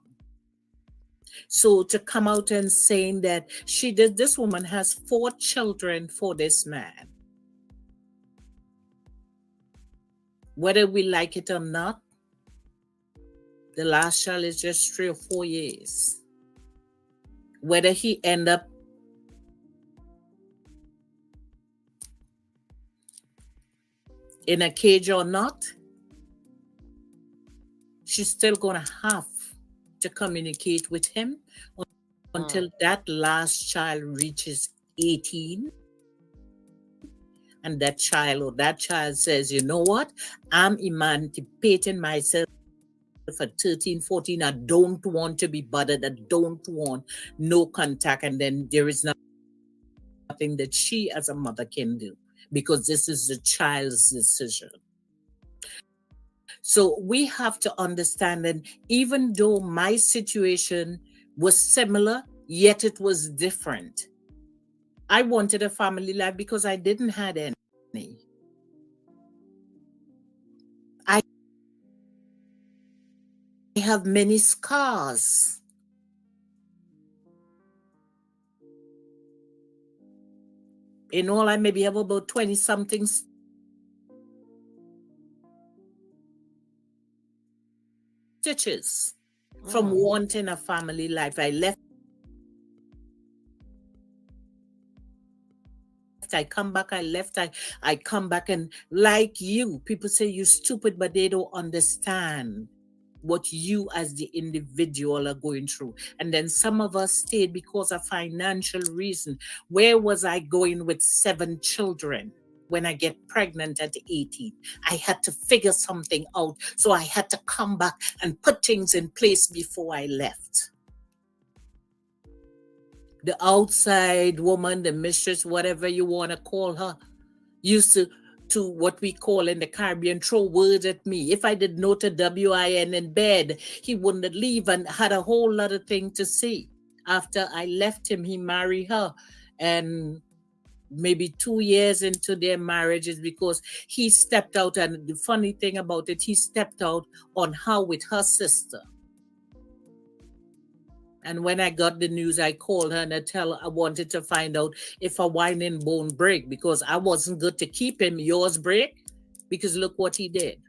So to come out and saying that this woman has 4 children for this man, whether we like it or not, the last child is just 3 or 4 years. Whether he end up in a cage or not, she's still going to have to communicate with him until that last child reaches 18. And that child says, you know what? I'm emancipating myself at 13, 14. I don't want to be bothered. I don't want no contact. And then there is nothing that she as a mother can do, because this is the child's decision. So we have to understand that even though my situation was similar, yet it was different. I wanted a family life because I didn't have any. I have many scars. In all, I maybe have about 20-something stitches from wanting a family life. I left, I come back, I left, I come back, and like you, people say you're stupid, but they don't understand what you as the individual are going through. And then some of us stayed because of financial reason. Where was I going with 7 children when I get pregnant at 18? I had to figure something out. So I had to come back and put things in place before I left. The outside woman, the mistress, whatever you want to call her, used to what we call in the Caribbean, throw words at me. If I did not a WIN in bed, he wouldn't leave, and had a whole lot of things to say. After I left him, he married her. And maybe 2 years into their marriage is because he stepped out. And the funny thing about it, he stepped out on her with her sister. And when I got the news, I called her and I wanted to find out if a whining bone break, because I wasn't good to keep him. Yours break, because look what he did.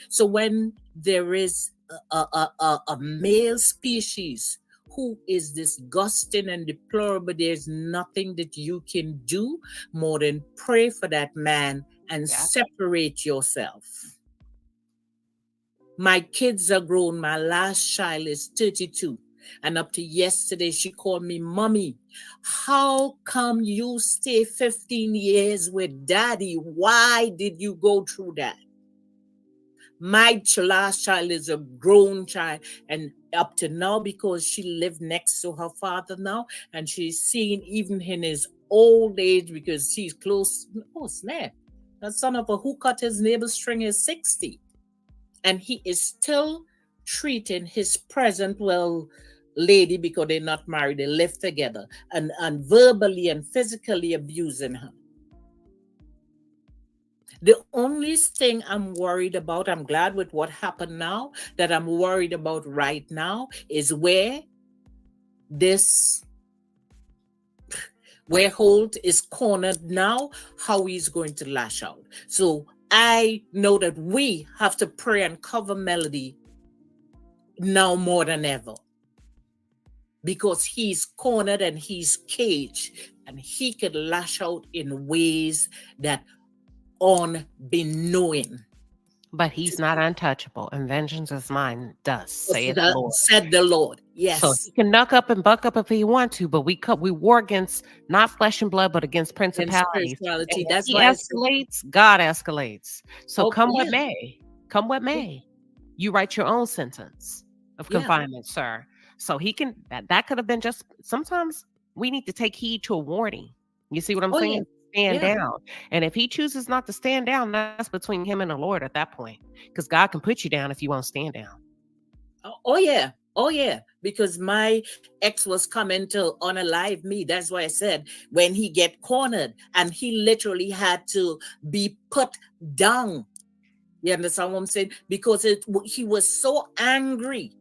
So when there is a male species who is disgusting and deplorable, there's nothing that you can do more than pray for that man and separate yourself. My kids are grown. My last child is 32. And up to yesterday, she called me, Mommy, how come you stay 15 years with Daddy? Why did you go through that? My last child is a grown child. And up to now, because she lived next to her father now, and she's seen even in his old age, because she's close. Oh, snap. The son of a who cut his neighbor's string is 60. And he is still treating his present, lady, because they're not married, they live together, and verbally and physically abusing her. The only thing I'm worried about, I'm glad with what happened now, that I'm worried about right now is where Holt is cornered now, how he's going to lash out. So I know that we have to pray and cover Melody now more than ever, because he's cornered and he's caged, and he could lash out in ways that unbeknowing. But he's not untouchable, and vengeance is mine, thus saith the Lord. Said the Lord. Yes. So he can knuck up and buck up if he want to, but we war against not flesh and blood, but against principalities. And That's he why escalates, God escalates. So Oh, come what yeah. may, come what may, you write your own sentence of Yeah. confinement, sir. So he can, that could have been just, sometimes we need to take heed to a warning. You see what I'm Oh, saying? yeah. Stand Yeah. down. And if he chooses not to stand down, that's between him and the Lord at that point. Because God can put you down if you won't stand down. Oh yeah. Oh yeah. Because my ex was coming to unalive me. That's why I said when he get cornered and he literally had to be put down. You understand what I'm saying? Because he was so angry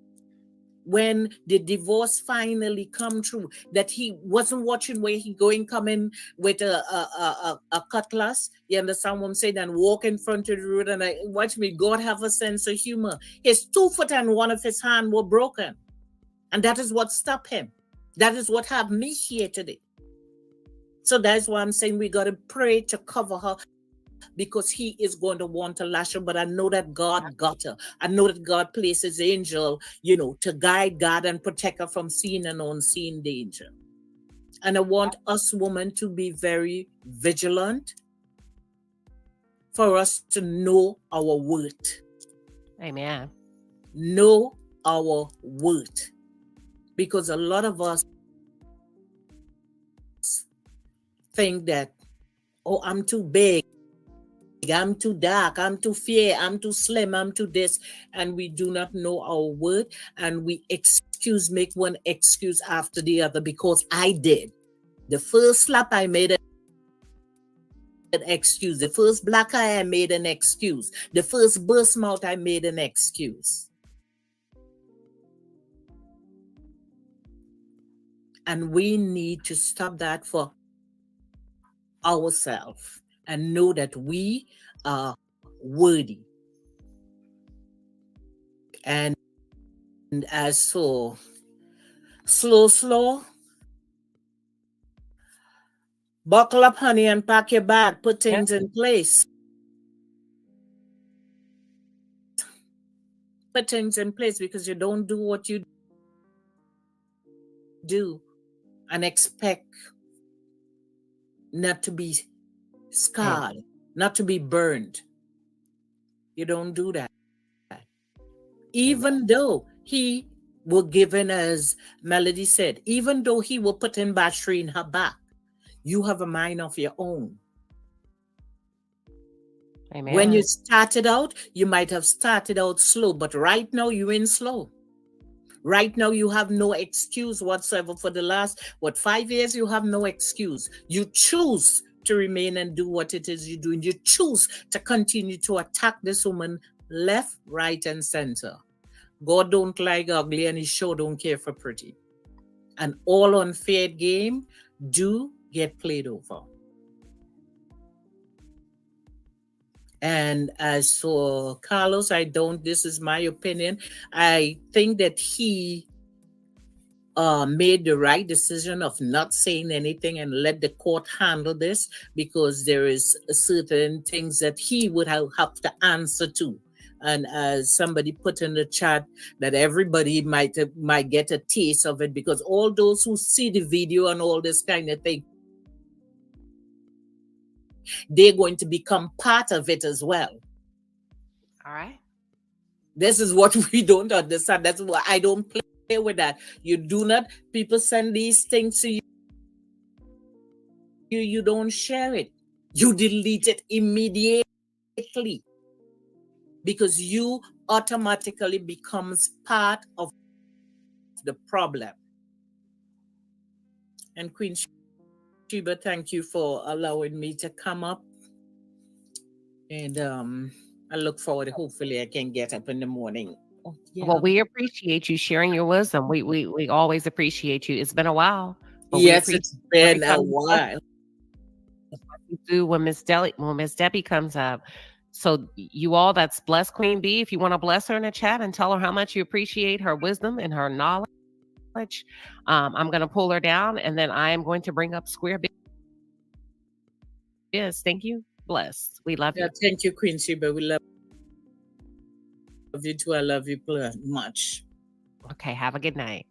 when the divorce finally come true that he wasn't watching where he coming with a cutlass. You understand what I'm saying? And walk in front of the road, and I watch me. God have a sense of humor. His 2 foot and one of his hand were broken, and that is what stopped him. That is what have me here today. So that's why I'm saying we got to pray to cover her, because he is going to want to lash her. But I know that God got her. I know that God places angel, to guide, guard, and protect her from seen and unseen danger. And I want us women to be very vigilant for us to know our worth. Amen. Know our worth. Because a lot of us think that, oh, I'm too big, I'm too dark, I'm too fair, I'm too slim, I'm too this, and we do not know our worth, and we make one excuse after the other. Because I did. The first slap I made an excuse. The first black eye I made an excuse. The first burst mouth I made an excuse. And we need to stop that for ourselves and know that we are worthy. And as so slow, buckle up, honey, and pack your bag, put things in place. Put things in place, because you don't do what you do and expect not to be scarred, not to be burned. You don't do that. Even though he were given, as Melody said, even though he will put in battery in her back, you have a mind of your own. Amen. When you started out, you might have started out slow, but right now you're in slow. Right now you have no excuse whatsoever. For the last, 5 years, you have no excuse. You choose to remain and do what it is you're doing. You choose to continue to attack this woman left, right, and center. God don't like ugly, and he sure don't care for pretty. And all unfair game do get played over. And as for Carlos, this is my opinion, I think that he made the right decision of not saying anything and let the court handle this, because there is certain things that he would have to answer to. And as somebody put in the chat, that everybody might get a taste of it, because all those who see the video and all this kind of thing, they're going to become part of it as well. All right. This is what we don't understand. That's why I don't play with that. You do not, people send these things to you. You don't share it. You delete it immediately, because you automatically becomes part of the problem. And Queen Sheba, thank you for allowing me to come up. And I look forward, hopefully I can get up in the morning. Oh, yeah. Well, we appreciate you sharing your wisdom. We always appreciate you. It's been a while. Yes, it's been a while. Do when Miss Debbie comes up So you all that's blessed Queen Bee, if you want to bless her in the chat and tell her how much you appreciate her wisdom and her knowledge, I'm going to pull her down, and then I am going to bring up Square Biz. Thank you. Blessed. We love you. Thank you, Queen Sheba. We love you too. I love you much. Okay, have a good night.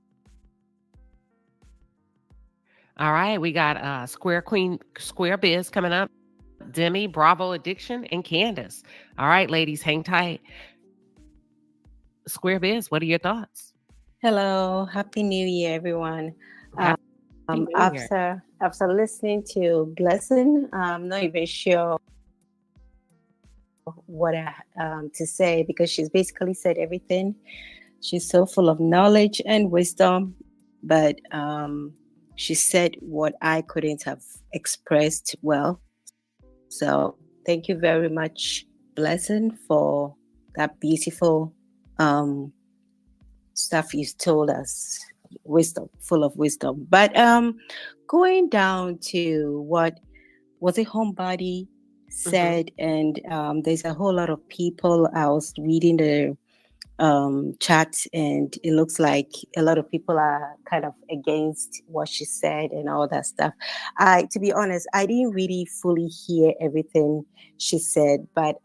All right, we got Square Biz coming up. Demi, Bravo Addiction, and Candace. All right, ladies, hang tight. Square Biz, what are your thoughts? Hello, Happy New Year, everyone. Happy New Year. After listening to Blessing, I'm not even sure what to say, because she's basically said everything. She's so full of knowledge and wisdom, but she said what I couldn't have expressed well. So thank you very much, Blessing, for that beautiful stuff you told us. Wisdom, full of wisdom. But going down to what was it Homebody said, and there's a whole lot of people. I was reading the chat, and it looks like a lot of people are kind of against what she said and all that stuff. To be honest, I didn't really fully hear everything she said, but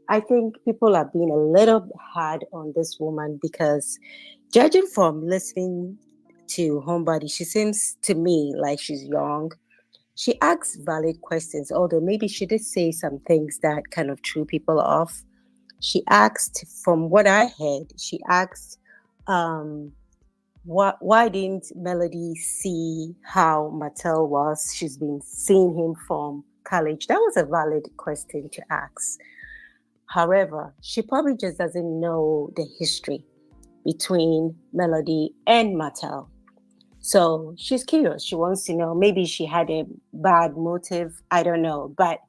I think people are being a little hard on this woman, because judging from listening to Homebody, she seems to me like she's young. She asks valid questions, although maybe she did say some things that kind of threw people off. She asked, from what I heard, she asked, why didn't Melody see how Martell was? She's been seeing him from college. That was a valid question to ask. However, she probably just doesn't know the history between Melody and Martell. So she's curious. She wants to know. Maybe she had a bad motive. I don't know. But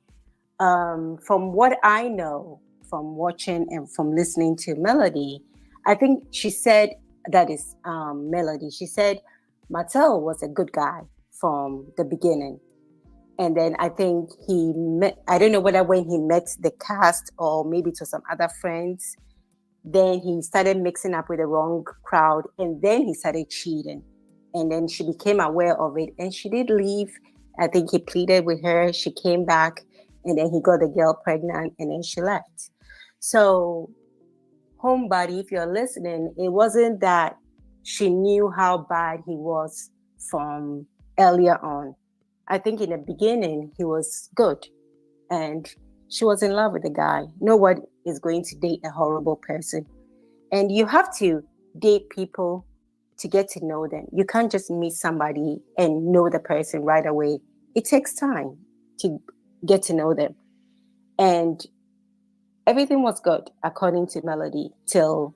from what I know, from watching and from listening to Melody, I think she said, that is Melody, she said Martell was a good guy from the beginning. And then I think he met, I don't know whether when he met the cast or maybe to some other friends, then he started mixing up with the wrong crowd, and then he started cheating. And then she became aware of it, and she did leave. I think he pleaded with her. She came back, and then he got the girl pregnant, and then she left. So, Homebody, if you're listening, it wasn't that she knew how bad he was from earlier on. I think in the beginning, he was good, and she was in love with the guy. No one is going to date a horrible person. And you have to date people to get to know them. You can't just meet somebody and know the person right away. It takes time to get to know them. And everything was good, according to Melody, till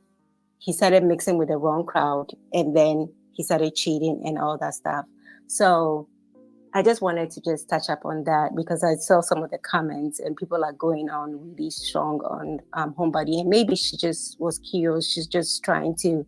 he started mixing with the wrong crowd, and then he started cheating and all that stuff. So I just wanted to just touch up on that, because I saw some of the comments and people are going on really strong on Homebody. And maybe she just was curious. She's just trying to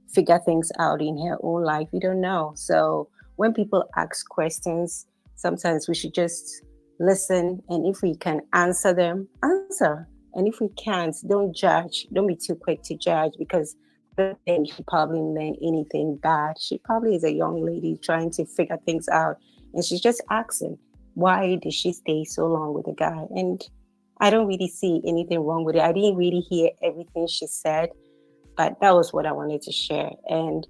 figure things out in her own life. We don't know. So when people ask questions, sometimes we should just listen. And if we can answer them, answer. And if we can't, don't judge. Don't be too quick to judge, because I don't think she probably meant anything bad. She probably is a young lady trying to figure things out. And she's just asking, why did she stay so long with the guy? And I don't really see anything wrong with it. I didn't really hear everything she said, but that was what I wanted to share. And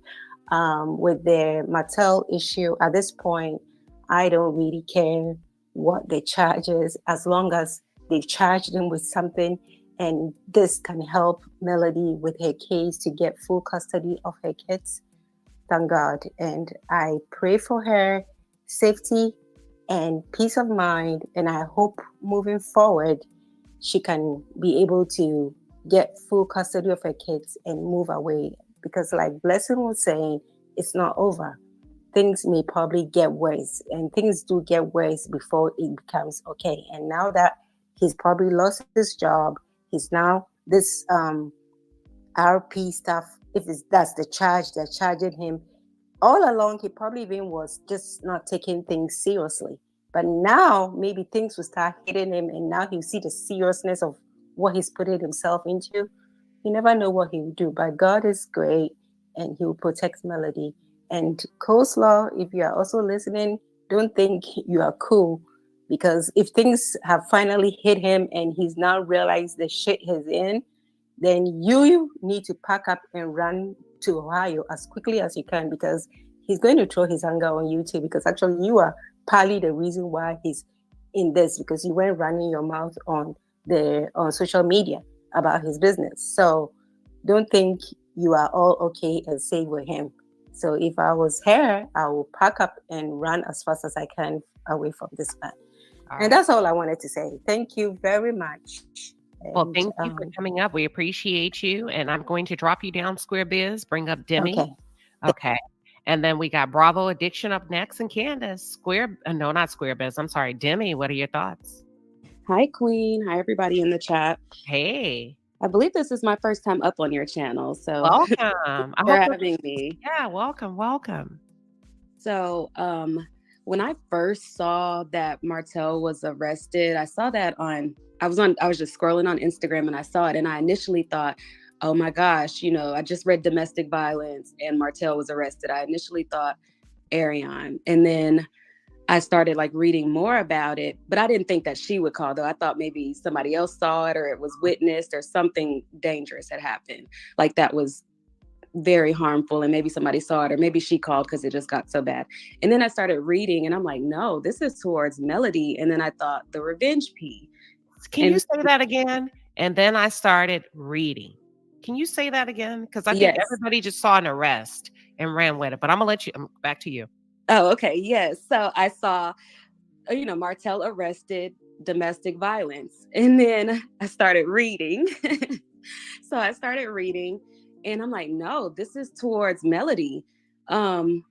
with the Martell issue, at this point, I don't really care what the charge is, as long as they've charged him with something, and this can help Melody with her case to get full custody of her kids. Thank God. And I pray for her safety and peace of mind. And I hope moving forward, she can be able to get full custody of her kids and move away. Because like Blessing was saying, it's not over. Things may probably get worse, and things do get worse before it becomes okay. And now that he's probably lost his job, he's now this RP stuff, that's the charge, they're charging him. All along, he probably even was just not taking things seriously. But now maybe things will start hitting him, and now he'll see the seriousness of what he's putting himself into. You never know what he will do. But God is great, and he will protect Melody. And Coleslaw, if you are also listening, don't think you are cool, because if things have finally hit him and he's now realized the shit he's in, then you need to pack up and run to Ohio as quickly as you can, because he's going to throw his anger on you too, because actually you are partly the reason why he's in this, because you went running your mouth on social media about his business. So don't think you are all okay and safe with him. So if I was her, I will pack up and run as fast as I can away from this man. And that's all I wanted to say. Thank you very much. Well, thank you for coming up. We appreciate you. And I'm going to drop you down, Square Biz. Bring up Demi. Okay. And then we got Bravo Addiction up next, and Candace. No, not Square Biz. I'm sorry. Demi, what are your thoughts? Hi, Queen. Hi, everybody in the chat. Hey. I believe this is my first time up on your channel. So welcome. for having me. Yeah, welcome. So when I first saw that Martell was arrested, I saw that I was just scrolling on Instagram and I saw it, and I initially thought, oh my gosh, I just read domestic violence and Martell was arrested. I initially thought Ariane, and then I started reading more about it, but I didn't think that she would call, though. I thought maybe somebody else saw it or it was witnessed or something dangerous had happened. That was very harmful, and maybe somebody saw it, or maybe she called because it just got so bad. And then I started reading and I'm like, no, this is towards Melody. And then I thought the revenge P. Can you say that again? And then I started reading. Can you say that again? Because I think everybody just saw an arrest and ran with it, but I'm gonna let you back to you. Oh, okay. Yes. So I saw, Martell arrested, domestic violence. And then I started reading. So I started reading and I'm like, no, this is towards Melody. And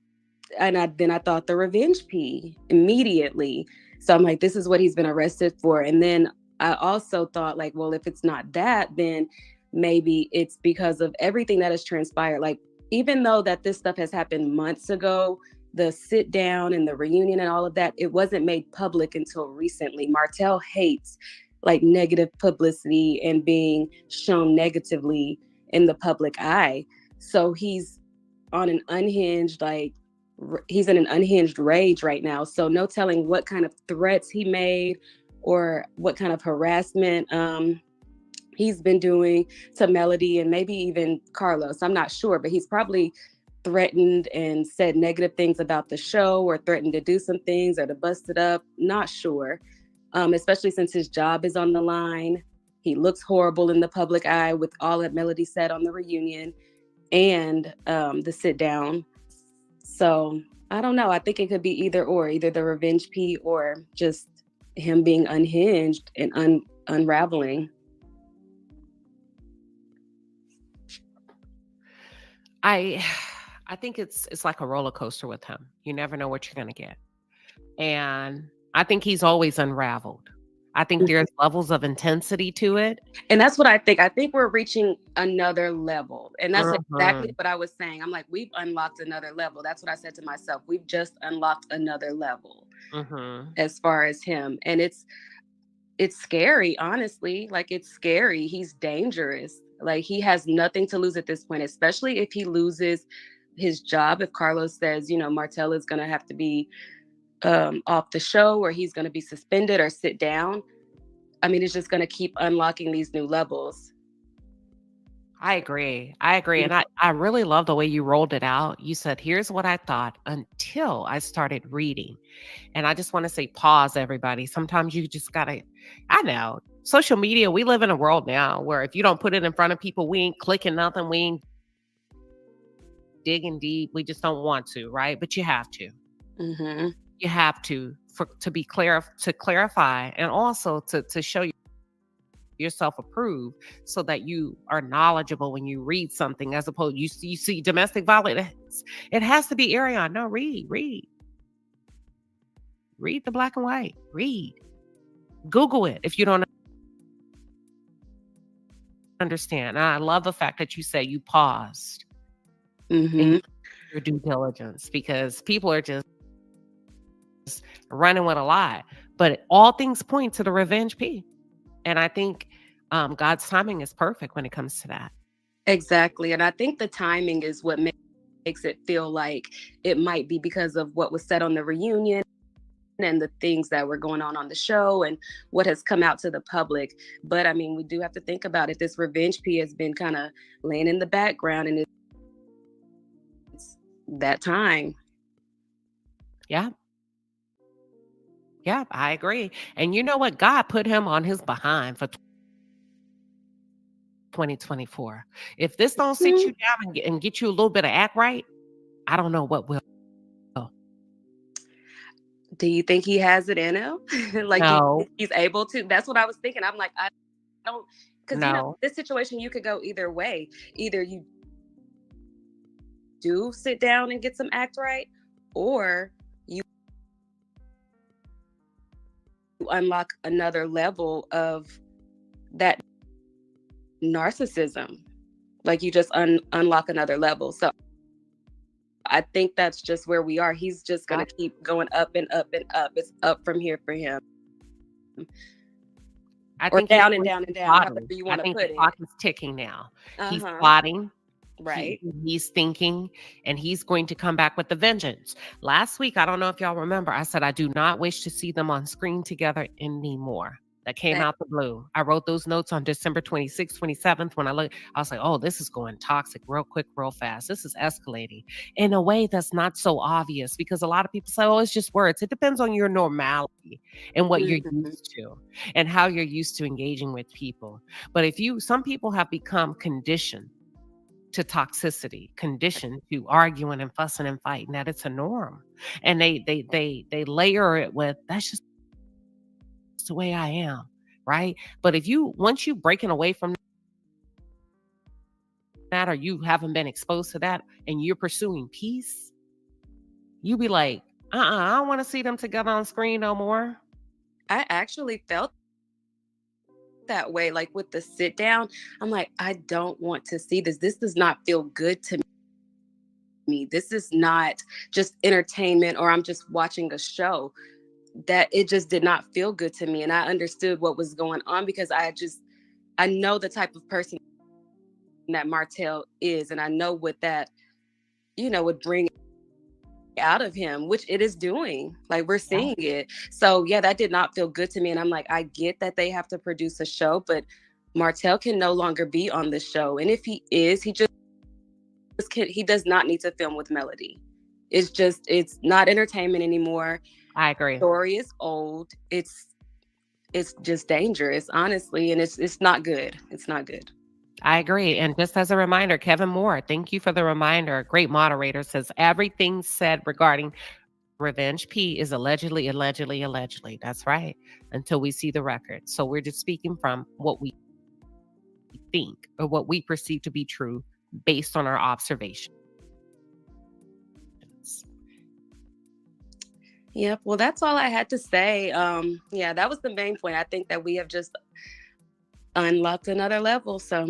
then I thought the revenge P immediately. So I'm like, this is what he's been arrested for. And then I also thought well, if it's not that, then maybe it's because of everything that has transpired. Even though that this stuff has happened months ago, the sit down and the reunion and all of that, it wasn't made public until recently. Martell hates negative publicity and being shown negatively in the public eye. So he's on an unhinged, he's in an unhinged rage right now. So no telling what kind of threats he made or what kind of harassment he's been doing to Melody and maybe even Carlos. I'm not sure, but he's probably threatened and said negative things about the show or threatened to do some things or to bust it up. Not sure, especially since his job is on the line. He looks horrible in the public eye with all that Melody said on the reunion and the sit down. So I don't know. I think it could be either the revenge P or just him being unhinged and unraveling. I think it's like a roller coaster with him. You never know what you're going to get. And I think he's always unraveled. I think there's levels of intensity to it. And that's what I think. I think we're reaching another level. And that's exactly what I was saying. I'm like, we've unlocked another level. That's what I said to myself. We've just unlocked another level as far as him. And it's scary, honestly. It's scary. He's dangerous. He has nothing to lose at this point, especially if he loses his job. If Carlos says, Martell is going to have to be off the show, or he's going to be suspended or sit down. I mean, it's just going to keep unlocking these new levels. I agree. And I really love the way you rolled it out. You said, here's what I thought until I started reading. And I just want to say, pause, everybody. Sometimes you just got to, I know, social media, we live in a world now where if you don't put it in front of people, we ain't clicking nothing. We ain't digging deep. We just don't want to, right? But you have to. You have to be clear, to clarify, and also to show yourself approved so that you are knowledgeable when you read something, as opposed you see domestic violence. It has to be Ariane. No, read the black and white. Read. Google it if you don't understand. And I love the fact that you say you paused in your due diligence, because people are just running with a lie. But all things point to the revenge P. And I think God's timing is perfect when it comes to that. Exactly. And I think the timing is what makes it feel like it might be because of what was said on the reunion and the things that were going on the show and what has come out to the public. But I mean, we do have to think about it. This revenge P has been kind of laying in the background, and it's that time. Yeah. Yeah, I agree. And you know what? God put him on his behind for 2024. If this don't sit you down and get you a little bit of act right, I don't know what will. Do you think he has it in him? Like, do you No, think he's able to? That's what I was thinking. I'm like, I don't, because you know, no. this situation you could go either way. Either you do sit down and get some act right, or you unlock another level of that narcissism. Like you just unlock another level. So I think that's just where we are. He's just going to keep going up and up and up. It's up from here for him. I or think down and down and down, however you I want to think put the it. clock is ticking now. He's Uh-huh. plotting. Right. He's thinking, and he's going to come back with the vengeance. Last week, I don't know if y'all remember, I said I do not wish to see them on screen together anymore. That came out the blue. I wrote those notes on December 26th, 27th. When I was like, oh, this is going toxic real quick, real fast. This is escalating in a way that's not so obvious, because a lot of people say, oh, it's just words. It depends on your normality and what you're used to and how you're used to engaging with people. But some people have become conditioned to toxicity, conditioned to arguing and fussing and fighting, that it's a norm. And they layer it with, that's just the way I am, right? But once you breaking away from that, or you haven't been exposed to that, and you're pursuing peace, you be like, I don't want to see them together on screen no more. I actually felt that way, like with the sit down. I'm like, I don't want to see this. This does not feel good to me. This is not just entertainment, or I'm just watching a show. That it just did not feel good to me. And I understood what was going on, because I know the type of person that Martell is, and I know what that, would bring out of him, which it is doing. Like, we're seeing it. So yeah, that did not feel good to me. And I'm like, I get that they have to produce a show, but Martell can no longer be on the show. And if he is, he does not need to film with Melody. It's not entertainment anymore. I agree. The story is old. It's just dangerous, honestly, and it's not good. It's not good. I agree. And just as a reminder, Kevin Moore, thank you for the reminder. Great moderator, says everything said regarding Revenge P is allegedly. That's right. Until we see the record. So we're just speaking from what we think or what we perceive to be true based on our observation. Yep. Well, that's all I had to say. Yeah, that was the main point. I think that we have just unlocked another level. So,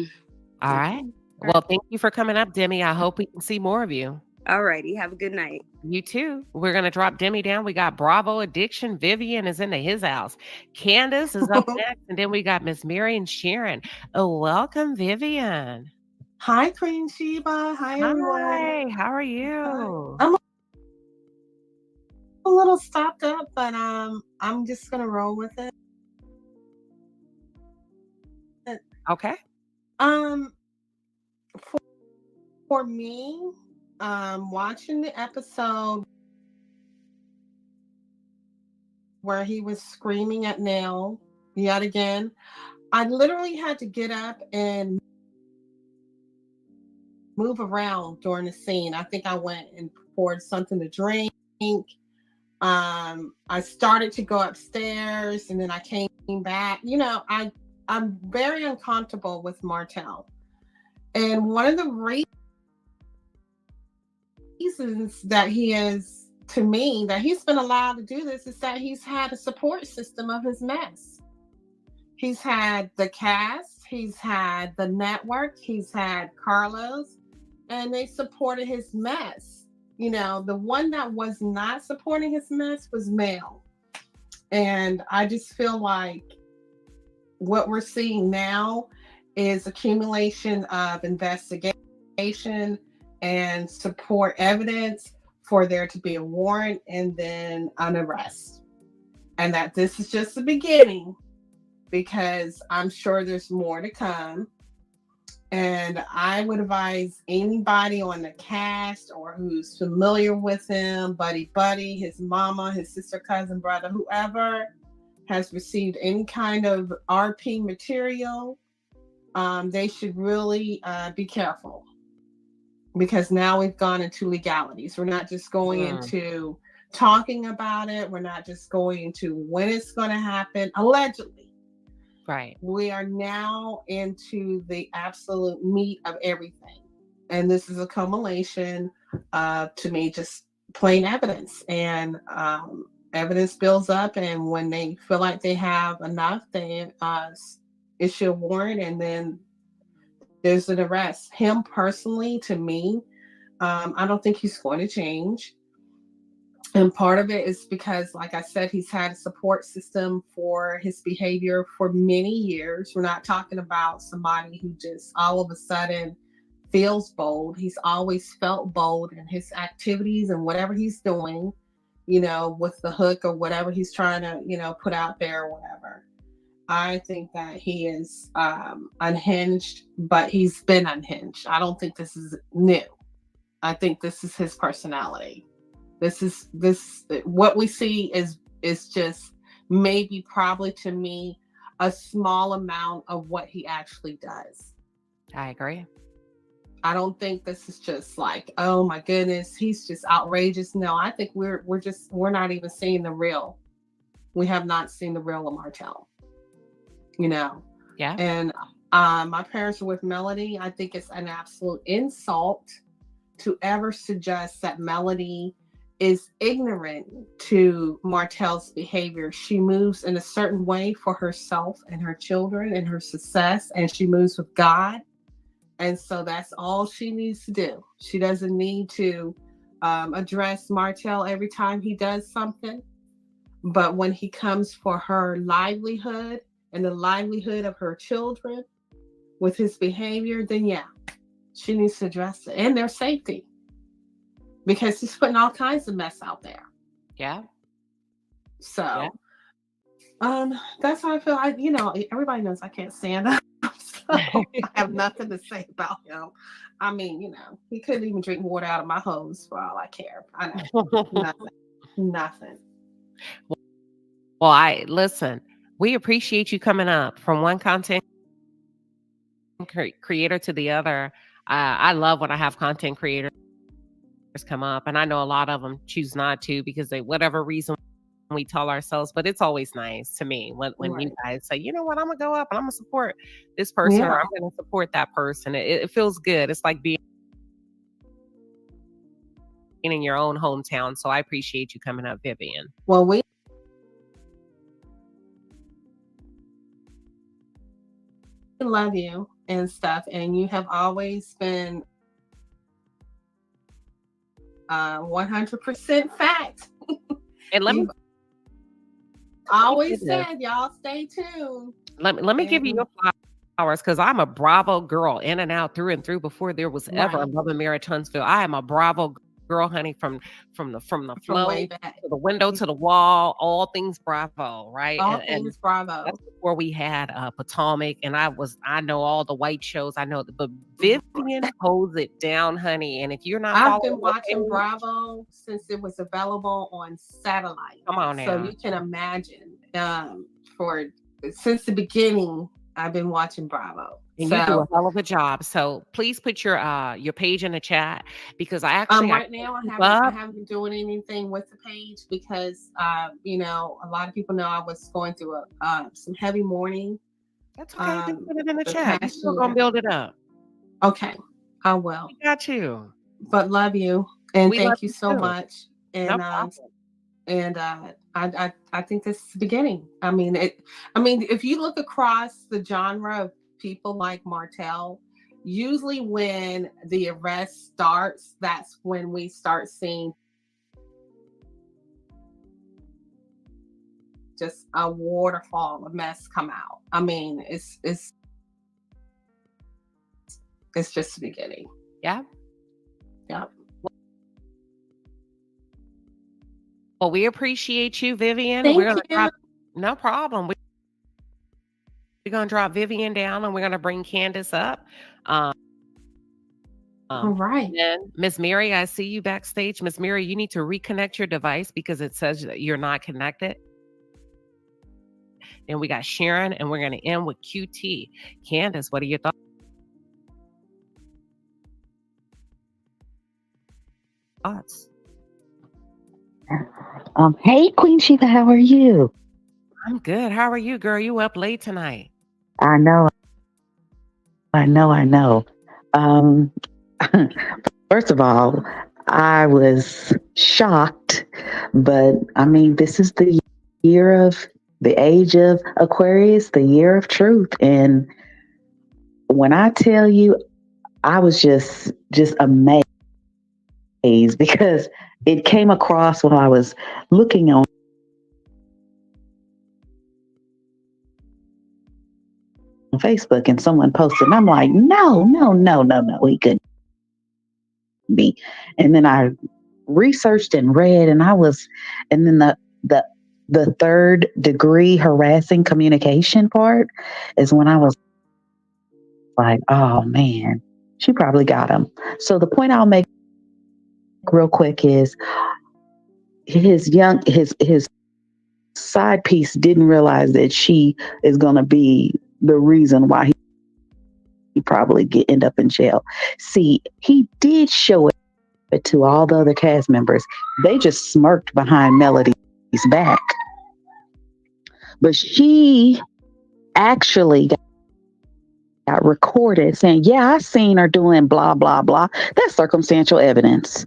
all right. Well, thank you for coming up, Demi. I hope we can see more of you. All righty. Have a good night. You too. We're going to drop Demi down. We got Bravo Addiction. Vivian is into his house. Candace is up next. And then we got Miss Mary and Sharon. Oh, welcome, Vivian. Hi, Queen Sheba. Hi, everyone. Hi. How are you? I'm a little stopped up, but I'm just going to roll with it. Okay. For me, watching the episode where he was screaming at Nell yet again, I literally had to get up and move around during the scene. I think I went and poured something to drink. I started to go upstairs, and then I came back. I'm very uncomfortable with Martell. And one of the reasons that he's been allowed to do this is that he's had a support system of his mess. He's had the cast, he's had the network, he's had Carlos, and they supported his mess. The one that was not supporting his mess was Mel. And I just feel like what we're seeing now is accumulation of investigation and support evidence for there to be a warrant and then an arrest. And that this is just the beginning, because I'm sure there's more to come. And I would advise anybody on the cast or who's familiar with him, buddy, his mama, his sister, cousin, brother, whoever has received any kind of RP material, they should really be careful, because now we've gone into legalities. We're not just going into talking about it. We're not just going into when it's going to happen, allegedly. Right. We are now into the absolute meat of everything. And this is a culmination of, to me, just plain evidence. And evidence builds up. And when they feel like they have enough, they issue a warrant, and then there's an arrest. Him personally, to me, I don't think he's going to change. And part of it is because, like I said, he's had a support system for his behavior for many years. We're not talking about somebody who just all of a sudden feels bold. He's always felt bold in his activities and whatever he's doing, you know, with the hook or whatever he's trying to, you know, put out there or whatever. I think that he is unhinged, but he's been unhinged. I don't think this is new. I think this is his personality. This what we see is just maybe probably to me a small amount of what he actually does. I agree. I don't think this is just like, oh my goodness, he's just outrageous. No, I think we're not even seeing the real. We have not seen the real of Martell. You know. Yeah. And my parents are with Melody. I think it's an absolute insult to ever suggest that Melody is ignorant to Martell's behavior. She moves in a certain way for herself and her children and her success, and she moves with God. And so that's all she needs to do. She doesn't need to address Martell every time he does something. But when he comes for her livelihood and the livelihood of her children with his behavior, then yeah, she needs to address it, and their safety. Because he's putting all kinds of mess out there. Yeah. So, that's how I feel. Everybody knows I can't stand up. So I have nothing to say about him. I mean, he couldn't even drink water out of my hose for all I care. I know. Nothing. Well, listen, we appreciate you coming up from one content creator to the other. I love when I have content creators come up, and I know a lot of them choose not to because they, whatever reason we tell ourselves, but it's always nice to me when you guys say, you know what, I'm gonna go up and I'm gonna support this person, or I'm gonna support that person. It feels good. It's like being in your own hometown. So I appreciate you coming up, Vivian. Well, we love you and stuff, and you have always been 100% fact. And let me always said, y'all stay tuned. Let me give you your flowers, because I'm a Bravo girl, in and out, through and through. Before there was ever a Love and Marriage Huntsville, I am a Bravo girl, honey, from the flow way back to the window to the wall, all things Bravo, right? All things Bravo. That's before we had Potomac, and I know all the white shows. I know, but Vivian holds it down, honey. And if you're not, I've been watching Bravo since it was available on satellite. Come on now. So you can imagine, since the beginning, I've been watching Bravo. And you do a hell of a job. So please put your page in the chat, because I actually right now I haven't been doing anything with the page because a lot of people know I was going through some heavy mourning. That's okay. Just put it in the chat. We're still gonna build it up. Okay, I will. We got you. But love you, and thank you so too. much. And No I think this is the beginning. I mean, if you look across the genre of people like Martell, usually when the arrest starts, that's when we start seeing just a waterfall of mess come out. I mean, it's just the beginning. Yeah. Yeah. Well, we appreciate you, Vivian. Thank We're gonna you. drop, no problem. We're gonna drop Vivian down, and we're gonna bring Candace up. All right. And Miss Mary, I see you backstage. Miss Mary, you need to reconnect your device because it says that you're not connected. And we got Sharon, and we're gonna end with QT. Candace, what are your thoughts? Hey, Queen Sheba, how are you? I'm good. How are you, girl? You up late tonight? I know. First of all, I was shocked, but I mean, this is the age of Aquarius, the year of truth. And when I tell you, I was just amazed because it came across while I was looking on Facebook and someone posted, and I'm like, no, he couldn't be. And then I researched and read, and then the third degree harassing communication part is when I was like, oh man, she probably got him. So the point I'll make real quick is his side piece didn't realize that she is going to be the reason why he probably end up in jail. See, he did show it to all the other cast members. They just smirked behind Melody's back. But she actually got recorded saying, yeah, I seen her doing blah, blah, blah. That's circumstantial evidence.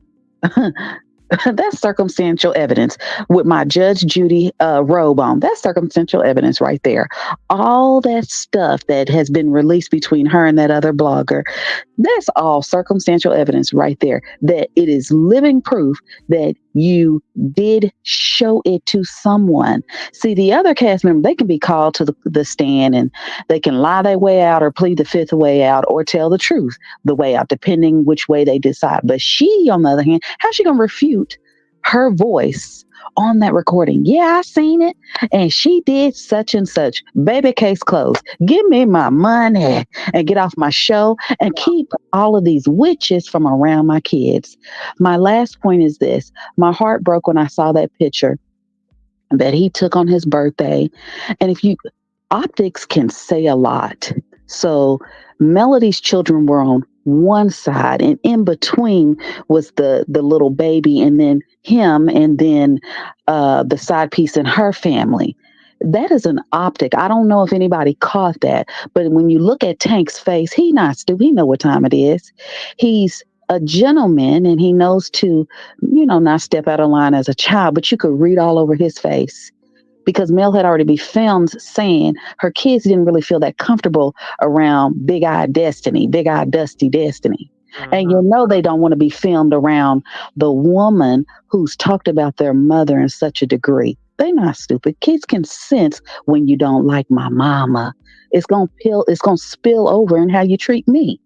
That's circumstantial evidence with my Judge Judy robe on. That's circumstantial evidence right there. All that stuff that has been released between her and that other blogger, that's all circumstantial evidence right there. That it is living proof that you did show it to someone. See, the other cast member, they can be called to the stand and they can lie their way out or plead the fifth way out or tell the truth the way out, depending which way they decide. But she, on the other hand, how's she going to refute her voice on that recording? Yeah, I seen it. And she did such and such. Baby, case closed. Give me my money and get off my show and keep all of these witches from around my kids. My last point is this. My heart broke when I saw that picture that he took on his birthday. And optics can say a lot. So Melody's children were on one side, and in between was the little baby, and then him, and then the side piece in her family. That is an optic. I don't know if anybody caught that, but when you look at Tank's face, he not stupid. He know what time it is. He's a gentleman, and he knows to, not step out of line as a child, but you could read all over his face. Because Mel had already been filmed saying her kids didn't really feel that comfortable around big-eyed Dusty Destiny. And they don't want to be filmed around the woman who's talked about their mother in such a degree. They're not stupid. Kids can sense when you don't like my mama. It's gonna spill over in how you treat me.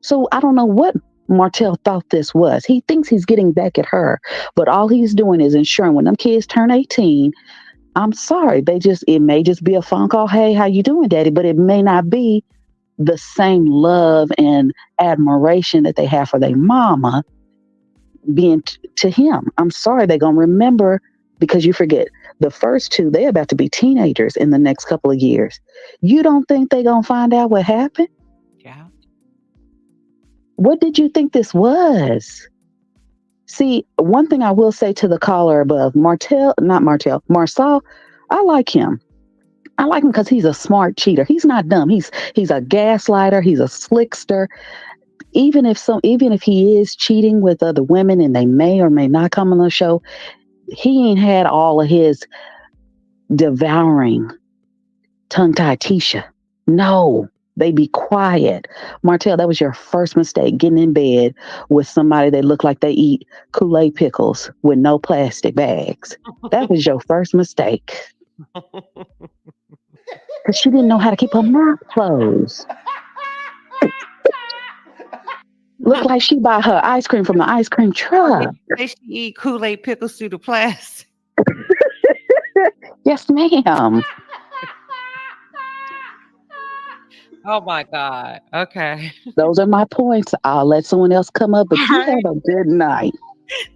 So I don't know what Martell thought this was. He thinks he's getting back at her, but all he's doing is ensuring when them kids turn 18, I'm sorry, it may just be a phone call. Hey, how you doing, Daddy? But it may not be the same love and admiration that they have for their mama being to him. I'm sorry, they're going to remember, because you forget, the first two, they're about to be teenagers in the next couple of years. You don't think they're going to find out what happened? Yeah. What did you think this was? See, one thing I will say to the caller above, Marcel, I like him. I like him because he's a smart cheater. He's not dumb. He's a gaslighter. He's a slickster. Even if he is cheating with other women and they may or may not come on the show, he ain't had all of his devouring tongue-tied Tisha. No. They be quiet. Martell, that was your first mistake, getting in bed with somebody that looked like they eat Kool-Aid pickles with no plastic bags. That was your first mistake. Because she didn't know how to keep her mouth closed. Looked like she bought her ice cream from the ice cream truck. Say she eat Kool-Aid pickles through the plastic. Yes, ma'am. Oh my God. Okay. Those are my points. I'll let someone else come up, but All you right. have a good night.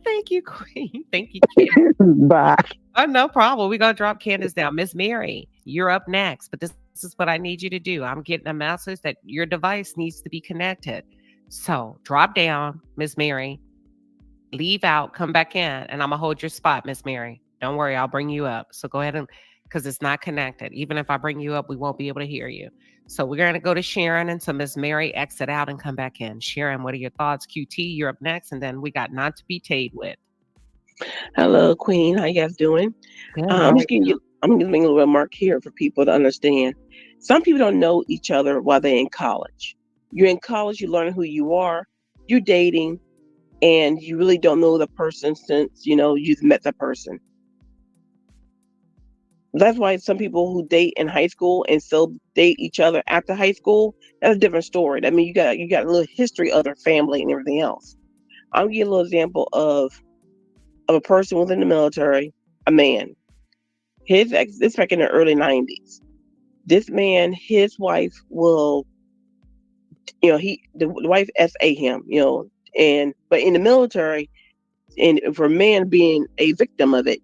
Thank you, Queen. Thank you, Candace. Bye. Oh, no problem. We're gonna drop Candace down. Miss Mary, you're up next, but this is what I need you to do. I'm getting a message that your device needs to be connected. So drop down, Miss Mary, leave out, come back in, and I'm gonna hold your spot, Miss Mary. Don't worry, I'll bring you up. So go ahead and because it's not connected. Even if I bring you up, we won't be able to hear you. So we're gonna go to Sharon and so Miss Mary exit out and come back in. Sharon, what are your thoughts? QT, you're up next, and then we got Not to Be Tayed With. Hello, Queen. How you guys doing? Good. I'm just giving you. I'm giving a little remark here for people to understand. Some people don't know each other while they're in college. You're in college, you learn who you are, you're dating, and you really don't know the person since you've met the person. That's why some people who date in high school and still date each other after high school, that's a different story. I mean, you got a little history of their family and everything else. I'll give you a little example of a person within the military, a man. His ex, this back in the early 90s. This man, his wife will, the wife SA him, but in the military, and for a man being a victim of it,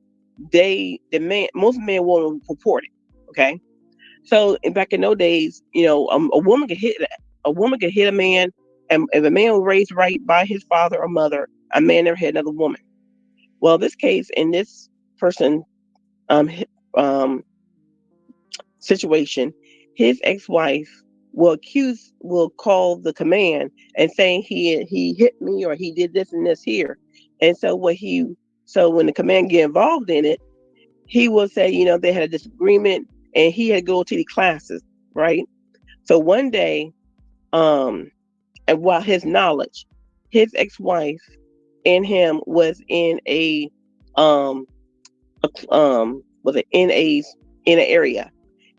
most men won't report it. Okay, so back in those days, a woman could hit a man, and if a man was raised right by his father or mother, a man never hit another woman. Well, this case in this person situation, his ex-wife will call the command and saying he hit me or he did this and this here. And so when the command get involved in it, he will say, they had a disagreement and he had to go to the classes, right? So one day, and while his knowledge, his ex-wife and him was in was it in an area.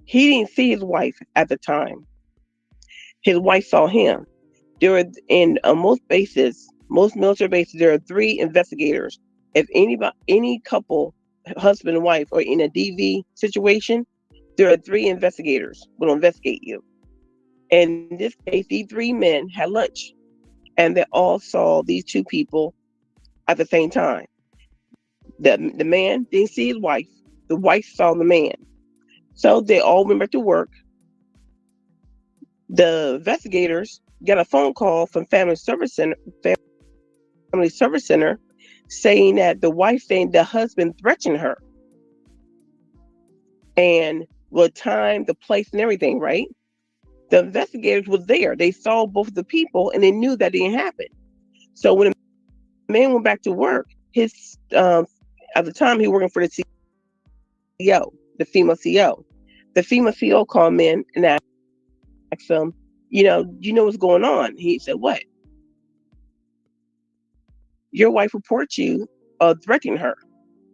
He didn't see his wife at the time. His wife saw him. There are in most military bases, there are 3 investigators. If any couple, husband and wife, are in a DV situation, there are 3 investigators will investigate you. And in this case, these 3 men had lunch, and they all saw these 2 people at the same time. The man didn't see his wife. The wife saw the man. So they all went back to work. The investigators got a phone call from Family Service Center saying that the wife saying the husband threatened her. And with time, the place and everything, right? The investigators was there. They saw both the people and they knew that didn't happen. So when the man went back to work, his at the time he was working for the CEO, the female CEO. The female CEO called him in and asked him, you know what's going on? He said, what? Your wife reports you threatening her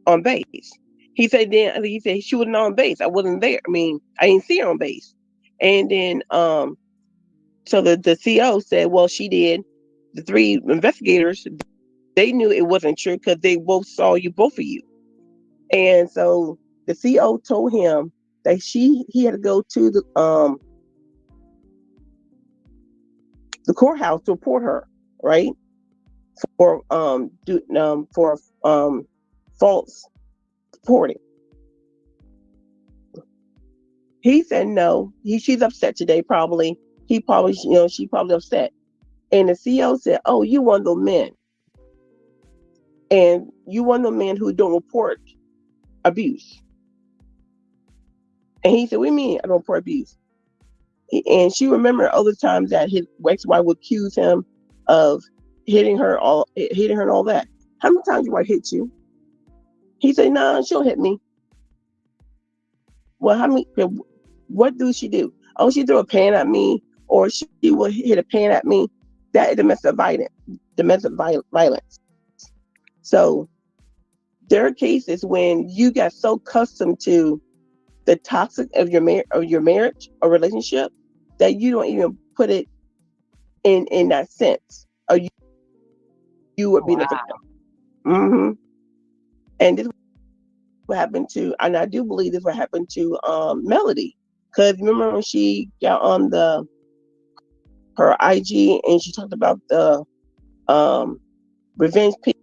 on base. He said she wasn't on base. I wasn't there. I mean, I didn't see her on base. And then so the CEO said, well, she did. The 3 investigators, they knew it wasn't true because they both saw both of you. And so the CEO told him that he had to go to the courthouse to report her, right? For false reporting. He said no. She's upset today, probably. She probably upset. And the CEO said, "Oh, you one of those men, and you one of those men who don't report abuse." And he said, "What do you mean I don't report abuse?" And she remembered other times that his ex-wife would accuse him of hitting her and all that. How many times your wife hit you? He said, "No, she'll hit me." Well, what do she do? Oh, she threw a pan at me, or she will hit a pan at me. That is domestic violence. So there are cases when you got so accustomed to the toxic of your marriage or relationship, that you don't even put it in that sense, or you would be the victim. Mm-hmm. And this what happened to, and I do believe this what happened to Melody, because remember when she got on her IG and she talked about the revenge P,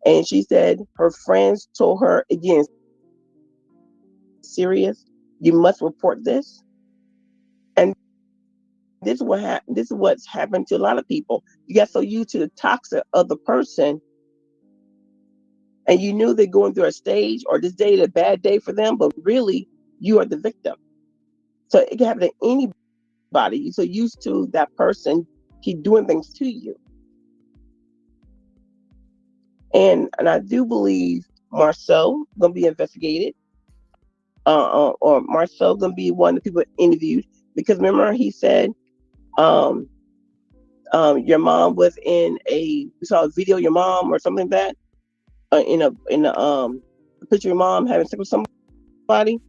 and she said her friends told her, again, serious, you must report this. And this is what's happened to a lot of people. You got so used to the toxic of the person, and you knew they're going through a stage or this day is a bad day for them, but really you are the victim. So it can happen to anybody. You're so used to that person keep doing things to you. And I do believe Marceau gonna be investigated, or Marceau gonna be one of the people interviewed, because remember he said, your mom was we saw a video of your mom or something like that, in a picture of your mom having sex with somebody,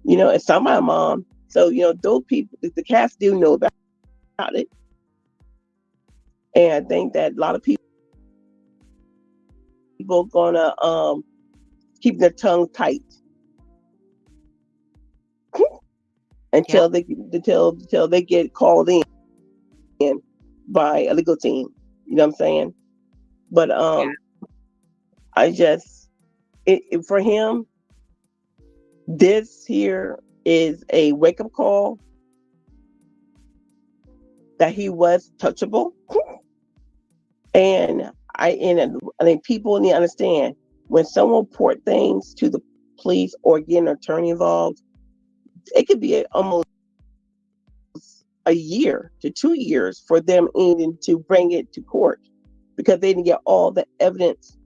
it's not my mom. So those people, the cast do know about it, and I think that a lot of people gonna keep their tongue tight until they get called in by a legal team. You know what I'm saying? But I just for him, this here is a wake-up call that he was touchable. And I think people need to understand, when someone report things to the police or get an attorney involved, it could be almost a year to 2 years for them even to bring it to court, because they didn't get all the evidence,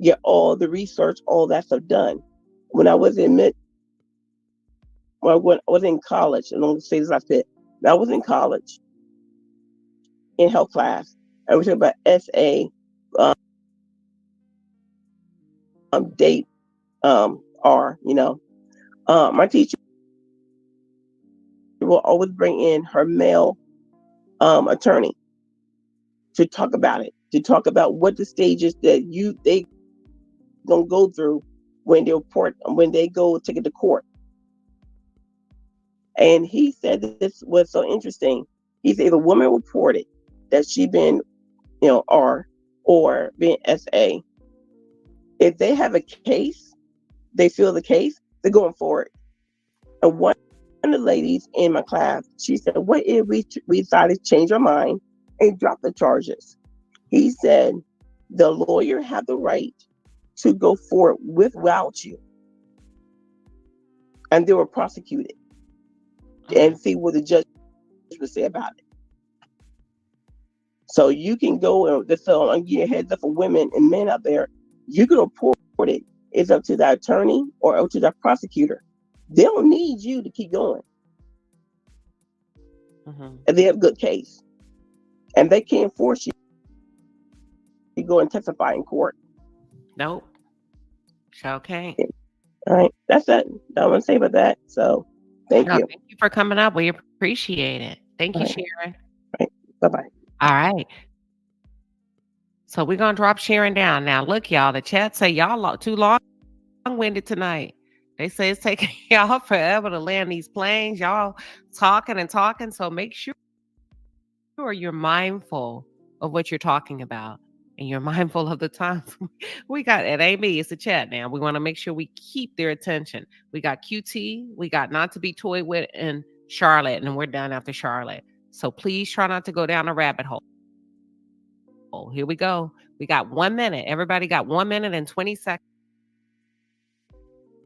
get all the research, all that stuff done. When I was in I was in college, and I'm going to say this last bit. I was in college in health class, and we talking about SA, date, R. My teacher will always bring in her male attorney to talk about it, to talk about what the stages that they gonna go through when they go take it to court. And he said this was so interesting. He said if a woman reported that she been, R or been SA, if they have a case, they feel the case, they're going for it. And one of the ladies in my class, she said, what if we decided to change our mind and drop the charges? He said, the lawyer had the right to go for it without you. And they were prosecuted. And see what the judge would say about it. So you can go, and so I'm giving a heads up for women and men out there, you can report it. It's up to the attorney or up to the prosecutor. They don't need you to keep going. And they have a good case. And they can't force you to go and testify in court. Nope. Okay. All right. That's it. I want to say about that. So thank you. Thank you for coming up. We appreciate it. Thank you, Sharon. All right. Bye-bye. All right. So we're going to drop Sharon down. Now, look, y'all, the chat say y'all too long-winded tonight. They say it's taking y'all forever to land these planes. Y'all talking and talking. So make sure you're mindful of what you're talking about. And you're mindful of the time. We got, it ain't me, it's the chat now. We want to make sure we keep their attention. We got QT, we got Not to Be Toyed With, and Charlotte, and we're done after Charlotte. So please try not to go down a rabbit hole. Here we go. We got 1 minute. Everybody got 1 minute and 20 seconds.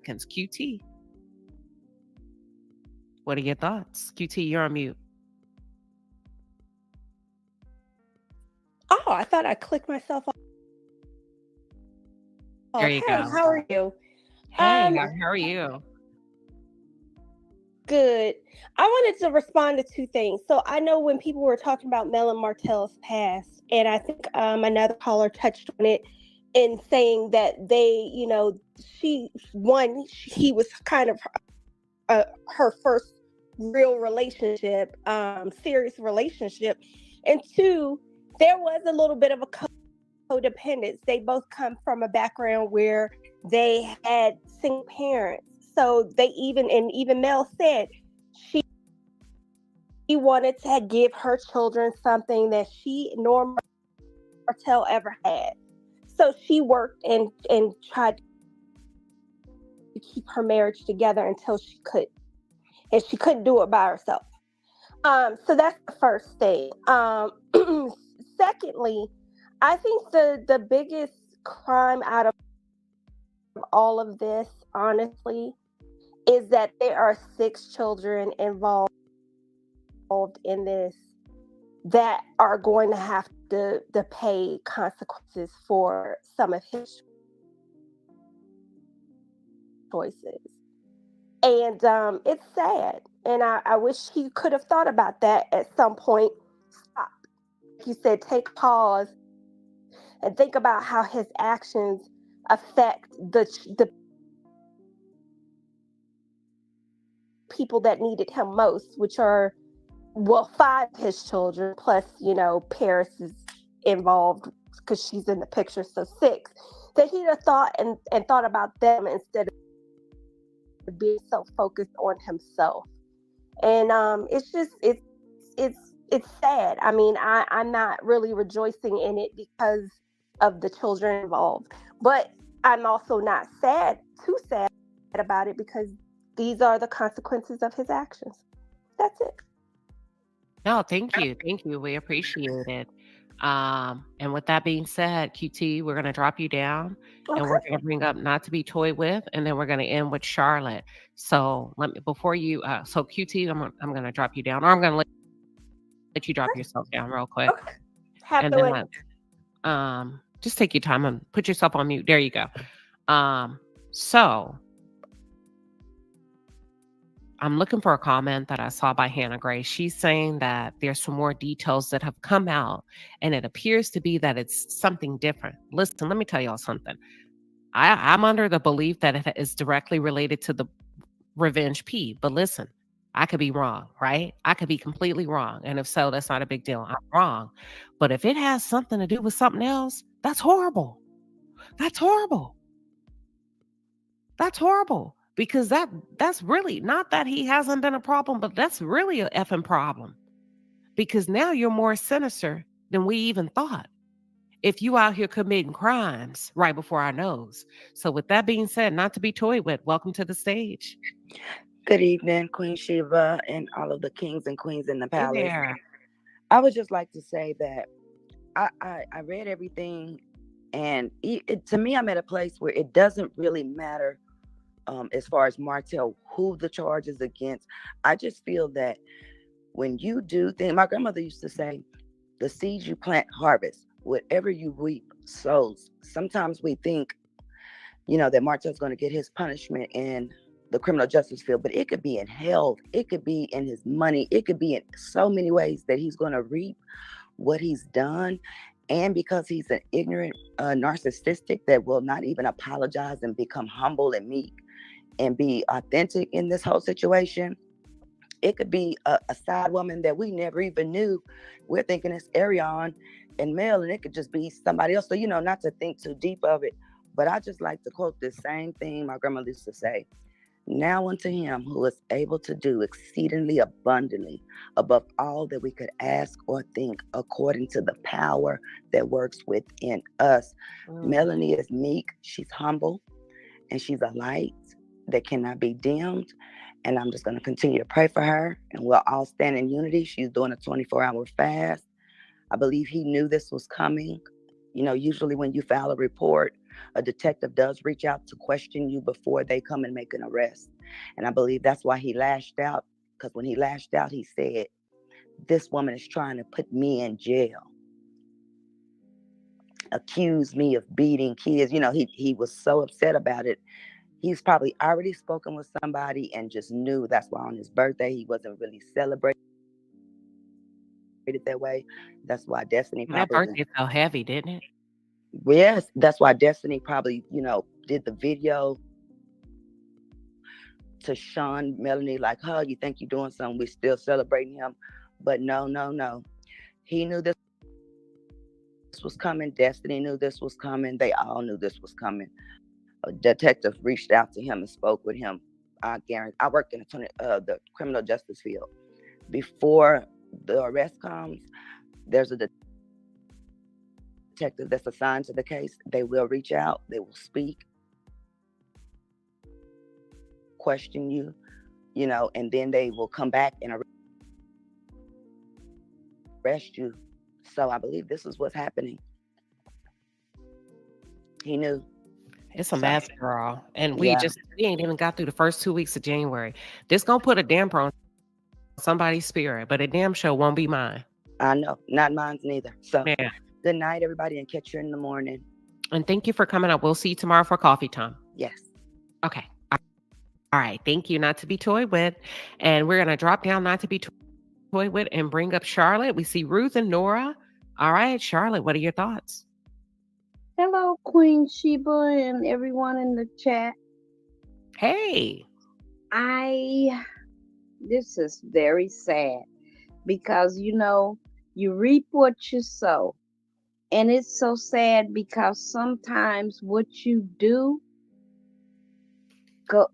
QT. What are your thoughts? QT, you're on mute. Oh, I thought I clicked myself off. There you go. How are you? Hey, how are you? Good. I wanted to respond to two things. So I know when people were talking about Mel and Martell's past, and I think another caller touched on it, in saying that they, you know, he was kind of her first real relationship, serious relationship, and two, there was a little bit of a codependence. They both come from a background where they had single parents, so even Mel said she wanted to give her children something that she nor Martell ever had. So she worked and tried to keep her marriage together until she could, and she couldn't do it by herself. So that's the first thing. Secondly, I think the biggest crime out of all of this, honestly, is that there are 6 children involved in this that are going to have to pay consequences for some of his choices. And it's sad. And I wish he could have thought about that at some point. Stop. Like you said, take a pause and think about how his actions affect the people that needed him most, which are, well, 5 of his children, plus, you know, Paris is involved because she's in the picture, so 6. That he'd have thought and thought about them instead of being so focused on himself. And it's just it's sad. I mean, I'm not really rejoicing in it because of the children involved, but I'm also not too sad about it, because these are the consequences of his actions. That's it. No, thank you. Thank you. We appreciate it. And with that being said, QT, we're going to drop you down and we're going to bring up Not to Be Toyed With, and then we're going to end with Charlotte. So before you, so QT, I'm going to drop you down, or I'm going to let you drop yourself down real quick. Okay. And then just take your time and put yourself on mute. There you go. So I'm looking for a comment that I saw by Hannah Gray. She's saying that there's some more details that have come out, and it appears to be that it's something different. Listen, let me tell y'all something. I'm under the belief that it is directly related to the Revenge P, but listen, I could be wrong, right? I could be completely wrong. And if so, that's not a big deal. I'm wrong. But if it has something to do with something else, that's horrible. That's horrible. That's horrible. Because that's really not that he hasn't been a problem, but that's really a effing problem. Because now you're more sinister than we even thought, if you out here committing crimes right before our nose. So with that being said, Not to Be Toyed With, welcome to the stage. Good evening, Queen Sheba, and all of the kings and queens in the palace. Hey there. I would just like to say that I read everything, and to me, I'm at a place where it doesn't really matter as far as Martell, who the charge is against. I just feel that when you do things, my grandmother used to say, the seeds you plant, harvest. Whatever you reap, sows. Sometimes we think, that Martell's going to get his punishment in the criminal justice field, but it could be in health. It could be in his money. It could be in so many ways that he's going to reap what he's done. And because he's an ignorant narcissistic that will not even apologize and become humble and meek and be authentic in this whole situation, it could be a side woman that we never even knew. We're thinking it's Arion and Mel, and it could just be somebody else. So, not to think too deep of it, but I just like to quote this same thing my grandmother used to say. Now unto him who is able to do exceedingly abundantly above all that we could ask or think, according to the power that works within us. Melanie is meek, she's humble, and she's a light that cannot be dimmed. And I'm just going to continue to pray for her, and we'll all stand in unity. She's doing a 24-hour fast. I believe he knew this was coming. Usually when you file a report, a detective does reach out to question you before they come and make an arrest. And I believe that's why he lashed out, because when he lashed out, he said, this woman is trying to put me in jail, accuse me of beating kids. He was so upset about it. He's probably already spoken with somebody and just knew that's why on his birthday he wasn't really celebrated that way. That's why Destiny That birthday felt heavy, didn't it? Yes, that's why Destiny probably, did the video to shun Melanie, like, "Huh, you think you're doing something? We're still celebrating him." But no, no, no. He knew this was coming. Destiny knew this was coming. They all knew this was coming. A detective reached out to him and spoke with him. I guarantee. I work in the criminal justice field. Before the arrest comes, there's a detective that's assigned to the case. They will reach out. They will speak, question you, and then they will come back and arrest you. So I believe this is what's happening. He knew. It's a mess, girl. And we Yeah. ain't even got through the first 2 weeks of January. This gonna put a damper on somebody's spirit, but a damn show won't be mine. I know. Not mine's neither. So Yeah. good night, everybody, and catch you in the morning. And thank you for coming up. We'll see you tomorrow for coffee time. Yes. Okay. All right. Thank you. Not to be toyed with. And we're gonna drop down not to be toyed with and bring up Charlotte. We see Ruth and Nora. All right, Charlotte, what are your thoughts? Hello, Queen Sheba and everyone in the chat. Hey. This is very sad because, you reap what you sow. And it's so sad because sometimes what you do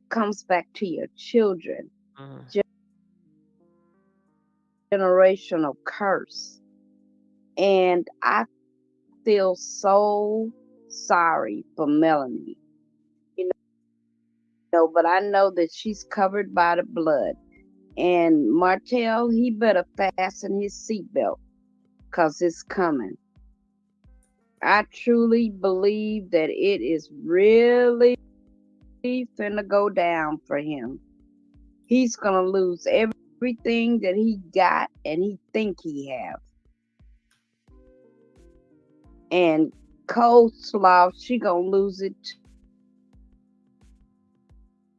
comes back to your children. Generational curse. And I feel so sorry for Melanie, but I know that she's covered by the blood. And Martell, he better fasten his seatbelt because it's coming. I truly believe that it is really finna go down for him. He's gonna lose everything that he got and he think he have. And Coleslaw, she gonna lose it too.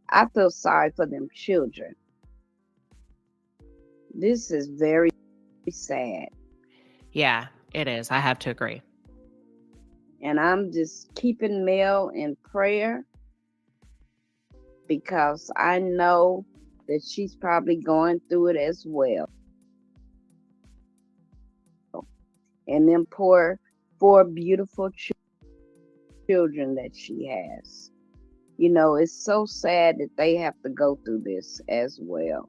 I feel sorry for them children. This is very sad. Yeah, it is. I have to agree. And I'm just keeping Mel in prayer because I know that she's probably going through it as well. And them four beautiful children that she has. It's so sad that they have to go through this as well.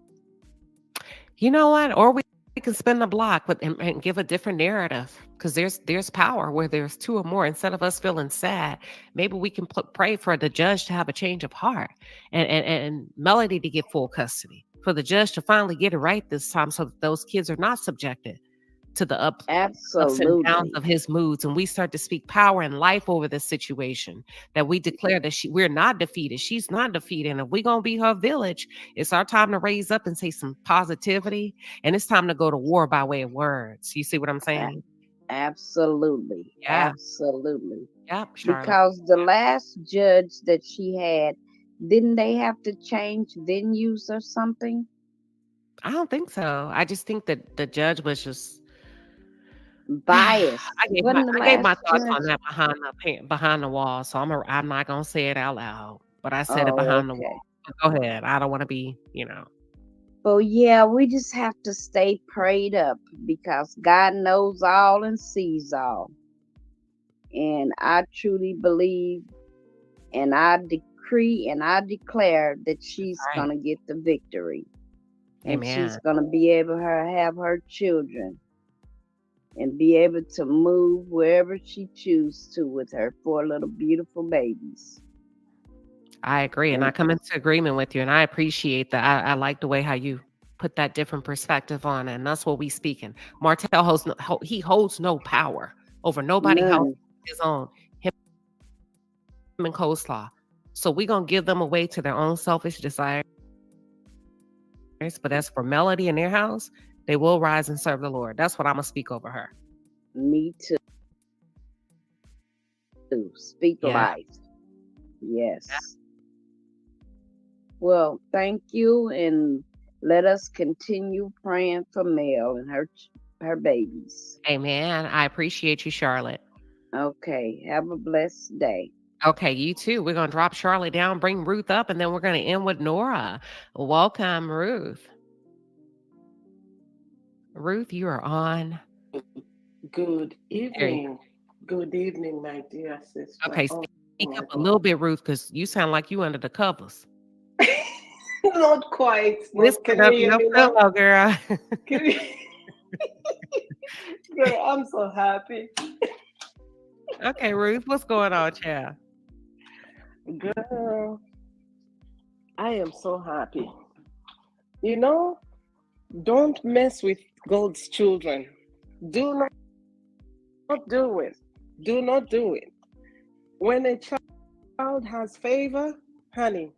You know what? Or we can spin the block and give a different narrative because there's power where there's two or more. Instead of us feeling sad, maybe we can pray for the judge to have a change of heart and Melody to get full custody, for the judge to finally get it right this time so that those kids are not subjected to the ups and downs of his moods, and we start to speak power and life over this situation, that we declare that we're not defeated, she's not defeated, and if we're going to be her village, it's our time to raise up and say some positivity, and it's time to go to war by way of words. You see what I'm saying? Absolutely. Yeah. Absolutely. Yep, Charlotte. Because the last judge that she had, didn't they have to change venues or something? I don't think so. I just think that the judge was just biased. I gave my thoughts on that behind the wall, so I'm not gonna say it out loud, but I said it behind the wall. Go ahead. I don't want to be, Well, yeah, we just have to stay prayed up because God knows all and sees all. And I truly believe, and I decree and I declare that she's gonna get the victory. And she's gonna be able to have her children and be able to move wherever she chooses to with her 4 little beautiful babies. I agree, and I come into agreement with you, and I appreciate that. I like the way how you put that different perspective on it, and that's what we speaking. Martell holds no power over nobody else, his own, him and Coleslaw. So we're gonna give them away to their own selfish desires. But as for Melody in their house, they will rise and serve the Lord. That's what I'm going to speak over her. Me too. Speak life. Yes. Yeah. Well, thank you. And let us continue praying for Mel and her babies. Amen. I appreciate you, Charlotte. Okay. Have a blessed day. Okay, you too. We're gonna drop Charlotte down, bring Ruth up, and then we're gonna end with Nora. Welcome, Ruth. Ruth, you are on. Good There you evening. Good evening, my dear go. sister. Okay, Oh speak my up a God. little bit, Ruth, because you sound like you under the covers. Not quite. Not, can Whispered you up hear your me now? pillow, girl. Can you... Girl, I'm so happy. Okay, Ruth, what's going on, child? Girl, I am so happy. You know, don't mess with God's children. Do not do it. Do not do it. When a child has favor, honey,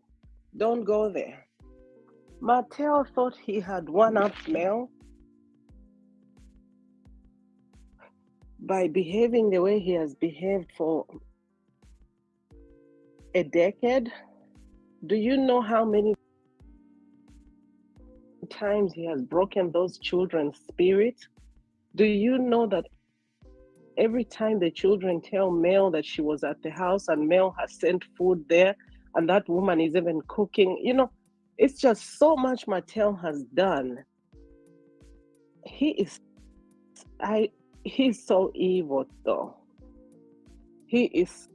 don't go there. Martell thought he had one up Mel by behaving the way he has behaved for a decade. Do you know how many times he has broken those children's spirit? Do you know that every time the children tell Mel that she was at the house and Mel has sent food there and that woman is even cooking, you know, it's just so much Martell has done. He's so evil though. He is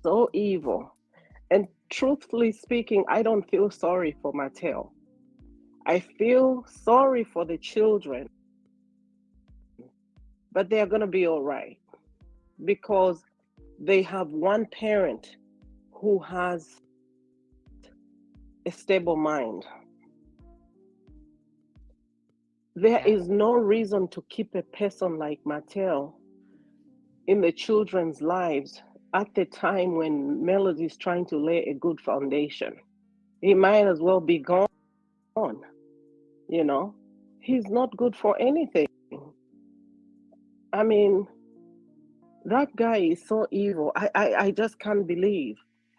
so evil. And truthfully speaking, I don't feel sorry for Martell. I feel sorry for the children, but they're going to be all right because they have one parent who has a stable mind. There is no reason to keep a person like Martell in the children's lives at the time when Melody is trying to lay a good foundation. He might as well be gone, you know. He's not good for anything. I mean, that guy is so evil. I just can't believe.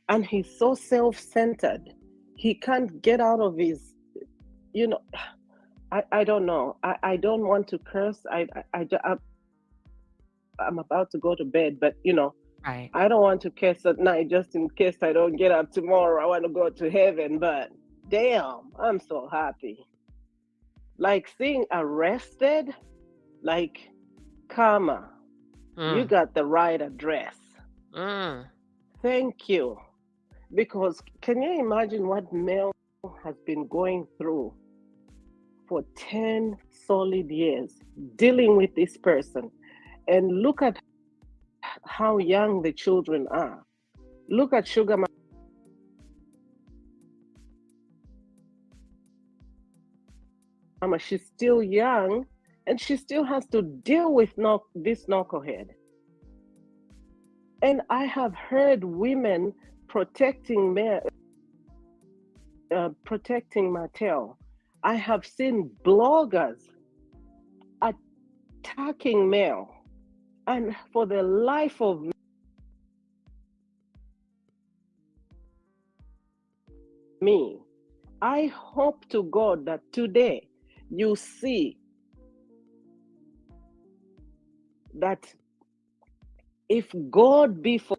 And he's so self-centered. He can't get out of his, you know, I don't know. I don't want to curse. I'm about to go to bed, but you know, Right. I don't want to curse at night just in case I don't get up tomorrow. I want to go to heaven, but damn, I'm so happy. Like seeing arrested, like, Karma, you got the right address. Thank you. Because can you imagine what Mel has been going through for 10 solid years dealing with this person? And look at how young the children are. Look at Sugar Mama. She's still young and she still has to deal with this knucklehead. And I have heard women protecting Martell. I have seen bloggers attacking Mel. And for the life of me, I hope to God that today you see that if God be for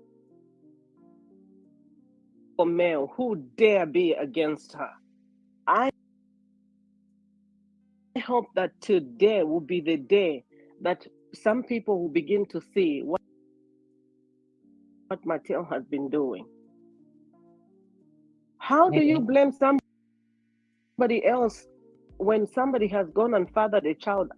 Mel, who dare be against her? I hope that today will be the day that some people will begin to see what Martell has been doing. How do you blame somebody else when somebody has gone and fathered a child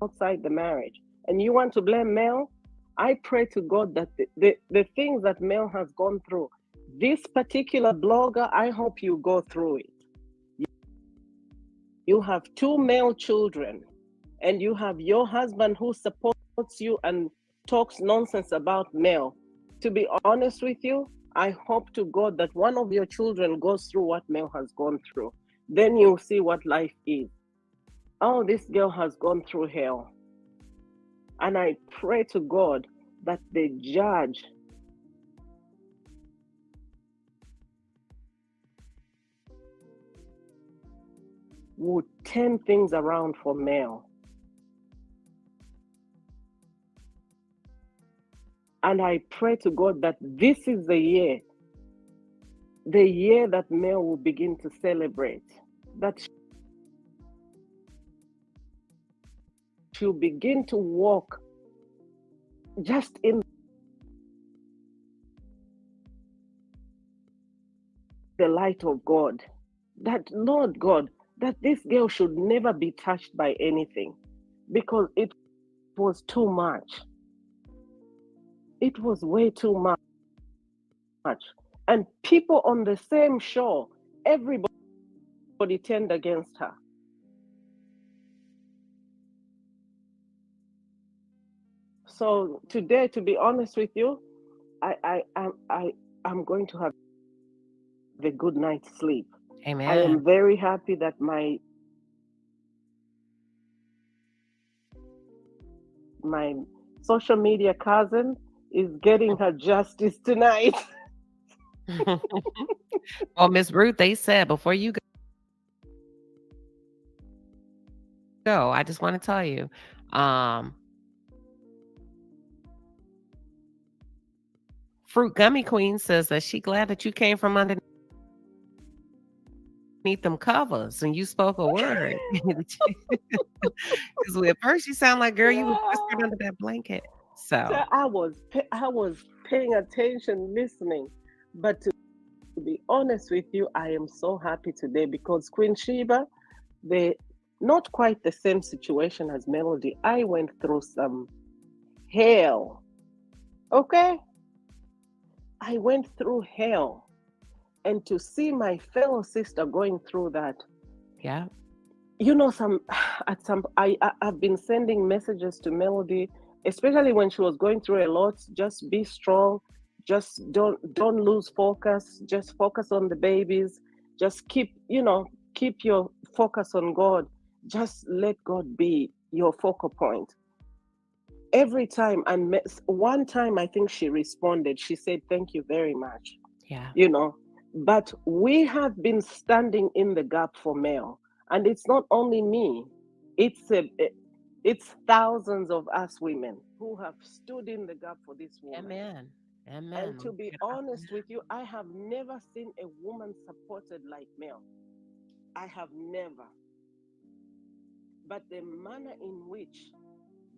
outside the marriage? And you want to blame Mel? I pray to God that the things that Mel has gone through, this particular blogger, I hope you go through it. You have 2 male children, and you have your husband who supports you and talks nonsense about Mel. To be honest with you, I hope to God that one of your children goes through what Mel has gone through. Then you'll see what life is. Oh, this girl has gone through hell. And I pray to God that the judge would turn things around for Mel. And I pray to God that this is the year that Mel will begin to celebrate, that she'll begin to walk just in the light of God. That, Lord God, that this girl should never be touched by anything, because it was too much. It was way too much. And people on the same shore, everybody turned against her. So today, to be honest with you, I'm going to have a good night's sleep. Amen. I am very happy that my social media cousin is getting her justice tonight. Well, Miss Ruth, they said before you go, I just want to tell you, Fruit Gummy Queen says that she glad that you came from underneath them covers and you spoke a word. Because at first you sound like, girl, you was whispered under that blanket. So I was paying attention, listening. But to be honest with you, I am so happy today because Queen Sheba, they not quite the same situation as Melody. I went through some hell. Okay? I went through hell. And to see my fellow sister going through that. Yeah. You know, I've been sending messages to Melody, especially when she was going through a lot. Just be strong. Just don't lose focus. Just focus on the babies. Just keep your focus on God. Just let God be your focal point. Every time, and one time I think she responded. She said, "Thank you very much." Yeah. You know, but we have been standing in the gap for Mel. And it's not only me, it's thousands of us women who have stood in the gap for this woman. Amen. Amen. And to be honest with you, I have never seen a woman supported like Mel. I have never. But the manner in which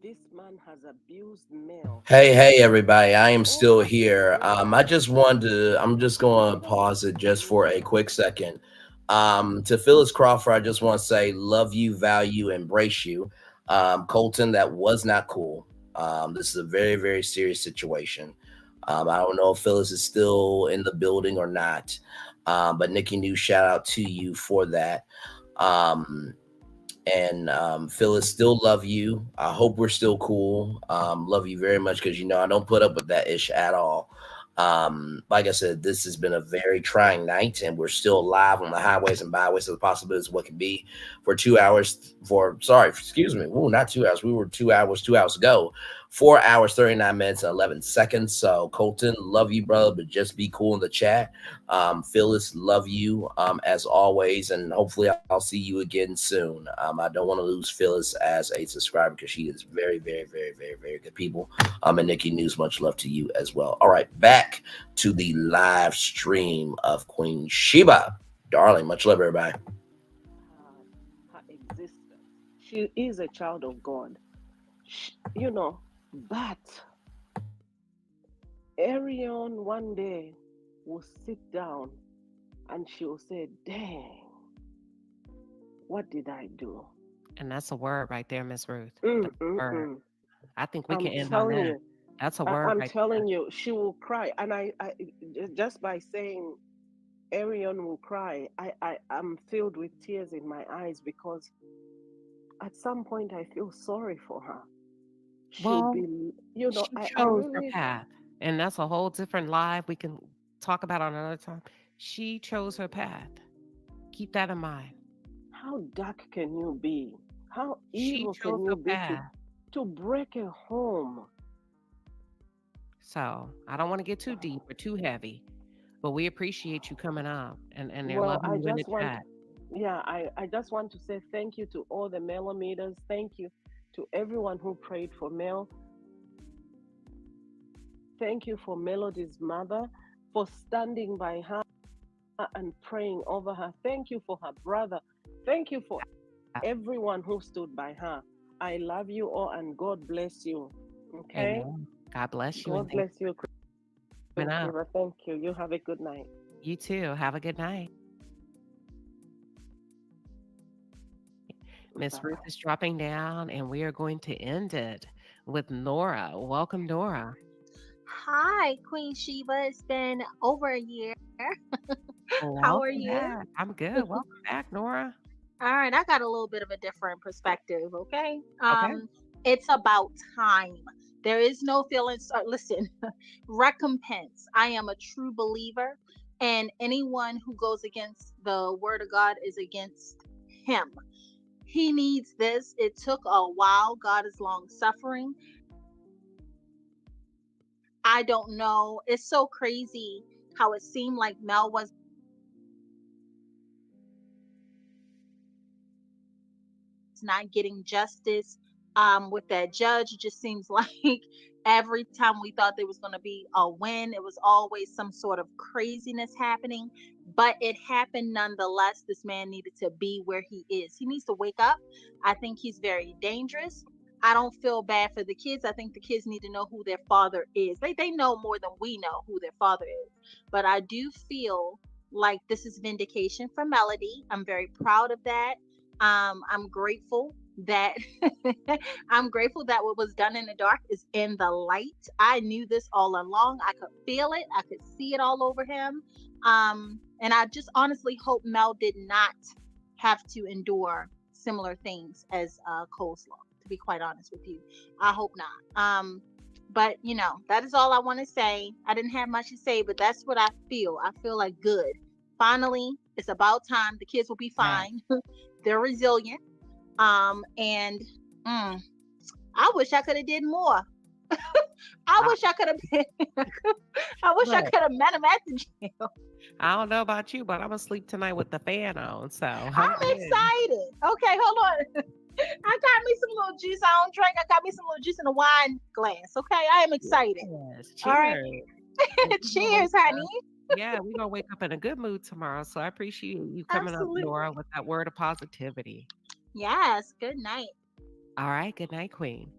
this man has abused Mel. Hey, everybody. I am still here. I'm just going to pause it just for a quick second. To Phyllis Crawford, I just want to say, love you, value, embrace you. Colton, that was not cool. This is a very, very serious situation. I don't know if Phyllis is still in the building or not. But Nikki New, shout out to you for that. And Phyllis, still love you. I hope we're still cool. Love you very much because I don't put up with that ish at all. Like I said, this has been a very trying night, and we're still live on the highways and byways of the possibilities of what can be for 2 hours. Not 2 hours. We were 2 hours ago. 4 hours, 39 minutes, and 11 seconds. So, Colton, love you, brother, but just be cool in the chat. Phyllis, love you as always, and hopefully I'll see you again soon. I don't want to lose Phyllis as a subscriber because she is very, very, very, very, very good people. And Nikki News, much love to you as well. All right, back to the live stream of Queen Sheba. Darling, much love, everybody. Her existence. She is a child of God. But Arion one day will sit down and she will say, dang, what did I do? And that's a word right there, Miss Ruth. I think we I'm can end telling on that. you, That's a word. I'm telling you, she will cry. And I just by saying Arion will cry, I'm filled with tears in my eyes because at some point I feel sorry for her. She'll be, she chose her path, and that's a whole different live we can talk about on another time. She chose her path. Keep that in mind. How dark can you be? How evil can you be to break a home? So I don't want to get too deep or too heavy, but we appreciate you coming out and they're Well, loving you in the chat. I just want to say thank you to all the Melometers. Thank you to everyone who prayed for Mel. thank you for Melody's mother, for standing by her and praying over her. Thank you for her brother. Thank you for everyone who stood by her. I love you all and God bless you. Okay? Amen. God bless you. God bless you, Queen Sheba. Thank you. You have a good night. You too. Have a good night. Miss Ruth is dropping down, and we are going to end it with Nora. Welcome, Nora. Hi, Queen Sheba. It's been over a year. How are Welcome you? back. I'm good. Welcome back, Nora. All right, I got a little bit of a different perspective, okay? Okay. It's about time. There is no feelings. Listen, recompense. I am a true believer, and anyone who goes against the word of God is against him. He needs this. It took a while. God is long suffering. I don't know. It's so crazy how it seemed like Mel was not getting justice with that judge. It just seems like every time we thought there was going to be a win, it was always some sort of craziness happening. But it happened nonetheless. This man needed to be where he is. He needs to wake up. I think he's very dangerous. I don't feel bad for the kids. I think the kids need to know who their father is. They know more than we know who their father is. But I do feel like this is vindication for Melody. I'm very proud of that. I'm grateful that I'm grateful that what was done in the dark is in the light. I knew this all along. I could feel it. I could see it all over him. And I just honestly hope Mel did not have to endure similar things as coleslaw, to be quite honest with you. I hope not. But you know, that is all I want to say. I didn't have much to say, but that's what I feel. I feel like good. Finally, it's about time. The kids will be fine. They're resilient. And I wish I could have did more. I wish I could have been. I wish I could have met him at the jail. I don't know about you, but I'm asleep tonight with the fan on. So I'm excited. Okay, hold on. I got me some little juice. I don't drink. I got me some little juice in a wine glass. Okay, I am excited. Yes, cheers. All right. Cheers, honey. Yeah, we're gonna wake up in a good mood tomorrow. So I appreciate you coming Absolutely. up, Nora, with that word of positivity. Yes. Good night. All right. Good night, Queen.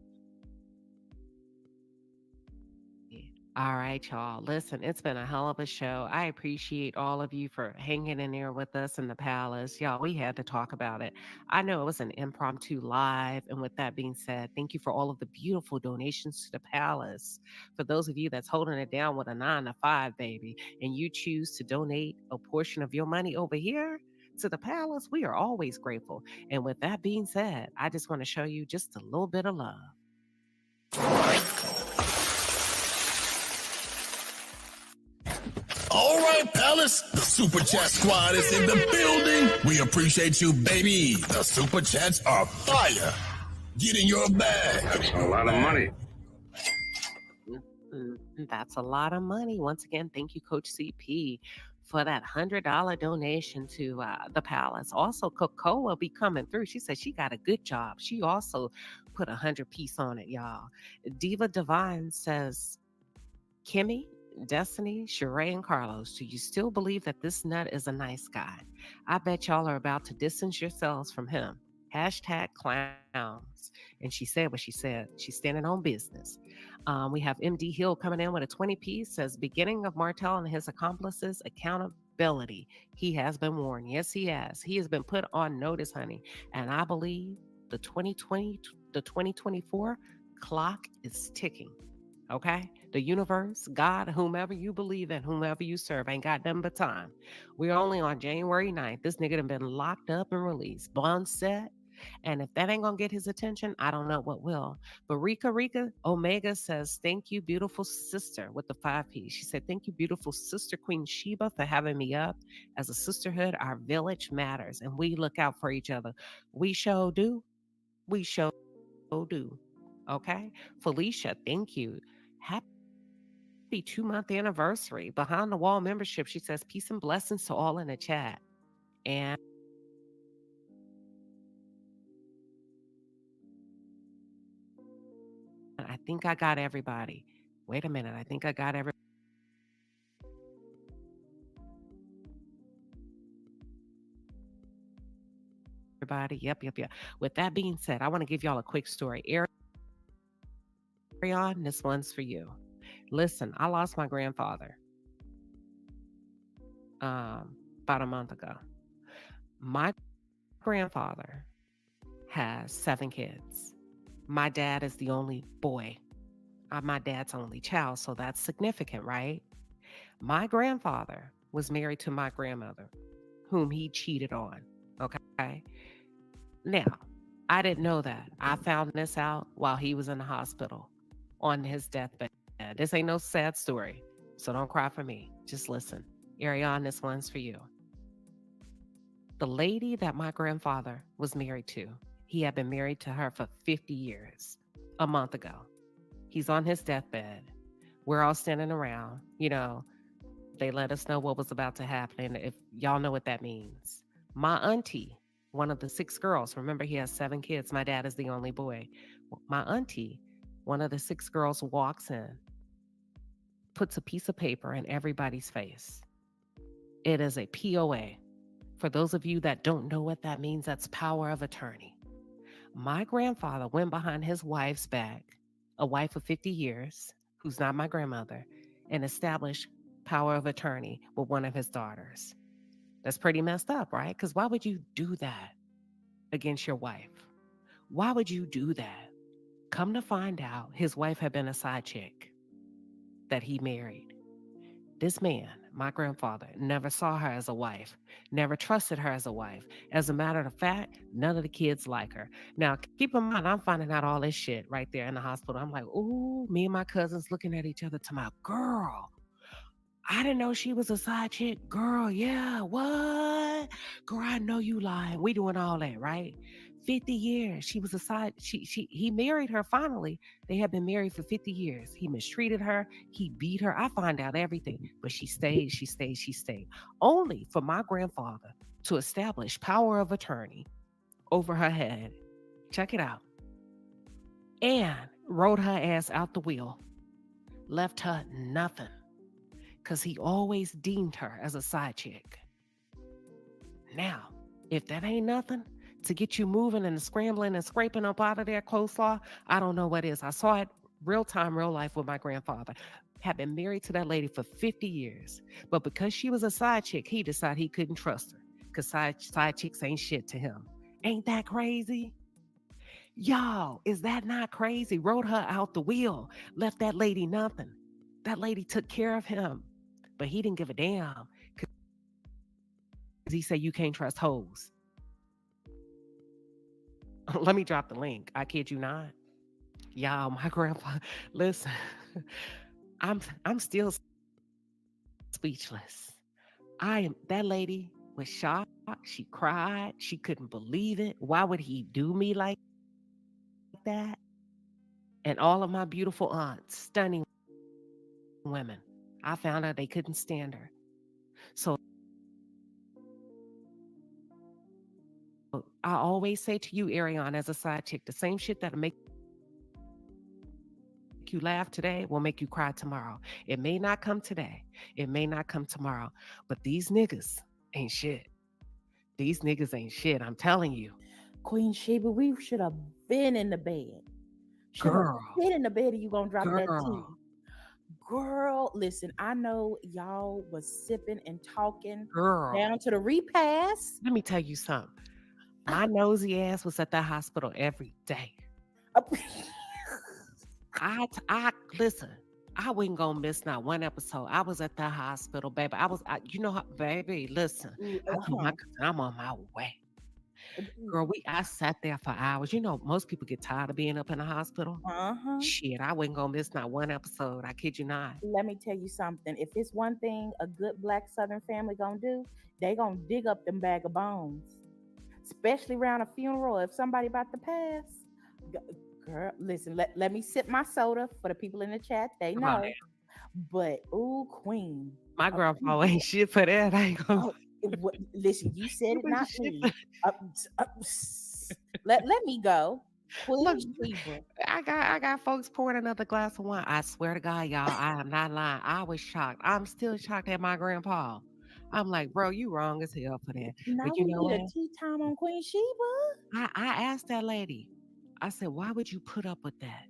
All right, y'all. Listen, it's been a hell of a show. I appreciate all of you for hanging in there with us in the palace. Y'all, we had to talk about it. I know it was an impromptu live. And with that being said, thank you for all of the beautiful donations to the palace. For those of you that's holding it down with a 9 to 5, baby, and you choose to donate a portion of your money over here to the palace, we are always grateful. And with that being said, I just want to show you just a little bit of love. All right, Palace, the Super Chat Squad is in the building. We appreciate you, baby. The Super Chats are fire. Get in your bag. That's a lot of money. That's a lot of money. Once again, thank you, Coach CP, for that $100 donation to the palace. Also, Coco will be coming through. She said she got a good job. She also put 100 piece on it, y'all. Diva Divine says, Kimmy, Destiny, Sheree, and Carlos, do you still believe that this nut is a nice guy? I bet y'all are about to distance yourselves from him. #clowns. And she said what she said. She's standing on business. We have MD Hill coming in with a 20 piece. Says, beginning of Martell and his accomplices, accountability. He has been warned. Yes, he has. He has been put on notice, honey. And I believe the 2024 clock is ticking. Okay? The universe, God, whomever you believe in, whomever you serve, ain't got nothing but time. We're only on January 9th. This nigga done been locked up and released. Bond set. And if that ain't gonna get his attention, I don't know what will. But Rika Omega says, thank you, beautiful sister, with the 5 piece. She said, thank you, beautiful sister, Queen Sheba, for having me up. As a sisterhood, our village matters, and we look out for each other. We sure do. We sure do. Okay? Felicia, thank you. Happy 2-month anniversary. Behind the Wall membership, she says, peace and blessings to all in the chat. And I think I got everybody. Wait a minute. I think I got everybody. Yep. With that being said, I want to give y'all a quick story. Arion, this one's for you. Listen, I lost my grandfather about a month ago. My grandfather has 7 kids. My dad is the only boy. I'm my dad's only child, so that's significant, right? My grandfather was married to my grandmother, whom he cheated on, okay? Now, I didn't know that. I found this out while he was in the hospital on his deathbed. This ain't no sad story, so don't cry for me. Just listen. Ariane, this one's for you. The lady that my grandfather was married to, he had been married to her for 50 years, a month ago. He's on his deathbed. We're all standing around. You know, they let us know what was about to happen. And if y'all know what that means. My auntie, one of the 6 girls, remember he has 7 kids. My dad is the only boy. My auntie, one of the 6 girls, walks in, puts a piece of paper in everybody's face. It is a POA. For those of you that don't know what that means, that's power of attorney. My grandfather went behind his wife's back, a wife of 50 years, who's not my grandmother, and established power of attorney with one of his daughters. That's pretty messed up, right? Because why would you do that against your wife? Why would you do that? Come to find out, his wife had been a side chick that he married. This man, my grandfather, never saw her as a wife, never trusted her as a wife. As a matter of fact, none of the kids like her. Now, keep in mind, I'm finding out all this shit right there in the hospital. I'm like, ooh, me and my cousins looking at each other to my girl. I didn't know she was a side chick. Girl, yeah, what? Girl, I know you lying. We doing all that, right? 50 years. She was a side, he married her finally. They had been married for 50 years. He mistreated her. He beat her. I find out everything. But she stayed. Only for my grandfather to establish power of attorney over her head. Check it out. And rode her ass out the wheel. Left her nothing. Because he always deemed her as a side chick. Now, if that ain't nothing to get you moving and scrambling and scraping up out of there, coleslaw, I don't know what is. I saw it real time, real life with my grandfather. Had been married to that lady for 50 years. But because she was a side chick, he decided he couldn't trust her. Because side chicks ain't shit to him. Ain't that crazy? Y'all, is that not crazy? Rode her out the wheel. Left that lady nothing. That lady took care of him. But he didn't give a damn because he said you can't trust hoes. Let me drop the link. I kid you not. Y'all, my grandpa, listen, I'm still speechless. That lady was shocked. She cried. She couldn't believe it. Why would he do me like that? And all of my beautiful aunts, stunning women, I found out they couldn't stand her. So I always say to you, Ariane, as a side chick, the same shit that'll make you laugh today will make you cry tomorrow. It may not come today. It may not come tomorrow. But these niggas ain't shit. These niggas ain't shit. I'm telling you. Queen Sheba, we should have been in the bed. Should have been in the bed and you gonna drop that tea. Girl, listen, I know y'all was sipping and talking down to the repast. Let me tell you something. My nosy ass was at that hospital every day. Listen, I wasn't gonna miss not one episode. I was at the hospital, baby. Baby, listen. I told my cousin, I'm on my way. Girl, I sat there for hours. You know, most people get tired of being up in the hospital. Shit, I wasn't gonna miss not one episode. I kid you not. Let me tell you something. If it's one thing a good Black Southern family gonna do, they gonna dig up them bag of bones. Especially around a funeral. If somebody about to pass, girl, listen, let me sip my soda for the people in the chat. They know. But, ooh, queen. My grandpa ain't shit for that. I ain't gonna... Listen, you said it, not me. Let me go. Queen Look, Sheba. I got folks pouring another glass of wine. I swear to God, y'all, I am not lying. I was shocked. I'm still shocked at my grandpa. I'm like, bro, you wrong as hell for that. Now But you we know need a what? tea time on Queen Sheba. I asked that lady. I said, why would you put up with that?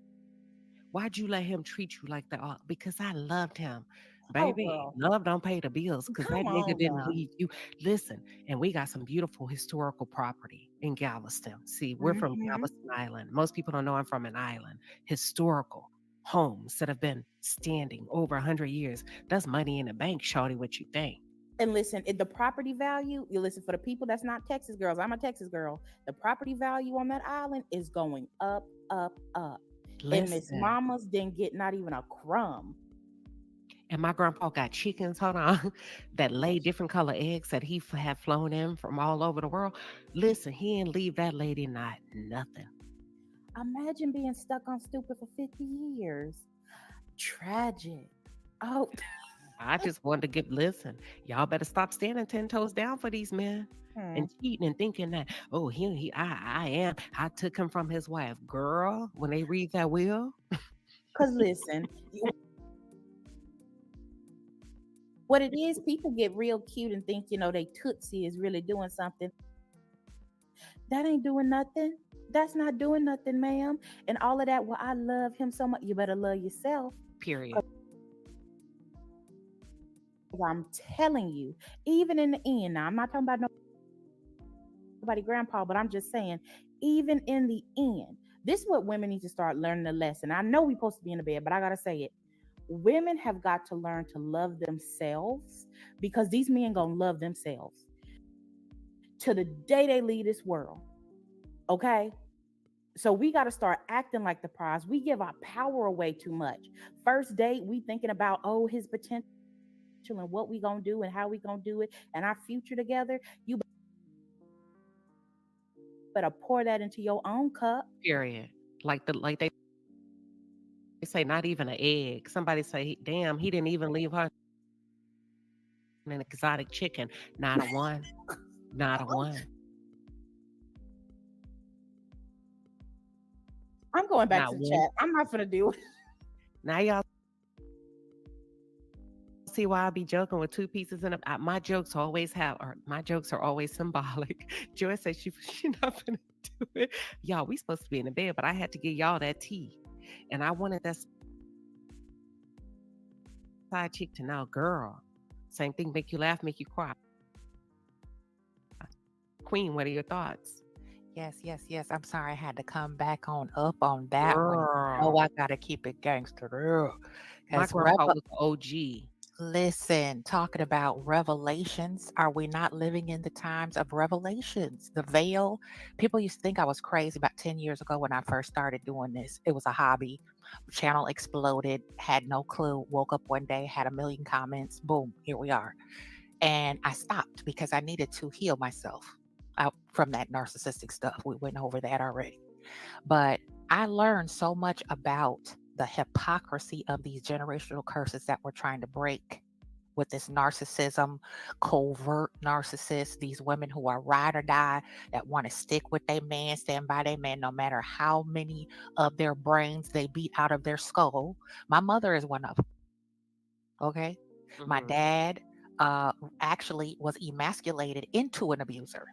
Why'd you let him treat you like that? Oh, because I loved him. Oh, Baby, girl. love don't pay the bills because that Come nigga on didn't now. leave you. Listen, and we got some beautiful historical property in Galveston. See, we're from Galveston Island. Most people don't know I'm from an island. Historical homes that have been standing over 100 years. That's money in the bank, shorty, what you think. And listen, the property value, you listen, for the people that's not Texas girls, I'm a Texas girl. The property value on that island is going up, up, up. And Miss Listen. Mamas didn't get not even a crumb. And my grandpa got chickens, hold on, that lay different color eggs that he had flown in from all over the world. Listen, he didn't leave that lady not nothing. Imagine being stuck on stupid for 50 years. Tragic. Oh, I just wanted to listen, y'all better stop standing 10 toes down for these men and cheating and thinking that, oh, I took him from his wife. Girl, when they read that will. Because listen, what it is, people get real cute and think, they Tootsie is really doing something. That ain't doing nothing. That's not doing nothing, ma'am. And all of that, well, I love him so much. You better love yourself. Period. I'm telling you, even in the end, now I'm not talking about nobody grandpa, but I'm just saying, even in the end, this is what women need to start learning the lesson. I know we're supposed to be in the bed, but I got to say it. Women have got to learn to love themselves, because these men gonna love themselves to the day they leave this world. Okay? So we got to start acting like the prize. We give our power away too much. First date, we thinking about, his potential and what we gonna do and how we gonna do it and our future together. You better pour that into your own cup. Period. Like they say, not even an egg. Somebody say, damn, he didn't even leave her an exotic chicken. Not a one. Not a one. I'm going back Not to the one. chat. I'm not gonna do it. Now y'all see why I be joking with two pieces in a. My jokes are always symbolic. Joy said she not gonna do it. Y'all, we supposed to be in the bed, but I had to give y'all that tea, and I wanted that side chick to know, girl. Same thing, make you laugh, make you cry. Queen, what are your thoughts? Yes. I'm sorry I had to come back on that one. Girl. I gotta keep it gangster. My grandpa was OG. Listen, talking about revelations. Are we not living in the times of revelations? The veil. People used to think I was crazy about 10 years ago when I first started doing this. It was a hobby. Channel exploded. Had no clue. Woke up one day, had 1 million comments. Boom, here we are. And I stopped because I needed to heal myself out from that narcissistic stuff. We went over that already. But I learned so much about the hypocrisy of these generational curses that we're trying to break with this narcissism, covert narcissists, these women who are ride or die, that want to stick with their man, stand by their man, no matter how many of their brains they beat out of their skull. My mother is one of them. Okay. My dad actually was emasculated into an abuser,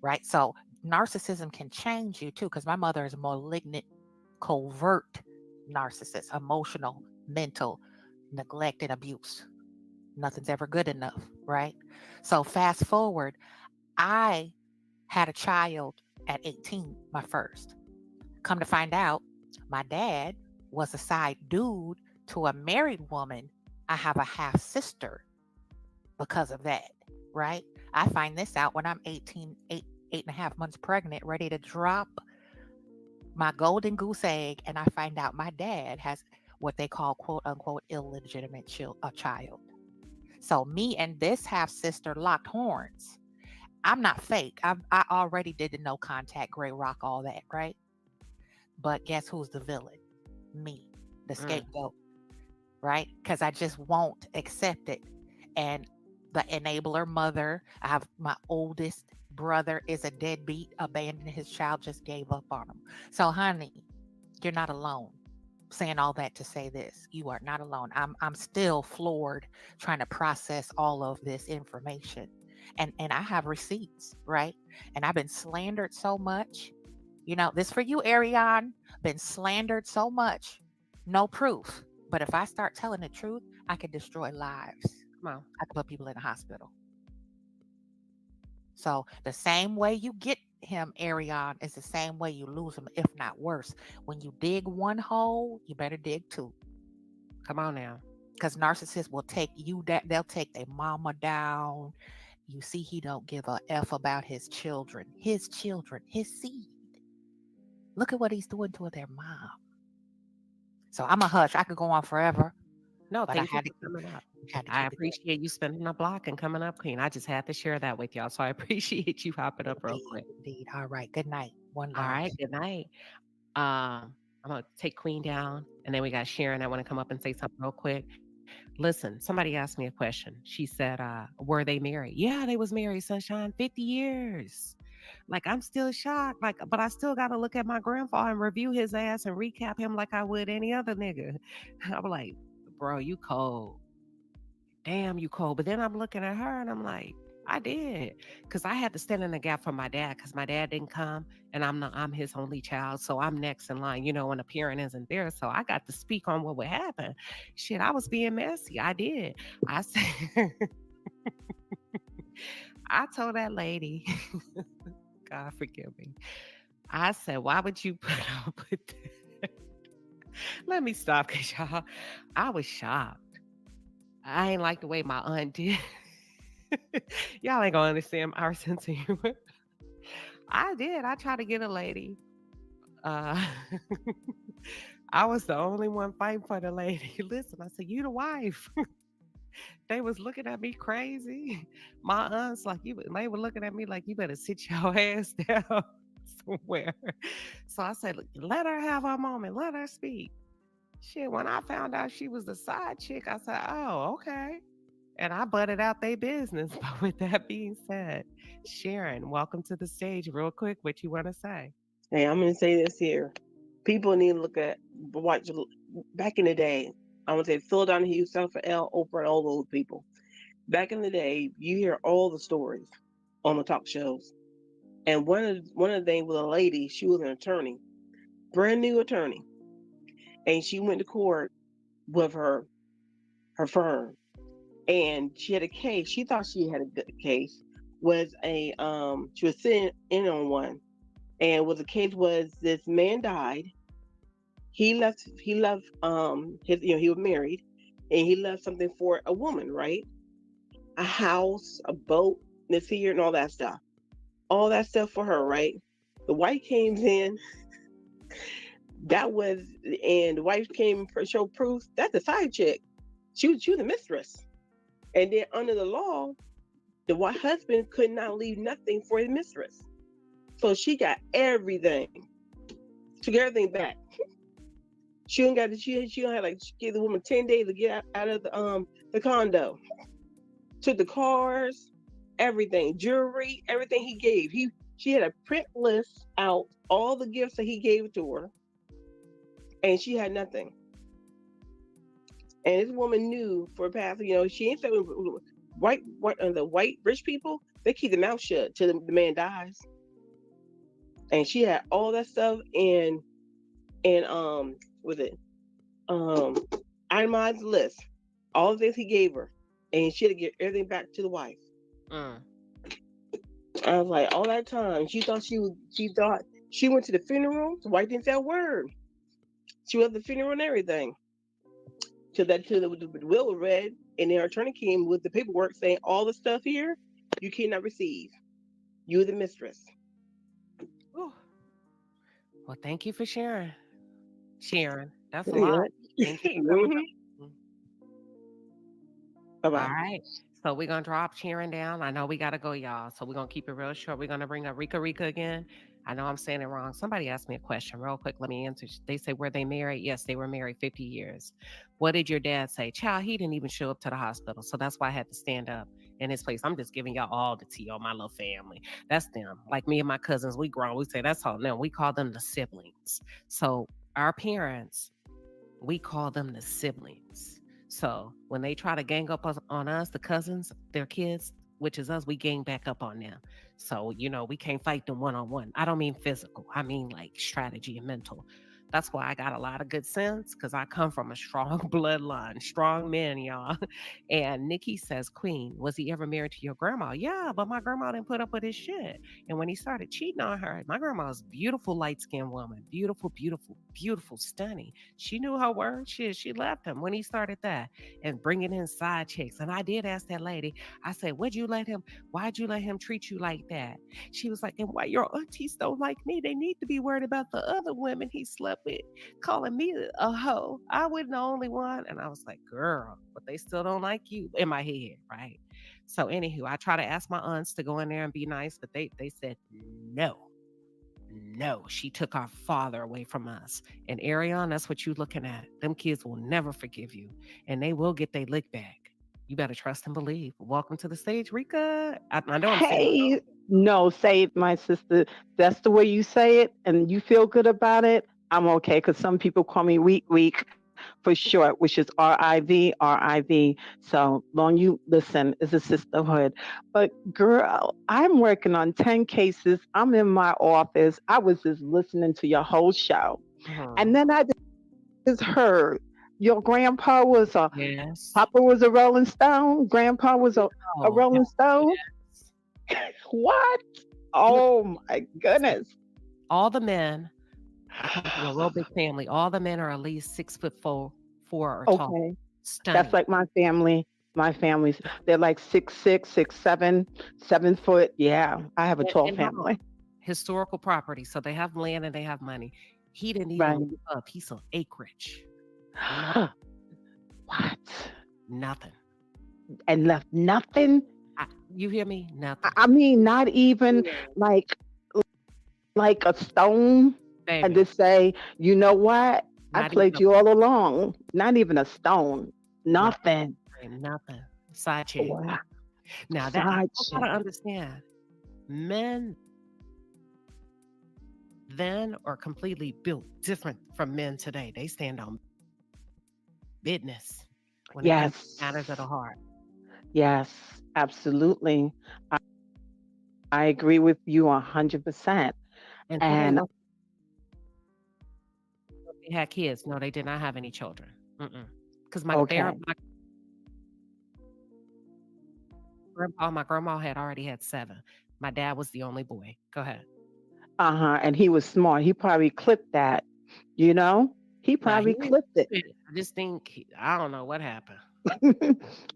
right? So narcissism can change you too, because my mother is a malignant, covert narcissist, emotional, mental, neglect, and abuse. Nothing's ever good enough, right? So fast forward, I had a child at 18, my first. Come to find out, my dad was a side dude to a married woman. I have a half sister because of that, right? I find this out when I'm 18, 8.5 months pregnant, ready to drop my golden goose egg, and I find out my dad has what they call quote unquote illegitimate child. So me and this half sister locked horns. I'm not fake. I already did the no contact, gray rock, all that, right? But guess who's the villain? Me, the scapegoat, right? Because I just won't accept it. And the enabler mother, I have my oldest brother is a deadbeat, abandoned his child, just gave up on him. So, honey, you're not alone. Saying all that to say this, you are not alone. I'm still floored trying to process all of this information. And I have receipts, right? And I've been slandered so much. You know, this for you, Ariane. Been slandered so much. No proof. But if I start telling the truth, I can destroy lives. Come on. I can put people in the hospital. So the same way you get him, Ariane, is the same way you lose him, if not worse. When you dig one hole, you better dig two. Come on now. Because narcissists will take you that they'll take their mama down. You see, he don't give a F about his children, his seed. Look at what he's doing to their mom. So I'm a hush. I could go on forever. No, but thank I you had to for coming up. had to I keep it appreciate you spending the block and coming up, Queen. I just had to share that with y'all. So I appreciate you hopping up real quick. Indeed. All right. Good night. One All love. right. Good night. I'm going to take Queen down. And then we got Sharon. I want to come up and say something real quick. Listen, somebody asked me a question. She said, were they married? Yeah, they was married, Sunshine, 50 years. Like, I'm still shocked. Like, but I still got to look at my grandfather and review his ass and recap him like I would any other nigga. I'm like, bro, you cold. Damn, you cold. But then I'm looking at her and I'm like, I did. Because I had to stand in the gap for my dad because my dad didn't come and I'm his only child. So I'm next in line, when a parent isn't there. So I got to speak on what would happen. Shit, I was being messy. I did. I said, I told that lady, God forgive me. I said, why would you put up with that? Let me stop because y'all, I was shocked. I ain't like the way my aunt did. Y'all ain't gonna understand our sense of humor. I did. I tried to get a lady. I was the only one fighting for the lady. Listen, I said, you the wife. They was looking at me crazy. My aunts, they were looking at me like, you better sit your ass down somewhere. So I said, let her have her moment. Let her speak. Shit, when I found out she was the side chick, I said, oh, okay. And I butted out their business. But with that being said, Sharon, welcome to the stage. Real quick, what you want to say? Hey, I'm going to say this here. People need to look at watch back in the day. I want to say Phil Donahue, Jennifer L, Oprah, and all those people. Back in the day, you hear all the stories on the talk shows. And one of the things with a lady, she was an attorney, brand new attorney. And she went to court with her firm. And she had a case. She thought she had a good case. She was sitting in on one. And what the case was, this man died. He left he was married, and he left something for a woman, right? A house, a boat, this here, and all that stuff. All that stuff for her, right? The wife came in. And the wife came for show proof. That's the side chick. She was the mistress. And then under the law, the husband could not leave nothing for his mistress. So she got everything. Took everything back. She don't had she gave the woman 10 days to get out of the condo. Took the cars, everything, jewelry, everything he gave. She had a print list out, all the gifts that he gave to her, and she had nothing. And this woman knew for a past, she ain't said the white rich people, they keep their mouth shut till the man dies. And she had all that stuff and itemized list, all the things he gave her, and she had to get everything back to the wife. I was like, all that time, she thought she went to the funeral. The wife didn't say a word. She was at the funeral and everything. Till the will was read, and their attorney came with the paperwork saying all the stuff here you cannot receive. You're the mistress. Ooh. Well, thank you for sharing. Sharon, that's a lot. Thank you for coming up. Bye-bye. All right. So we're going to drop Sharon down. I know we got to go, y'all. So we're going to keep it real short. We're going to bring up Rika again. I know I'm saying it wrong. Somebody asked me a question real quick. Let me answer. They say, were they married? Yes, they were married 50 years. What did your dad say? Child, he didn't even show up to the hospital. So that's why I had to stand up in his place. I'm just giving y'all all the tea on my little family. That's them. Like me and my cousins, we grown. We say that's all them. We call them the siblings. So our parents, we call them the siblings. So when they try to gang up on us, the cousins, their kids, which is us, we gang back up on them. So, we can't fight them one-on-one. I don't mean physical. I mean like strategy and mental. That's why I got a lot of good sense, because I come from a strong bloodline, strong men, y'all. And Nikki says, Queen, was he ever married to your grandma? Yeah, but my grandma didn't put up with his shit. And when he started cheating on her, my grandma's beautiful, light-skinned woman, beautiful, beautiful, beautiful, stunning. She knew her word. She left him when he started that and bringing in side chicks. And I did ask that lady, I said, why'd you let him treat you like that? She was like, and why your aunties don't like me? They need to be worried about the other women he slept with, calling me a hoe. I wasn't the only one. And I was like, girl, but they still don't like you, in my head, right? So anywho, I try to ask my aunts to go in there and be nice, but they said no. She took our father away from us. And Arion, that's what you looking at. Them kids will never forgive you, and they will get their lick back. You better trust and believe. Welcome to the stage, Rika. I know I'm saying. Hey, no, say it, my sister. That's the way you say it, and you feel good about it. I'm okay, because some people call me weak for short, which is RIV. So long you listen, it's a sisterhood. But girl, I'm working on 10 cases. I'm in my office. I was just listening to your whole show. And then I just heard your grandpa was Yes. Papa was a Rolling Stone. Grandpa was a Rolling Stone. Yes. What? Oh my goodness. All the men, I come from a real big family. All the men are at least 6'4" or tall. Okay. Stunning. That's like my family. My family's they're like 6'6", 6'7", 7 foot. Yeah. I have a tall And family. historical property. So they have land and they have money. He didn't even Right. leave a piece of acreage. What? Nothing. And left nothing? You hear me? Nothing. I mean, not even like a stone. Baby. And to say, you know what? I Not played even you all along. Not even a stone. Nothing. Nothing. Side chick. Wow. Now that I gotta understand, men then are completely built different from men today. They stand on business when it comes to matters of the heart. Yes, absolutely. I agree with you 100%. And they had kids. No, they did not have any children. Because my grandma had already had 7. My dad was the only boy. Go ahead. And he was smart. He probably clipped that, you know? He probably clipped it. I just think, I don't know what happened.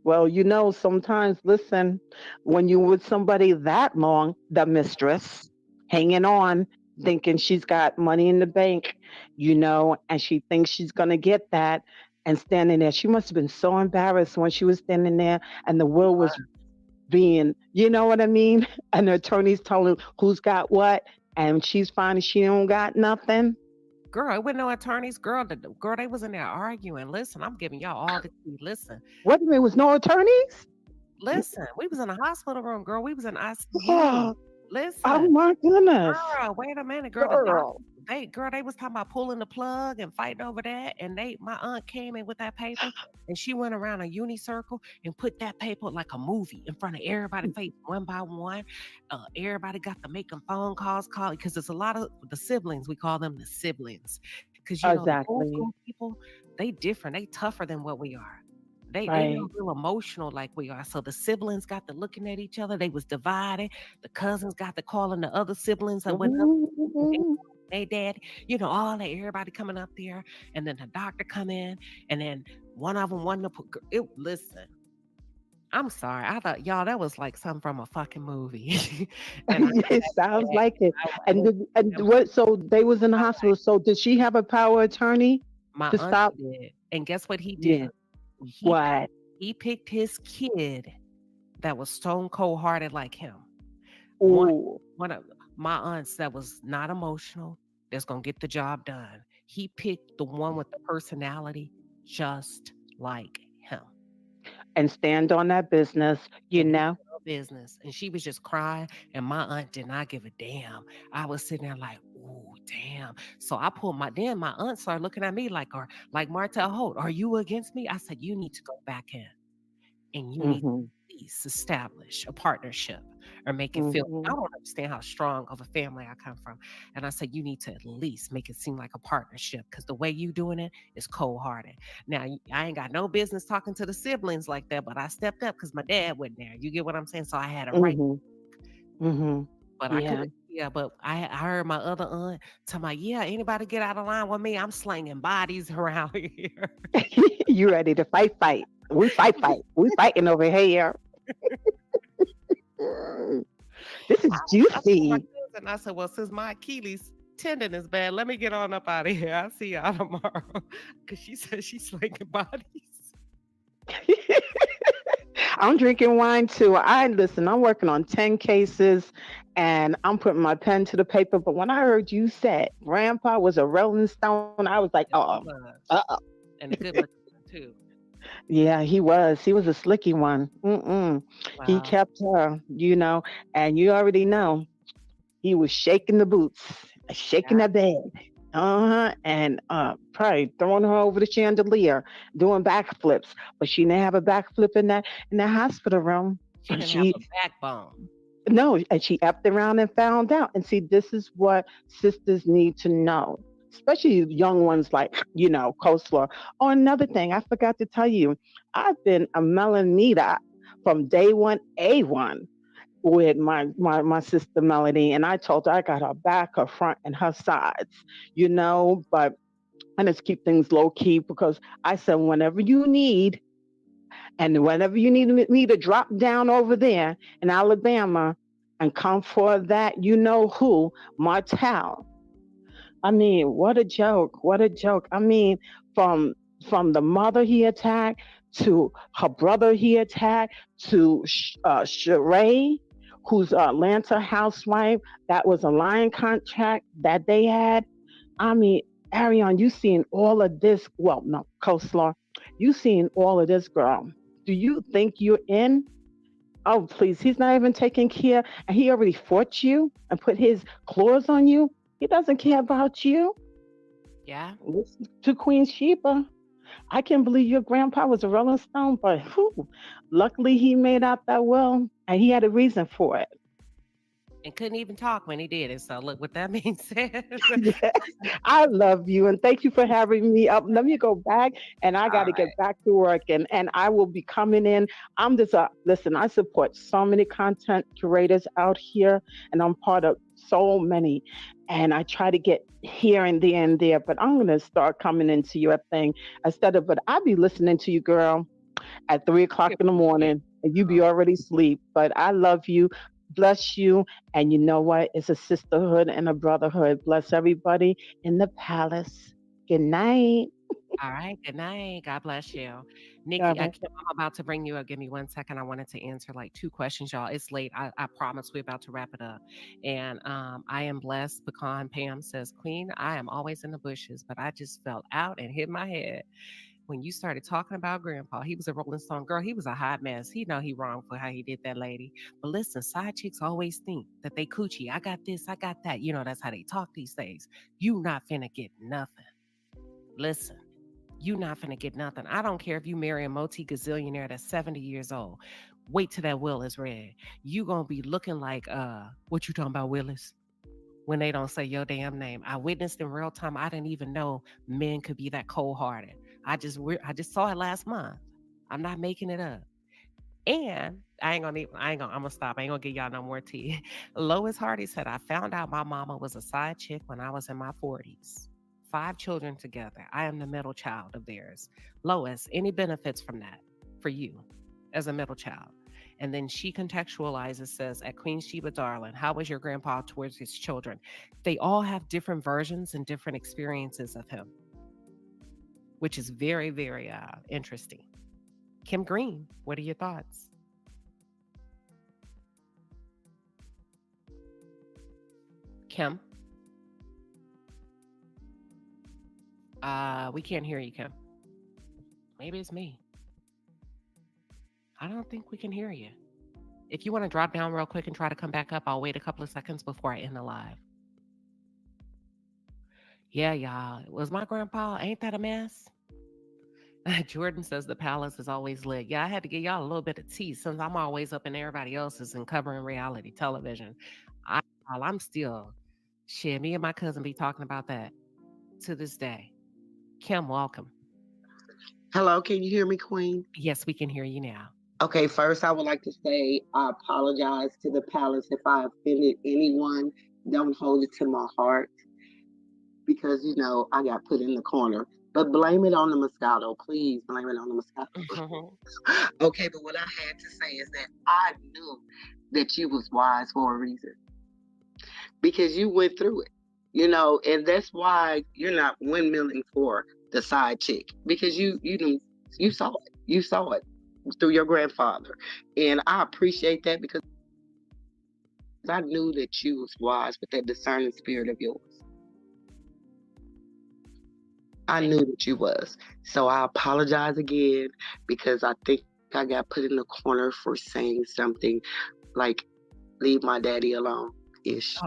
Well, sometimes, listen, when you're with somebody that long, the mistress, hanging on, thinking she's got money in the bank, and she thinks she's going to get that, and standing there. She must have been so embarrassed when she was standing there and the will was being, you know what I mean? And the attorney's telling her who's got what, and she's finding she don't got nothing. Girl, it wasn't no attorneys. Girl, they was in there arguing. Listen, I'm giving y'all all the tea. Listen. What? There was no attorneys? Listen, we was in a hospital room, girl. We was in ICU. Listen. Oh my goodness. Girl, wait a minute, girl. They was talking about pulling the plug and fighting over that. And my aunt came in with that paper and she went around a unicircle and put that paper like a movie in front of everybody's face, one by one. Everybody got to making phone calls, because there's a lot of the siblings. We call them the siblings. Because the old school people, they different. They tougher than what we are. They not real emotional like we are. So the siblings got to looking at each other. They was divided. The cousins got to calling the other siblings and went up. They dad, all that, everybody coming up there, and then the doctor come in, and then one of them wanted to put it. Listen, I'm sorry, I thought y'all that was like something from a fucking movie. It sounds like it. And what? So they was in the hospital. So did she have a power of attorney to stop? Did. And guess what he did? What? He picked his kid that was stone cold hearted like him. One of my aunts that was not emotional, that's gonna get the job done. He picked the one with the personality just like him. and stand on that business, you And know. her business. And she was just crying, and my aunt did not give a damn. I was sitting there like, oh, damn. So I pulled then my aunt started looking at me like Martell Holt, are you against me? I said, you need to go back in and you need to Hmm. at least establish a partnership or make it feel. I Hmm. don't understand how strong of a family I come from. And I said, you need to at least make it seem like a partnership because the way you doing it is cold hearted. Now, I ain't got no business talking to the siblings like that, but I stepped up because my dad wasn't there. You get what I'm saying? So I had a right, Hmm. Hmm. but I Yeah. couldn't. Yeah, but I heard my other aunt tell me, yeah, anybody get out of line with me, I'm slinging bodies around here. You ready to fight? Fight. We fight. We fighting over here. Mm. This is I told my juicy. cousin, I said, well, since my Achilles tendon is bad, let me get on up out of here. I'll see y'all tomorrow. Because she said she's slinging bodies. I'm drinking wine too. Listen, I'm working on 10 cases and I'm putting my pen to the paper. But when I heard you said grandpa was a Rolling Stone, I was like, Yes, he oh, was. uh-oh. And a good looking one, too. Yeah, he was. He was a slicky one. Mm-mm. He Wow. kept her, and you already know he was shaking the boots, shaking Yeah. the bed. And probably throwing her over the chandelier, doing backflips. But she didn't have a backflip in that hospital room. She didn't have She a backbone. No, and she effed around and found out. And see, this is what sisters need to know, especially young ones like, Coastlaw. Oh, another thing, I forgot to tell you, I've been a Melanita from day one, A1, with my sister Melody. And I told her I got her back, her front, and her sides, but I just keep things low key because I said, whenever you need, and whenever you need me to drop down over there in Alabama and come for that, you know who, Martell. I mean, what a joke! What a joke! I mean, from from the mother he attacked to her brother he attacked to Sheree, who's a Atlanta housewife. That was a lying contract that they had. I mean, Arion, you seen all of this. Well, no, Coastlaw, you seen all of this, girl. Do you think you're in? Oh, please. He's not even taking care. And he already fought you and put his claws on you. He doesn't care about you. Yeah. Listen to Queen Sheba. I can't believe your grandpa was a Rolling Stone, but luckily he made out that well and he had a reason for it. And couldn't even talk when he did it. So look, what that being said. Yeah, I love you and thank you for having me up. Let me go back and I got All to get right. back to work and I will be coming in. I'm just listen, I support so many content curators out here and I'm part of so many and I try to get here and there, but I'm going to start coming into your thing but I'll be listening to you, girl, at 3 o'clock in the morning and you be already asleep. But I love you, bless you. And you know what? It's a sisterhood and a brotherhood. Bless everybody in the palace. Good night. All right. Good night. God bless you. Nikki, God bless. Kim, I'm about to bring you up. Give me 1 second. I wanted to answer like 2 questions, y'all. It's late. I promise we're about to wrap it up. And I am blessed. Pecan Pam says, Queen, I am always in the bushes, but I just fell out and hit my head. When you started talking about grandpa, he was a Rolling Stone girl. He was a hot mess. He know he wrong for how he did that lady. But listen, side chicks always think that they coochie. I got this, I got that. That's how they talk these days. You not finna get nothing. Listen, you not finna get nothing. I don't care if you marry a multi-gazillionaire that's 70 years old. Wait till that will is read. You gonna be looking like, what you talking about, Willis? When they don't say your damn name. I witnessed in real time. I didn't even know men could be that cold-hearted. I just saw it last month. I'm not making it up. And I'm gonna stop. I ain't gonna give y'all no more tea. Lois Hardy said, I found out my mama was a side chick when I was in my 40s. 5 children together. I am the middle child of theirs. Lois, any benefits from that for you as a middle child? And then she contextualizes, says, at Queen Sheba Darling, how was your grandpa towards his children? They all have different versions and different experiences of him, which is very, very interesting. Kim Green, what are your thoughts? Kim? We can't hear you, Kim. Maybe it's me. I don't think we can hear you. If you want to drop down real quick and try to come back up, I'll wait a couple of seconds before I end the live. Yeah, y'all. Was my grandpa, ain't that a mess? Jordan says the palace is always lit. Yeah, I had to give y'all a little bit of tea since I'm always up in everybody else's and covering reality television. I'm still, shit, me and my cousin be talking about that to this day. Kim, welcome. Hello, can you hear me, Queen? Yes, we can hear you now. Okay, first I would like to say I apologize to the palace if I offended anyone. Don't hold it to my heart because, I got put in the corner. But blame it on the Moscato. Please blame it on the Moscato. Okay, but what I had to say is that I knew that you was wise for a reason. Because you went through it, and that's why you're not windmilling for the side chick. Because you saw it. You saw it through your grandfather. And I appreciate that because I knew that you was wise with that discerning spirit of yours. I knew that you was. So I apologize again because I think I got put in the corner for saying something like, leave my daddy alone. Ish.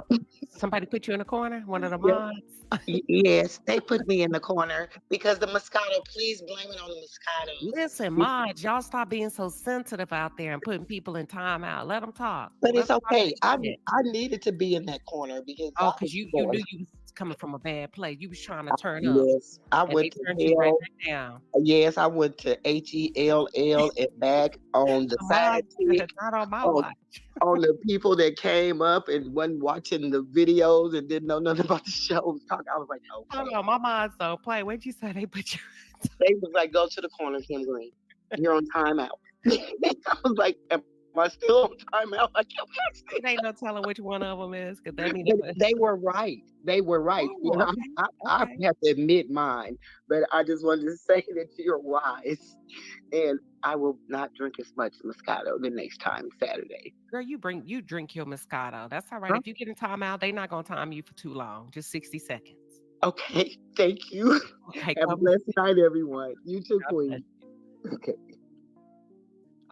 Somebody put you in the corner? One of the mods? Yes, they put me in the corner because the Moscato, please blame it on the Moscato. Listen, mods, y'all stop being so sensitive out there and putting people in timeout. Let them talk. But it's okay. I needed to be in that corner because you knew you was coming from a bad place. You was trying to turn up. Yes, I went to you right back down. Yes, I went to HELL and back on the side. Not on my watch. On the people that came up and wasn't watching the videos and didn't know nothing about the show. I was like, okay. Hold on, my mods don't play. What'd you say they put you? They was like, go to the corner, Kim Green. You're on timeout. I was like, am I still on timeout? I kept asking. It ain't no telling which one of them is. Cause that mean they were right. They were right. Oh, okay. I have to admit mine, but I just wanted to say that you're wise. And I will not drink as much Moscato the next time Saturday. Girl, you drink your Moscato. That's all right. If you get in timeout, they not gonna time you for too long. Just 60 seconds. Okay, thank you. Okay, have a blessed night, everyone. You too, Queen. Okay.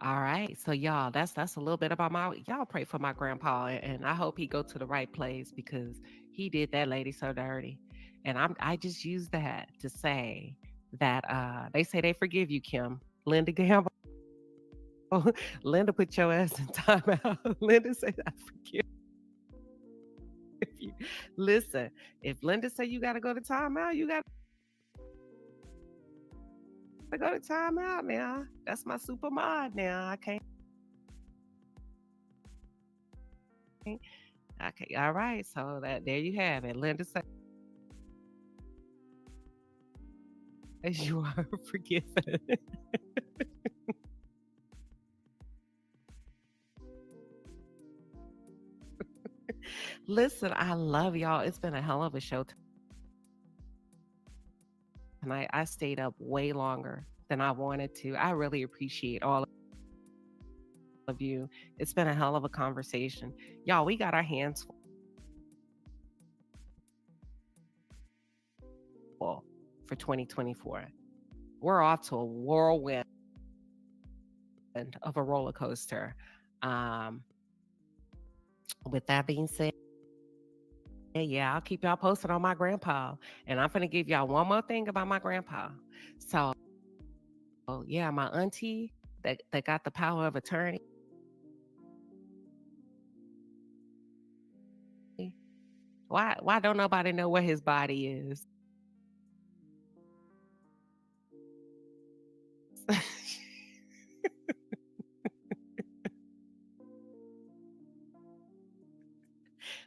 All right. So y'all, that's a little bit about y'all pray for my grandpa and I hope he go to the right place because he did that lady so dirty. And I just use that to say that they say they forgive you, Kim. Linda Gamble. Linda put your ass in timeout. Linda said I forgive you. Listen, if Linda said you gotta go to timeout, you gotta go to timeout now. That's my super mod now. I can't. Okay, all right. So there you have it. Linda said you are forgiven. Listen, I love y'all. It's been a hell of a show tonight. I stayed up way longer than I wanted to. I really appreciate all of you. It's been a hell of a conversation. Y'all, we got our hands full for 2024. We're off to a whirlwind of a roller coaster. With that being said, yeah, I'll keep y'all posted on my grandpa. And I'm going to give y'all one more thing about my grandpa. So, yeah, my auntie that got the power of attorney. Why don't nobody know where his body is?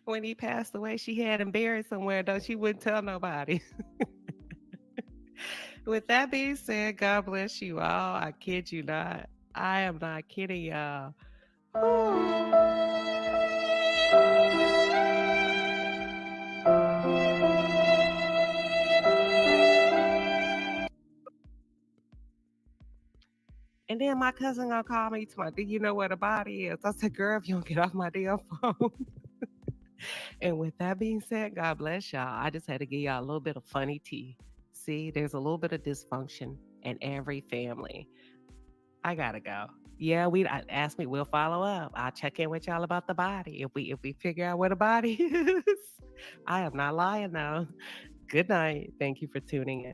When he passed away, she had him buried somewhere, though she wouldn't tell nobody. With that being said, God bless you all. I kid you not. I am not kidding y'all. And then my cousin gonna call me to do you know where the body is? I said, girl, if you don't get off my damn phone. And with that being said, God bless y'all. I just had to give y'all a little bit of funny tea. See, there's a little bit of dysfunction in every family. I gotta go. Yeah, ask me. We'll follow up. I'll check in with y'all about the body. If we figure out where the body is, I am not lying though. Good night. Thank you for tuning in.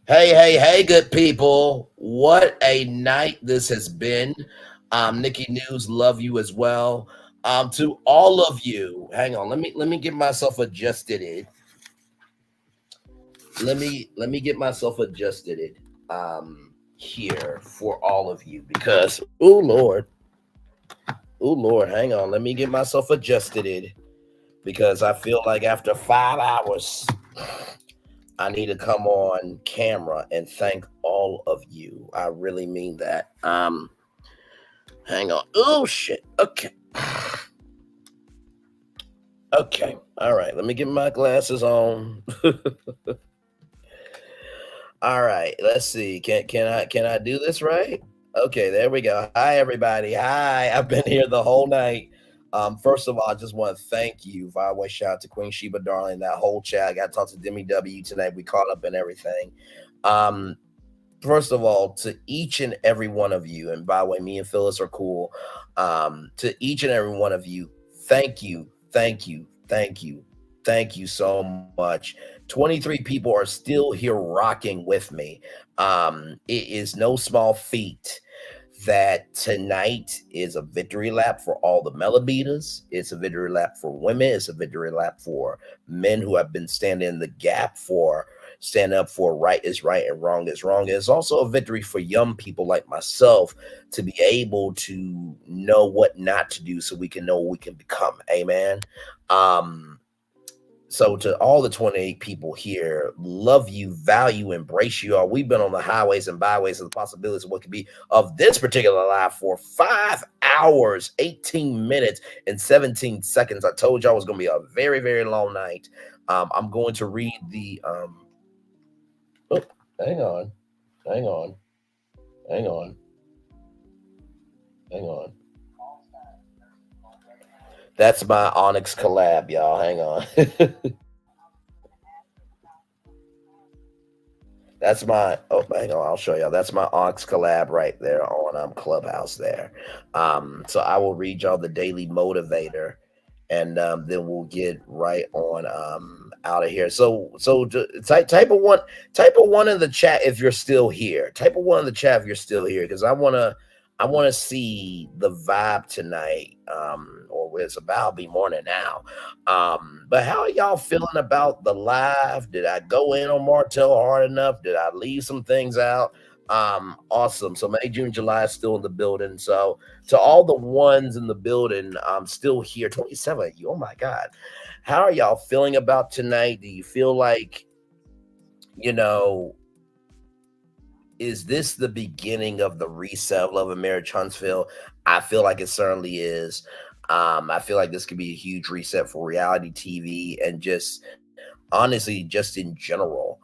Hey, good people. What a night this has been. Nikki News, love you as well. To all of you, hang on, let me get myself adjusted. Let me get myself adjusted here for all of you because oh Lord, hang on, let me get myself adjusted because I feel like after 5 hours I need to come on camera and thank all of you. I really mean that. Hang on. Oh shit. Okay. Okay. All right. Let me get my glasses on. All right. Let's see. Can I do this right? Okay, there we go. Hi everybody. Hi. I've been here the whole night. First of all, I just want to thank you. By shout out to Queen Sheba, darling, that whole chat. I got to talk to Demi W tonight. We caught up and everything. First of all, to each and every one of you, and by the way, me and Phyllis are cool. To each and every one of you, thank you, thank you, thank you, thank you so much. 23 people are still here rocking with me. It is no small feat that tonight is a victory lap for all the Melabeaters. It's a victory lap for women. It's a victory lap for men who have been standing in the gap for stand up for right is right and wrong is wrong. It's also a victory for young people like myself to be able to know what not to do so we can know what we can become. Amen. So to all the 28 people here, love you, value, embrace you all. We've been on the highways and byways of the possibilities of what could be of this particular life for 5 hours, 18 minutes, and 17 seconds. I told y'all it was going to be a very, very long night. I'm going to read the oh, hang on. Hang on. Hang on. Hang on. That's my Onyx collab, y'all. Hang on. That's my hang on, I'll show y'all. That's my Onyx collab right there on Clubhouse there. So I will read y'all the Daily Motivator and then we'll get right on out of here. So type of one in the chat if you're still here. Type of one in the chat if you're still here because I wanna see the vibe tonight. Or it's about to be morning now. But how are y'all feeling about the live? Did I go in on Martell hard enough? Did I leave some things out? Awesome. So May, June, July is still in the building. So to all the ones in the building, I'm still here. 27 of you. Oh my God. How are y'all feeling about tonight? Do you feel like, is this the beginning of the reset of Love and Marriage Huntsville? I feel like it certainly is. I feel like this could be a huge reset for reality TV and just honestly, just in general,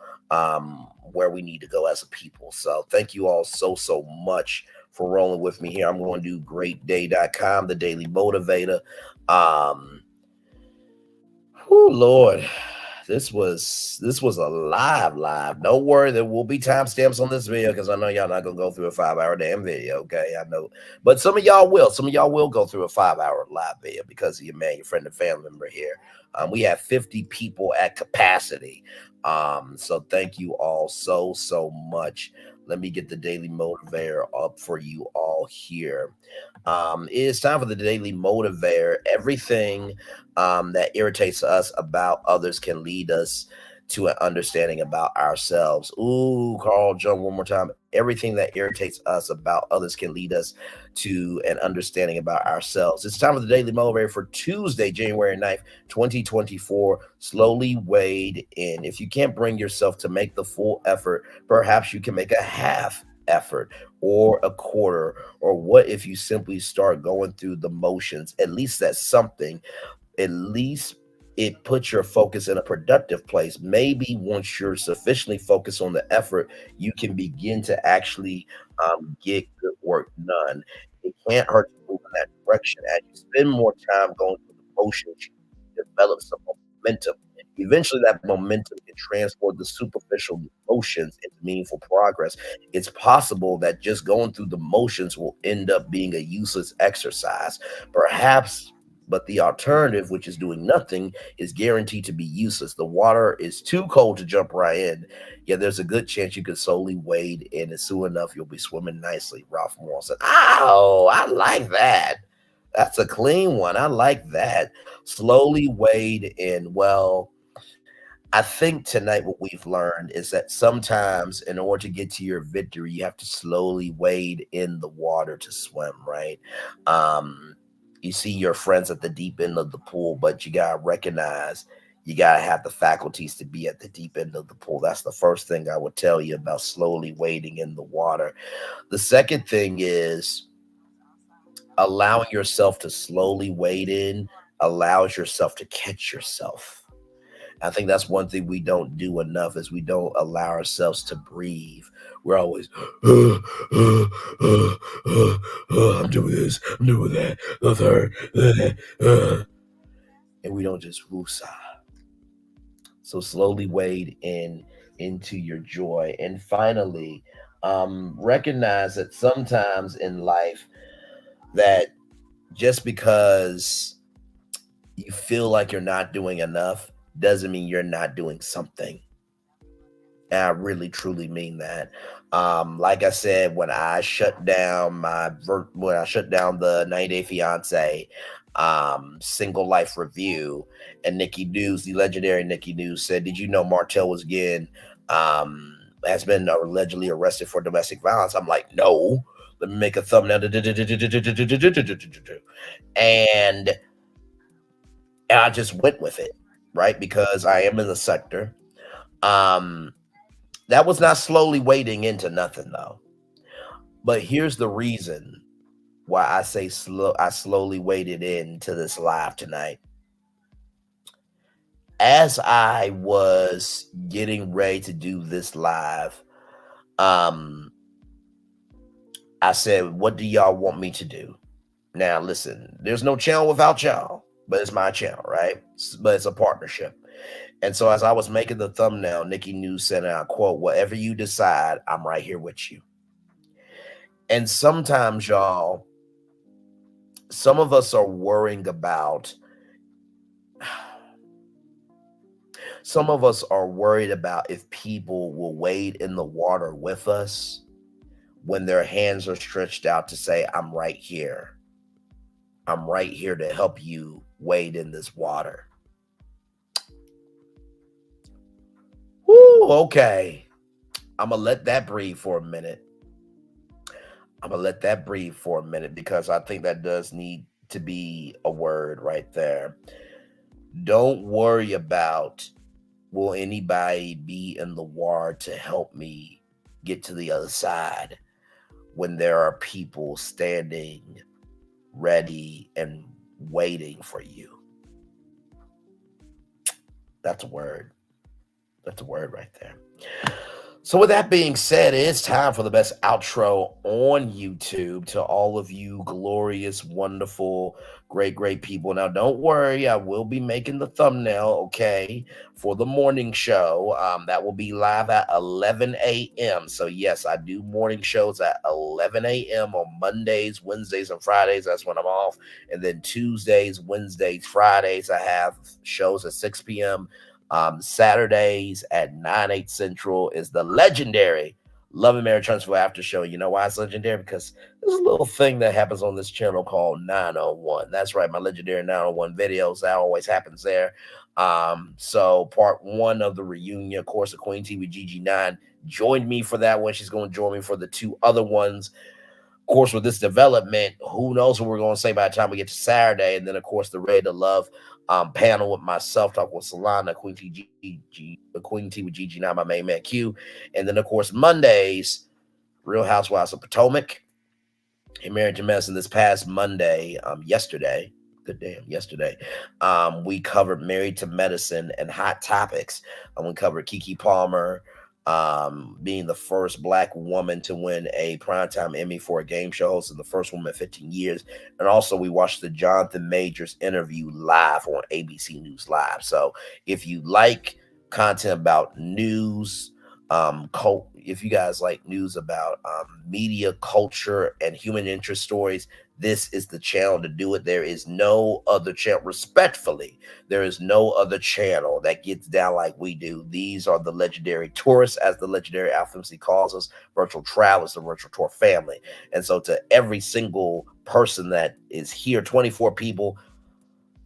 where we need to go as a people. So thank you all so much for rolling with me here. I'm going to do greatday.com, the Daily Motivator. Lord. This was a live. Don't worry, there will be timestamps on this video because I know y'all not gonna go through a 5-hour damn video. Okay, I know, but some of y'all will. Some of y'all will go through a 5-hour live video because of your man, your friend, and family member here. We have 50 people at capacity. So thank you all so much. Let me get the Daily Motivator up for you all here. It is time for the Daily Motivator. Everything that irritates us about others can lead us to an understanding about ourselves. Ooh, Carl, jump one more time. Everything that irritates us about others can lead us to an understanding about ourselves. It's time for the Daily Motivator for Tuesday, January 9th, 2024. Slowly wade in. If you can't bring yourself to make the full effort, perhaps you can make a half effort or a quarter. Or what if you simply start going through the motions? At least that's something. At least it puts your focus in a productive place. Maybe once you're sufficiently focused on the effort, you can begin to actually get good work done. It can't hurt to move in that direction. As you spend more time going through the motions, you develop some momentum. Eventually, that momentum can transport the superficial motions into meaningful progress. It's possible that just going through the motions will end up being a useless exercise. Perhaps, but the alternative, which is doing nothing, is guaranteed to be useless. The water is too cold to jump right in. Yeah, there's a good chance you could slowly wade in, and soon enough, you'll be swimming nicely. Ralph Moore said, "Ow, I like that. That's a clean one. I like that. Slowly wade in." Well, I think tonight what we've learned is that sometimes in order to get to your victory, you have to slowly wade in the water to swim, right? You see your friends at the deep end of the pool, but you gotta recognize you gotta have the faculties to be at the deep end of the pool. That's the first thing I would tell you about slowly wading in the water. The second thing is allowing yourself to slowly wade in allows yourself to catch yourself. I think that's one thing we don't do enough is we don't allow ourselves to breathe. We're always, I'm doing this, I'm doing that, the third, and we don't just woosah. So slowly wade in into your joy. And finally, recognize that sometimes in life that just because you feel like you're not doing enough doesn't mean you're not doing something. And I really truly mean that. Like I said, when I shut down the 90 Day Fiance single life review, and Nikki News, the legendary Nikki News, said, "Did you know Martell was again has been allegedly arrested for domestic violence?" I'm like, "No." Let me make a thumbnail. And I just went with it, right? Because I am in the sector. That was not slowly wading into nothing, though. But here's the reason why I say I slowly waded into this live tonight. As I was getting ready to do this live, I said, "What do y'all want me to do?" Now, listen, there's no channel without y'all, but it's my channel, right? But it's a partnership. And so as I was making the thumbnail, Nikki News said, and I quote, "Whatever you decide, I'm right here with you." And sometimes, y'all, some of us are worrying about, some of us are worried about if people will wade in the water with us when their hands are stretched out to say, "I'm right here. I'm right here to help you wade in this water." Woo, okay. I'm going to let that breathe for a minute. Because I think that does need to be a word right there. Don't worry about, will anybody be in the water to help me get to the other side when there are people standing ready and waiting for you. That's a word. That's a word right there. So with that being said, it's time for the best outro on YouTube to all of you glorious, wonderful, great people. Now, don't worry, I will be making the thumbnail, okay, for the morning show. That will be live at 11 a.m. So, yes, I do morning shows at 11 a.m. on Mondays, Wednesdays, and Fridays. That's when I'm off. And then Tuesdays, Wednesdays, Fridays, I have shows at 6 p.m. Saturdays at 9, 8 Central is the legendary Love and Marriage Huntsville After Show. You know why it's legendary? Because there's a little thing that happens on this channel called 901. That's right, my legendary 901 videos. That always happens there. So part one of the reunion, of course, of Queen T with GG9 joined me for that one. She's going to join me for the two other ones. Of course, with this development, who knows what we're going to say by the time we get to Saturday. And then, of course, the Ready to Love panel with myself, talk with Solana, Queen T with GG9, my main man Q. And then, of course, Mondays, Real Housewives of Potomac and Marriage and Medicine. This past Monday, yesterday, we covered Married to Medicine and Hot Topics. We covered Keke Palmer, being the first Black woman to win a primetime Emmy for a game show host and the first woman in 15 years. And also we watched the Jonathan Majors interview live on ABC News Live. So if you like content about news, if you guys like news about media, culture, and human interest stories, this is the channel to do it. There is no other channel, respectfully, there is no other channel that gets down like we do. These are the legendary tourists, as the legendary Alpha MC calls us, virtual travelers, the virtual tour family. And so to every single person that is here, 24 people,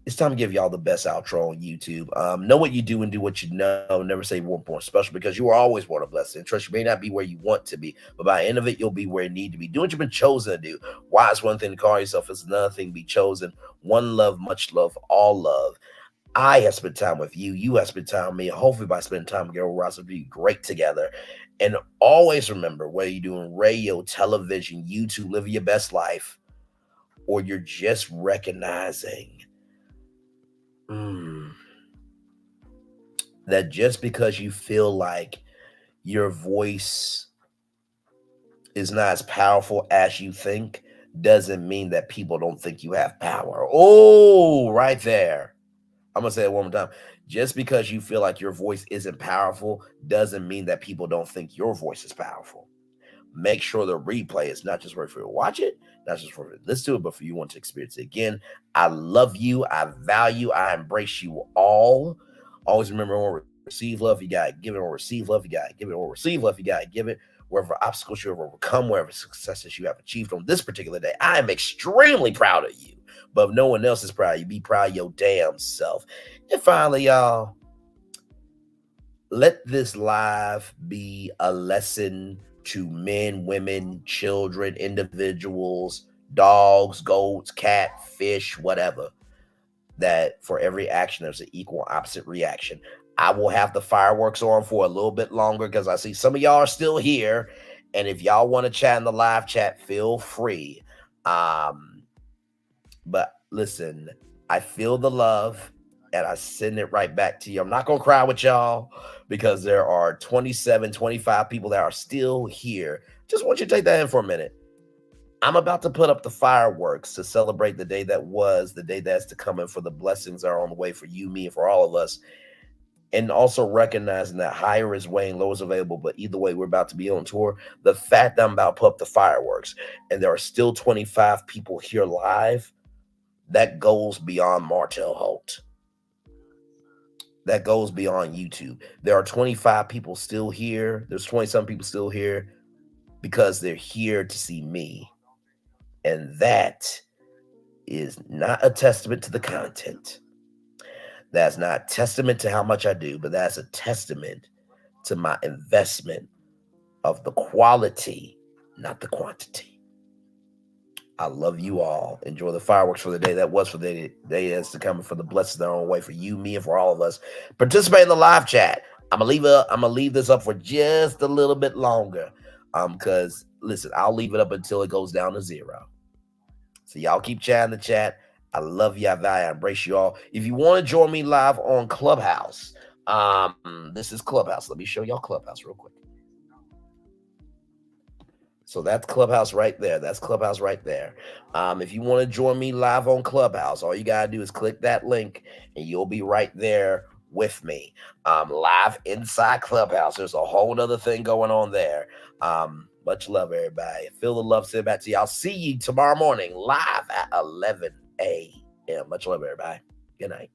it's time to give y'all the best outro on YouTube. Know what you do and do what you know. Never say you weren't born special, because you are always born a blessing. Trust, you may not be where you want to be, but by the end of it, you'll be where you need to be. Do what you've been chosen to do. Why is one thing to call yourself? It's another thing to be chosen. One love, much love, all love. I have spent time with you. You have spent time with me. Hopefully by spending time together, we'll also be great together. And always remember, whether you're doing radio, television, YouTube, living your best life, or you're just recognizing that just because you feel like your voice is not as powerful as you think doesn't mean that people don't think you have power. Oh, right there. I'm going to say it one more time. Just because you feel like your voice isn't powerful doesn't mean that people don't think your voice is powerful. Make sure the replay is not just for you to watch it, not just for you to listen to it, but for you want to experience it again. I love you. I value, I embrace you all. Always remember, when receive love, you got to give it, or receive love, you got to give it, or receive love, you got to give it. Wherever obstacles you have overcome, wherever successes you have achieved on this particular day, I am extremely proud of you. But if no one else is proud of you, be proud of your damn self. And finally, y'all, let this live be a lesson to men, women, children, individuals, dogs, goats, cat, fish, whatever, that for every action, there's an equal opposite reaction. I will have the fireworks on for a little bit longer because I see some of y'all are still here. And if y'all want to chat in the live chat, feel free. But listen, I feel the love and I send it right back to you. I'm not going to cry with y'all because there are 27, 25 people that are still here. Just want you to take that in for a minute. I'm about to put up the fireworks to celebrate the day that was, the day that's to come, and for the blessings that are on the way for you, me, and for all of us. And also recognizing that higher is weighing, low is available. But either way, we're about to be on tour. The fact that I'm about to put up the fireworks and there are still 25 people here live, that goes beyond Martell Holt. That goes beyond YouTube. There are 25 people still here. There's 20-some people still here because they're here to see me. And that is not a testament to the content. That's not a testament to how much I do, but that's a testament to my investment of the quality, not the quantity. I love you all. Enjoy the fireworks for the day that was, for the day that's to come, and for the blessings that are on the way for you, me, and for all of us. Participate in the live chat. I'm gonna leave this up for just a little bit longer. Because listen, I'll leave it up until it goes down to 0. So y'all keep chatting the chat. I love you. I value. I embrace you all. If you want to join me live on Clubhouse, this is Clubhouse. Let me show y'all Clubhouse real quick. So that's Clubhouse right there. That's Clubhouse right there. If you want to join me live on Clubhouse, all you got to do is click that link and you'll be right there with me. Live inside Clubhouse. There's a whole other thing going on there. Much love, everybody. Feel the love. Send it back to you. I'll see you tomorrow morning live at 11 a.m. Much love, everybody. Good night.